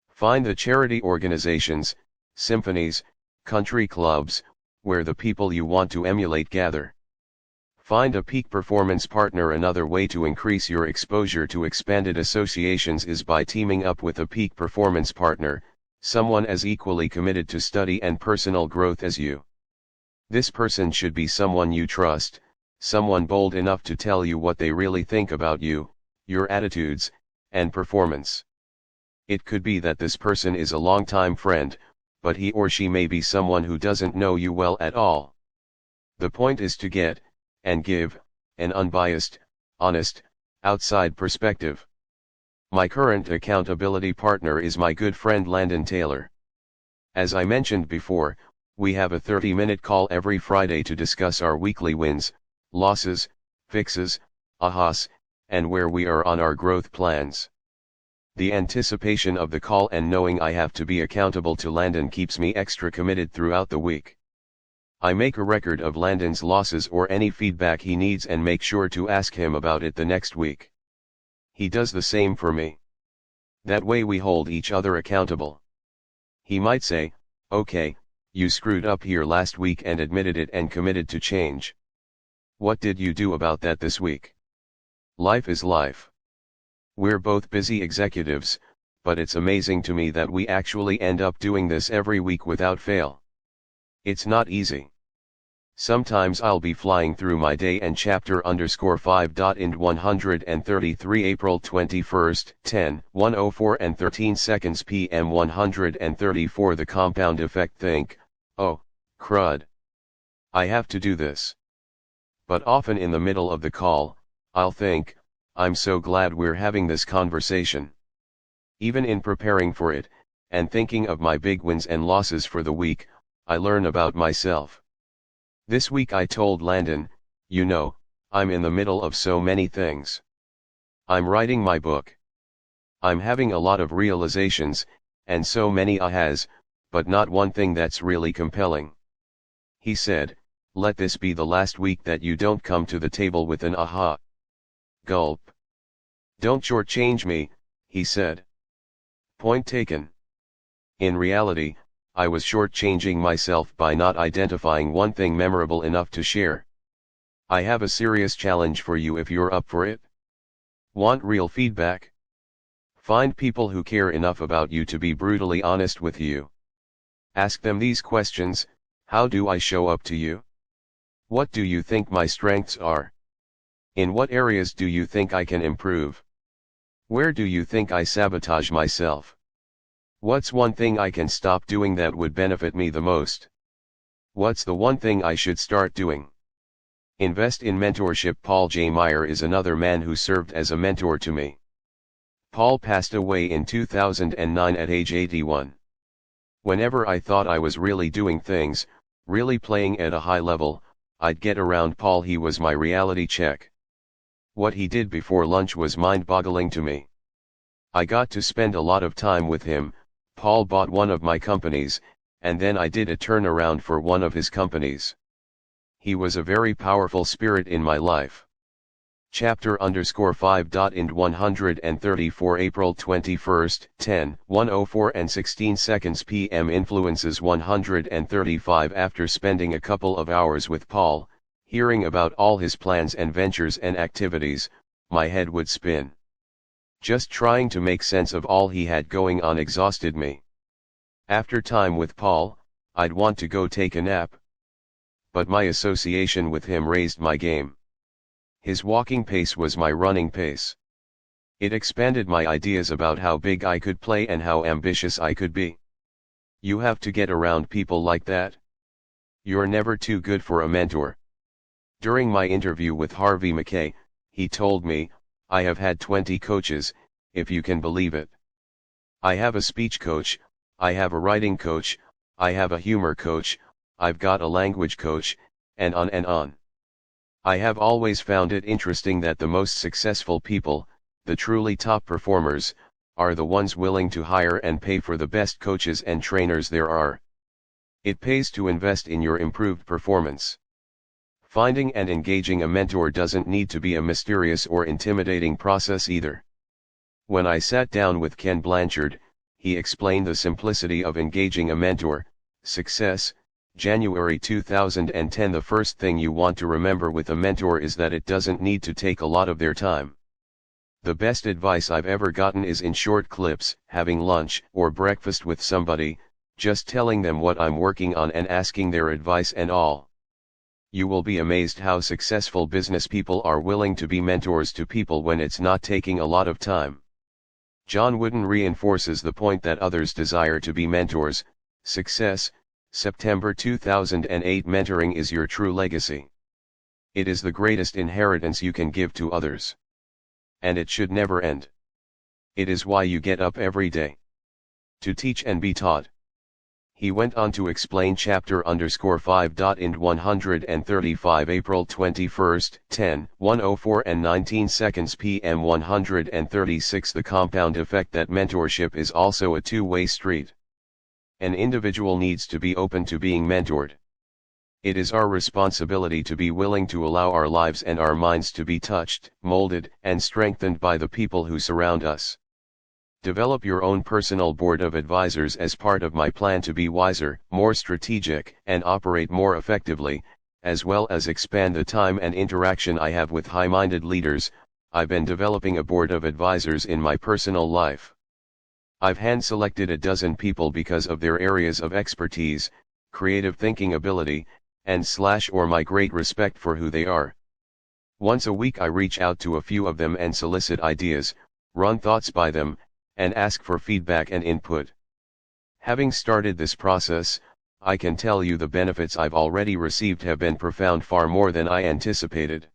Find the charity organizations, symphonies, country clubs, where the people you want to emulate gather. Find a peak performance partner. Another way to increase your exposure to expanded associations is by teaming up with a peak performance partner, someone as equally committed to study and personal growth as you. This person should be someone you trust, someone bold enough to tell you what they really think about you, your attitudes, and performance. It could be that this person is a longtime friend, but he or she may be someone who doesn't know you well at all. The point is to get, and give, an unbiased, honest, outside perspective. My current accountability partner is my good friend Landon Taylor. As I mentioned before, we have a 30-minute call every Friday to discuss our weekly wins, losses, fixes, ahas, and where we are on our growth plans. The anticipation of the call and knowing I have to be accountable to Landon keeps me extra committed throughout the week. I make a record of Landon's losses or any feedback he needs and make sure to ask him about it the next week. He does the same for me. That way we hold each other accountable. He might say, "Okay, You screwed up here last week and admitted it and committed to change. What did you do about that this week? Life is life. We're both busy executives, but it's amazing to me that we actually end up doing this every week without fail. It's not easy. Sometimes I'll be flying through my day and chapter_5. 133 April 21st, 10:104 and 13 seconds p.m. 134 The compound effect. Think, oh, crud. I have to do this. But often in the middle of the call, I'll think, I'm so glad we're having this conversation. Even in preparing for it, and thinking of my big wins and losses for the week, I learn about myself. This week I told Landon, you know, I'm in the middle of so many things. I'm writing my book. I'm having a lot of realizations, and so many ahas, but not one thing that's really compelling. He said, let this be the last week that you don't come to the table with an aha. Gulp. Don't shortchange me, he said. Point taken. In reality, I was shortchanging myself by not identifying one thing memorable enough to share. I have a serious challenge for you if you're up for it. Want real feedback? Find people who care enough about you to be brutally honest with you. Ask them these questions: how do I show up to you? What do you think my strengths are? In what areas do you think I can improve? Where do you think I sabotage myself? What's one thing I can stop doing that would benefit me the most? What's the one thing I should start doing? Invest in mentorship. Paul J. Meyer is another man who served as a mentor to me. Paul passed away in 2009 at age 81. Whenever I thought I was really doing things, really playing at a high level, I'd get around Paul. He was my reality check. What he did before lunch was mind-boggling to me. I got to spend a lot of time with him. Paul bought one of my companies, and then I did a turnaround for one of his companies. He was a very powerful spirit in my life. Chapter_5. In 134 April 21st, 10:104 and 16 seconds p.m. Influences 135 After spending a couple of hours with Paul, hearing about all his plans and ventures and activities, my head would spin. Just trying to make sense of all he had going on exhausted me. After time with Paul, I'd want to go take a nap. But my association with him raised my game. His walking pace was my running pace. It expanded my ideas about how big I could play and how ambitious I could be. You have to get around people like that. You're never too good for a mentor. During my interview with Harvey Mackay, he told me, I have had 20 coaches, if you can believe it. I have a speech coach, I have a writing coach, I have a humor coach, I've got a language coach, and on and on. I have always found it interesting that the most successful people, the truly top performers, are the ones willing to hire and pay for the best coaches and trainers there are. It pays to invest in your improved performance. Finding and engaging a mentor doesn't need to be a mysterious or intimidating process either. When I sat down with Ken Blanchard, he explained the simplicity of engaging a mentor. Success, January 2010. The first thing you want to remember with a mentor is that it doesn't need to take a lot of their time. The best advice I've ever gotten is in short clips, having lunch or breakfast with somebody, just telling them what I'm working on and asking their advice and all. You will be amazed how successful business people are willing to be mentors to people when it's not taking a lot of time. John Wooden reinforces the point that others desire to be mentors. Success, September 2008. Mentoring is your true legacy. It is the greatest inheritance you can give to others. And it should never end. It is why you get up every day. To teach and be taught. He went on to explain chapter_5. In 135 April 21st, 10:104 and 19 seconds p.m. 136 The compound effect that mentorship is also a two-way street. An individual needs to be open to being mentored. It is our responsibility to be willing to allow our lives and our minds to be touched, molded, and strengthened by the people who surround us. Develop your own personal board of advisors as part of my plan to be wiser, more strategic, and operate more effectively, as well as expand the time and interaction I have with high-minded leaders. I've been developing a board of advisors in my personal life. I've hand-selected a dozen people because of their areas of expertise, creative thinking ability, and/or my great respect for who they are. Once a week I reach out to a few of them and solicit ideas, run thoughts by them, and ask for feedback and input. Having started this process, I can tell you the benefits I've already received have been profound, far more than I anticipated.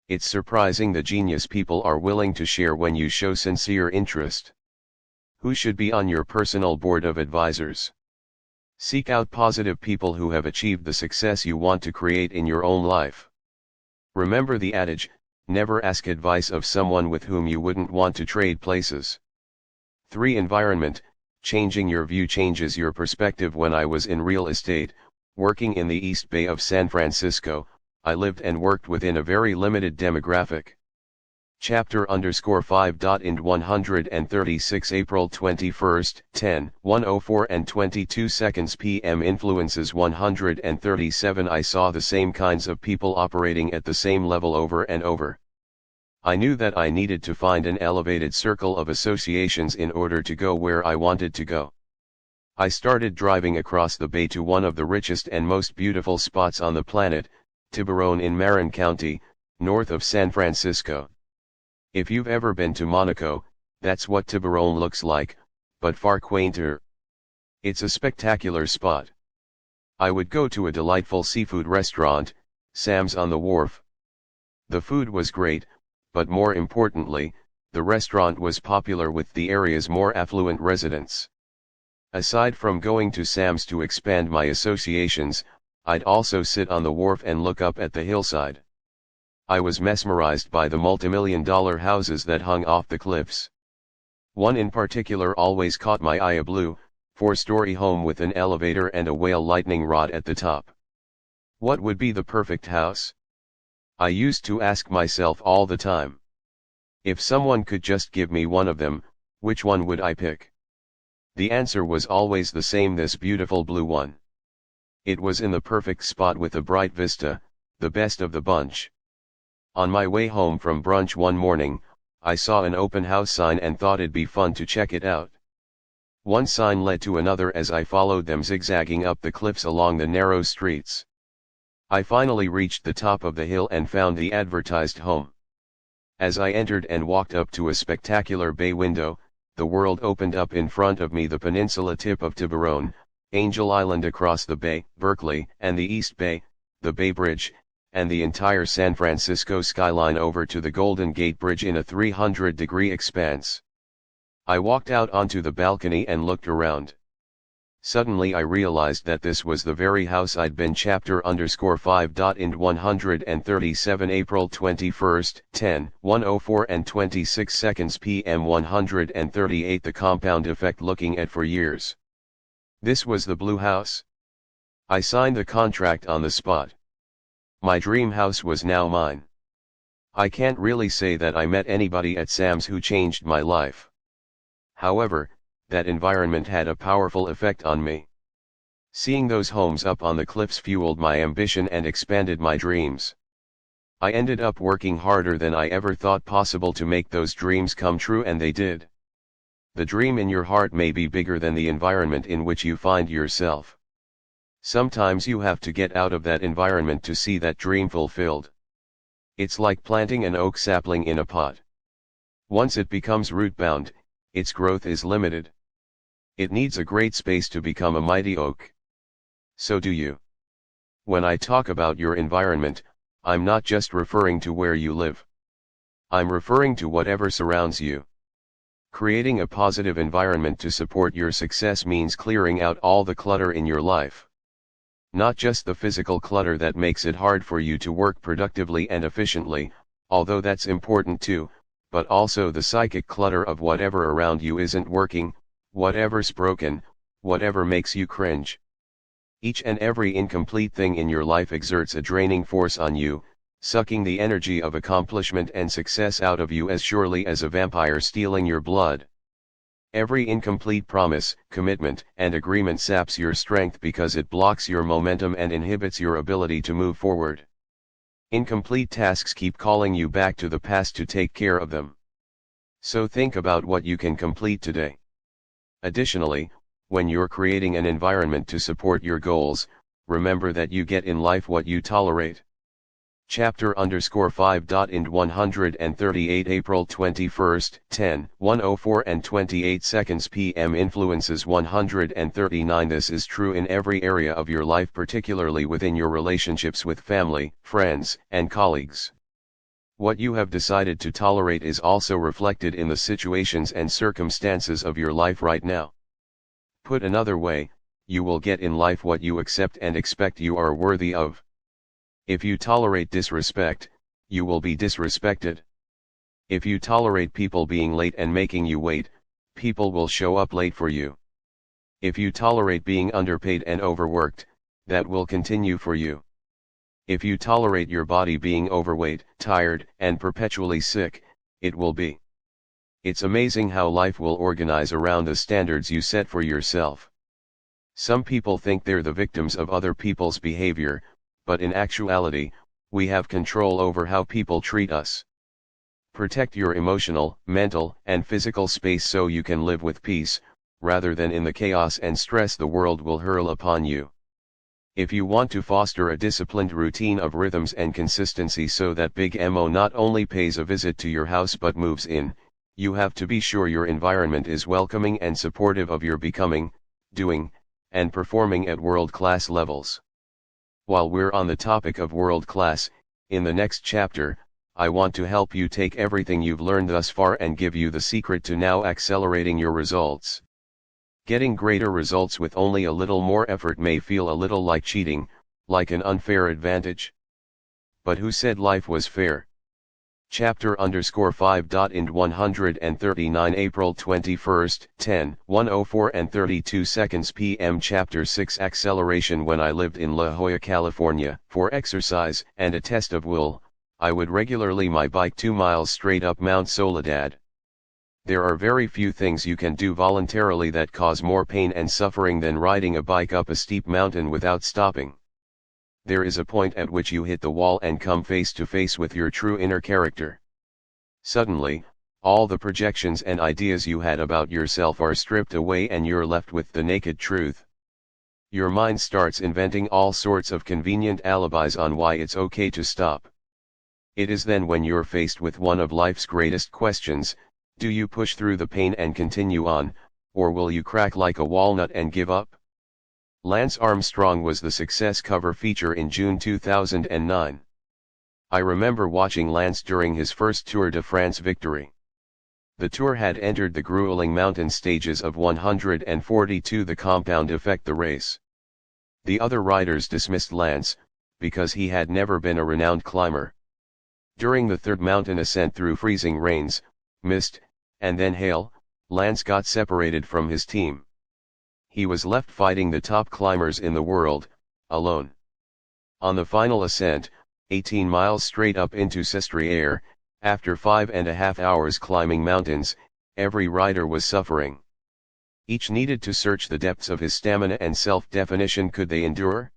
It's surprising the genius people are willing to share when you show sincere interest. Who should be on your personal board of advisors? Seek out positive people who have achieved the success you want to create in your own life. Remember the adage, never ask advice of someone with whom you wouldn't want to trade places. 3. Environment. Changing your view changes your perspective. When I was in real estate, working in the East Bay of San Francisco, I lived and worked within a very limited demographic. Chapter_5. Ind 136 April 21, 10:104 and 22 seconds p.m. Influences 137 I saw the same kinds of people operating at the same level over and over. I knew that I needed to find an elevated circle of associations in order to go where I wanted to go. I started driving across the bay to one of the richest and most beautiful spots on the planet, Tiburon in Marin County, north of San Francisco. If you've ever been to Monaco, that's what Tiburon looks like, but far quainter. It's a spectacular spot. I would go to a delightful seafood restaurant, Sam's on the Wharf. The food was great, but more importantly, the restaurant was popular with the area's more affluent residents. Aside from going to Sam's to expand my associations, I'd also sit on the wharf and look up at the hillside. I was mesmerized by the multimillion-dollar houses that hung off the cliffs. One in particular always caught my eye, a blue, 4-story home with an elevator and a whale lightning rod at the top. What would be the perfect house? I used to ask myself all the time. If someone could just give me one of them, which one would I pick? The answer was always the same: this beautiful blue one. It was in the perfect spot with a bright vista, the best of the bunch. On my way home from brunch one morning, I saw an open house sign and thought it'd be fun to check it out. One sign led to another as I followed them, zigzagging up the cliffs along the narrow streets. I finally reached the top of the hill and found the advertised home. As I entered and walked up to a spectacular bay window, the world opened up in front of me: the peninsula tip of Tiburon, Angel Island across the bay, Berkeley and the East Bay, the Bay Bridge, and the entire San Francisco skyline over to the Golden Gate Bridge in a 300-degree expanse. I walked out onto the balcony and looked around. Suddenly I realized that this was the very house I'd been. Chapter_5. Ind 137 April 21, 10:104 and 26 seconds p.m. 138 The compound effect. Looking at for years. This was the blue house. I signed the contract on the spot. My dream house was now mine. I can't really say that I met anybody at Sam's who changed my life. However, that environment had a powerful effect on me. Seeing those homes up on the cliffs fueled my ambition and expanded my dreams. I ended up working harder than I ever thought possible to make those dreams come true, and they did. The dream in your heart may be bigger than the environment in which you find yourself. Sometimes you have to get out of that environment to see that dream fulfilled. It's like planting an oak sapling in a pot. Once it becomes root-bound, its growth is limited. It needs a great space to become a mighty oak. So do you. When I talk about your environment, I'm not just referring to where you live. I'm referring to whatever surrounds you. Creating a positive environment to support your success means clearing out all the clutter in your life. Not just the physical clutter that makes it hard for you to work productively and efficiently, although that's important too, but also the psychic clutter of whatever around you isn't working, whatever's broken, whatever makes you cringe. Each and every incomplete thing in your life exerts a draining force on you, sucking the energy of accomplishment and success out of you as surely as a vampire stealing your blood. Every incomplete promise, commitment, and agreement saps your strength because it blocks your momentum and inhibits your ability to move forward. Incomplete tasks keep calling you back to the past to take care of them. So think about what you can complete today. Additionally, when you're creating an environment to support your goals, remember that you get in life what you tolerate. Chapter_5. Ind 138 April 21, 10:104 and 28 seconds p.m. Influences 139 This is true in every area of your life, particularly within your relationships with family, friends, and colleagues. What you have decided to tolerate is also reflected in the situations and circumstances of your life right now. Put another way, you will get in life what you accept and expect you are worthy of. If you tolerate disrespect, you will be disrespected. If you tolerate people being late and making you wait, people will show up late for you. If you tolerate being underpaid and overworked, that will continue for you. If you tolerate your body being overweight, tired, and perpetually sick, it will be. It's amazing how life will organize around the standards you set for yourself. Some people think they're the victims of other people's behavior, but in actuality, we have control over how people treat us. Protect your emotional, mental, and physical space so you can live with peace, rather than in the chaos and stress the world will hurl upon you. If you want to foster a disciplined routine of rhythms and consistency so that Big Mo not only pays a visit to your house but moves in, you have to be sure your environment is welcoming and supportive of your becoming, doing, and performing at world-class levels. While we're on the topic of world-class, in the next chapter, I want to help you take everything you've learned thus far and give you the secret to now accelerating your results. Getting greater results with only a little more effort may feel a little like cheating, like an unfair advantage. But who said life was fair? Chapter_5. Ind 139 April 21, 10:104 and 32 seconds p.m. Chapter 6 Acceleration When I lived in La Jolla, California, for exercise and a test of will, I would regularly my bike 2 miles straight up Mount Soledad. There are very few things you can do voluntarily that cause more pain and suffering than riding a bike up a steep mountain without stopping. There is a point at which you hit the wall and come face to face with your true inner character. Suddenly, all the projections and ideas you had about yourself are stripped away and you're left with the naked truth. Your mind starts inventing all sorts of convenient alibis on why it's okay to stop. It is then when you're faced with one of life's greatest questions, do you push through the pain and continue on, or will you crack like a walnut and give up? Lance Armstrong was the success cover feature in June 2009. I remember watching Lance during his first Tour de France victory. The Tour had entered the grueling mountain stages of 142 the compound effect the race. The other riders dismissed Lance, because he had never been a renowned climber. During the third mountain ascent through freezing rains, mist, and then hail, Lance got separated from his team. He was left fighting the top climbers in the world, alone. On the final ascent, 18 miles straight up into Sestriere, after 5.5 hours climbing mountains, every rider was suffering. Each needed to search the depths of his stamina and self-definition. Could they endure?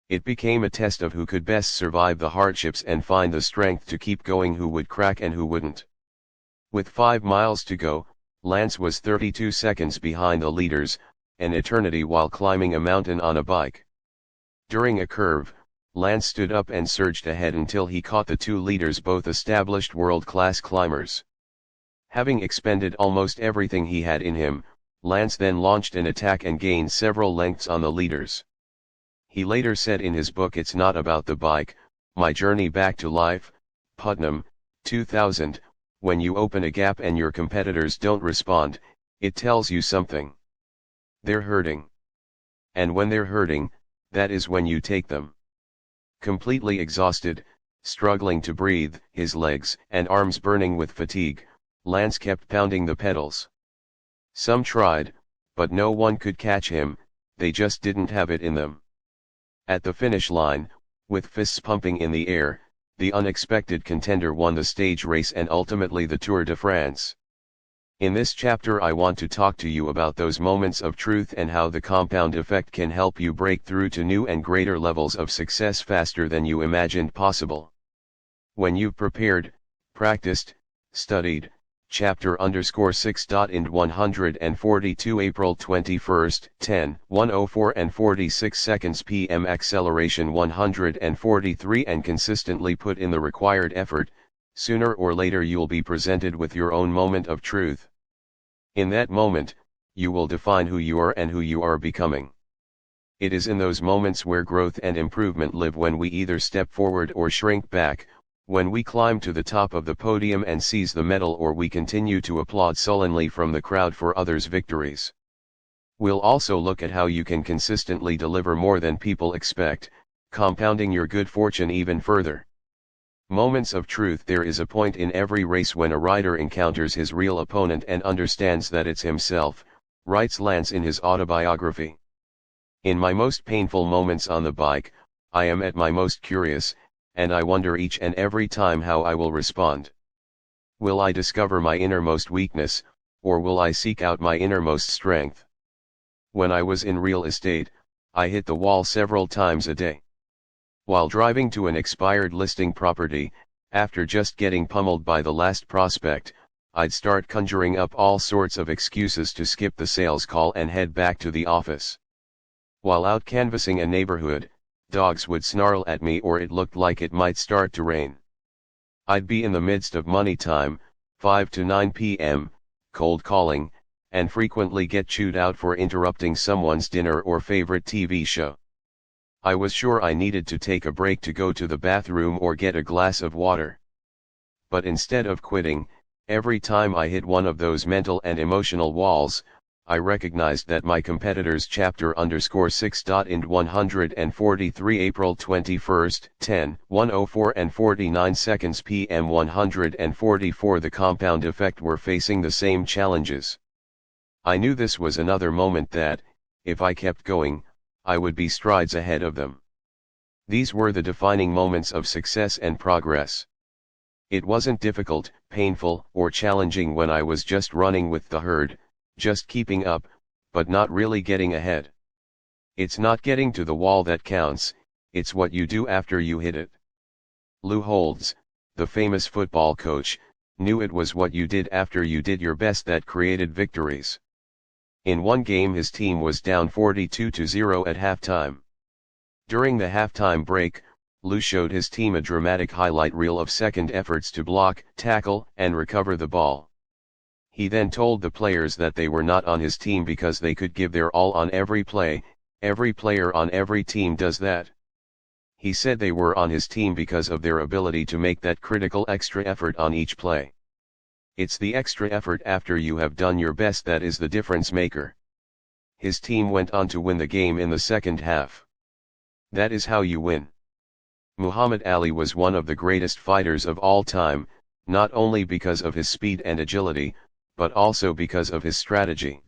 It became a test of who could best survive the hardships and find the strength to keep going, who would crack and who wouldn't. With 5 miles to go, Lance was 32 seconds behind the leaders, an eternity while climbing a mountain on a bike. During a curve, Lance stood up and surged ahead until he caught the two leaders, both established world-class climbers. Having expended almost everything he had in him, Lance then launched an attack and gained several lengths on the leaders. He later said in his book It's Not About the Bike, My Journey Back to Life, Putnam, 2000, when you open a gap and your competitors don't respond, it tells you something. They're hurting. And when they're hurting, that is when you take them. Completely exhausted, struggling to breathe, his legs and arms burning with fatigue, Lance kept pounding the pedals. Some tried, but no one could catch him, they just didn't have it in them. At the finish line, with fists pumping in the air, the unexpected contender won the stage race and ultimately the Tour de France. In this chapter I want to talk to you about those moments of truth and how the compound effect can help you break through to new and greater levels of success faster than you imagined possible. When you've prepared, practiced, studied, chapter _ 6. In 142 April 21st, 10:104 and 46 seconds p.m. acceleration 143 and consistently put in the required effort, sooner or later you'll be presented with your own moment of truth. In that moment, you will define who you are and who you are becoming. It is in those moments where growth and improvement live, when we either step forward or shrink back, when we climb to the top of the podium and seize the medal, or we continue to applaud sullenly from the crowd for others' victories. We'll also look at how you can consistently deliver more than people expect, compounding your good fortune even further. Moments of truth. There is a point in every race when a rider encounters his real opponent and understands that it's himself, writes Lance in his autobiography. In my most painful moments on the bike, I am at my most curious, and I wonder each and every time how I will respond. Will I discover my innermost weakness, or will I seek out my innermost strength? When I was in real estate, I hit the wall several times a day. While driving to an expired listing property, after just getting pummeled by the last prospect, I'd start conjuring up all sorts of excuses to skip the sales call and head back to the office. While out canvassing a neighborhood, dogs would snarl at me or it looked like it might start to rain. I'd be in the midst of money time, 5 to 9 p.m., cold calling, and frequently get chewed out for interrupting someone's dinner or favorite TV show. I was sure I needed to take a break to go to the bathroom or get a glass of water. But instead of quitting, every time I hit one of those mental and emotional walls, I recognized that my competitor's chapter _ 6. In 143 April 21st, 10:104 and 49 seconds p.m. 144 the compound effect were facing the same challenges. I knew this was another moment that, if I kept going, I would be strides ahead of them. These were the defining moments of success and progress. It wasn't difficult, painful, or challenging when I was just running with the herd, just keeping up, but not really getting ahead. It's not getting to the wall that counts, it's what you do after you hit it. Lou Holtz, the famous football coach, knew it was what you did after you did your best that created victories. In one game his team was down 42-0 at halftime. During the halftime break, Lou showed his team a dramatic highlight reel of second efforts to block, tackle, and recover the ball. He then told the players that they were not on his team because they could give their all on every play. Every player on every team does that. He said they were on his team because of their ability to make that critical extra effort on each play. It's the extra effort after you have done your best that is the difference maker. His team went on to win the game in the second half. That is how you win. Muhammad Ali was one of the greatest fighters of all time, not only because of his speed and agility, but also because of his strategy.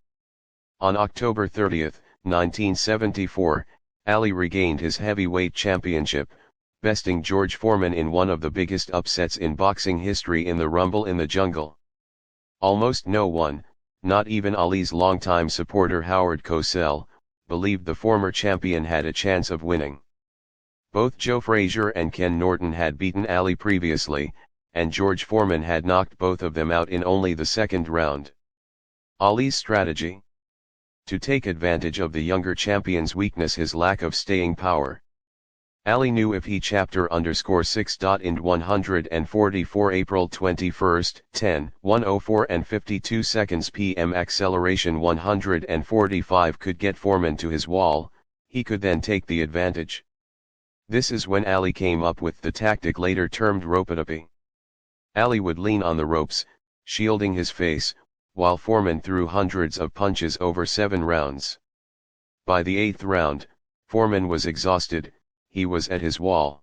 On October 30, 1974, Ali regained his heavyweight championship, besting George Foreman in one of the biggest upsets in boxing history in the Rumble in the Jungle. Almost no one, not even Ali's longtime supporter Howard Cosell, believed the former champion had a chance of winning. Both Joe Frazier and Ken Norton had beaten Ali previously, and George Foreman had knocked both of them out in only the second round. Ali's strategy? To take advantage of the younger champion's weakness, his lack of staying power. Ali knew if he chapter _ 6. In 144 April 21st, 10:104 and 52 seconds p.m. acceleration 145 could get Foreman to his wall, he could then take the advantage. This is when Ali came up with the tactic later termed rope-a-dope. Ali would lean on the ropes, shielding his face, while Foreman threw hundreds of punches over 7 rounds. By the 8th round, Foreman was exhausted, he was at his wall.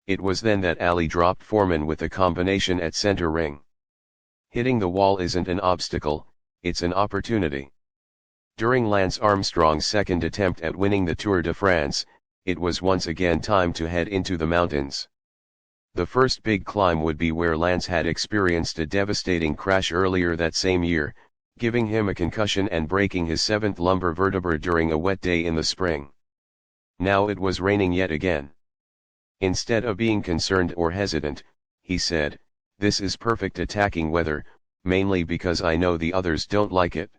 It was then that Ali dropped Foreman with a combination at center ring. Hitting the wall isn't an obstacle, it's an opportunity. During Lance Armstrong's second attempt at winning the Tour de France, it was once again time to head into the mountains. The first big climb would be where Lance had experienced a devastating crash earlier that same year, giving him a concussion and breaking his seventh lumbar vertebra during a wet day in the spring. Now it was raining yet again. Instead of being concerned or hesitant, he said, "This is perfect attacking weather, mainly because I know the others don't like it.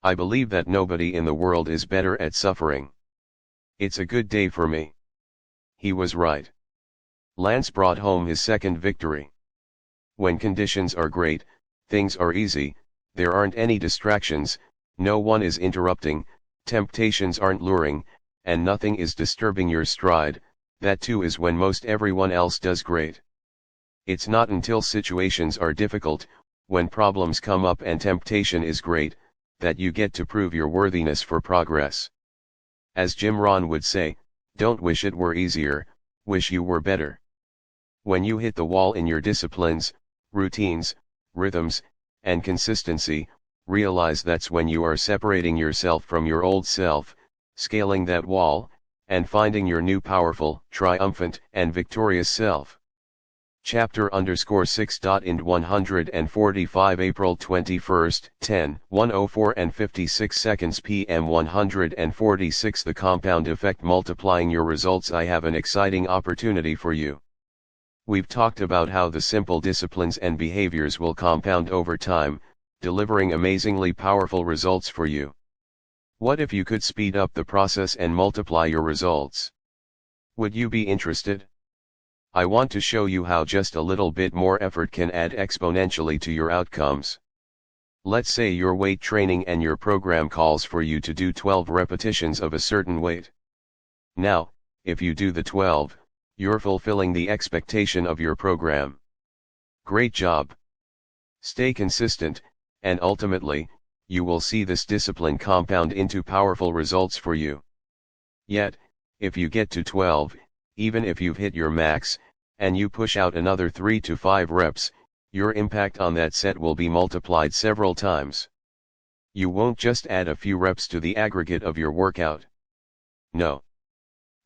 I believe that nobody in the world is better at suffering. It's a good day for me." He was right. Lance brought home his second victory. When conditions are great, things are easy, there aren't any distractions, no one is interrupting, temptations aren't luring, and nothing is disturbing your stride. That too is when most everyone else does great. It's not until situations are difficult, when problems come up and temptation is great, that you get to prove your worthiness for progress. As Jim Rohn would say, don't wish it were easier, wish you were better. When you hit the wall in your disciplines, routines, rhythms, and consistency, realize that's when you are separating yourself from your old self, scaling that wall, and finding your new powerful, triumphant, and victorious self. Chapter _6. Ind 145 April 21, 10, 1:04 and 56 seconds PM 146 The compound effect multiplying your results. I have an exciting opportunity for you. We've talked about how the simple disciplines and behaviors will compound over time, delivering amazingly powerful results for you. What if you could speed up the process and multiply your results? Would you be interested? I want to show you how just a little bit more effort can add exponentially to your outcomes. Let's say your weight training and your program calls for you to do 12 repetitions of a certain weight. Now, if you do the 12, you're fulfilling the expectation of your program. Great job. Stay consistent, and ultimately, you will see this discipline compound into powerful results for you. Yet, if you get to 12, even if you've hit your max, and you push out another 3 to 5 reps, your impact on that set will be multiplied several times. You won't just add a few reps to the aggregate of your workout. No.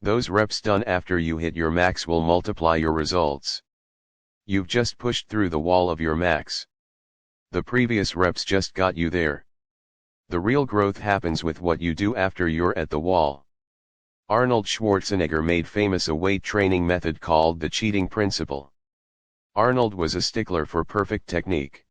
Those reps done after you hit your max will multiply your results. You've just pushed through the wall of your max. The previous reps just got you there. The real growth happens with what you do after you're at the wall. Arnold Schwarzenegger made famous a weight training method called the cheating principle. Arnold was a stickler for perfect technique.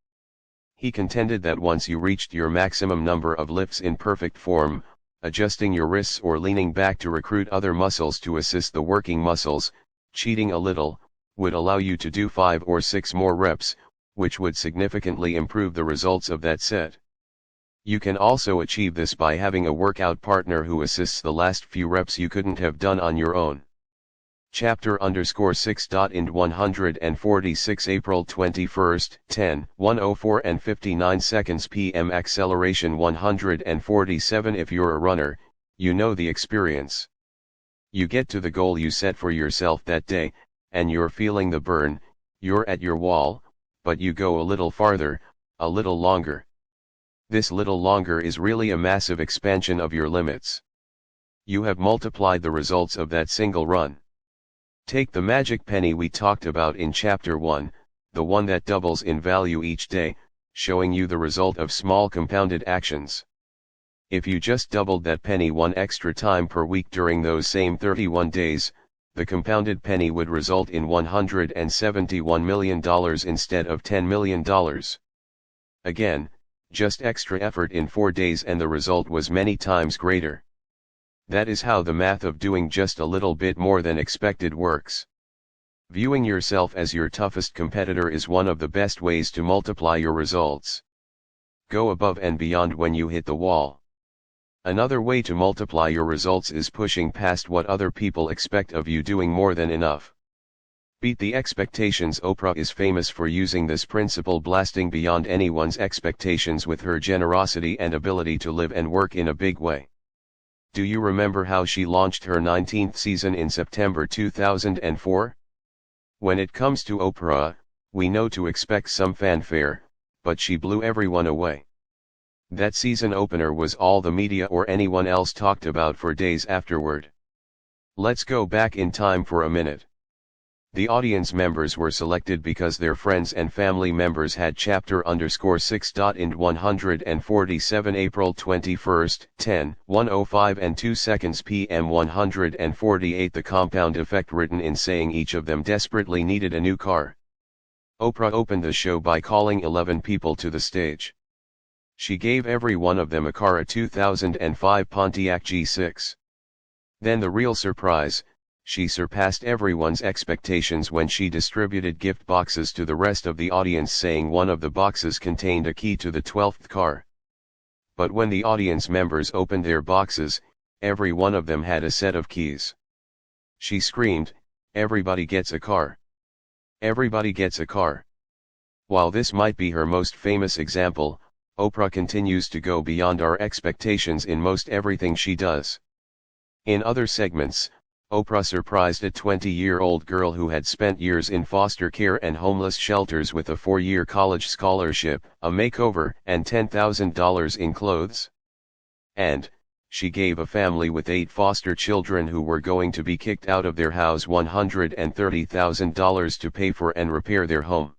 He contended that once you reached your maximum number of lifts in perfect form, adjusting your wrists or leaning back to recruit other muscles to assist the working muscles, cheating a little, would allow you to do 5 or 6 more reps, which would significantly improve the results of that set. You can also achieve this by having a workout partner who assists the last few reps you couldn't have done on your own. Chapter _6. Ind 146 April 21, 10, 1:04 and 59 seconds PM Acceleration 147 If you're a runner, you know the experience. You get to the goal you set for yourself that day, and you're feeling the burn, you're at your wall, but you go a little farther, a little longer. This little longer is really a massive expansion of your limits. You have multiplied the results of that single run. Take the magic penny we talked about in Chapter 1, the one that doubles in value each day, showing you the result of small compounded actions. If you just doubled that penny one extra time per week during those same 31 days, the compounded penny would result in $171 million instead of $10 million. Again, just extra effort in 4 days and the result was many times greater. That is how the math of doing just a little bit more than expected works. Viewing yourself as your toughest competitor is one of the best ways to multiply your results. Go above and beyond when you hit the wall. Another way to multiply your results is pushing past what other people expect of you, doing more than enough. Beat the expectations. Oprah is famous for using this principle, blasting beyond anyone's expectations with her generosity and ability to live and work in a big way. Do you remember how she launched her 19th season in September 2004? When it comes to Oprah, we know to expect some fanfare, but she blew everyone away. That season opener was all the media or anyone else talked about for days afterward. Let's go back in time for a minute. The audience members were selected because their friends and family members had chapter_6. In 147 April 21, 10:105 and 2 seconds p.m. 148 The compound effect written in saying each of them desperately needed a new car. Oprah opened the show by calling 11 people to the stage. She gave every one of them a car, a 2005 Pontiac G6. Then the real surprise, she surpassed everyone's expectations when she distributed gift boxes to the rest of the audience, saying one of the boxes contained a key to the 12th car. But when the audience members opened their boxes, every one of them had a set of keys. She screamed, "Everybody gets a car! Everybody gets a car!" While this might be her most famous example, Oprah continues to go beyond our expectations in most everything she does. In other segments, Oprah surprised a 20-year-old girl who had spent years in foster care and homeless shelters with a 4-year college scholarship, a makeover, and $10,000 in clothes. And she gave a family with 8 foster children who were going to be kicked out of their house $130,000 to pay for and repair their home.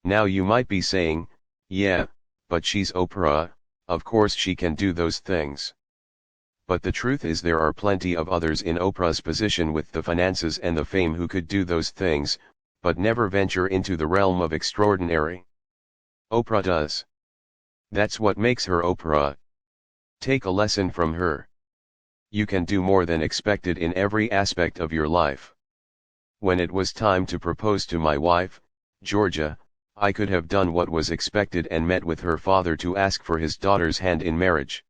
Now you might be saying, yeah, but she's Oprah, of course she can do those things. But the truth is there are plenty of others in Oprah's position with the finances and the fame who could do those things, but never venture into the realm of extraordinary. Oprah does. That's what makes her Oprah. Take a lesson from her. You can do more than expected in every aspect of your life. When it was time to propose to my wife, Georgia, I could have done what was expected and met with her father to ask for his daughter's hand in marriage.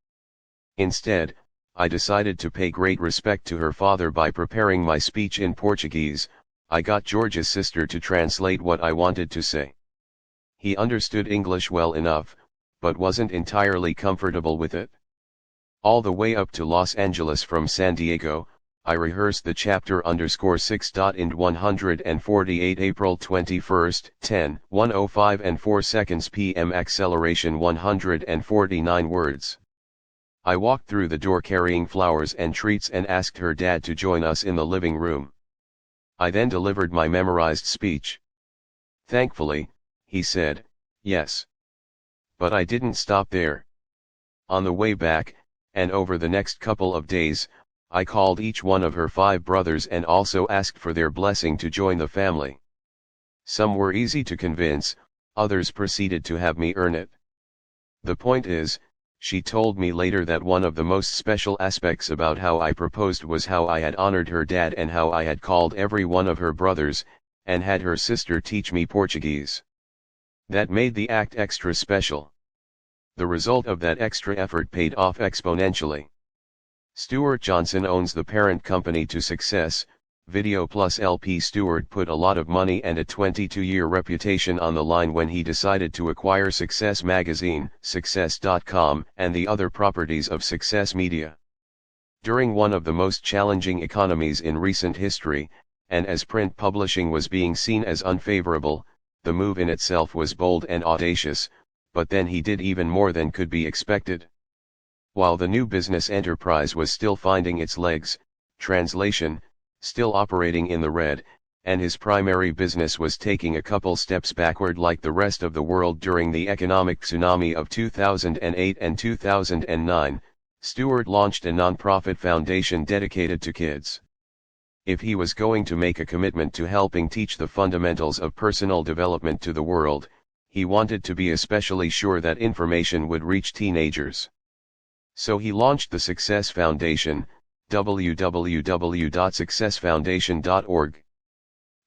Instead, I decided to pay great respect to her father by preparing my speech in Portuguese. I got George's sister to translate what I wanted to say. He understood English well enough, but wasn't entirely comfortable with it. All the way up to Los Angeles from San Diego, I rehearsed the chapter_6. In 148 April 21, 10:105 and 4 seconds p.m. acceleration 149 words. I walked through the door carrying flowers and treats and asked her dad to join us in the living room. I then delivered my memorized speech. Thankfully, he said, yes. But I didn't stop there. On the way back, and over the next couple of days, I called each one of her 5 brothers and also asked for their blessing to join the family. Some were easy to convince, others proceeded to have me earn it. The point is, she told me later that one of the most special aspects about how I proposed was how I had honored her dad and how I had called every one of her brothers, and had her sister teach me Portuguese. That made the act extra special. The result of that extra effort paid off exponentially. Stuart Johnson owns the parent company to Success Video Plus LP. Stuart put a lot of money and a 22-year reputation on the line when he decided to acquire Success Magazine, Success.com, and the other properties of Success Media. During one of the most challenging economies in recent history, and as print publishing was being seen as unfavorable, the move in itself was bold and audacious, but then he did even more than could be expected. While the new business enterprise was still finding its legs, translation, still operating in the red, and his primary business was taking a couple steps backward like the rest of the world during the economic tsunami of 2008 and 2009, Stuart launched a nonprofit foundation dedicated to kids. If he was going to make a commitment to helping teach the fundamentals of personal development to the world, he wanted to be especially sure that information would reach teenagers. So he launched the Success Foundation, www.successfoundation.org.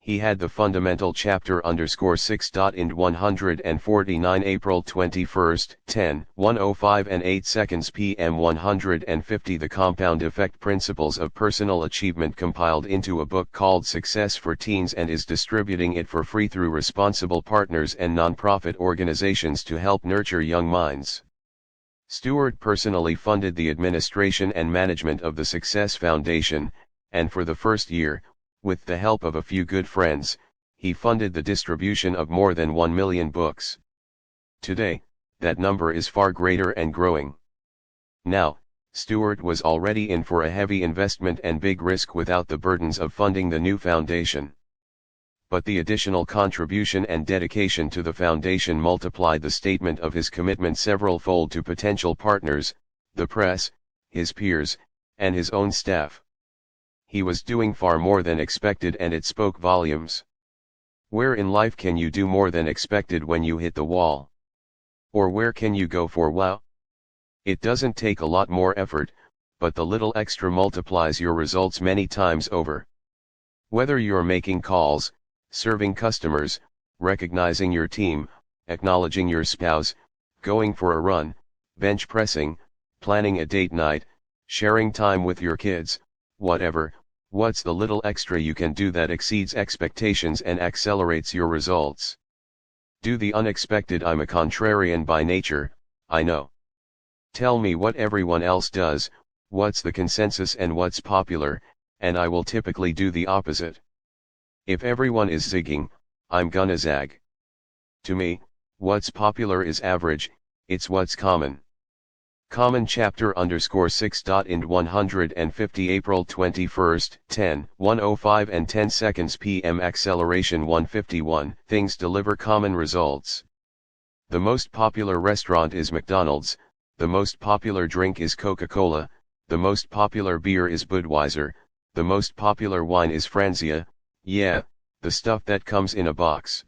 He had the fundamental chapter_6. In 149 April 21, 10:105 and 8 seconds p.m. 150 The compound effect principles of personal achievement compiled into a book called Success for Teens and is distributing it for free through responsible partners and nonprofit organizations to help nurture young minds. Stuart personally funded the administration and management of the Success Foundation, and for the first year, with the help of a few good friends, he funded the distribution of more than 1 million books. Today, that number is far greater and growing. Now, Stuart was already in for a heavy investment and big risk without the burdens of funding the new foundation. but the additional contribution and dedication to the foundation multiplied the statement of his commitment several-fold to potential partners, the press, his peers, and his own staff. He was doing far more than expected, and it spoke volumes. Where in life can you do more than expected when you hit the wall? Or where can you go for wow? It doesn't take a lot more effort, but the little extra multiplies your results many times over. Whether you're making calls, serving customers, recognizing your team, acknowledging your spouse, going for a run, bench pressing, planning a date night, sharing time with your kids, whatever, what's the little extra you can do that exceeds expectations and accelerates your results? Do the unexpected. I'm a contrarian by nature, I know. Tell me what everyone else does, what's the consensus and what's popular, and I will typically do the opposite. If everyone is zigging, I'm gonna zag. To me, what's popular is average, it's what's common. Common chapter _6. Ind 150 April 21, 10:105 and 10 seconds p.m. Acceleration 151. Things deliver common results. The most popular restaurant is McDonald's, the most popular drink is Coca-Cola, the most popular beer is Budweiser, the most popular wine is Franzia, yeah, the stuff that comes in a box.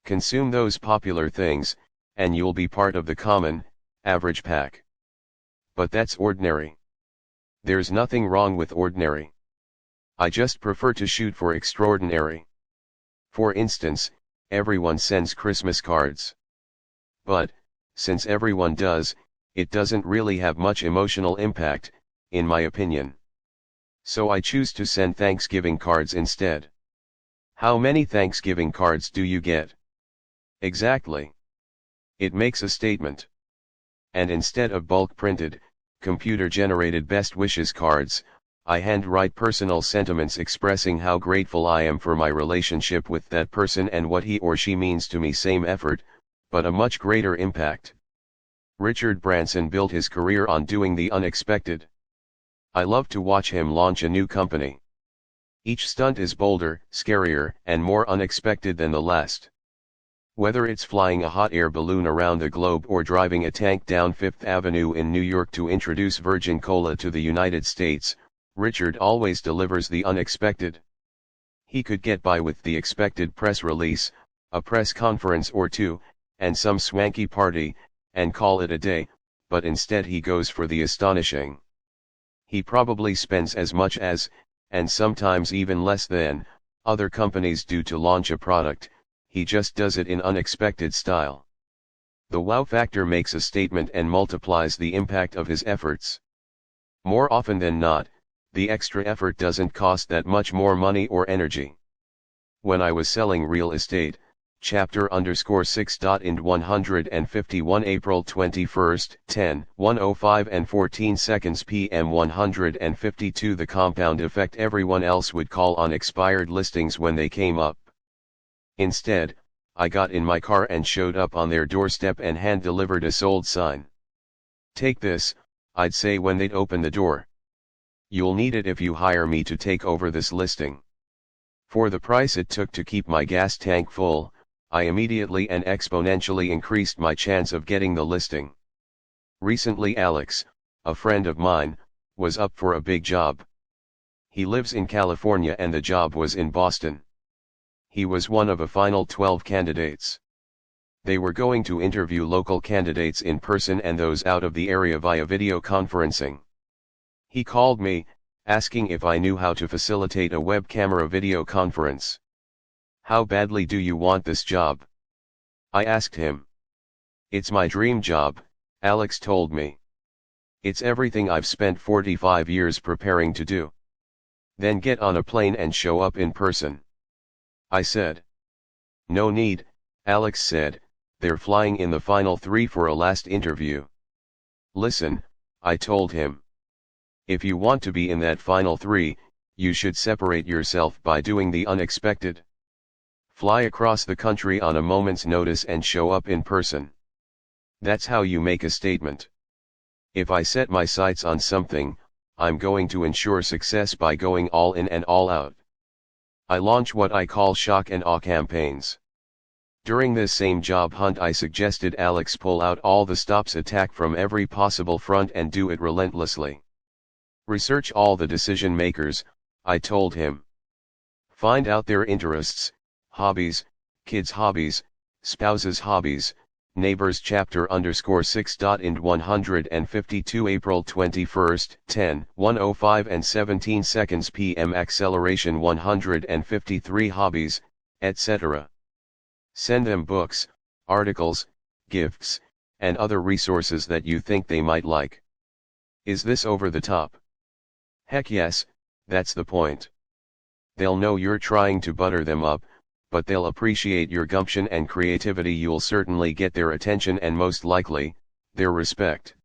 Consume those popular things, and you'll be part of the common, average pack. But that's ordinary. There's nothing wrong with ordinary. I just prefer to shoot for extraordinary. For instance, everyone sends Christmas cards. But, since everyone does, it doesn't really have much emotional impact, in my opinion. So I choose to send Thanksgiving cards instead. How many Thanksgiving cards do you get? Exactly. It makes a statement. And instead of bulk printed, computer-generated best wishes cards, I handwrite personal sentiments expressing how grateful I am for my relationship with that person and what he or she means to me. Same effort, but a much greater impact. Richard Branson built his career on doing the unexpected. I love to watch him launch a new company. Each stunt is bolder, scarier, and more unexpected than the last. Whether it's flying a hot air balloon around the globe or driving a tank down Fifth Avenue in New York to introduce Virgin Cola to the United States, Richard always delivers the unexpected. He could get by with the expected press release, a press conference or two, and some swanky party, and call it a day, but instead he goes for the astonishing. He probably spends as much as, and sometimes even less than, other companies do to launch a product. He just does it in unexpected style. The wow factor makes a statement and multiplies the impact of his efforts. More often than not, the extra effort doesn't cost that much more money or energy. When I was selling real estate, chapter _6. Ind 151 April 21, 10:105 and 14 seconds p.m. 152 The compound effect. Everyone else would call on expired listings when they came up. Instead, I got in my car and showed up on their doorstep and hand-delivered a sold sign. Take this, I'd say when they'd open the door. You'll need it if you hire me to take over this listing. For the price it took to keep my gas tank full, I immediately and exponentially increased my chance of getting the listing. Recently Alex, a friend of mine, was up for a big job. He lives in California and the job was in Boston. He was one of a final 12 candidates. They were going to interview local candidates in person and those out of the area via video conferencing. He called me, asking if I knew how to facilitate a web camera video conference. How badly do you want this job? I asked him. It's my dream job, Alex told me. It's everything I've spent 45 years preparing to do. Then get on a plane and show up in person. I said. No need, Alex said, they're flying in the final 3 for a last interview. Listen, I told him. If you want to be in that final 3, you should separate yourself by doing the unexpected. Fly across the country on a moment's notice and show up in person. That's how you make a statement. If I set my sights on something, I'm going to ensure success by going all in and all out. I launch what I call shock and awe campaigns. During this same job hunt I suggested Alex pull out all the stops attack from every possible front and do it relentlessly. Research all the decision makers, I told him. Find out their interests, hobbies, kids' hobbies, spouses' hobbies, neighbors chapter _6. Ind 152 April 21st, 10:105 and 17 seconds PM acceleration 153 hobbies, etc. Send them books, articles, gifts, and other resources that you think they might like. Is this over the top? Heck yes, that's the point. They'll know you're trying to butter them up, but they'll appreciate your gumption and creativity. You'll certainly get their attention and most likely, their respect.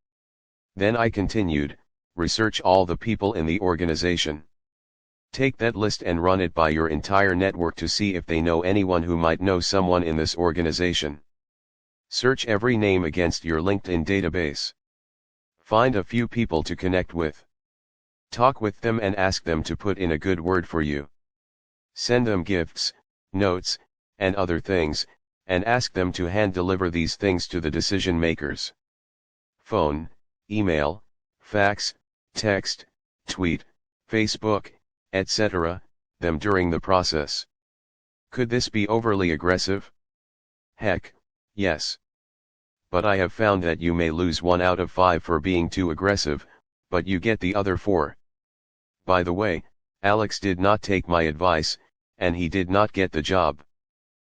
Then I continued, research all the people in the organization. Take that list and run it by your entire network to see if they know anyone who might know someone in this organization. Search every name against your LinkedIn database. Find a few people to connect with. Talk with them and ask them to put in a good word for you. Send them gifts, notes, and other things, and ask them to hand deliver these things to the decision makers. Phone, email, fax, text, tweet, Facebook, etc., them during the process. Could this be overly aggressive? Heck, yes. But I have found that you may lose 1 out of 5 for being too aggressive, but you get the other 4. By the way, Alex did not take my advice, and he did not get the job.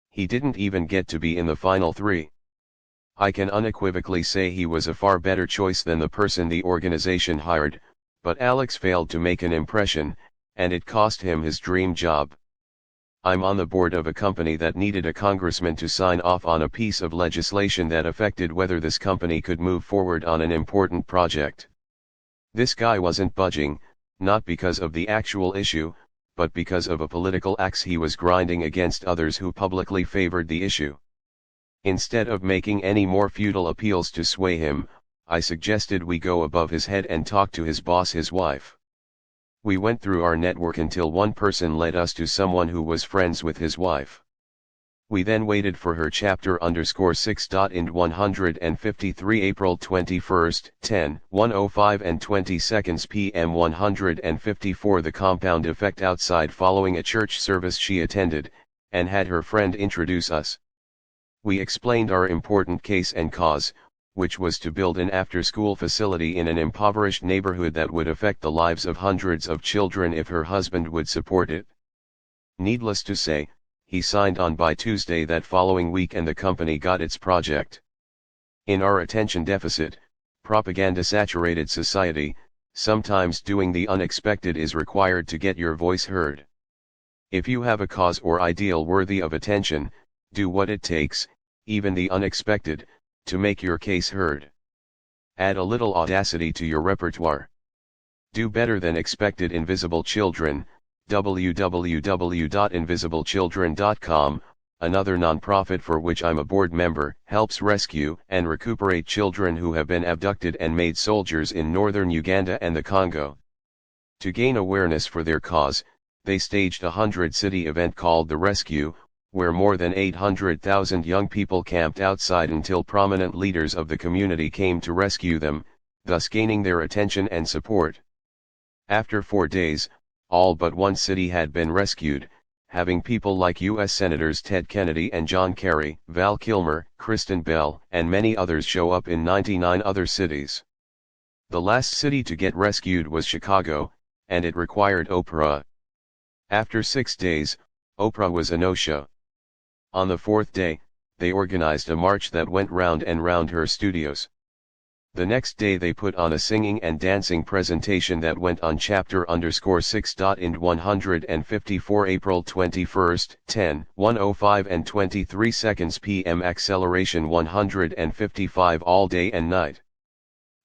He didn't even get to be in the final 3. I can unequivocally say he was a far better choice than the person the organization hired, but Alex failed to make an impression, and it cost him his dream job. I'm on the board of a company that needed a congressman to sign off on a piece of legislation that affected whether this company could move forward on an important project. This guy wasn't budging, not because of the actual issue, but because of a political axe he was grinding against others who publicly favored the issue. Instead of making any more futile appeals to sway him, I suggested we go above his head and talk to his boss, his wife. We went through our network until one person led us to someone who was friends with his wife. We then waited for her chapter _6. Ind 153 April 21st, 10:105 and 20 seconds PM 154 the compound effect outside following a church service she attended, and had her friend introduce us. We explained our important case and cause, which was to build an after-school facility in an impoverished neighborhood that would affect the lives of hundreds of children if her husband would support it. Needless to say, he signed on by Tuesday that following week and the company got its project. In our attention deficit, propaganda-saturated society, sometimes doing the unexpected is required to get your voice heard. If you have a cause or ideal worthy of attention, do what it takes, even the unexpected, to make your case heard. Add a little audacity to your repertoire. Do better than expected. Invisible Children, www.invisibleChildren.com, another nonprofit for which I'm a board member, helps rescue and recuperate children who have been abducted and made soldiers in northern Uganda and the Congo. To gain awareness for their cause, they staged a 100-city event called The Rescue, where more than 800,000 young people camped outside until prominent leaders of the community came to rescue them, thus gaining their attention and support. After 4 days, all but one city had been rescued, having people like U.S. Senators Ted Kennedy and John Kerry, Val Kilmer, Kristen Bell, and many others show up in 99 other cities. The last city to get rescued was Chicago, and it required Oprah. After 6 days, Oprah was a no-show. On the 4th day, they organized a march that went round and round her studios. The next day they put on a singing and dancing presentation that went on chapter _6. Ind 154 April 21st, 10:105 and 23 seconds PM acceleration 155 all day and night.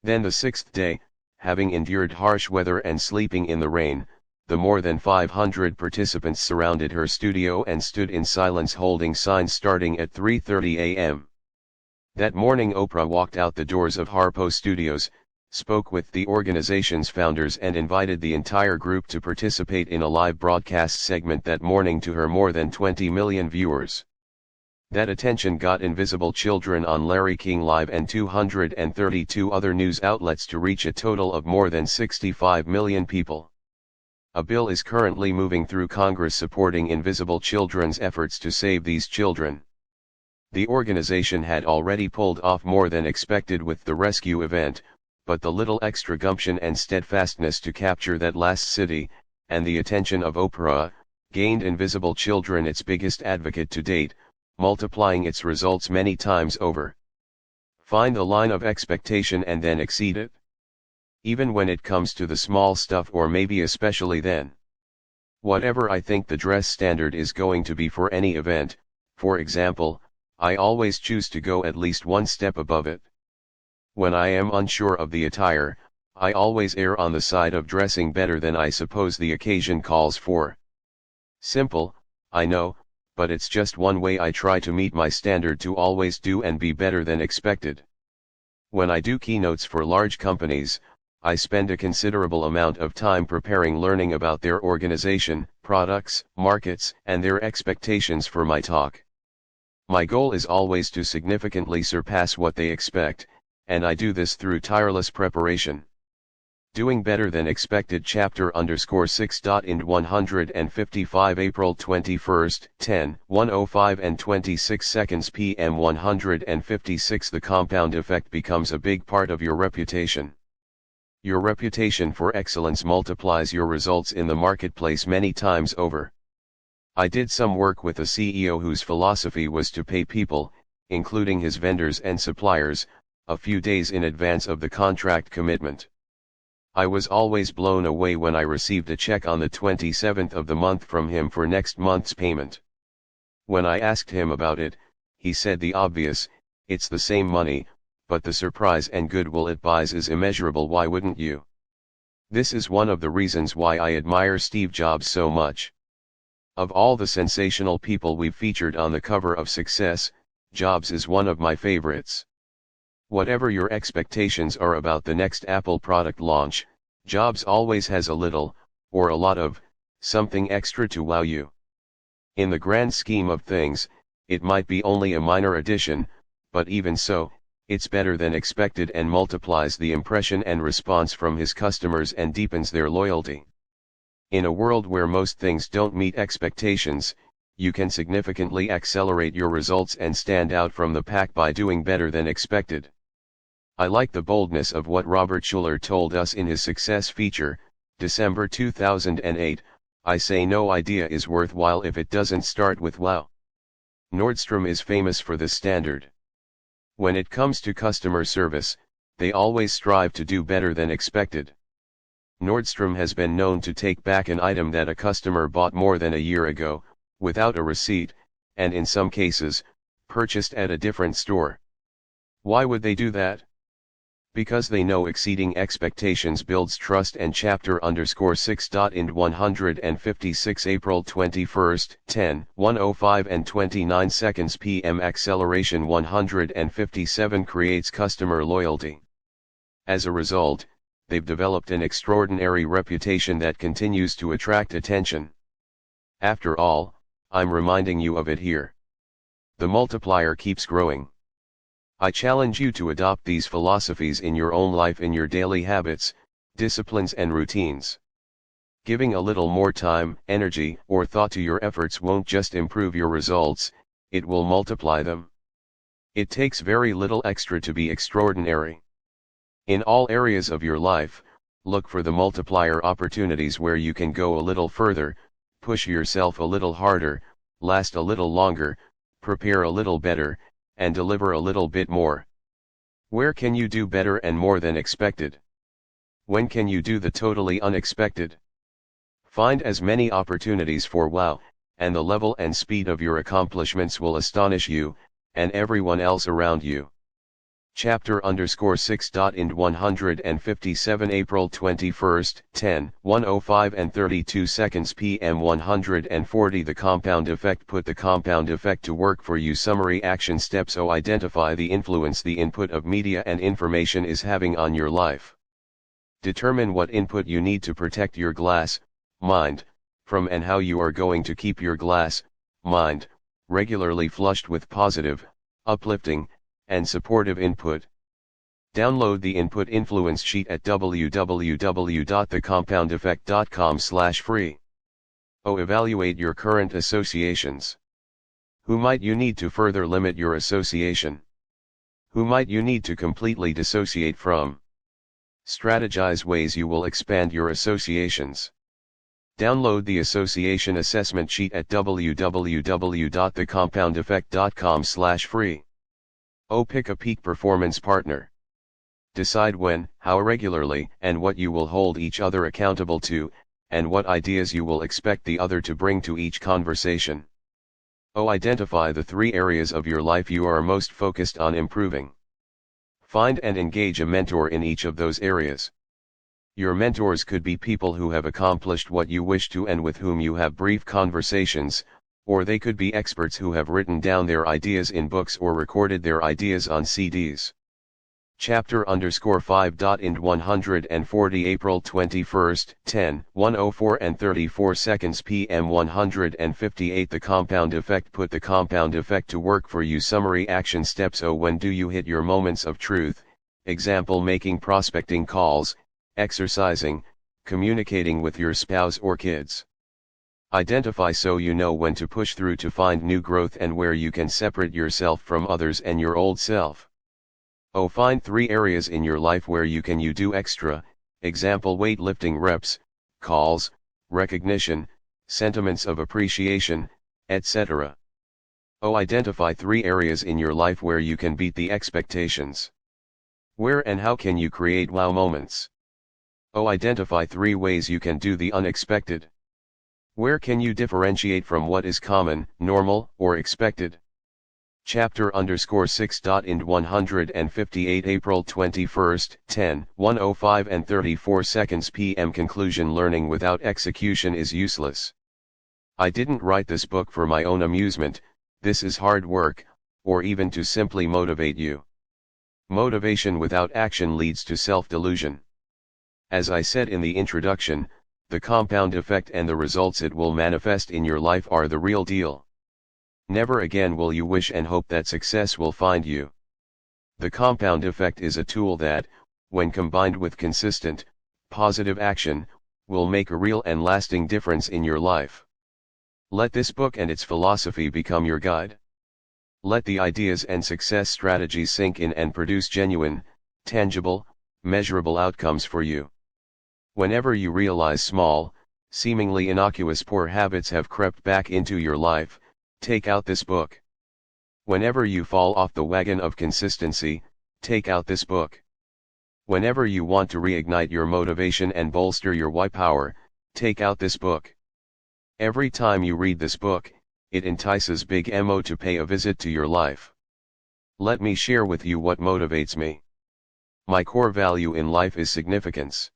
Then the 6th day, having endured harsh weather and sleeping in the rain, the more than 500 participants surrounded her studio and stood in silence holding signs starting at 3:30 a.m. That morning Oprah walked out the doors of Harpo Studios, spoke with the organization's founders and invited the entire group to participate in a live broadcast segment that morning to her more than 20 million viewers. That attention got Invisible Children on Larry King Live and 232 other news outlets to reach a total of more than 65 million people. A bill is currently moving through Congress supporting Invisible Children's efforts to save these children. The organization had already pulled off more than expected with the rescue event, but the little extra gumption and steadfastness to capture that last city, and the attention of Oprah, gained Invisible Children its biggest advocate to date, multiplying its results many times over. Find the line of expectation and then exceed it. Even when it comes to the small stuff, or maybe especially then. Whatever I think the dress standard is going to be for any event, for example, I always choose to go at least one step above it. When I am unsure of the attire, I always err on the side of dressing better than I suppose the occasion calls for. Simple, I know, but it's just one way I try to meet my standard to always do and be better than expected. When I do keynotes for large companies, I spend a considerable amount of time preparing, learning about their organization, products, markets, and their expectations for my talk. My goal is always to significantly surpass what they expect, and I do this through tireless preparation. Doing better than expected chapter _6. Ind 155 April 21, 10:105 and 26 seconds PM 156. The compound effect becomes a big part of your reputation. Your reputation for excellence multiplies your results in the marketplace many times over. I did some work with a CEO whose philosophy was to pay people, including his vendors and suppliers, a few days in advance of the contract commitment. I was always blown away when I received a check on the 27th of the month from him for next month's payment. When I asked him about it, he said the obvious, it's the same money, but the surprise and goodwill it buys is immeasurable. Why wouldn't you? This is one of the reasons why I admire Steve Jobs so much. Of all the sensational people we've featured on the cover of Success, Jobs is one of my favorites. Whatever your expectations are about the next Apple product launch, Jobs always has a little, or a lot of, something extra to wow you. In the grand scheme of things, it might be only a minor addition, but even so, it's better than expected and multiplies the impression and response from his customers and deepens their loyalty. In a world where most things don't meet expectations, you can significantly accelerate your results and stand out from the pack by doing better than expected. I like the boldness of what Robert Schuller told us in his Success feature, December 2008, I say no idea is worthwhile if it doesn't start with wow. Nordstrom is famous for this standard. When it comes to customer service, they always strive to do better than expected. Nordstrom has been known to take back an item that a customer bought more than a year ago, without a receipt, and in some cases, purchased at a different store. Why would they do that? Because they know exceeding expectations builds trust. And chapter _6. Ind 156 April 21, 10:105 and 29 seconds PM acceleration 157 creates customer loyalty. As a result, they've developed an extraordinary reputation that continues to attract attention. After all, I'm reminding you of it here. The multiplier keeps growing. I challenge you to adopt these philosophies in your own life, in your daily habits, disciplines and routines. Giving a little more time, energy, or thought to your efforts won't just improve your results, it will multiply them. It takes very little extra to be extraordinary. In all areas of your life, look for the multiplier opportunities where you can go a little further, push yourself a little harder, last a little longer, prepare a little better, and deliver a little bit more. Where can you do better and more than expected? When can you do the totally unexpected? Find as many opportunities for wow, and the level and speed of your accomplishments will astonish you, and everyone else around you. Chapter _6. Ind 157 April 21, 10:105 and 32 seconds PM 140 The compound effect. Put the compound effect to work for you. Summary action steps. Identify the influence the input of media and information is having on your life. Determine what input you need to protect your glass, mind, from and how you are going to keep your glass, mind, regularly flushed with positive, uplifting, and supportive input. Download the Input Influence Sheet at www.thecompoundeffect.com/free. Evaluate your current associations. Who might you need to further limit your association? Who might you need to completely dissociate from? Strategize ways you will expand your associations. Download the Association Assessment Sheet at www.thecompoundeffect.com/free. Pick a peak performance partner. Decide when, how regularly, and what you will hold each other accountable to, and what ideas you will expect the other to bring to each conversation. Identify the 3 areas of your life you are most focused on improving. Find and engage a mentor in each of those areas. Your mentors could be people who have accomplished what you wish to and with whom you have brief conversations, or they could be experts who have written down their ideas in books or recorded their ideas on CDs. Chapter_5. 140 April 21st, 10:104 and 34 seconds p.m. 158 The Compound Effect. Put the compound effect to work for you. Summary action steps. When do you hit your moments of truth? Example: making prospecting calls, exercising, communicating with your spouse or kids. Identify so you know when to push through to find new growth and where you can separate yourself from others and your old self. Find 3 areas in your life where you do extra, example: weightlifting reps, calls, recognition, sentiments of appreciation, etc. Identify 3 areas in your life where you can beat the expectations. Where and how can you create wow moments? Identify 3 ways you can do the unexpected. Where can you differentiate from what is common, normal, or expected? Chapter_6. 158 April 21st, 10:105 and 34 seconds p.m. Conclusion: learning without execution is useless. I didn't write this book for my own amusement. This is hard work, or even to simply motivate you. Motivation without action leads to self-delusion. As I said in the introduction, the compound effect and the results it will manifest in your life are the real deal. Never again will you wish and hope that success will find you. The compound effect is a tool that, when combined with consistent, positive action, will make a real and lasting difference in your life. Let this book and its philosophy become your guide. Let the ideas and success strategies sink in and produce genuine, tangible, measurable outcomes for you. Whenever you realize small, seemingly innocuous poor habits have crept back into your life, take out this book. Whenever you fall off the wagon of consistency, take out this book. Whenever you want to reignite your motivation and bolster your why power, take out this book. Every time you read this book, it entices Big Mo to pay a visit to your life. Let me share with you what motivates me. My core value in life is significance.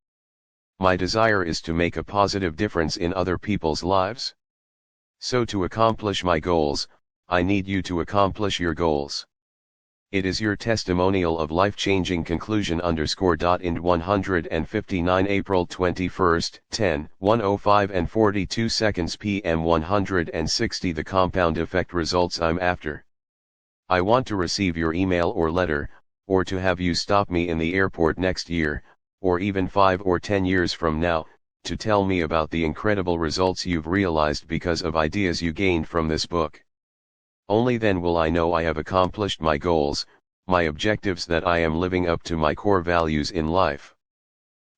My desire is to make a positive difference in other people's lives. So to accomplish my goals, I need you to accomplish your goals. It is your testimonial of life-changing conclusion. In 159 April 21st, 10:105 and 42 seconds p.m. 160 The compound effect results I'm after. I want to receive your email or letter, or to have you stop me in the airport next year, or even 5 or 10 years from now, to tell me about the incredible results you've realized because of ideas you gained from this book. Only then will I know I have accomplished my goals, my objectives, that I am living up to my core values in life.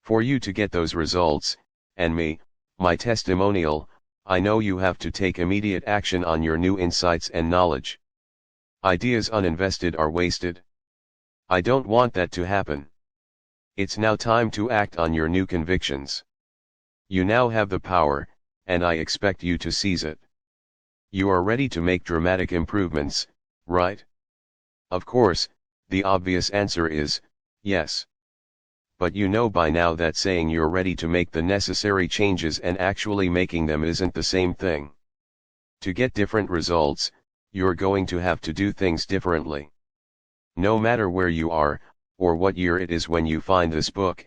For you to get those results, and me, my testimonial, I know you have to take immediate action on your new insights and knowledge. Ideas uninvested are wasted. I don't want that to happen. It's now time to act on your new convictions. You now have the power, and I expect you to seize it. You are ready to make dramatic improvements, right? Of course, the obvious answer is, yes. But you know by now that saying you're ready to make the necessary changes and actually making them isn't the same thing. To get different results, you're going to have to do things differently. No matter where you are, or what year it is when you find this book,